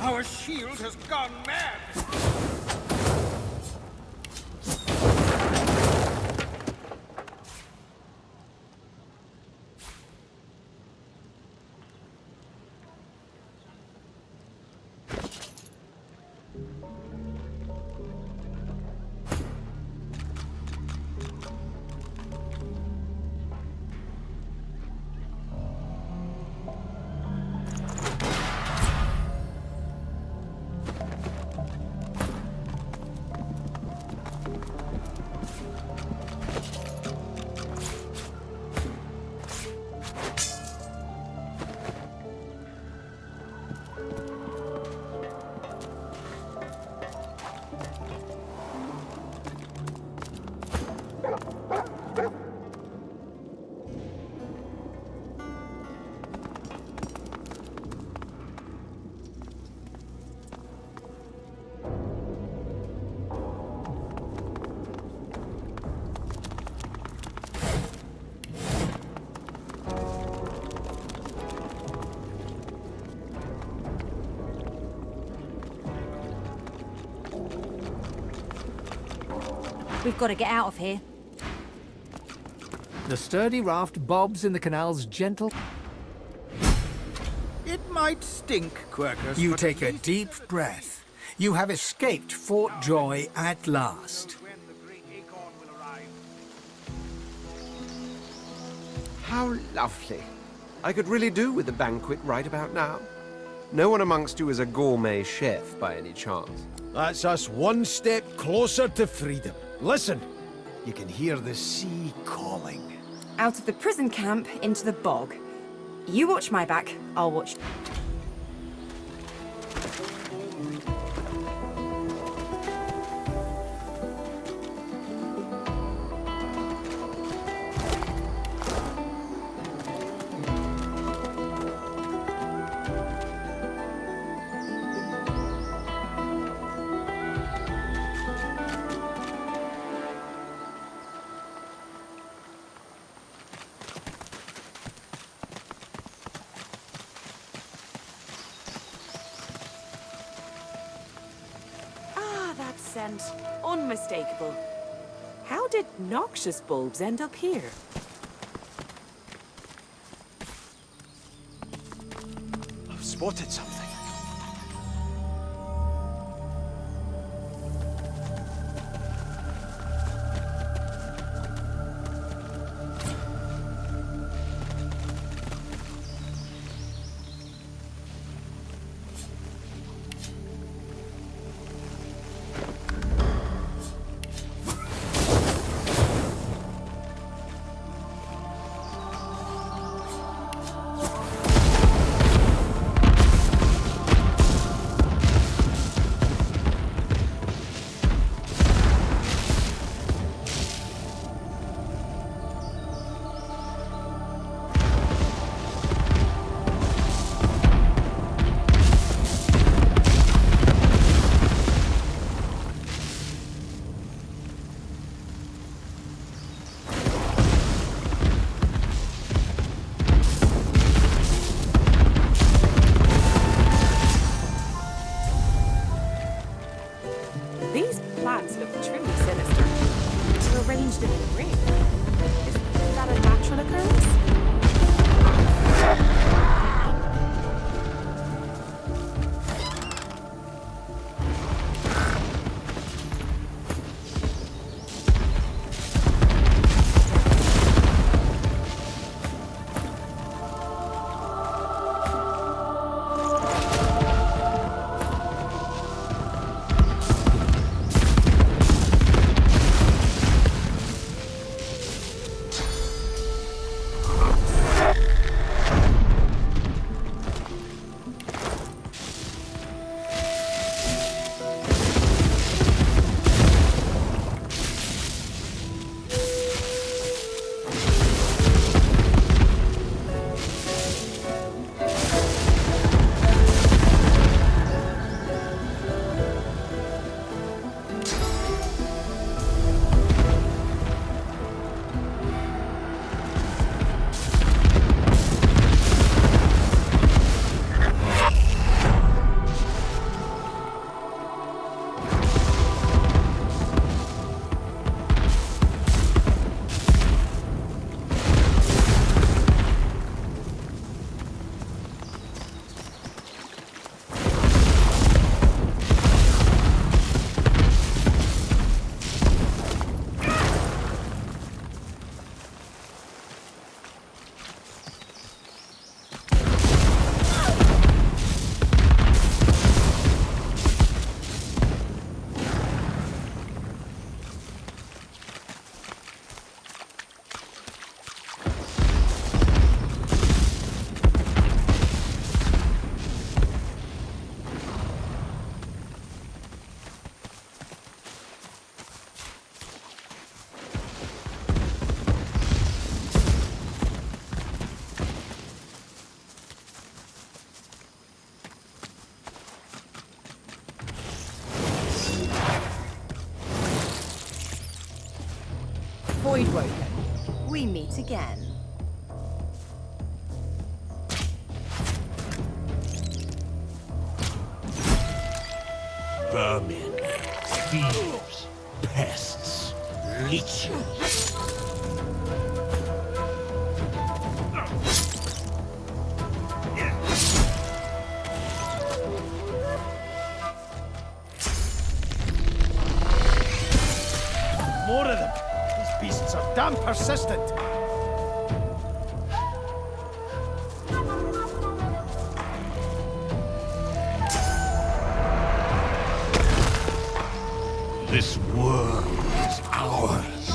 Our shield has gone mad! We've got to get out of here. The sturdy raft bobs in the canal's gentle... It might stink, Quercus. You but take at a least deep breath. You have escaped Fort Joy at last. How lovely. I could really do with a banquet right about now. No one amongst you is a gourmet chef by any chance. That's us one step closer to freedom. Listen, you can hear the sea calling. Out of the prison camp into the bog. You watch my back, I'll watch... That scent. Unmistakable. How did noxious bulbs end up here? I've spotted something. plants look truly sinister. They're arranged in a ring. Is that a natural occurrence? Voidwoken, we meet again. Vermin, thieves, pests, leeches. more of them. These beasts are damn persistent. This world is ours.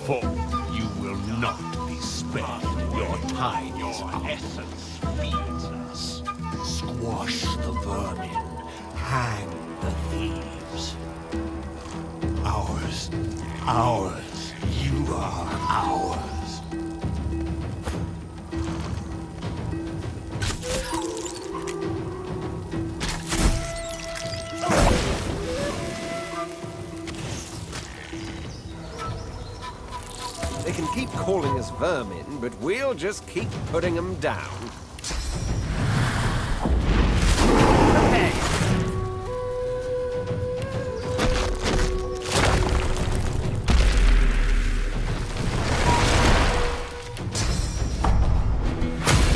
For you will not be spared. Your time is up. Essence feeds us. Squash the vermin. Hang the thieves. Ours. Ours. You are ours. They can keep calling us vermin, but we'll just keep putting them down.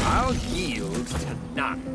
I'll yield to none.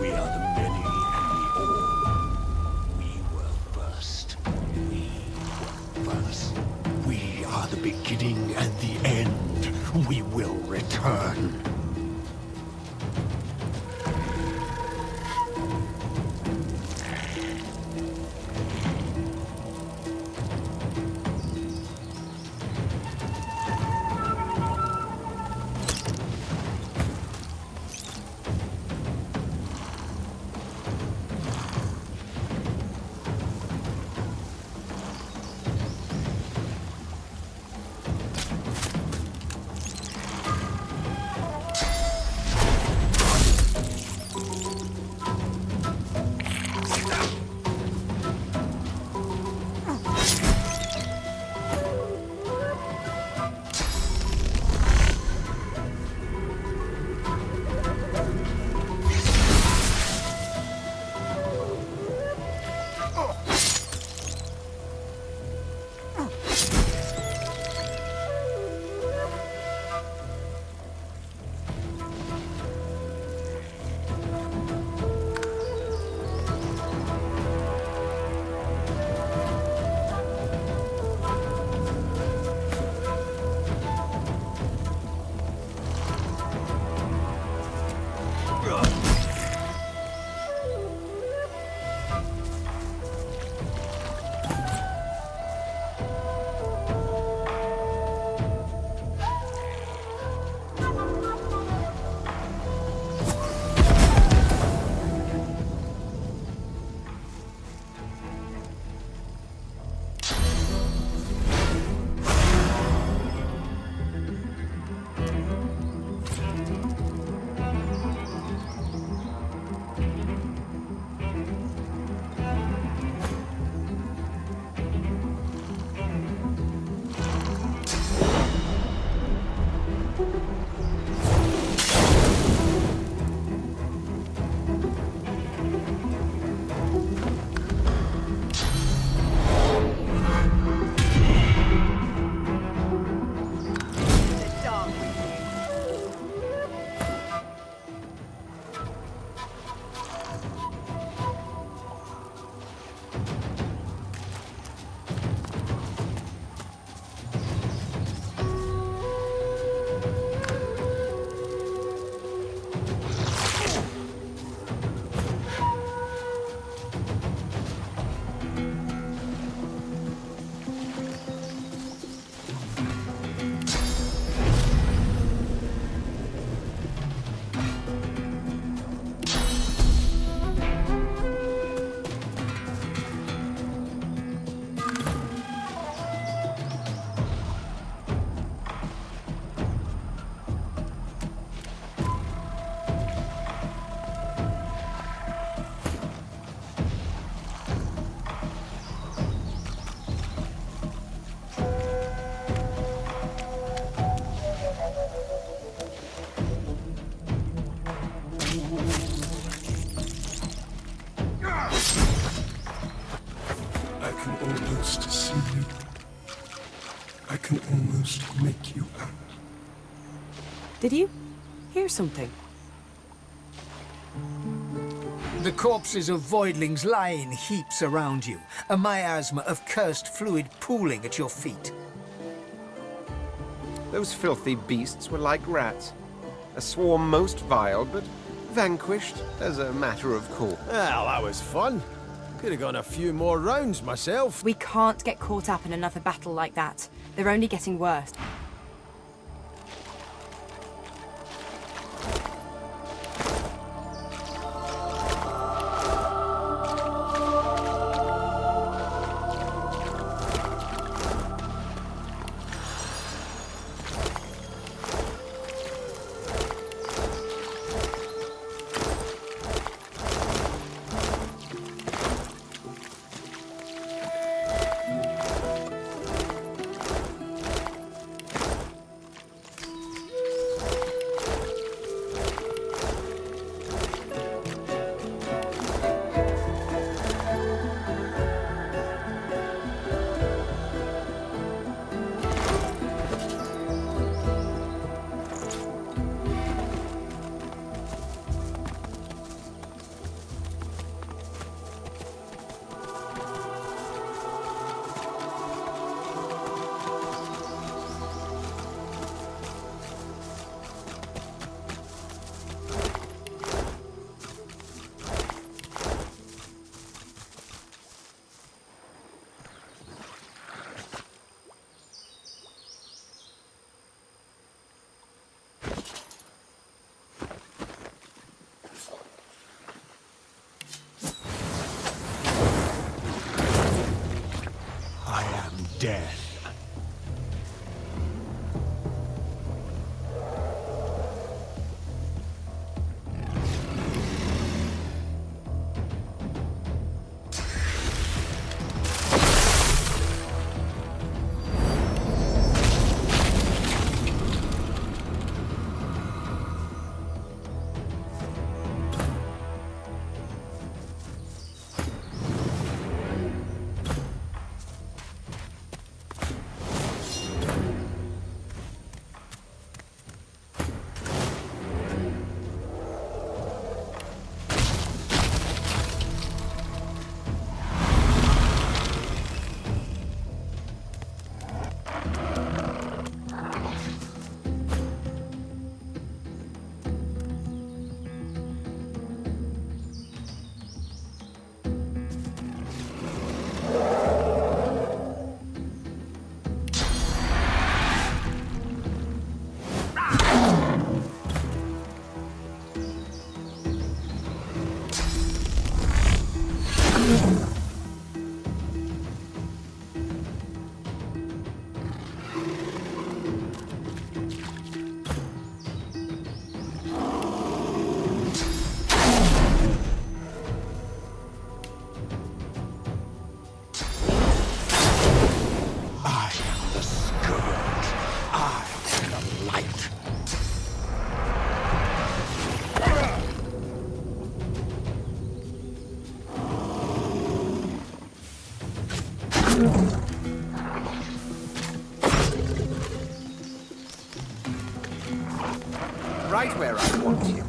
We are the many and we all. We were first. We were first. We are the beginning and the end. We will return. can almost see you. I can almost make you out. Did you hear something? The corpses of voidlings lie in heaps around you, a miasma of cursed fluid pooling at your feet. Those filthy beasts were like rats. A swarm most vile, but vanquished as a matter of course. Well, that was fun. Could have gone a few more rounds myself. We can't get caught up in another battle like that. They're only getting worse. Death. Right where I want you.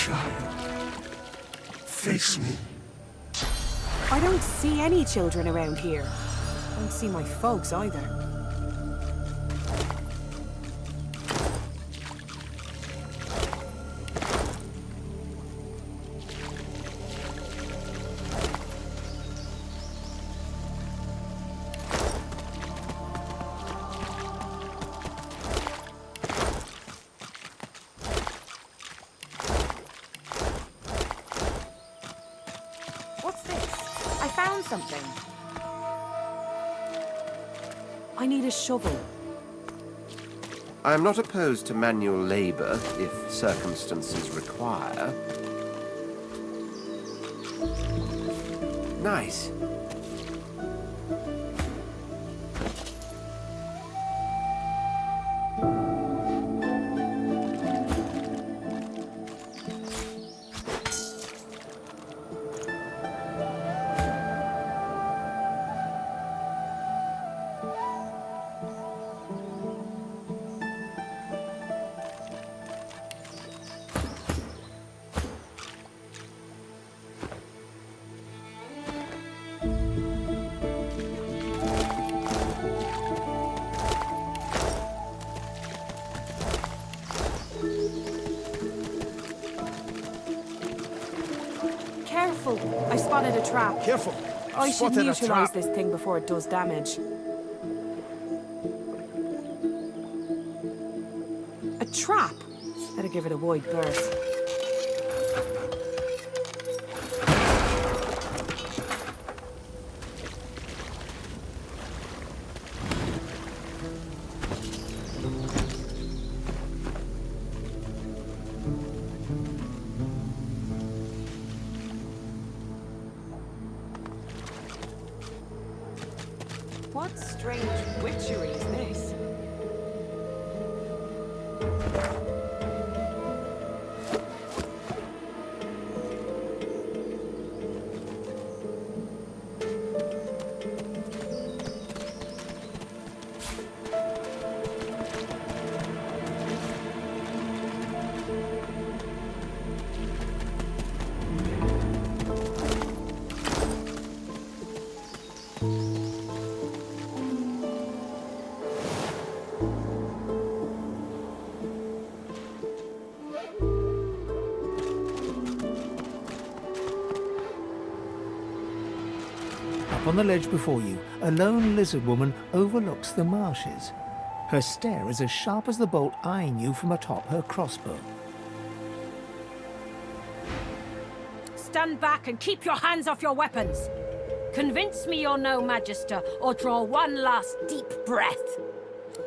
child. Face me. I don't see any children around here. I don't see my folks either. What's this? I found something. I need a shovel. I am not opposed to manual labor if circumstances require. Nice. Careful! I spotted a trap. Careful! I should spotted a neutralize trap. this thing before it does damage. A trap? Better give it a wide berth. What strange witchery is this? Up on the ledge before you, a lone lizard woman overlooks the marshes. Her stare is as sharp as the bolt eyeing you from atop her crossbow. Stand back and keep your hands off your weapons. Convince me you're no Magister, or draw one last deep breath.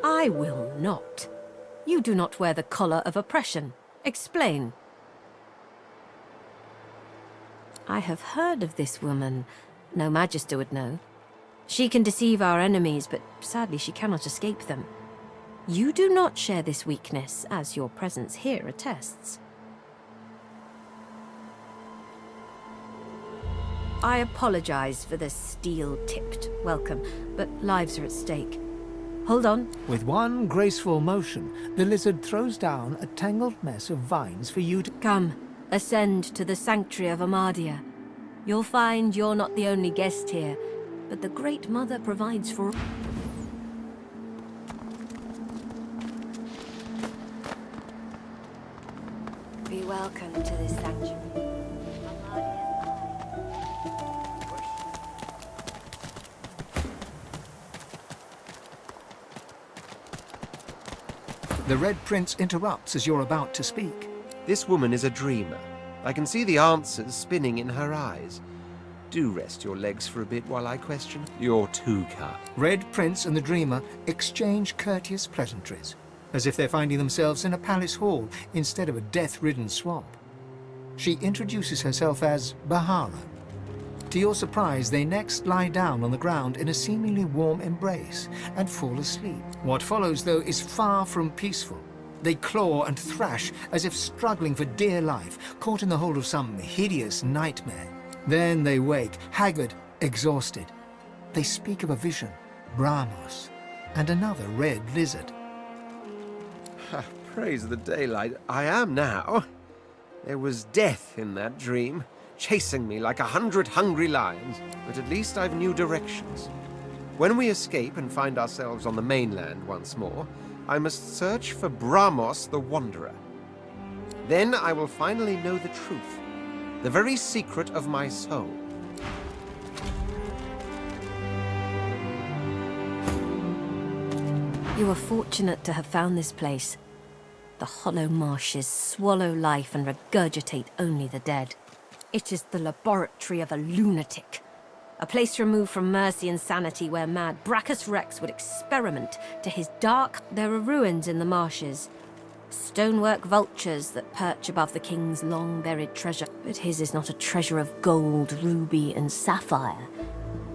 I will not. You do not wear the collar of oppression. Explain. I have heard of this woman. No Magister would know. She can deceive our enemies, but sadly she cannot escape them. You do not share this weakness, as your presence here attests. I apologize for the steel-tipped welcome, but lives are at stake. Hold on. With one graceful motion, the lizard throws down a tangled mess of vines for you to... Come, ascend to the sanctuary of Amadia. You'll find you're not the only guest here, but the Great Mother provides for... Be welcome to this sanctuary. The Red Prince interrupts as you're about to speak. This woman is a dreamer. I can see the answers spinning in her eyes. Do rest your legs for a bit while I question your two-cut. Red Prince and the Dreamer exchange courteous pleasantries, as if they're finding themselves in a palace hall instead of a death-ridden swamp. She introduces herself as Bahara. To your surprise, they next lie down on the ground in a seemingly warm embrace and fall asleep. What follows, though, is far from peaceful. They claw and thrash as if struggling for dear life, caught in the hold of some hideous nightmare. Then they wake, haggard, exhausted. They speak of a vision, Brahmos, and another red lizard. Praise the daylight. I am now. There was death in that dream, chasing me like 100 hungry lions, but at least I've new directions. When we escape and find ourselves on the mainland once more, I must search for Bramos the Wanderer. Then I will finally know the truth, the very secret of my soul. You are fortunate to have found this place. The hollow marshes swallow life and regurgitate only the dead. It is the laboratory of a lunatic. A place removed from mercy and sanity where mad Brachus Rex would experiment to his dark... There are ruins in the marshes. Stonework vultures that perch above the king's long-buried treasure. But his is not a treasure of gold, ruby, and sapphire.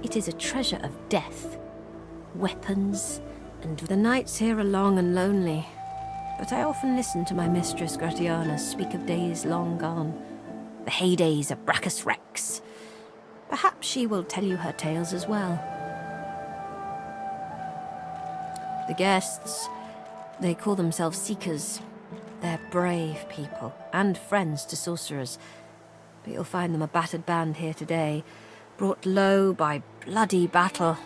It is a treasure of death. Weapons, and the nights here are long and lonely. But I often listen to my mistress Gratiana speak of days long gone. The heydays of Brachus Rex. Perhaps she will tell you her tales as well. The guests, they call themselves Seekers. They're brave people, and friends to sorcerers. But you'll find them a battered band here today, brought low by bloody battle.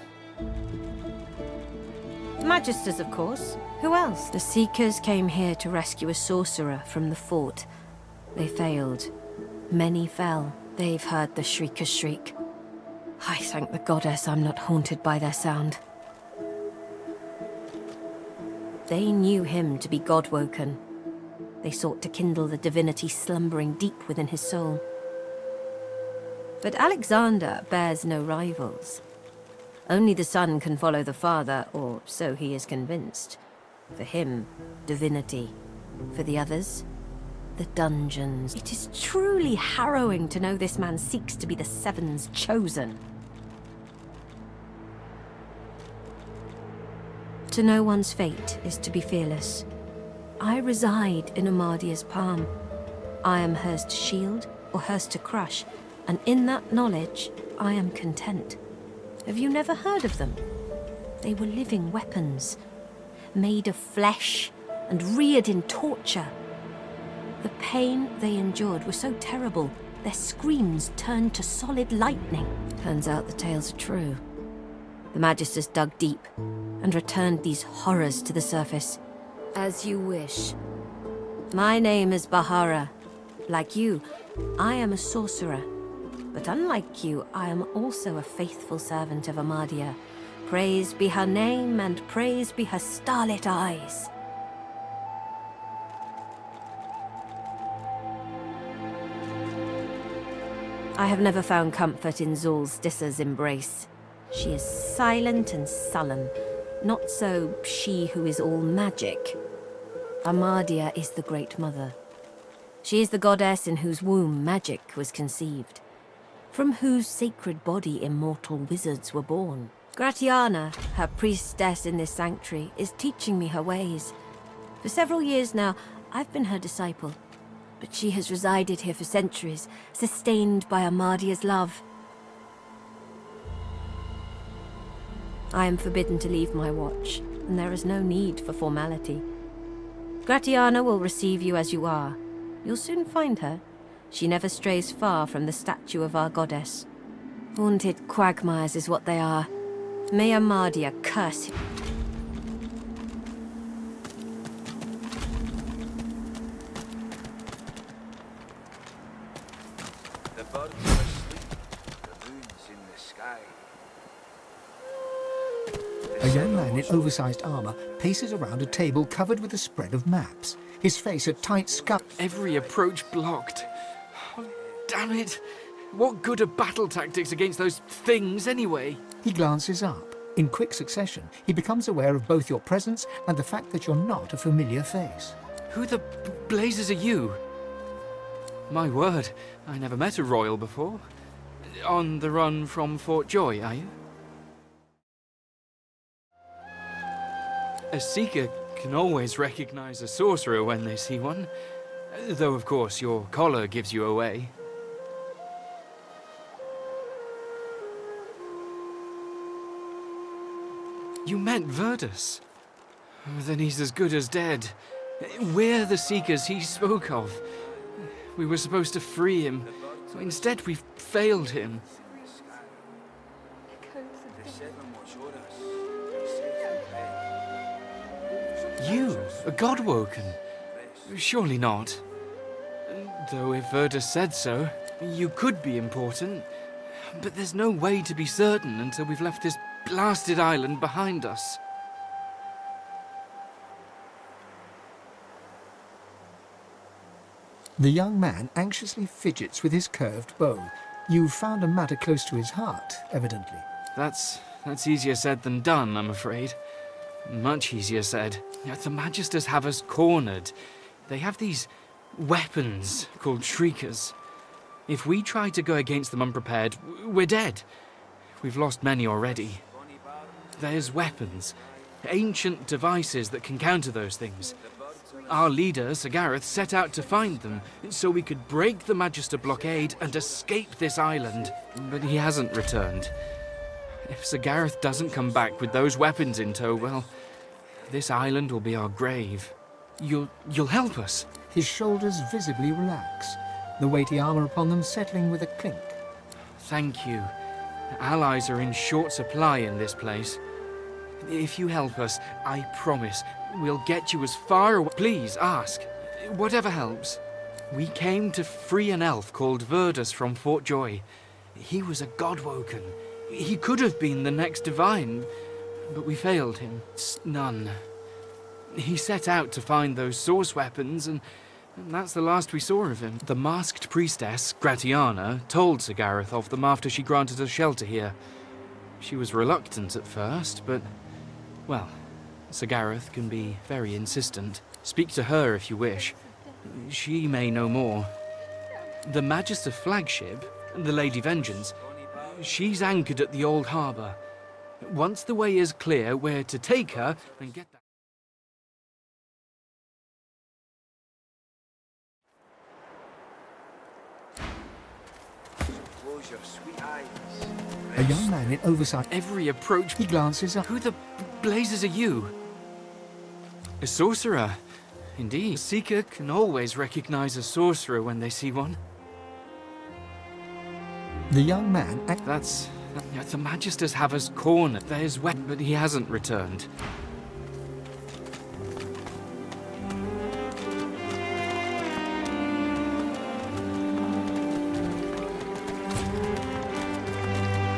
Magisters, of course. Who else? The Seekers came here to rescue a sorcerer from the fort. They failed. Many fell. They've heard the Shrieker's shriek. I thank the goddess I'm not haunted by their sound. They knew him to be God-woken. They sought to kindle the divinity slumbering deep within his soul. But Alexander bears no rivals. Only the son can follow the father, or so he is convinced. For him, divinity. For the others, the dungeons. It is truly harrowing to know this man seeks to be the Seven's chosen. To know one's fate is to be fearless. I reside in Amadia's palm. I am hers to shield or hers to crush, and in that knowledge, I am content. Have you never heard of them? They were living weapons, made of flesh and reared in torture. The pain they endured was so terrible, their screams turned to solid lightning. Turns out the tales are true. The Magisters dug deep and returned these horrors to the surface. As you wish. My name is Bahara. Like you, I am a sorcerer. But unlike you, I am also a faithful servant of Amadia. Praised be her name and praised be her starlit eyes. I have never found comfort in Zulstissa's embrace. She is silent and sullen, not so she who is all magic. Amadia is the Great Mother. She is the goddess in whose womb magic was conceived, from whose sacred body immortal wizards were born. Gratiana, her priestess in this sanctuary, is teaching me her ways. For several years now, I've been her disciple, but she has resided here for centuries, sustained by Amadia's love. I am forbidden to leave my watch, and there is no need for formality. Gratiana will receive you as you are. You'll soon find her. She never strays far from the statue of our goddess. Haunted quagmires is what they are. May Amadia curse him. The birds are asleep. The moon's in the sky. A young man in oversized armor paces around a table covered with a spread of maps. His face a tight scut. Every approach blocked. Oh, damn it. What good are battle tactics against those things anyway? He glances up. In quick succession, he becomes aware of both your presence and the fact that you're not a familiar face. Who the blazes are you? My word, I never met a royal before. On the run from Fort Joy, are you? A seeker can always recognize a sorcerer when they see one. Though, of course, your collar gives you away. You meant Verdus. Then he's as good as dead. We're the seekers he spoke of. We were supposed to free him. Instead, we've failed him. You, a Godwoken? Surely not. Though if Verda said so, you could be important. But there's no way to be certain until we've left this blasted island behind us. The young man anxiously fidgets with his curved bow. You've found a matter close to his heart, evidently. That's easier said than done, I'm afraid. Much easier said. The Magisters have us cornered. They have these weapons called Shriekers. If we try to go against them unprepared, we're dead. We've lost many already. There's weapons, ancient devices that can counter those things. Our leader, Sir Gareth, set out to find them so we could break the Magister blockade and escape this island. But he hasn't returned. If Sir Gareth doesn't come back with those weapons in tow, well, this island will be our grave. You'll help us? His shoulders visibly relax, the weighty armor upon them settling with a clink. Thank you. Allies are in short supply in this place. If you help us, I promise, we'll get you as far away. Please, ask. Whatever helps. We came to free an elf called Verdus from Fort Joy. He was a Godwoken. He could have been the next divine, but we failed him. None. He set out to find those source weapons, and that's the last we saw of him. The masked priestess, Gratiana, told Sir Gareth of them after she granted us shelter here. She was reluctant at first, but, well, Sir Gareth can be very insistent. Speak to her if you wish. She may know more. The Magister flagship, the Lady Vengeance, she's anchored at the old harbour. Once the way is clear, we're to take her and get that. Close your sweet eyes. A young man in oversized... Every approach... He glances up. Who the blazes are you? A sorcerer. Indeed. A seeker can always recognize a sorcerer when they see one. The young man... That's... The Magisters have us cornered. There's wet, but he hasn't returned.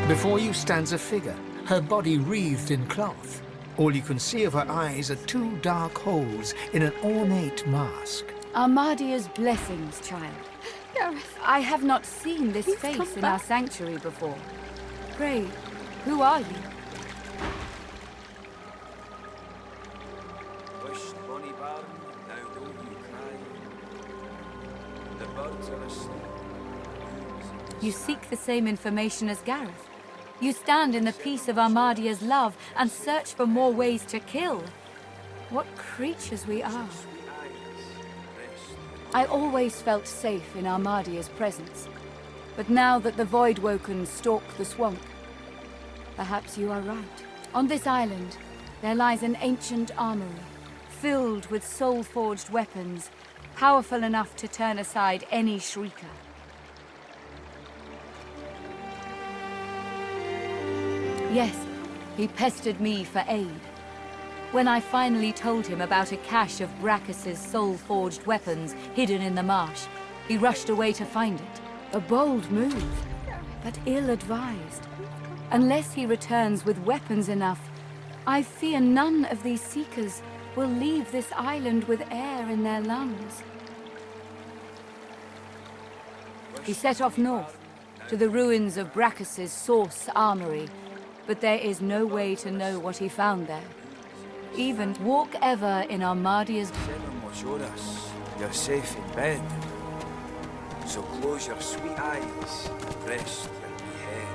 Before you stands a figure, her body wreathed in cloth. All you can see of her eyes are two dark holes in an ornate mask. Armadia's blessings, child. Gareth. I have not seen this Please face come in our back. sanctuary before. Pray, who are you? Wish Bonnie Baron, now don't you cry. The birds are asleep. You seek the same information as Gareth. You stand in the peace of Armadia's love and search for more ways to kill. What creatures we are. I always felt safe in Armadia's presence. But now that the Voidwoken stalk the swamp, perhaps you are right. On this island, there lies an ancient armory, filled with soul-forged weapons, powerful enough to turn aside any Shrieker. Yes, he pestered me for aid. When I finally told him about a cache of Brachus's soul-forged weapons hidden in the marsh, he rushed away to find it. A bold move, but ill-advised. Unless he returns with weapons enough, I fear none of these Seekers will leave this island with air in their lungs. He set off north, to the ruins of Brachus's source armory, but there is no way to know what he found there. Even walk ever in Armadia's... Seven will show us you're safe in bed. So close your sweet eyes and rest your head.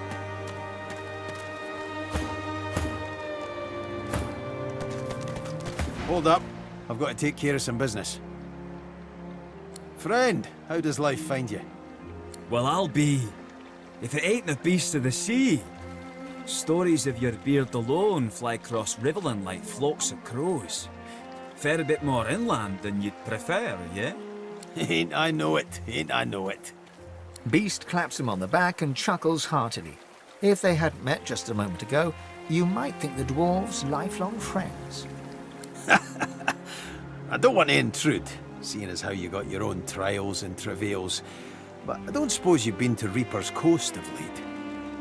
Hold up. I've got to take care of some business. Friend, how does life find you? Well, I'll be. If it ain't the beasts of the sea. Stories of your beard alone fly across Riverland like flocks of crows. Fair a bit more inland than you'd prefer, yeah? Ain't I know it, ain't I know it. Beast claps him on the back and chuckles heartily. If they hadn't met just a moment ago, you might think the dwarves lifelong friends. I don't want to intrude, seeing as how you got your own trials and travails, but I don't suppose you've been to Reaper's Coast of late.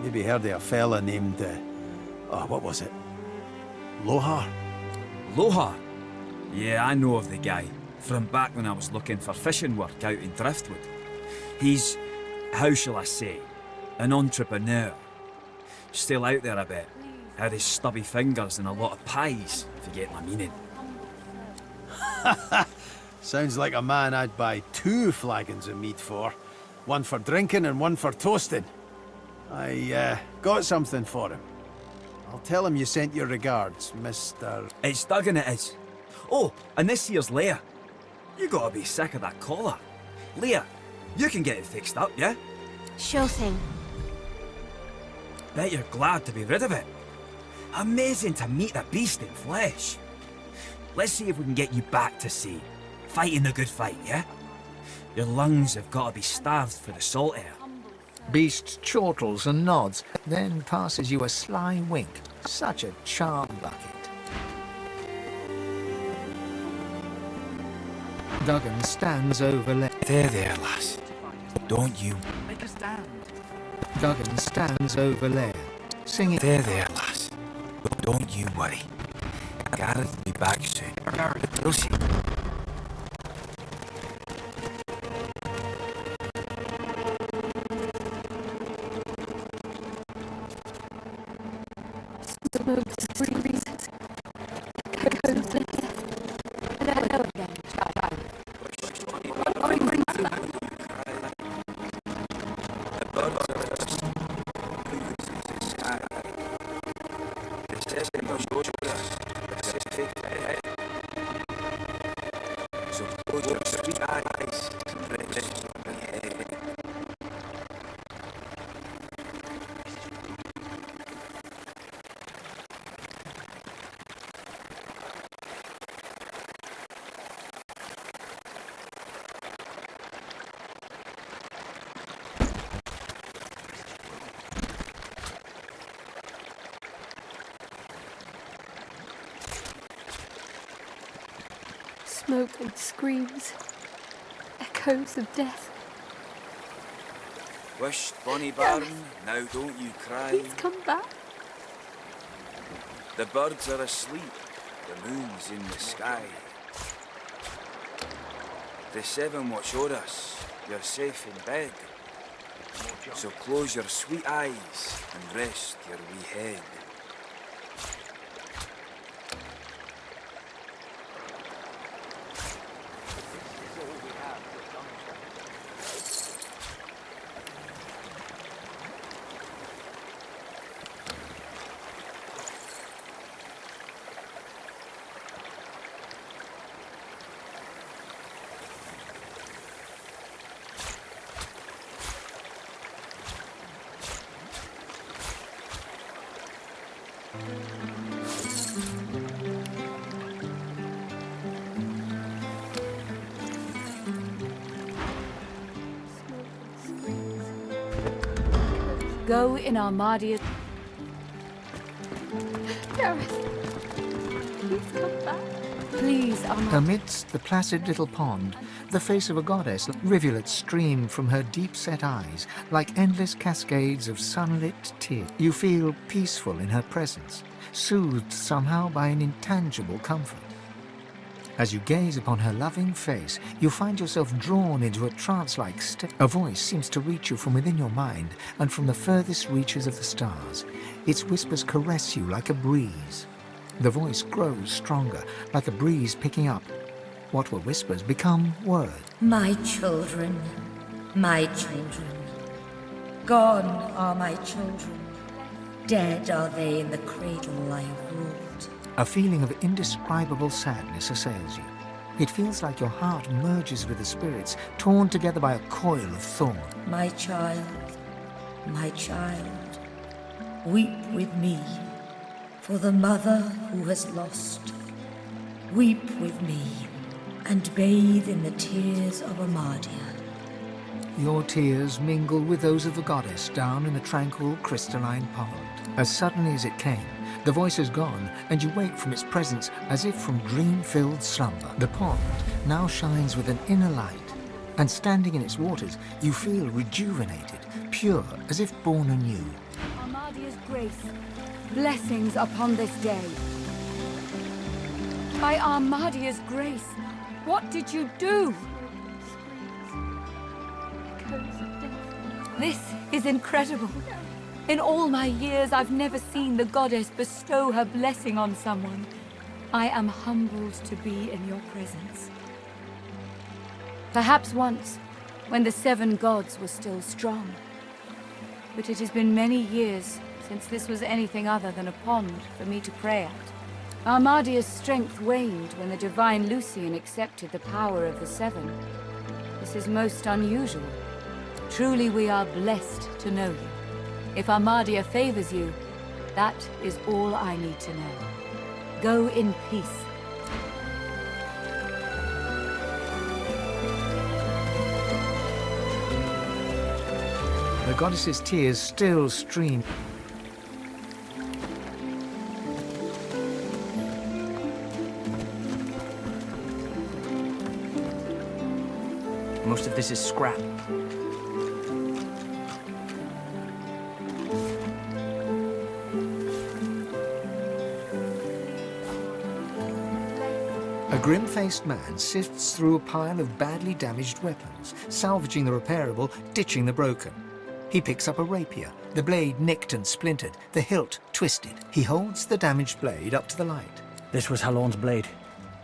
Maybe heard of a fella named, what was it? Lohar? Lohar? Yeah, I know of the guy, from back when I was looking for fishing work out in Driftwood. He's, how shall I say, an entrepreneur. Still out there a bit. Had his stubby fingers and a lot of pies, if you get my meaning. Sounds like a man I'd buy 2 flagons of meat for. One for drinking and one for toasting. I got something for him. I'll tell him you sent your regards, Mr... It's Duggan it is. Oh, and this here's Leah. You gotta be sick of that collar. Leah, you can get it fixed up, yeah? Sure thing. Bet you're glad to be rid of it. Amazing to meet the beast in flesh. Let's see if we can get you back to sea. Fighting the good fight, yeah? Your lungs have got to be starved for the salt air. Beast chortles and nods, then passes you a sly wink. Such a charm bucket. Duggan stands over Leah. There, lass. Don't you... Make a stand. Duggan stands over Leah, singing... There, lass. Don't you worry. Gareth will be back soon. We'll see. Smoke and screams, echoes of death. Wished, Bonnie Baron, now don't you cry. Please come back. The birds are asleep, the moon's in the sky. The seven watch o'er us, you're safe in bed. So close your sweet eyes and rest your wee head. Go in Armadia. Gareth, please come back. Please, Armadia. Amidst the placid little pond, the face of a goddess, rivulets stream from her deep-set eyes like endless cascades of sunlit tears. You feel peaceful in her presence, soothed somehow by an intangible comfort. As you gaze upon her loving face, you find yourself drawn into a trance-like state. A voice seems to reach you from within your mind and from the furthest reaches of the stars. Its whispers caress you like a breeze. The voice grows stronger, like a breeze picking up. What were whispers become words. My children, my children. Gone are my children. Dead are they in the cradle I have ruled. A feeling of indescribable sadness assails you. It feels like your heart merges with the spirits, torn together by a coil of thorn. My child, weep with me for the mother who has lost. Weep with me and bathe in the tears of Amadia. Your tears mingle with those of the goddess down in the tranquil crystalline pond. As suddenly as it came, the voice is gone, and you wake from its presence as if from dream-filled slumber. The pond now shines with an inner light, and standing in its waters, you feel rejuvenated, pure, as if born anew. Amadia's grace, blessings upon this day. By Amadia's grace, what did you do? This is incredible. In all my years, I've never seen the goddess bestow her blessing on someone. I am humbled to be in your presence. Perhaps once, when the 7 gods were still strong. But it has been many years since this was anything other than a pond for me to pray at. Armadia's strength waned when the divine Lucian accepted the power of the 7. This is most unusual. Truly we are blessed to know you. If Armadia favors you, that is all I need to know. Go in peace. The goddess's tears still stream. Most of this is scrap. A grim-faced man sifts through a pile of badly damaged weapons, salvaging the repairable, ditching the broken. He picks up a rapier, the blade nicked and splintered, the hilt twisted. He holds the damaged blade up to the light. This was Halon's blade.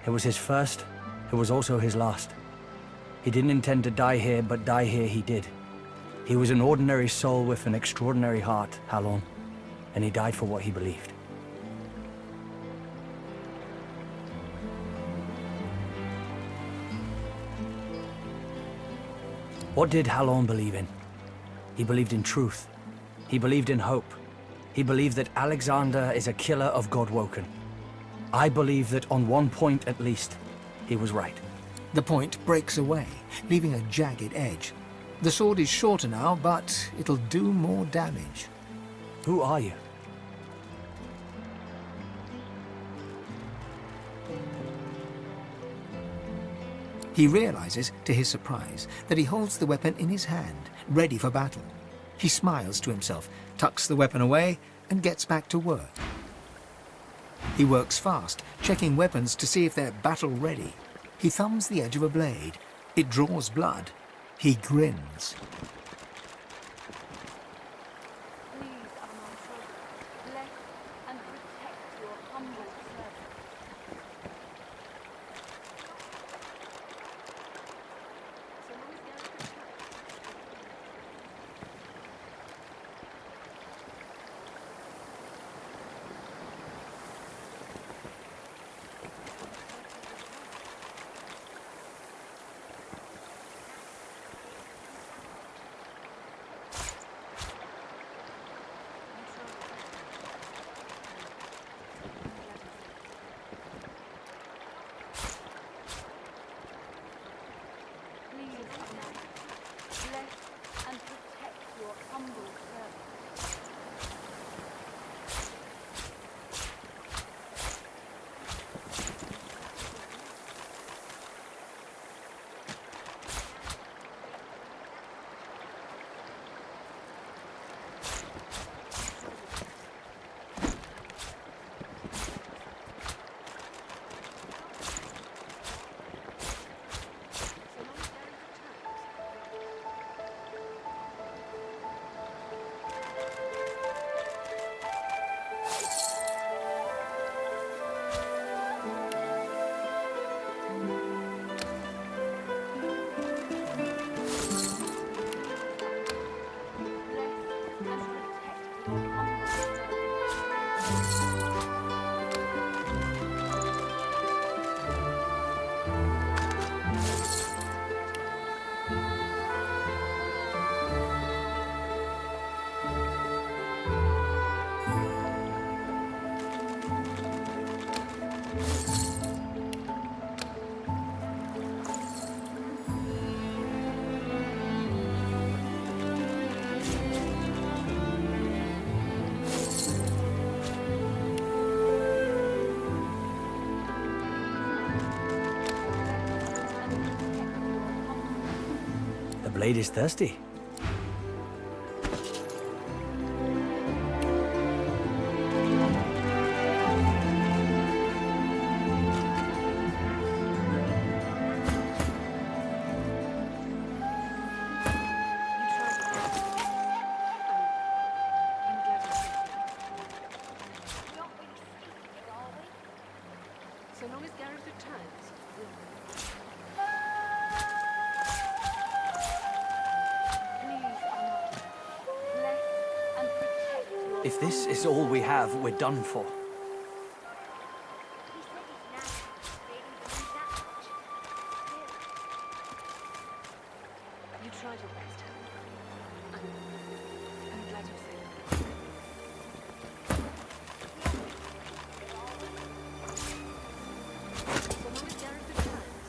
It was his first, it was also his last. He didn't intend to die here, but die here he did. He was an ordinary soul with an extraordinary heart, Halon, and he died for what he believed. What did Halon believe in? He believed in truth. He believed in hope. He believed that Alexander is a killer of Godwoken. I believe that on one point at least, he was right. The point breaks away, leaving a jagged edge. The sword is shorter now, but it'll do more damage. Who are you? He realizes, to his surprise, that he holds the weapon in his hand, ready for battle. He smiles to himself, tucks the weapon away, and gets back to work. He works fast, checking weapons to see if they're battle-ready. He thumbs the edge of a blade. It draws blood. He grins. blade is thirsty. So long as Gareth returns, If this is all we have, we're done for. you tried your best, I'm glad you said that. So long as Gareth returns,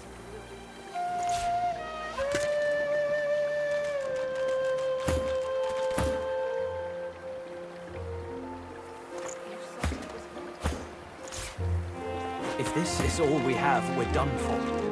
If this is all we have, we're done for.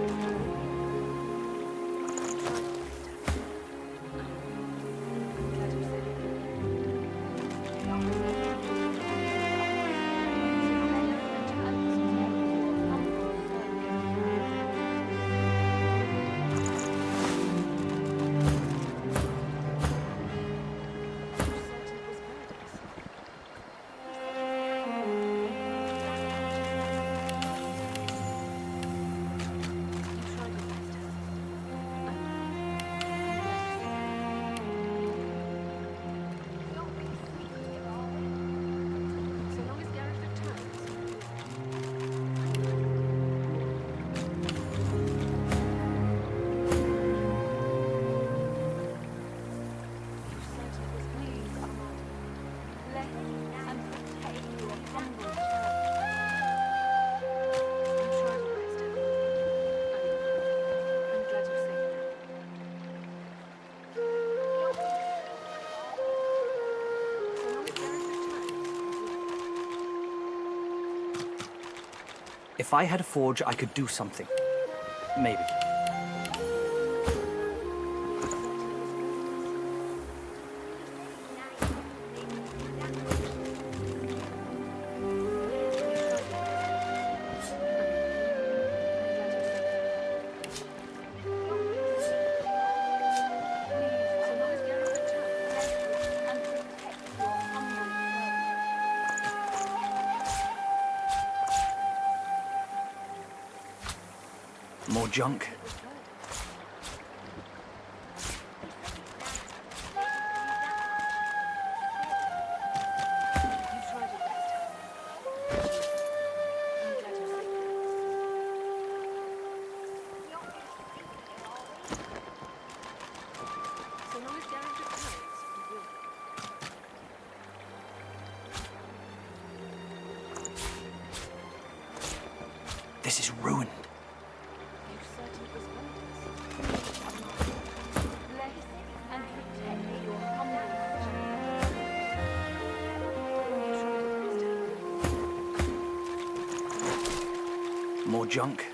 If I had a forge, I could do something. Maybe. More junk. This is ruined. More junk.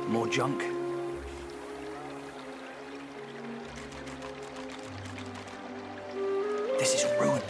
More junk. This is ruined.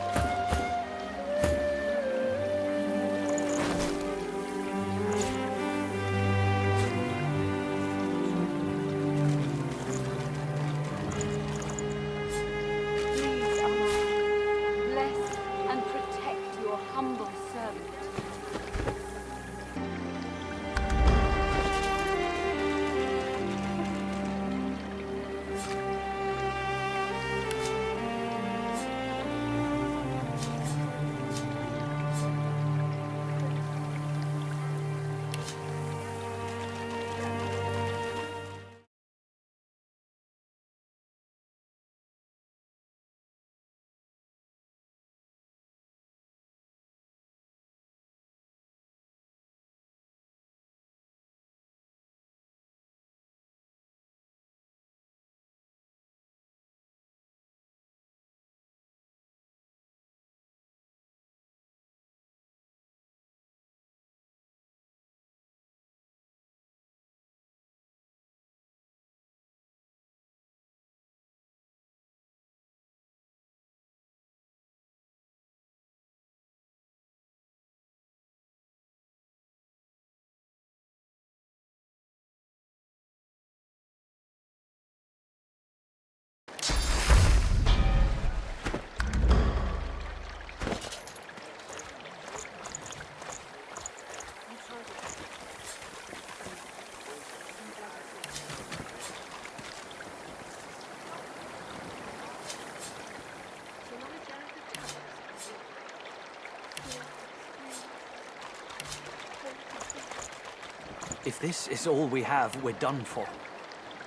If this is all we have, we're done for.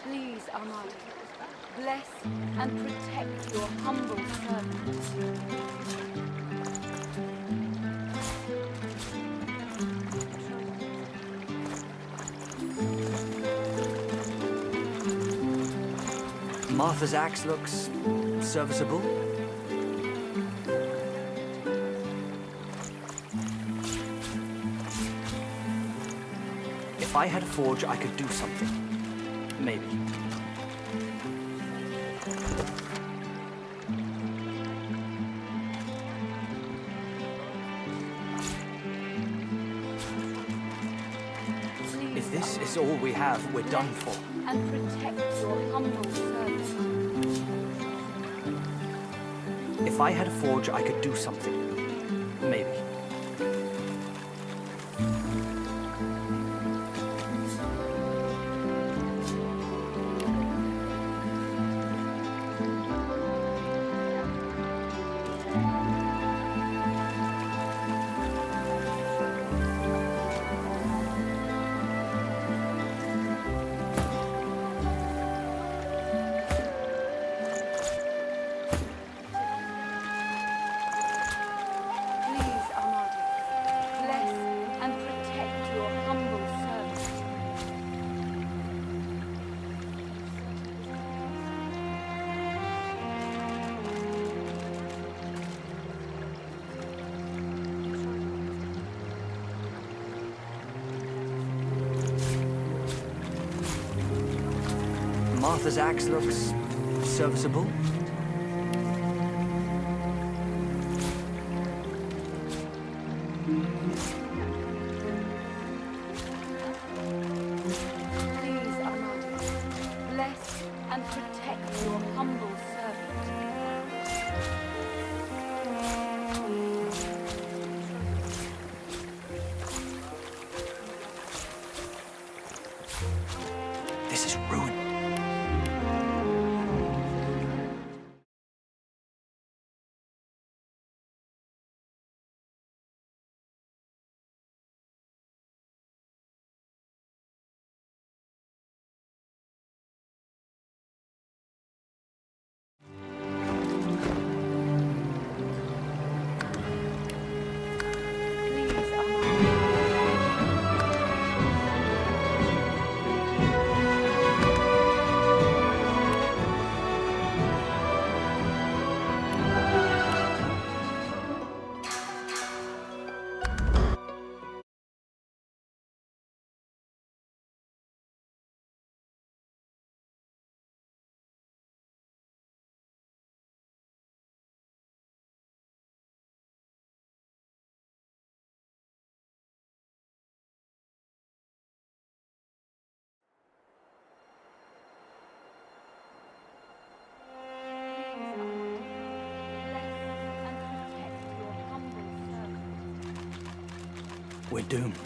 Please, Armani, bless and protect your humble servant. Martha's axe looks serviceable. If I had a forge, I could do something. Maybe. If this is all we have, we're done for. And protect your humble servant. If I had a forge, I could do something. Maybe. Please, Armani, bless and protect your humble servant. Martha's axe looks serviceable. Please, Armani, bless and protect your humble servant. This is ruined. Please, Armani. We're doomed.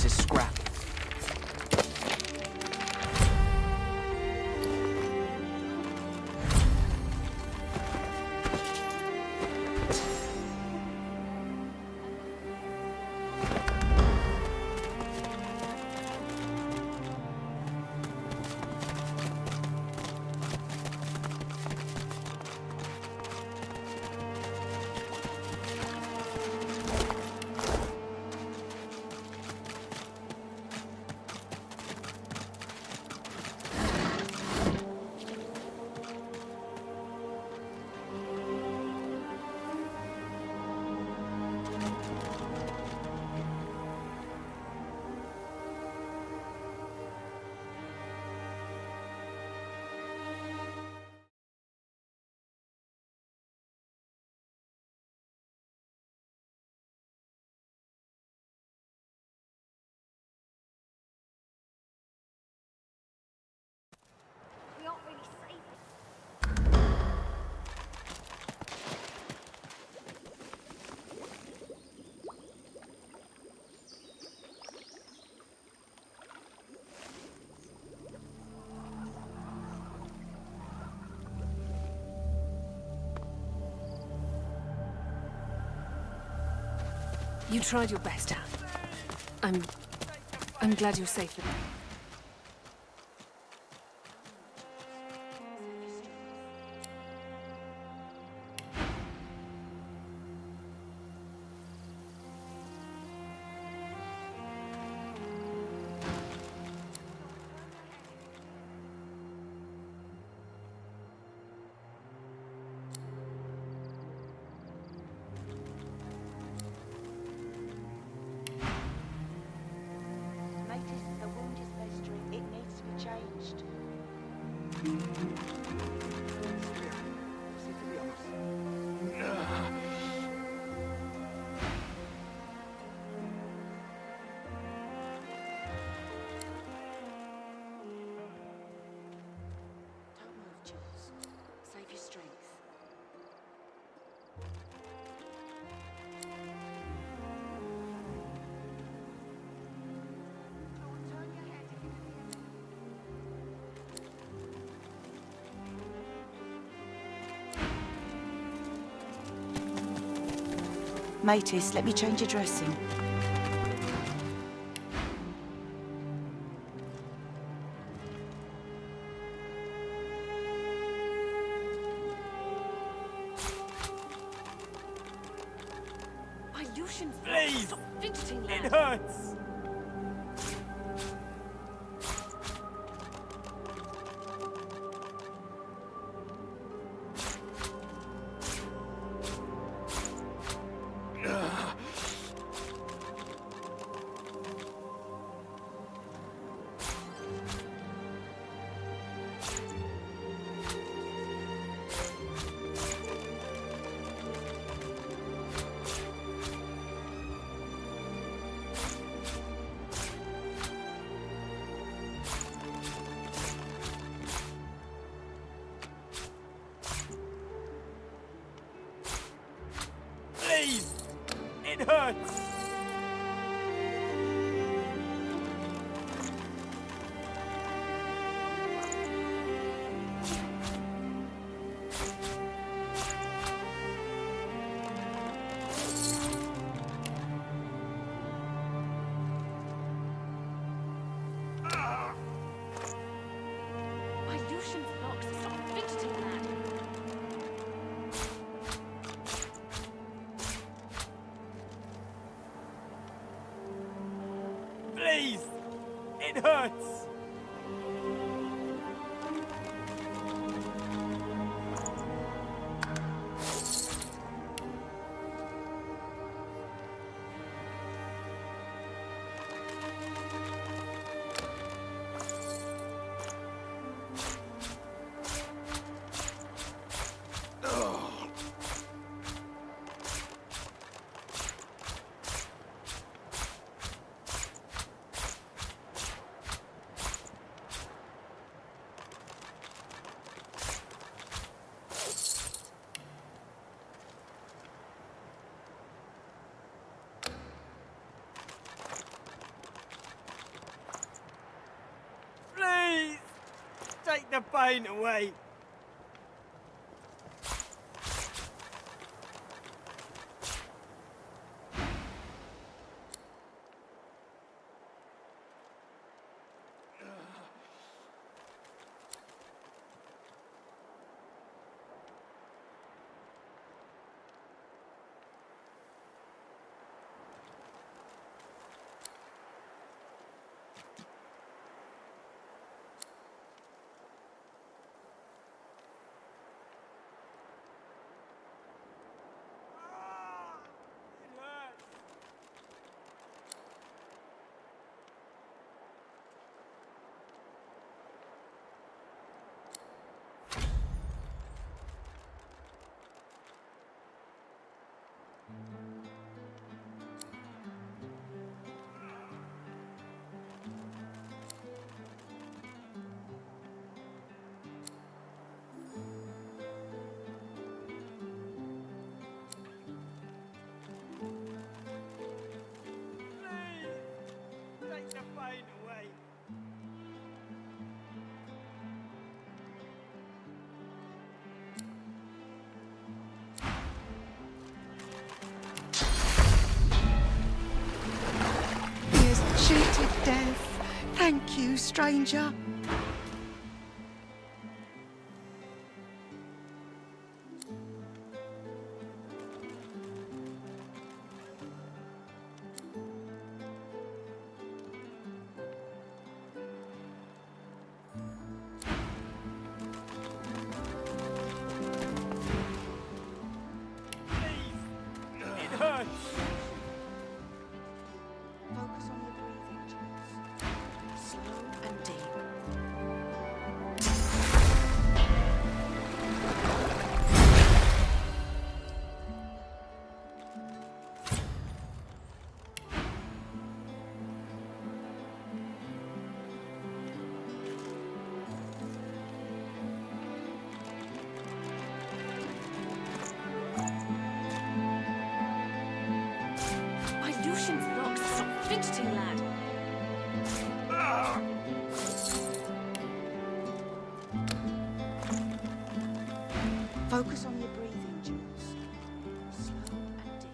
This is scrap. You tried your best, Han. I'm glad you're safe with me. Matis, let me change your dressing. My Lucian's Please! Stop fidgeting, lad. It hurts! Please! It hurts! My Lucian's locks. Stop fidgeting, lad. Please! It hurts! Take the pain away. Take the pain away. He has cheated death. Thank you, stranger. It hurts. Focus on your breathing, Jules. Slow and deep. My Lucian's locks. Stop fidgeting, lad. Focus on your breathing, Jules. Slow and deep.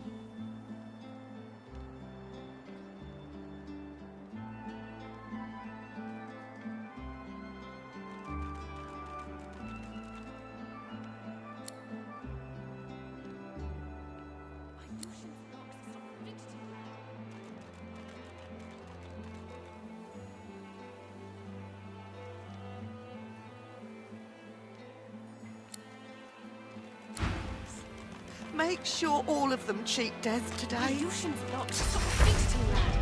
Make sure all of them cheat death today. Lucian's locks. Stop fidgeting, lad.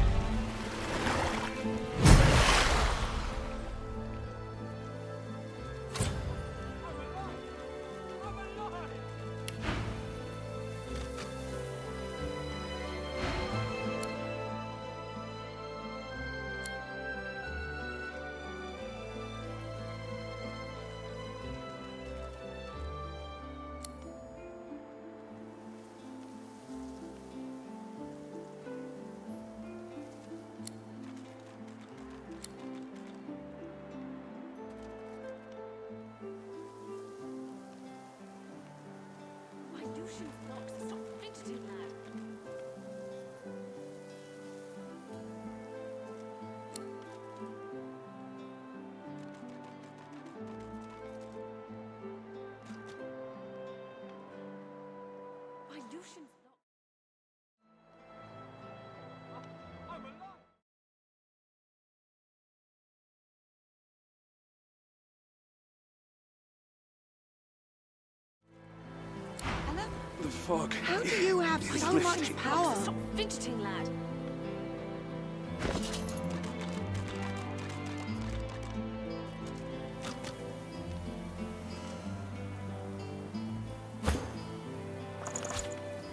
Lucian's locks. Stop fidgeting, lad. My Lucian's locks. I'm alive. The fog. How do you have so much power? Stop fidgeting, lad.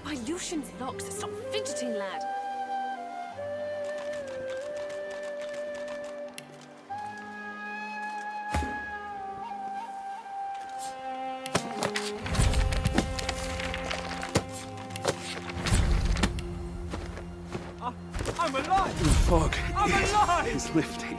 My Lucian's locks. Stop fidgeting, lad. I'm alive. The fog I'm alive. is lifting.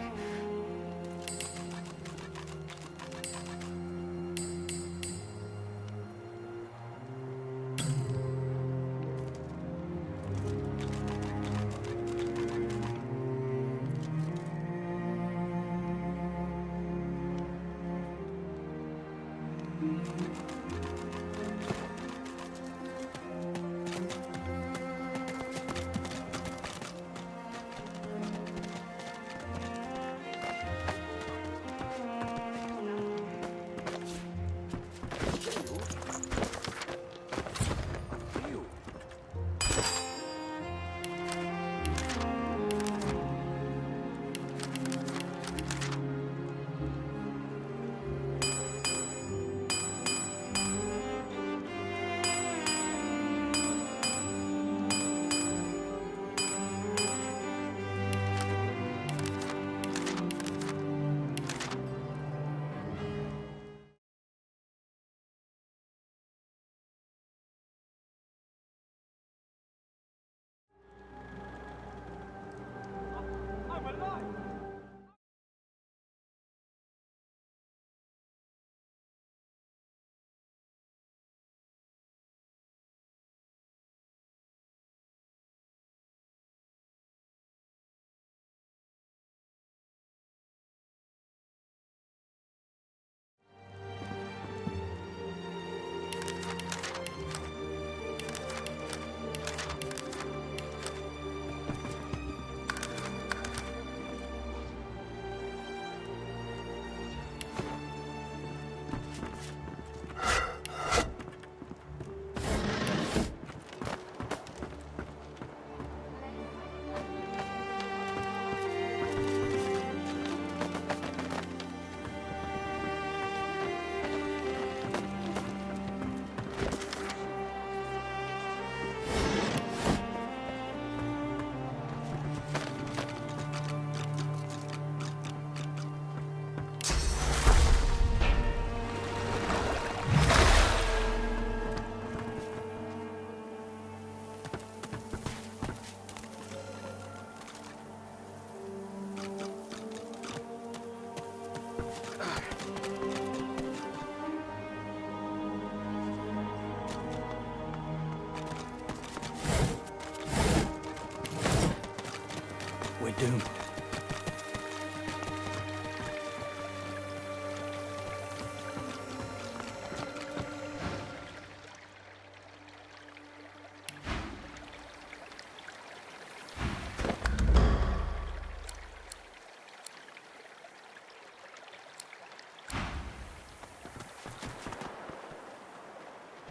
doom.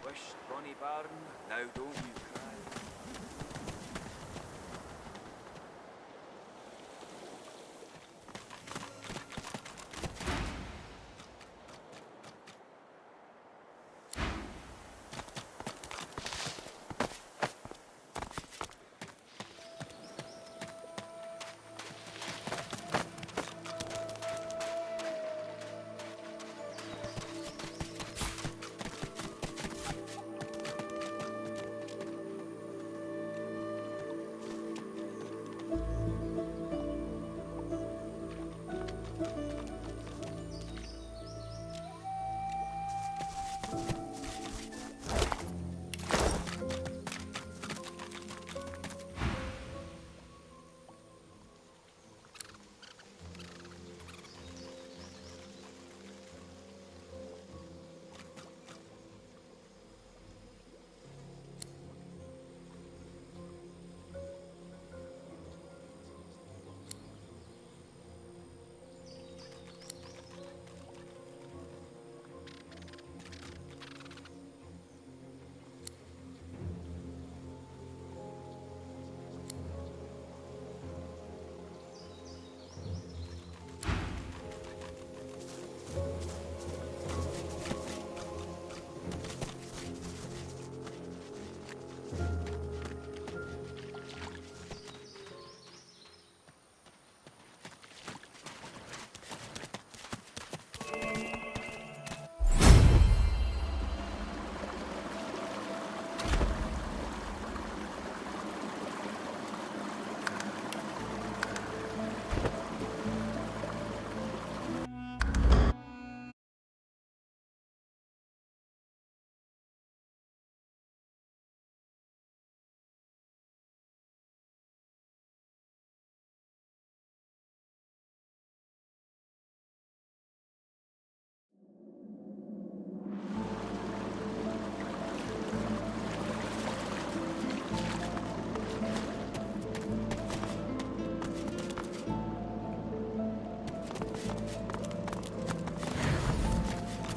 Wish, Bonnie Baron, now don't you cry.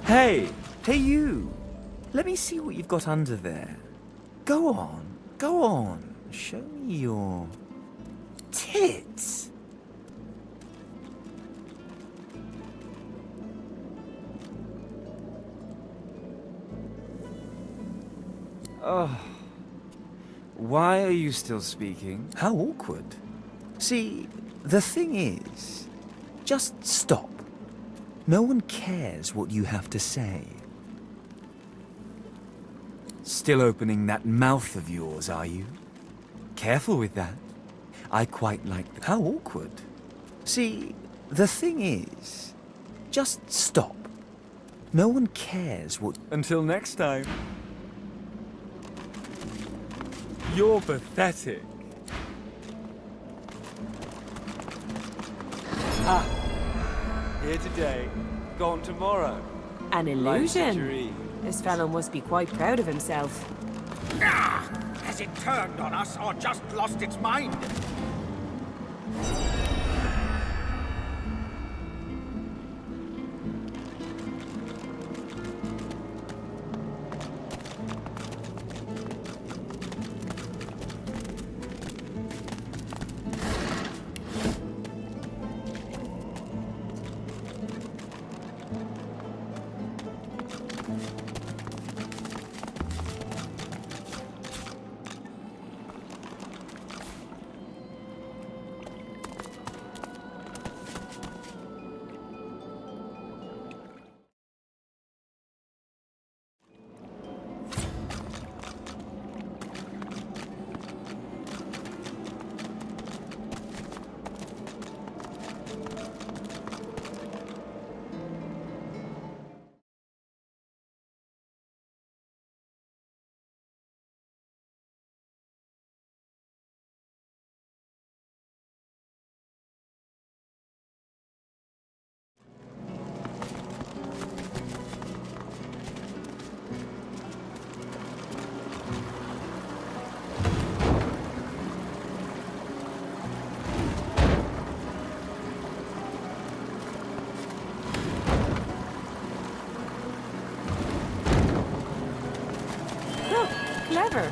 Hey, hey you! Let me see what you've got under there. Go on. Show me your tits. Oh, why are you still speaking? How awkward. See, the thing is, just stop. No one cares what you have to say. Still opening that mouth of yours, are you? Careful with that. I quite like that. How awkward. See, the thing is, just stop. No one cares what... Until next time. You're pathetic. Ah. Here today, gone tomorrow. An Life's a illusion. dream. This fellow must be quite proud of himself. Ah! Has it turned on us or just lost its mind? order.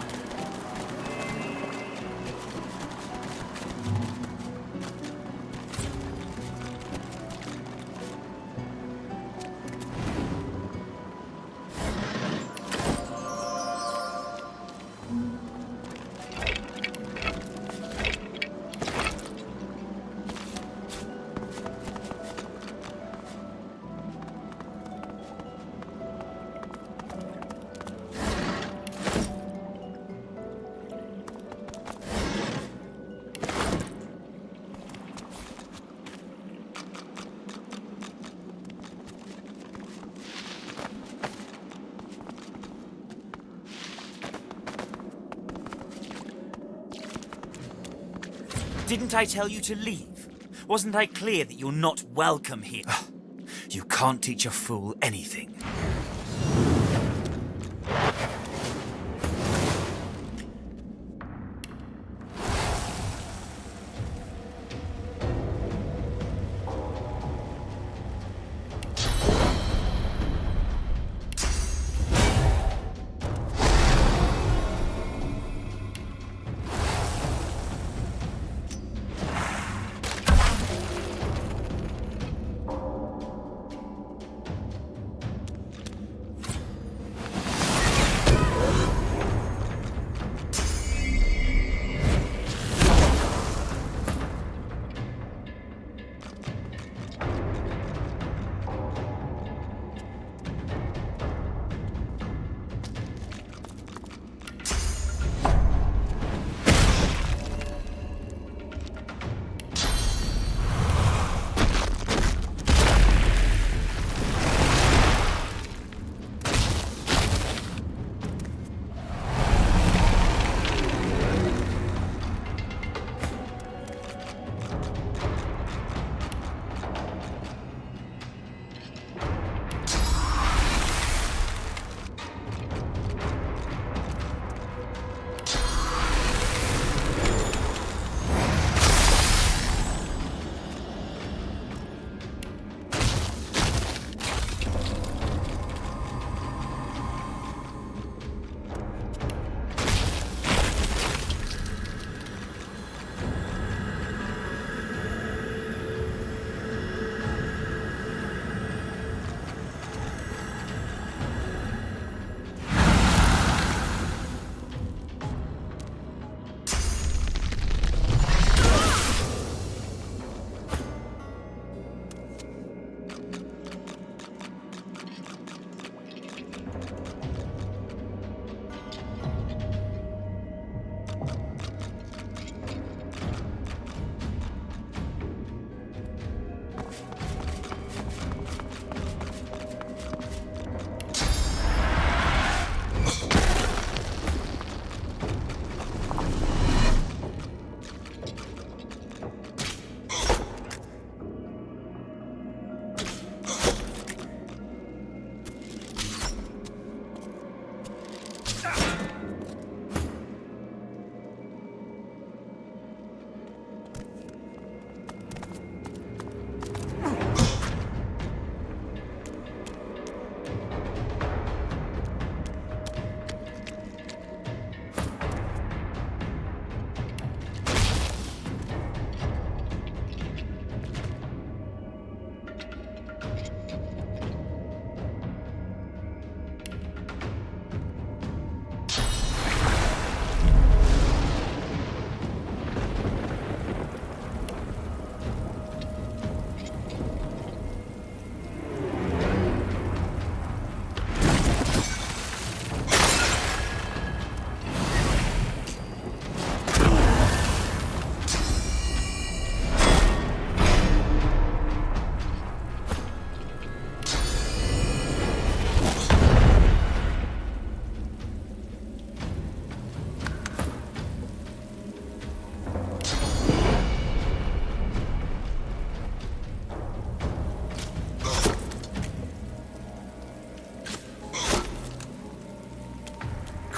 Didn't I tell you to leave? Wasn't I clear that you're not welcome here? You can't teach a fool anything.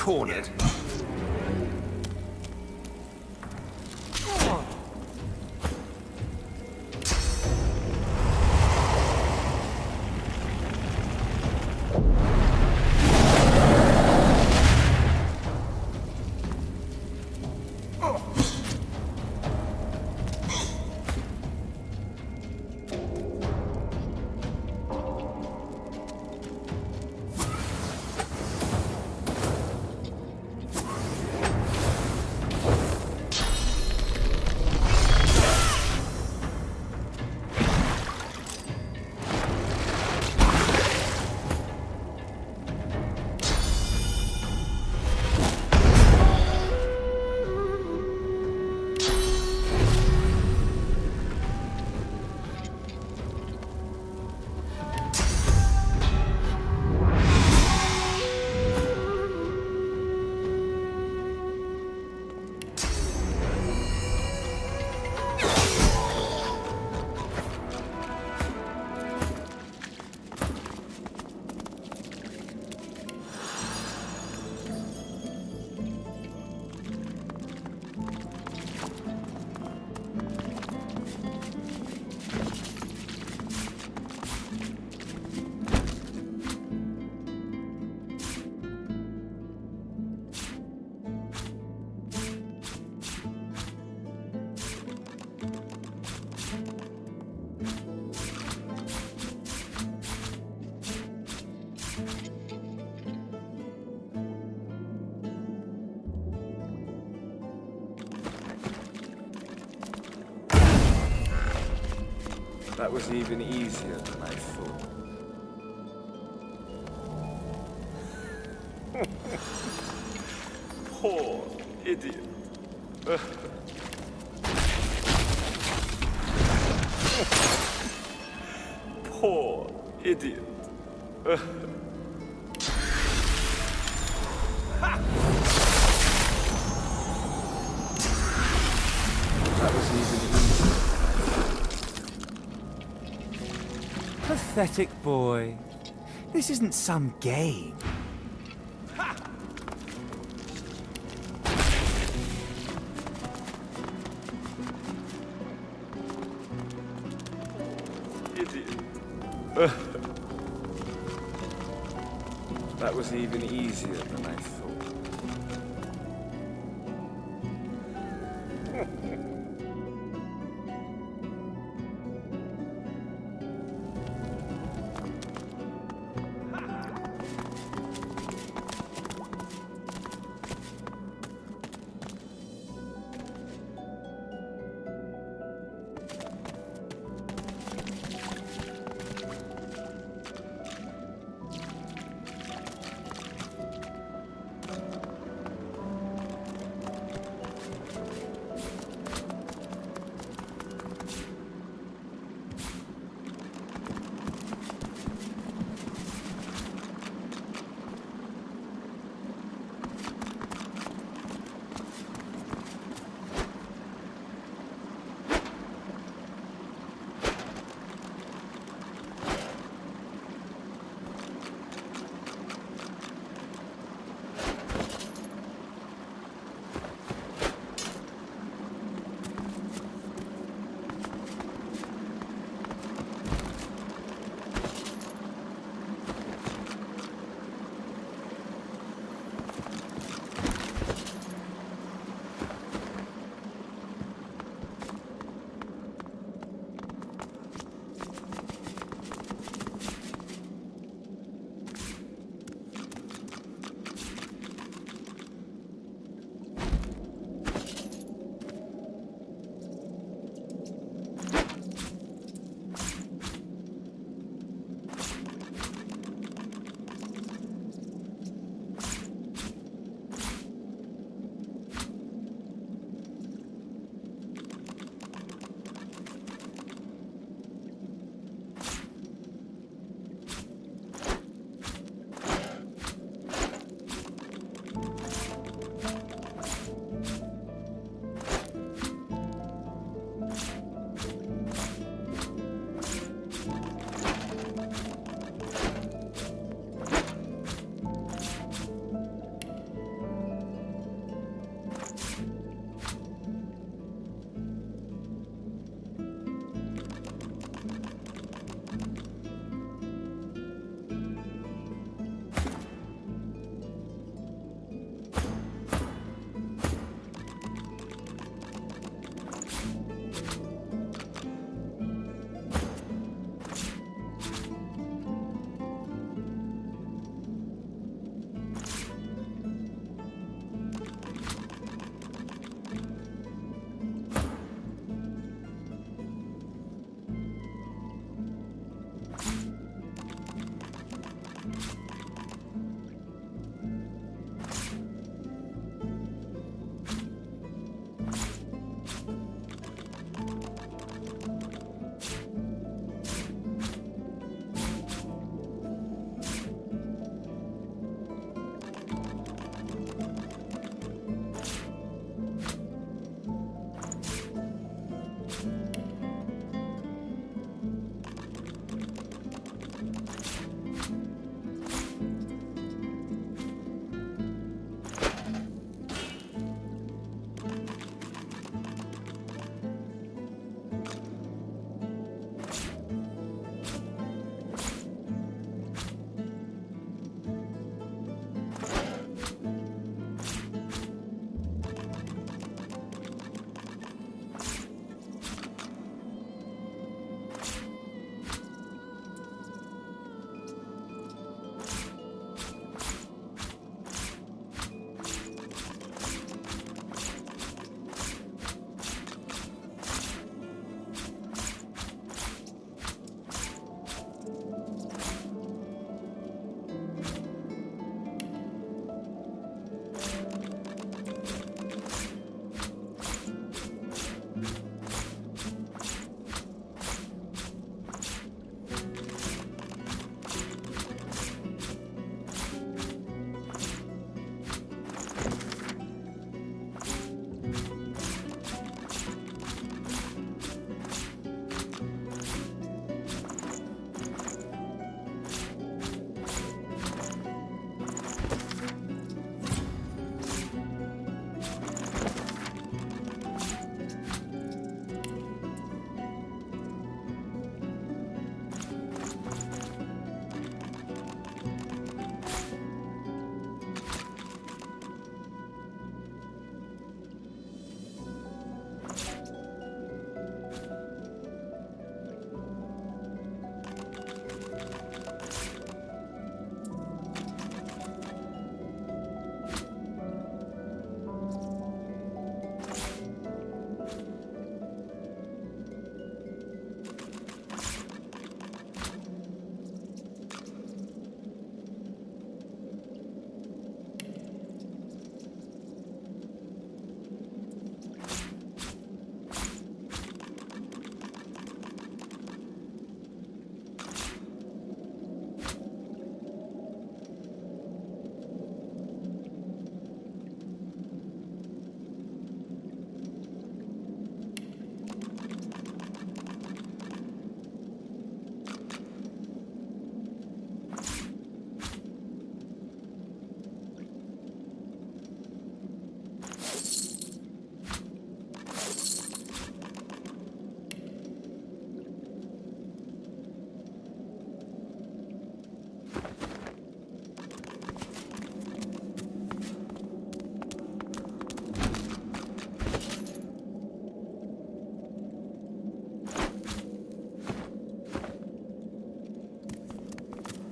Cornered. That was even easier than I thought. Poor idiot. Poor idiot. That was even easier. Pathetic boy. This isn't some game. Idiot. That was even easier than I thought.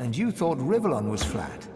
And you thought Rivellon was flat.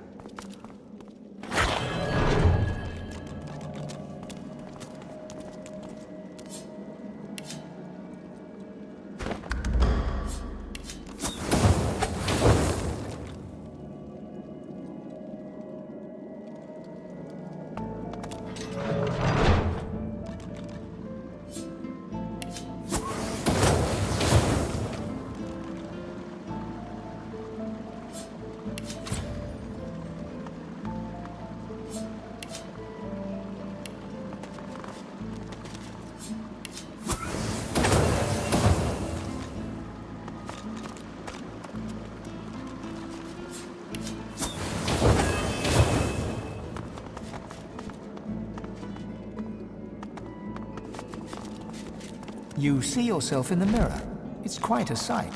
You see yourself in the mirror. It's quite a sight.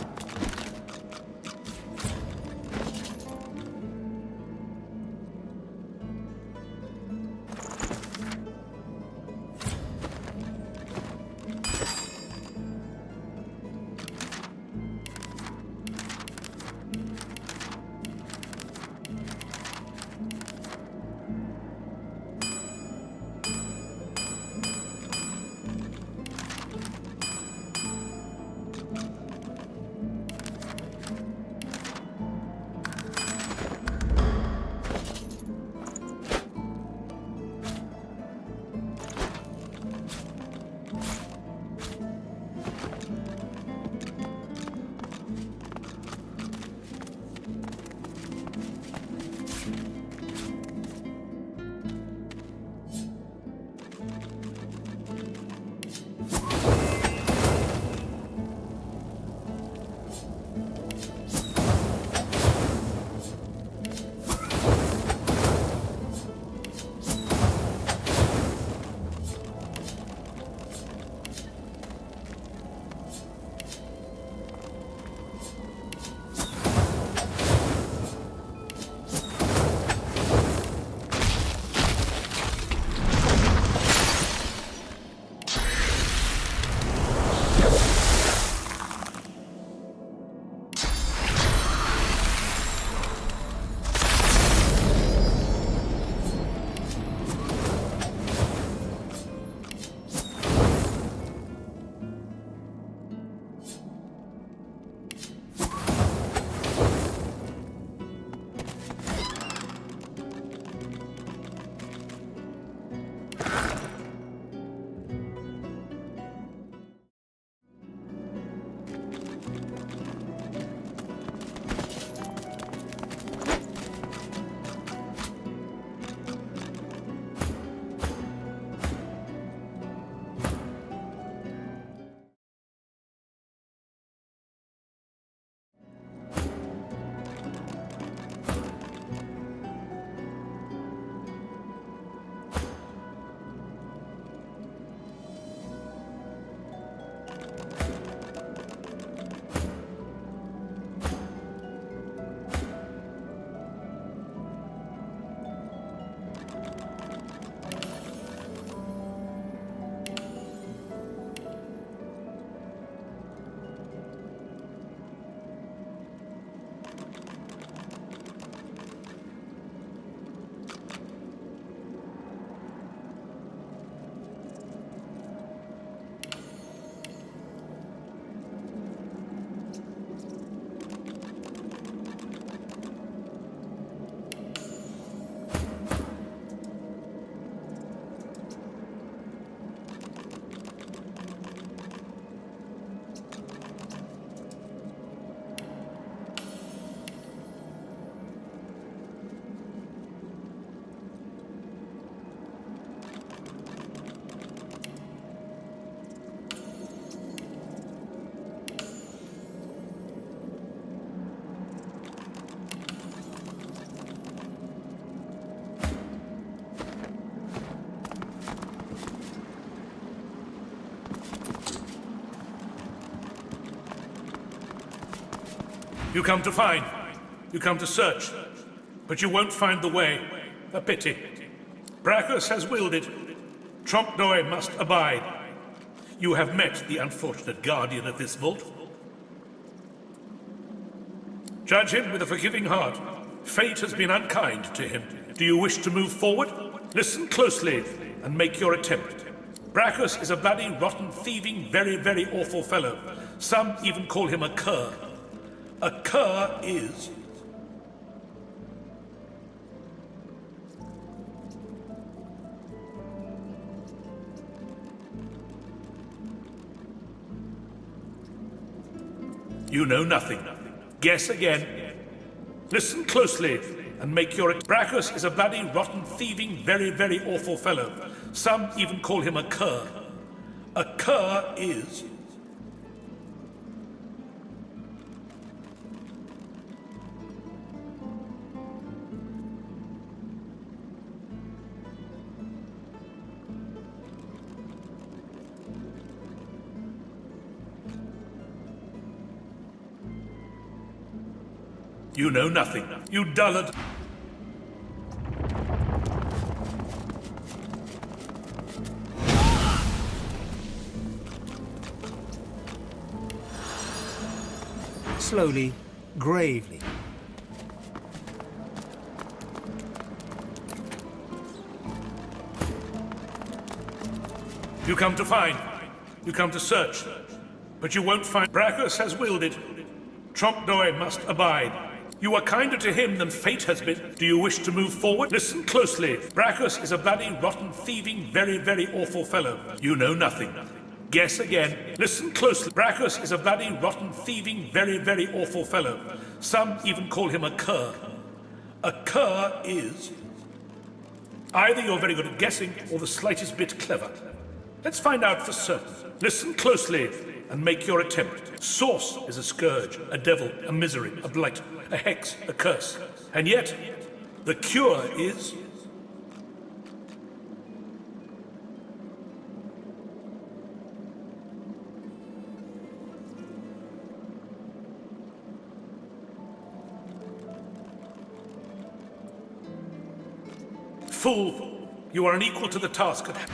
You come to find. You come to search. But you won't find the way. A pity. Brachus has willed it. Trompdoy must abide. You have met the unfortunate guardian of this vault. Judge him with a forgiving heart. Fate has been unkind to him. Do you wish to move forward? Listen closely and make your attempt. Brachus is a bloody, rotten, thieving, very, very awful fellow. Some even call him a cur. A cur is... You know nothing. Guess again. Listen closely and make your... Brachus is a bloody, rotten, thieving, very, very awful fellow. Some even call him a cur. A cur is... You know nothing. You dullard. Slowly, gravely. You come to find. You come to search. But you won't find... Brachus has willed it. Trompdoi must abide. You are kinder to him than fate has been. Do you wish to move forward? Listen closely. Brachus is a bloody, rotten, thieving, very, very awful fellow. You know nothing. Guess again. Listen closely. Brachus is a bloody, rotten, thieving, very, very awful fellow. Some even call him a cur. A cur is... Either you're very good at guessing or the slightest bit clever. Let's find out for certain. Listen closely and make your attempt. Source is a scourge, a devil, a misery, a blight, a hex, a curse. And yet, the cure is... Fool, you are unequal to the task at hand.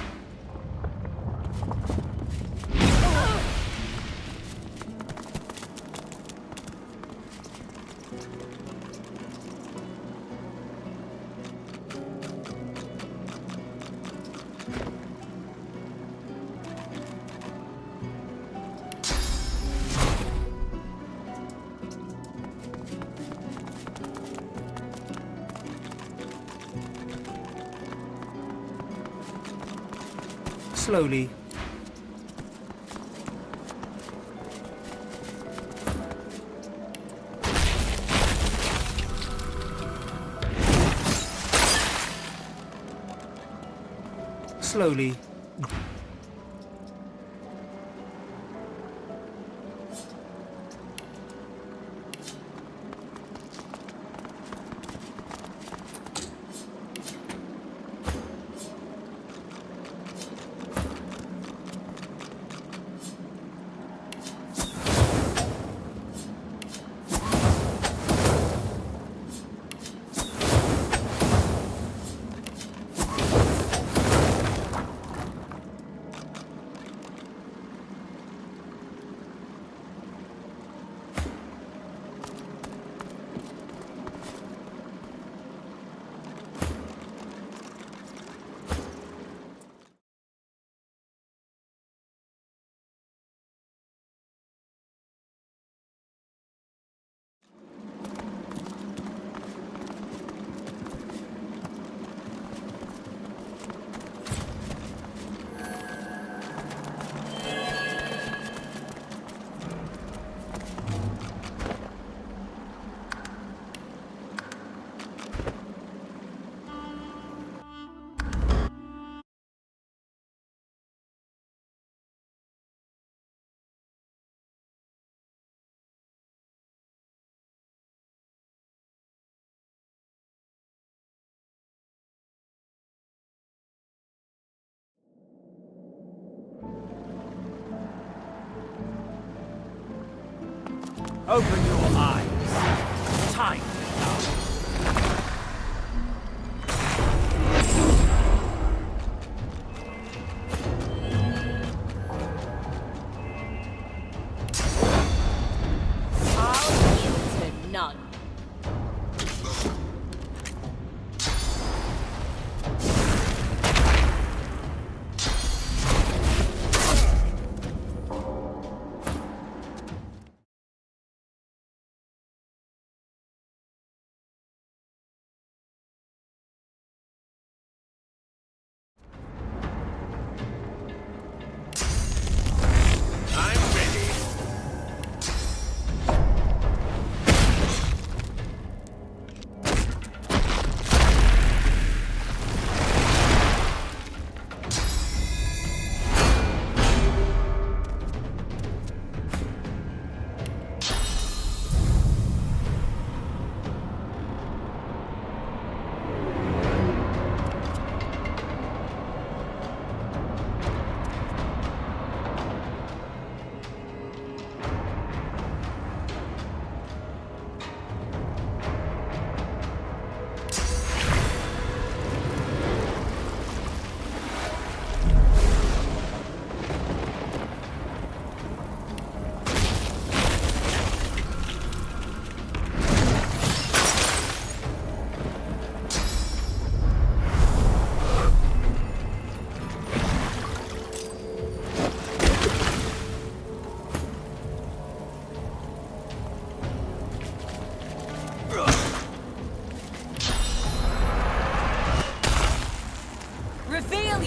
Slowly. Slowly. Open your eyes. Time I'll yield to none.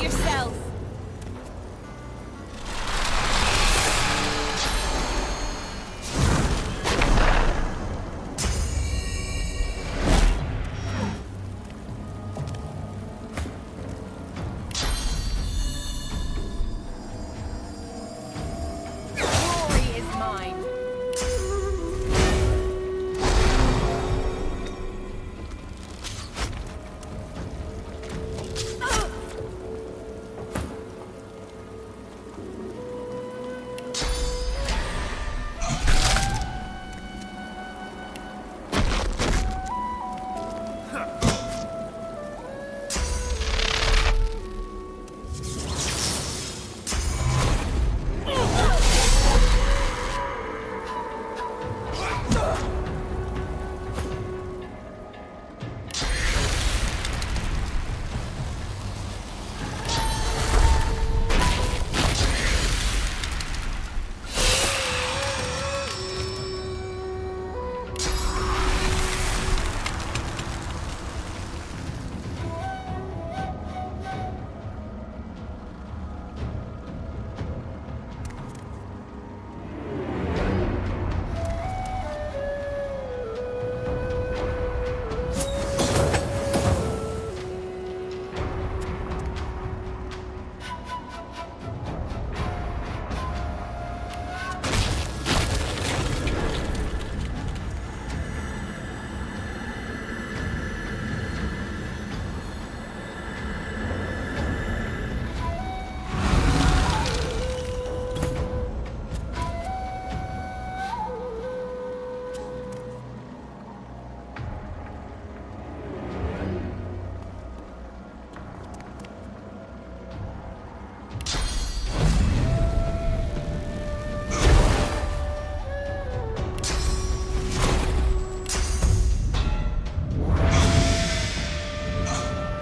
yourself! Glory is mine!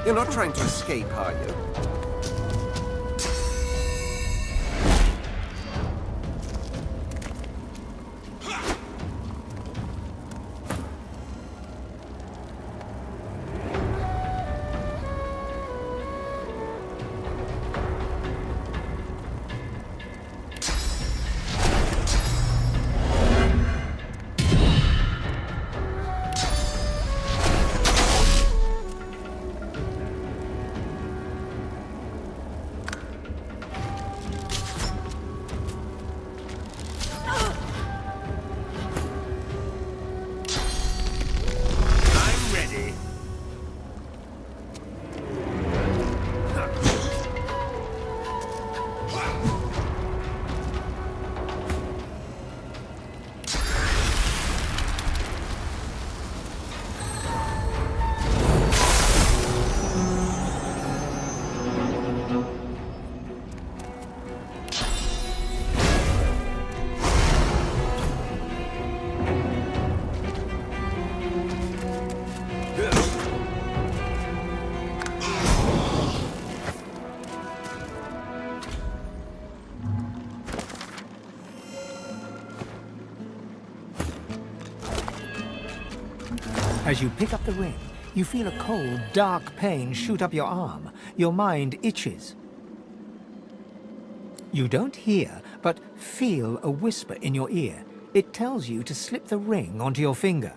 You're not trying to escape, are you? As you pick up the ring, you feel a cold, dark pain shoot up your arm. Your mind itches. You don't hear, but feel a whisper in your ear. It tells you to slip the ring onto your finger.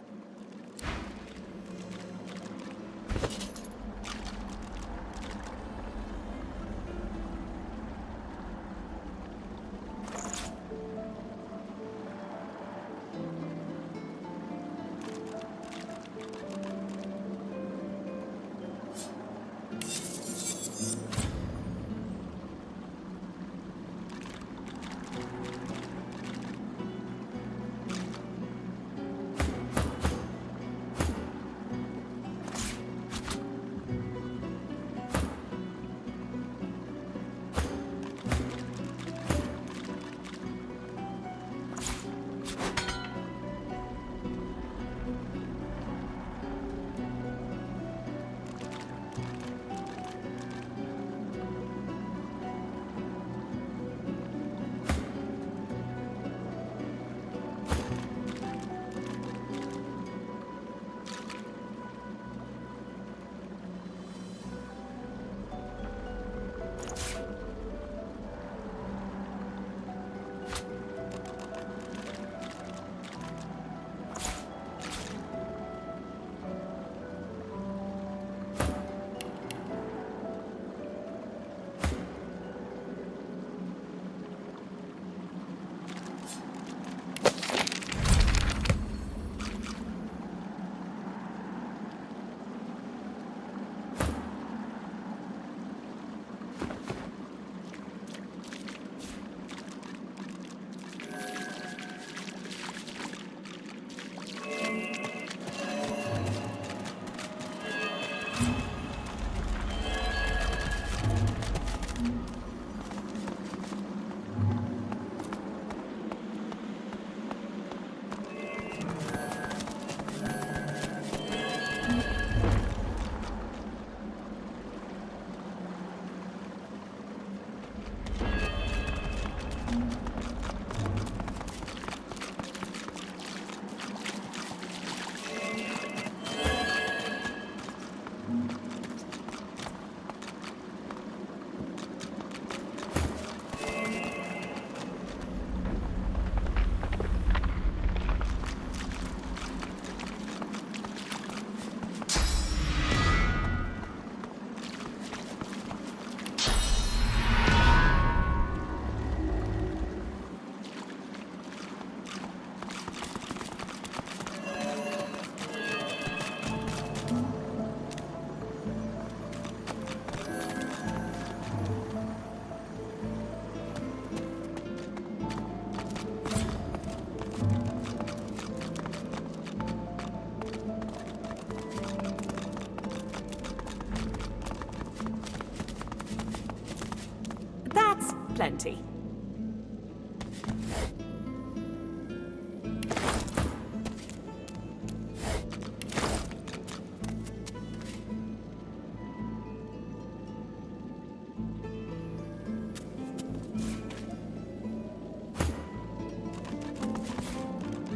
plenty.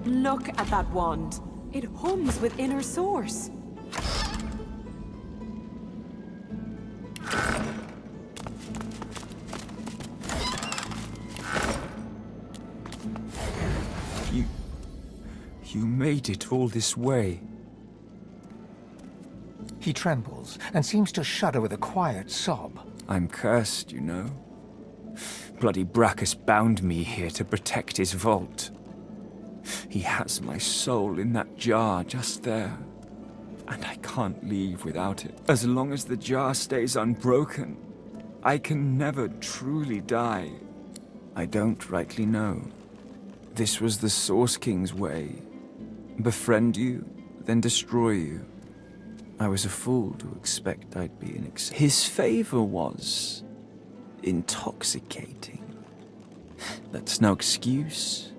Look at that wand. It hums with inner source. You made it all this way. He trembles and seems to shudder with a quiet sob. I'm cursed, you know. Bloody Brachus bound me here to protect his vault. He has my soul in that jar just there. And I can't leave without it. As long as the jar stays unbroken, I can never truly die. I don't rightly know. This was the Source King's way. Befriend you, then destroy you. I was a fool to expect I'd be an His favor was intoxicating. That's no excuse,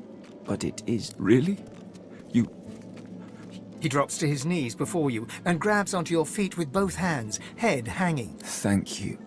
but it is. Really? He drops to his knees before you and grabs onto your feet with both hands, head hanging. Thank you.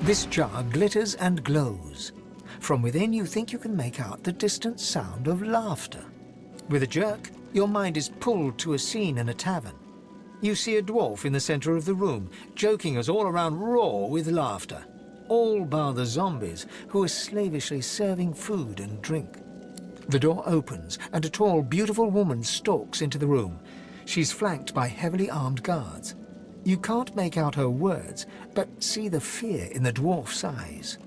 This jar glitters and glows. From within, you think you can make out the distant sound of laughter. With a jerk, your mind is pulled to a scene in a tavern. You see a dwarf in the center of the room, joking as all around roar with laughter. All bar the zombies, who are slavishly serving food and drink. The door opens, and a tall, beautiful woman stalks into the room. She's flanked by heavily armed guards. You can't make out her words, but see the fear in the dwarf's eyes.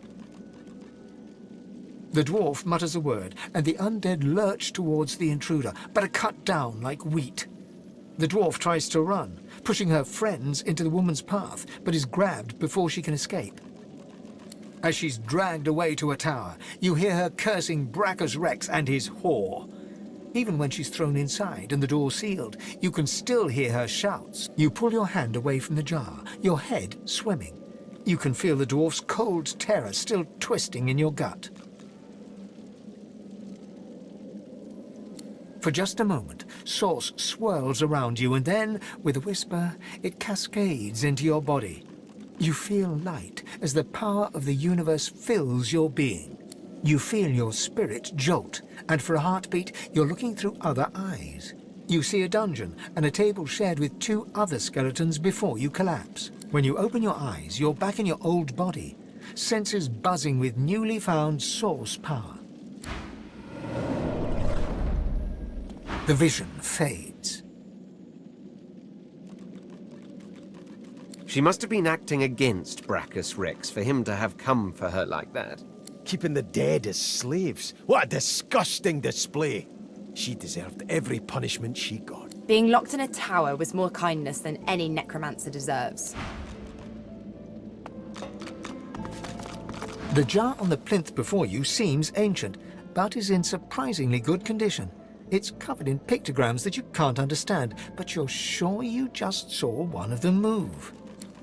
The dwarf mutters a word, and the undead lurch towards the intruder, but are cut down like wheat. The dwarf tries to run, pushing her friends into the woman's path, but is grabbed before she can escape. As she's dragged away to a tower, you hear her cursing Brachus Rex and his whore. Even when she's thrown inside and the door sealed, you can still hear her shouts. You pull your hand away from the jar, your head swimming. You can feel the dwarf's cold terror still twisting in your gut. For just a moment, sauce swirls around you, and then, with a whisper, it cascades into your body. You feel light as the power of the universe fills your being. You feel your spirit jolt, and for a heartbeat, you're looking through other eyes. You see a dungeon and a table shared with 2 other skeletons before you collapse. When you open your eyes, you're back in your old body, senses buzzing with newly found source power. The vision fades. She must have been acting against Brachus Rex for him to have come for her like that. Keeping the dead as slaves. What a disgusting display. She deserved every punishment she got. Being locked in a tower was more kindness than any necromancer deserves. The jar on the plinth before you seems ancient, but is in surprisingly good condition. It's covered in pictograms that you can't understand, but you're sure you just saw one of them move.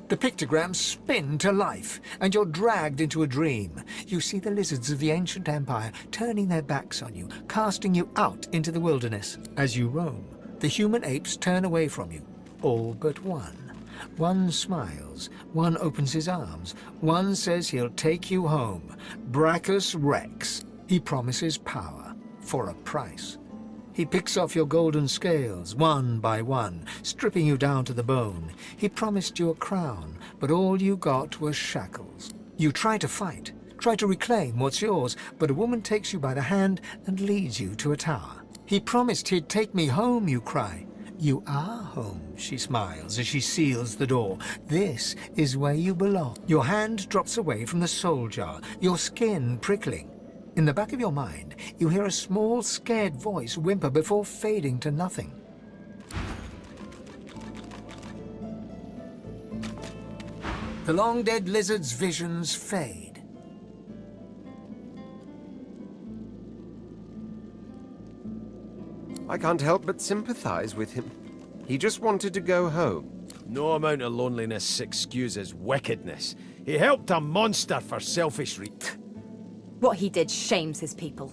The pictograms spin to life, and you're dragged into a dream. You see the lizards of the ancient empire turning their backs on you, casting you out into the wilderness. As you roam, the human apes turn away from you, all but one. One smiles, one opens his arms, one says he'll take you home. Brachus Rex. He promises power, for a price. He picks off your golden scales, one by one, stripping you down to the bone. He promised you a crown, but all you got were shackles. You try to fight, try to reclaim what's yours, but a woman takes you by the hand and leads you to a tower. He promised he'd take me home, you cry. You are home, she smiles as she seals the door. This is where you belong. Your hand drops away from the soul jar, your skin prickling. In the back of your mind, you hear a small, scared voice whimper before fading to nothing. The long-dead lizard's visions fade. I can't help but sympathize with him. He just wanted to go home. No amount of loneliness excuses wickedness. He helped a monster for selfish reasons. What he did shames his people.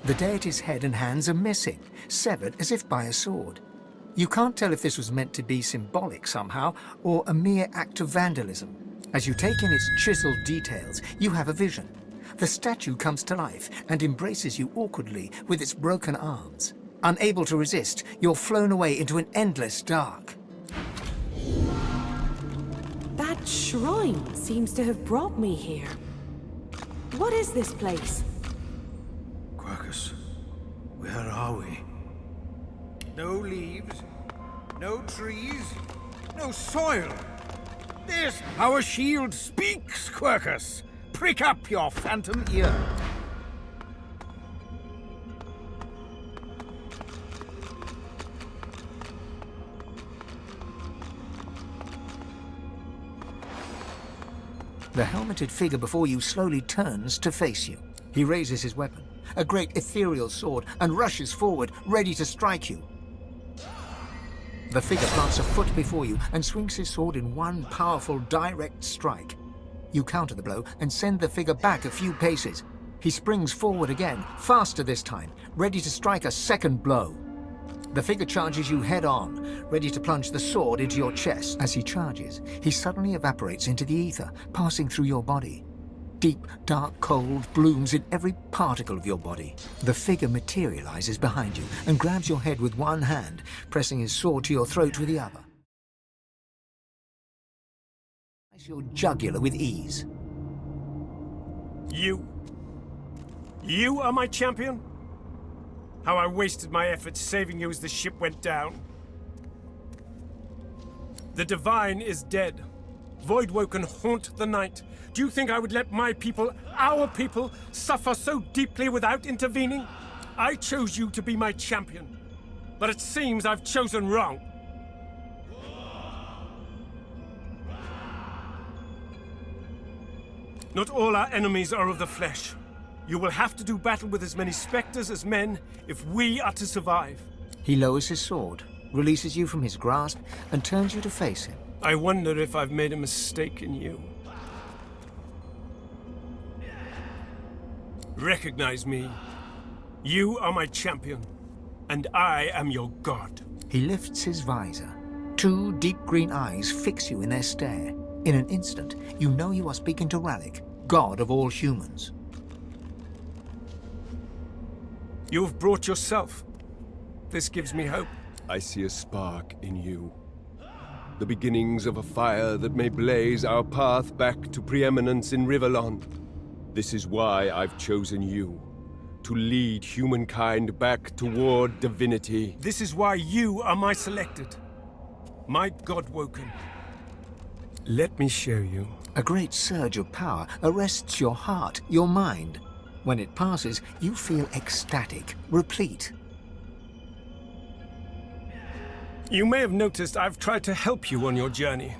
The deity's head and hands are missing, severed as if by a sword. You can't tell if this was meant to be symbolic somehow, or a mere act of vandalism. As you take in its chiseled details, you have a vision. The statue comes to life and embraces you awkwardly with its broken arms. Unable to resist, you're flown away into an endless dark. That shrine seems to have brought me here. What is this place? Quercus, where are we? No leaves, no trees, no soil. This, our shield speaks, Quercus. Prick up your phantom ear. The helmeted figure before you slowly turns to face you. He raises his weapon, a great ethereal sword, and rushes forward, ready to strike you. The figure plants a foot before you and swings his sword in one powerful, direct strike. You counter the blow and send the figure back a few paces. He springs forward again, faster this time, ready to strike a second blow. The figure charges you head on, ready to plunge the sword into your chest. As he charges, he suddenly evaporates into the ether, passing through your body. Deep, dark cold blooms in every particle of your body. The figure materializes behind you and grabs your head with one hand, pressing his sword to your throat with the other. Your jugular with ease. You are my champion? How I wasted my efforts saving you as the ship went down. The Divine is dead. Voidwoken haunt the night. Do you think I would let my people, our people, suffer so deeply without intervening? I chose you to be my champion, but it seems I've chosen wrong. Not all our enemies are of the flesh. You will have to do battle with as many specters as men if we are to survive. He lowers his sword, releases you from his grasp, and turns you to face him. I wonder if I've made a mistake in you. Recognize me. You are my champion, and I am your god. He lifts his visor. Two deep green eyes fix you in their stare. In an instant, you know you are speaking to Ralik, god of all humans. You have brought yourself. This gives me hope. I see a spark in you. The beginnings of a fire that may blaze our path back to preeminence in Rivellon. This is why I've chosen you. To lead humankind back toward divinity. This is why you are my selected. My Godwoken. Let me show you. A great surge of power arrests your heart, your mind. When it passes, you feel ecstatic, replete. You may have noticed I've tried to help you on your journey.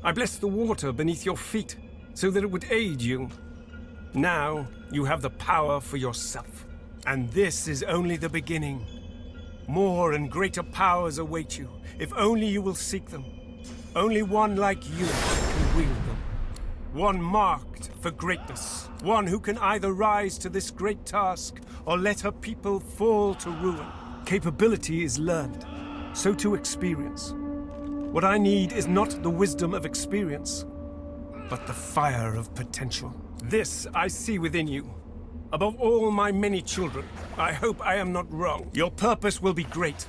I blessed the water beneath your feet so that it would aid you. Now, you have the power for yourself. And this is only the beginning. More and greater powers await you, if only you will seek them. Only one like you can wield them. One marked for greatness. One who can either rise to this great task or let her people fall to ruin. Capability is learned, so to experience. What I need is not the wisdom of experience, but the fire of potential. This I see within you. Above all my many children, I hope I am not wrong. Your purpose will be great,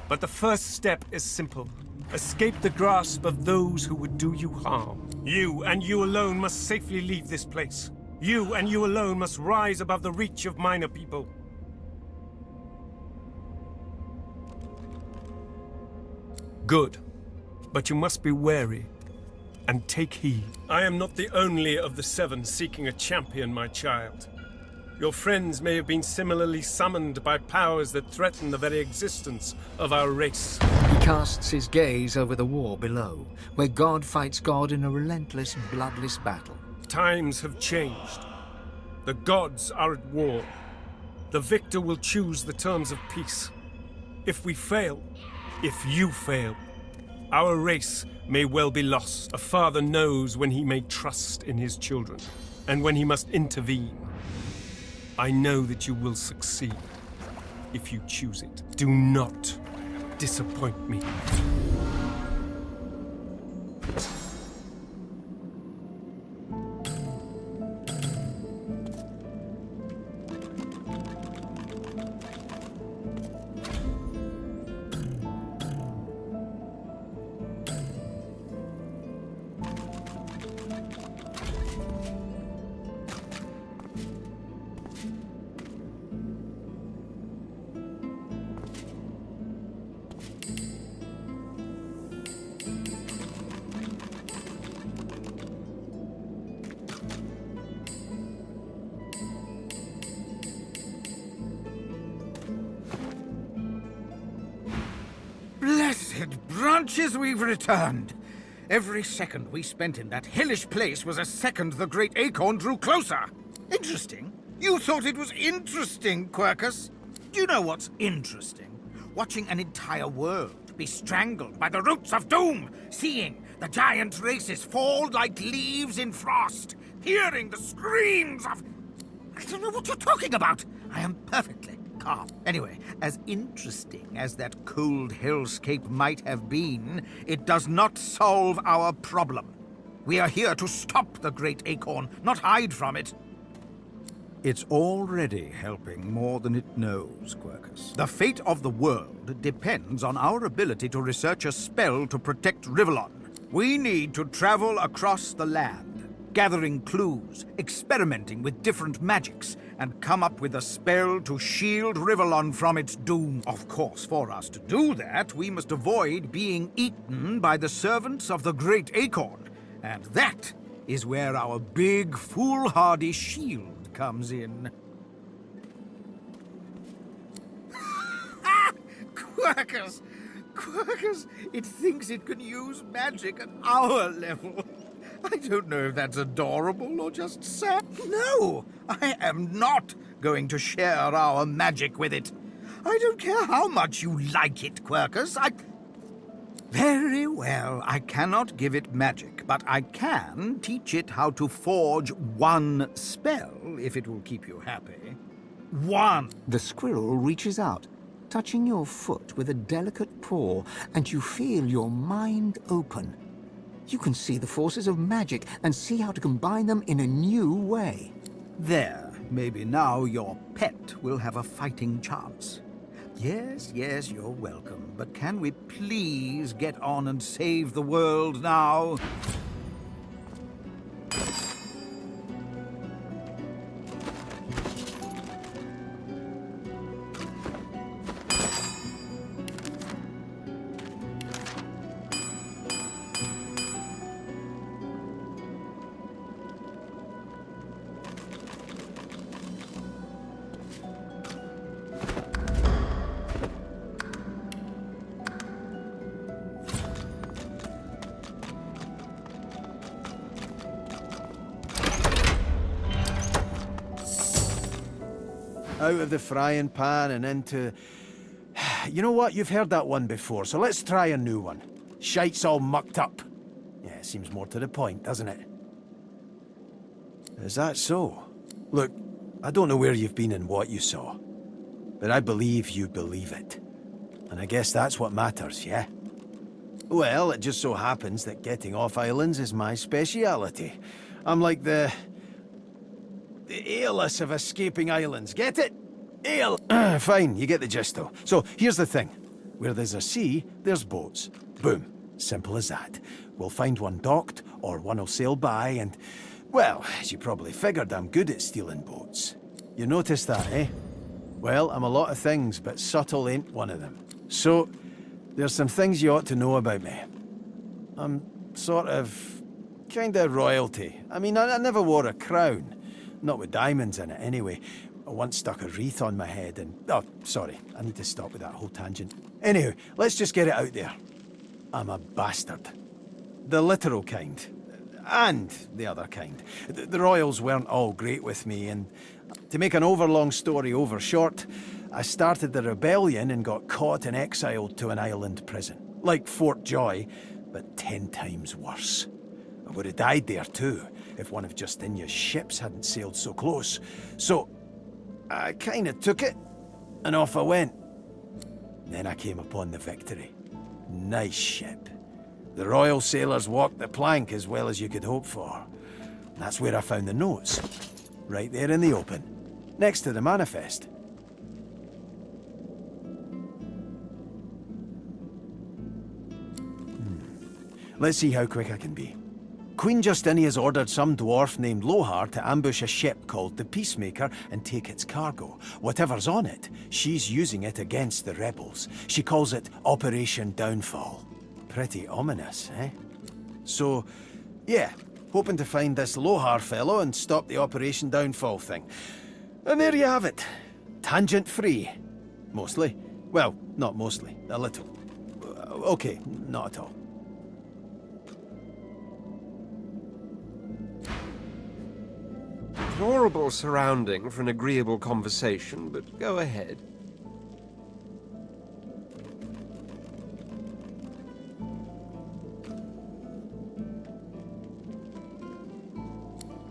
but the first step is simple. Escape the grasp of those who would do you harm. You and you alone must safely leave this place. You and you alone must rise above the reach of minor people. Good, but you must be wary and take heed. I am not the only of the seven seeking a champion, my child. Your friends may have been similarly summoned by powers that threaten the very existence of our race. He casts his gaze over the war below, where God fights God in a relentless, bloodless battle. Times have changed. The gods are at war. The victor will choose the terms of peace. If we fail, if you fail, our race may well be lost. A father knows when he may trust in his children, and when he must intervene. I know that you will succeed, if you choose it. Do not disappoint me. Blessed branches, we've returned. Every second we spent in that hellish place was a second the great acorn drew closer. Interesting. You thought it was interesting, Quercus. Do you know what's interesting? Watching an entire world be strangled by the roots of doom, seeing the giant races fall like leaves in frost, hearing the screams of... I don't know what you're talking about. I am perfectly calm. Anyway, as interesting as that cold hellscape might have been, it does not solve our problem. We are here to stop the Great Acorn, not hide from it. It's already helping more than it knows, Quercus. The fate of the world depends on our ability to research a spell to protect Rivellon. We need to travel across the land, gathering clues, experimenting with different magics, and come up with a spell to shield Rivellon from its doom. Of course, for us to do that, we must avoid being eaten by the servants of the Great Acorn. And that is where our big, foolhardy shield comes in. Quercus! Quercus! It thinks it can use magic at our level. I don't know if that's adorable or just sad. No! I am not going to share our magic with it. I don't care how much you like it, Quercus. Very well, I cannot give it magic, but I can teach it how to forge one spell, if it will keep you happy. One! The squirrel reaches out, touching your foot with a delicate paw, and you feel your mind open. You can see the forces of magic and see how to combine them in a new way. There, maybe now your pet will have a fighting chance. Yes, yes, you're welcome. But can we please get on and save the world now? Out of the frying pan and into... You know what? You've heard that one before, so let's try a new one. Shite's all mucked up. Yeah, seems more to the point, doesn't it? Is that so? Look, I don't know where you've been and what you saw, but I believe you believe it. And I guess that's what matters, yeah? Well, it just so happens that getting off islands is my speciality. I'm like the Aeolus of escaping islands, get it? Fine, you get the gist though. So, here's the thing. Where there's a sea, there's boats. Boom. Simple as that. We'll find one docked, or one will sail by, and... Well, as you probably figured, I'm good at stealing boats. You noticed that, eh? Well, I'm a lot of things, but subtle ain't one of them. So, there's some things you ought to know about me. I'm sort of... kinda royalty. I mean, I never wore a crown. Not with diamonds in it, anyway. I once stuck a wreath on my head and... Oh, sorry. I need to stop with that whole tangent. Anyway, let's just get it out there. I'm a bastard. The literal kind. And the other kind. The royals weren't all great with me, and to make an overlong story over short, I started the rebellion and got caught and exiled to an island prison. Like Fort Joy, but 10 times worse. I would have died there too, if one of Justinia's ships hadn't sailed so close. So, I kinda took it, and off I went. Then I came upon the Victory. Nice ship. The royal sailors walked the plank as well as you could hope for. That's where I found the notes. Right there in the open. Next to the manifest. Let's see how quick I can be. Queen Justinia's ordered some dwarf named Lohar to ambush a ship called the Peacemaker and take its cargo. Whatever's on it, she's using it against the rebels. She calls it Operation Downfall. Pretty ominous, eh? So, yeah, hoping to find this Lohar fellow and stop the Operation Downfall thing. And there you have it. Tangent-free. Mostly. Well, not mostly. A little. Okay, not at all. Horrible surrounding for an agreeable conversation, but go ahead.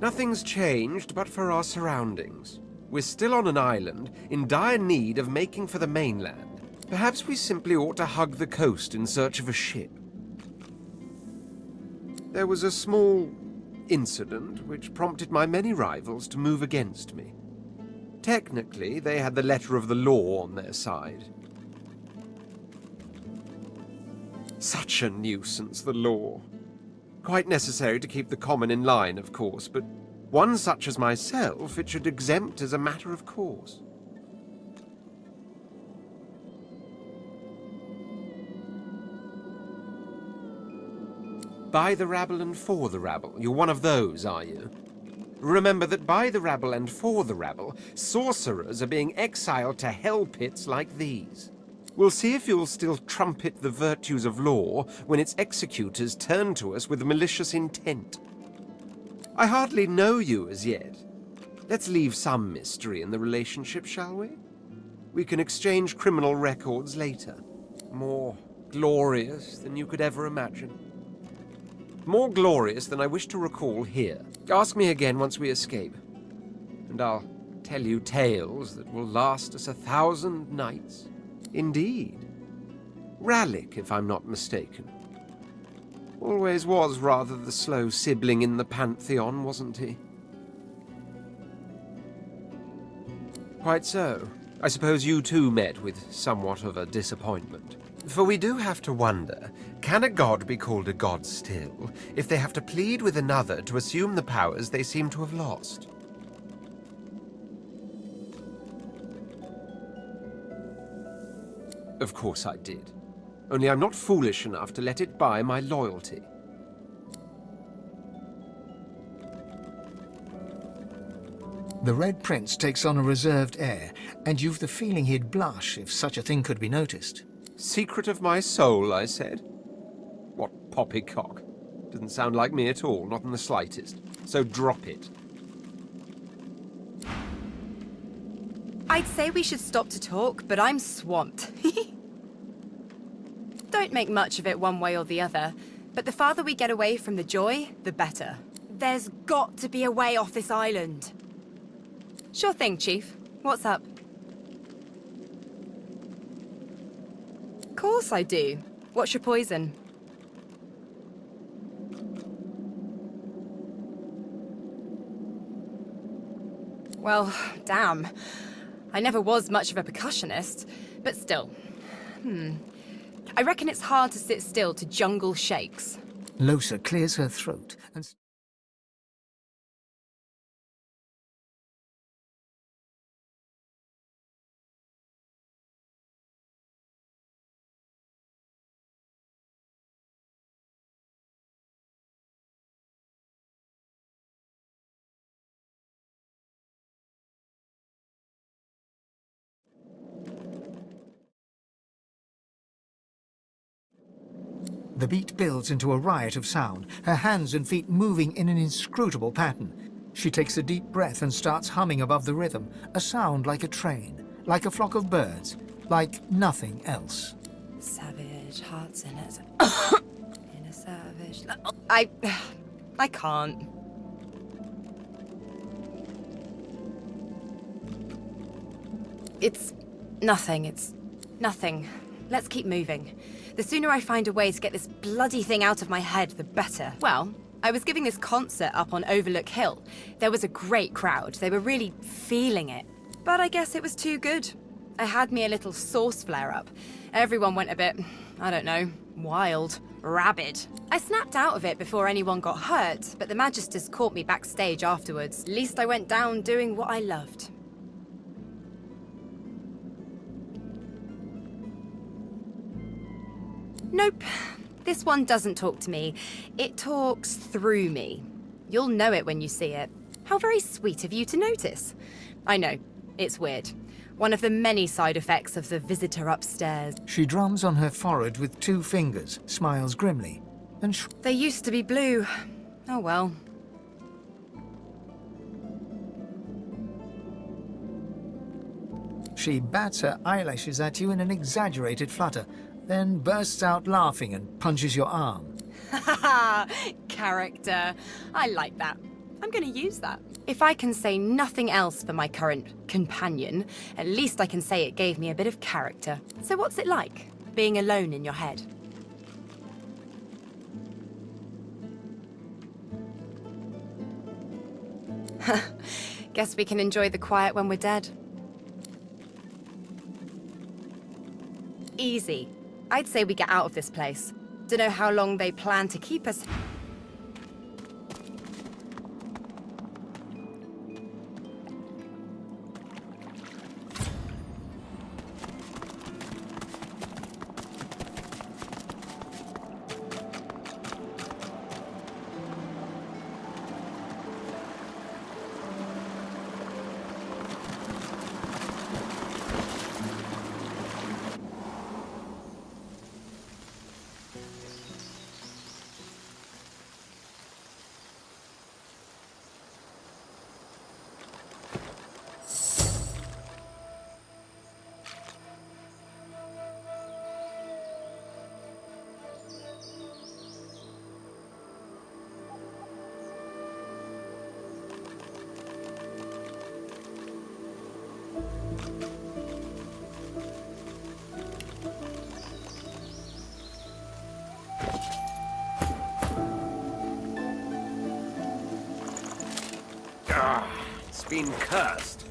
Nothing's changed but for our surroundings. We're still on an island, in dire need of making for the mainland. Perhaps we simply ought to hug the coast in search of a ship. There was a small incident which prompted my many rivals to move against me. Technically, they had the letter of the law on their side. Such a nuisance, the law. Quite necessary to keep the common in line, of course, but one such as myself it should exempt as a matter of course. By the rabble and for the rabble. You're one of those, are you? Remember that by the rabble and for the rabble, sorcerers are being exiled to hell pits like these. We'll see if you'll still trumpet the virtues of law when its executors turn to us with malicious intent. I hardly know you as yet. Let's leave some mystery in the relationship, shall we? We can exchange criminal records later. More glorious than you could ever imagine. More glorious than I wish to recall here. Ask me again once we escape, and I'll tell you tales that will last us 1,000 nights. Indeed. Rallick, if I'm not mistaken. Always was rather the slow sibling in the Pantheon, wasn't he? Quite so. I suppose you too met with somewhat of a disappointment. For we do have to wonder, can a god be called a god still, if they have to plead with another to assume the powers they seem to have lost? Of course I did. Only I'm not foolish enough to let it buy my loyalty. The Red Prince takes on a reserved air, and you've the feeling he'd blush if such a thing could be noticed. Secret of my soul, I said. What poppycock. Didn't sound like me at all, not in the slightest. So drop it. I'd say we should stop to talk, but I'm swamped. Don't make much of it one way or the other, but the farther we get away from the joy, the better. There's got to be a way off this island. Sure thing, Chief. What's up? Of course I do. What's your poison? Well, damn. I never was much of a percussionist, but still. I reckon it's hard to sit still to jungle shakes. Losa clears her throat and... The beat builds into a riot of sound, her hands and feet moving in an inscrutable pattern. She takes a deep breath and starts humming above the rhythm, a sound like a train, like a flock of birds, like nothing else. Savage hearts in it. In a savage... I can't. It's nothing. Let's keep moving. The sooner I find a way to get this bloody thing out of my head, the better. Well, I was giving this concert up on Overlook Hill. There was a great crowd. They were really feeling it. But I guess it was too good. I had me a little sauce flare-up. Everyone went a bit, I don't know, wild, rabid. I snapped out of it before anyone got hurt, but the Magisters caught me backstage afterwards. At least I went down doing what I loved. Nope. This one doesn't talk to me. It talks through me. You'll know it when you see it. How very sweet of you to notice. I know. It's weird. One of the many side effects of the visitor upstairs. She drums on her forehead with 2 fingers, smiles grimly, and they used to be blue. Oh well. She bats her eyelashes at you in an exaggerated flutter, then bursts out laughing and punches your arm. Haha, character. I like that. I'm gonna use that. If I can say nothing else for my current companion, at least I can say it gave me a bit of character. So what's it like, being alone in your head? Guess we can enjoy the quiet when we're dead. Easy. I'd say we get out of this place. Don't know how long they plan to keep us. It's been cursed.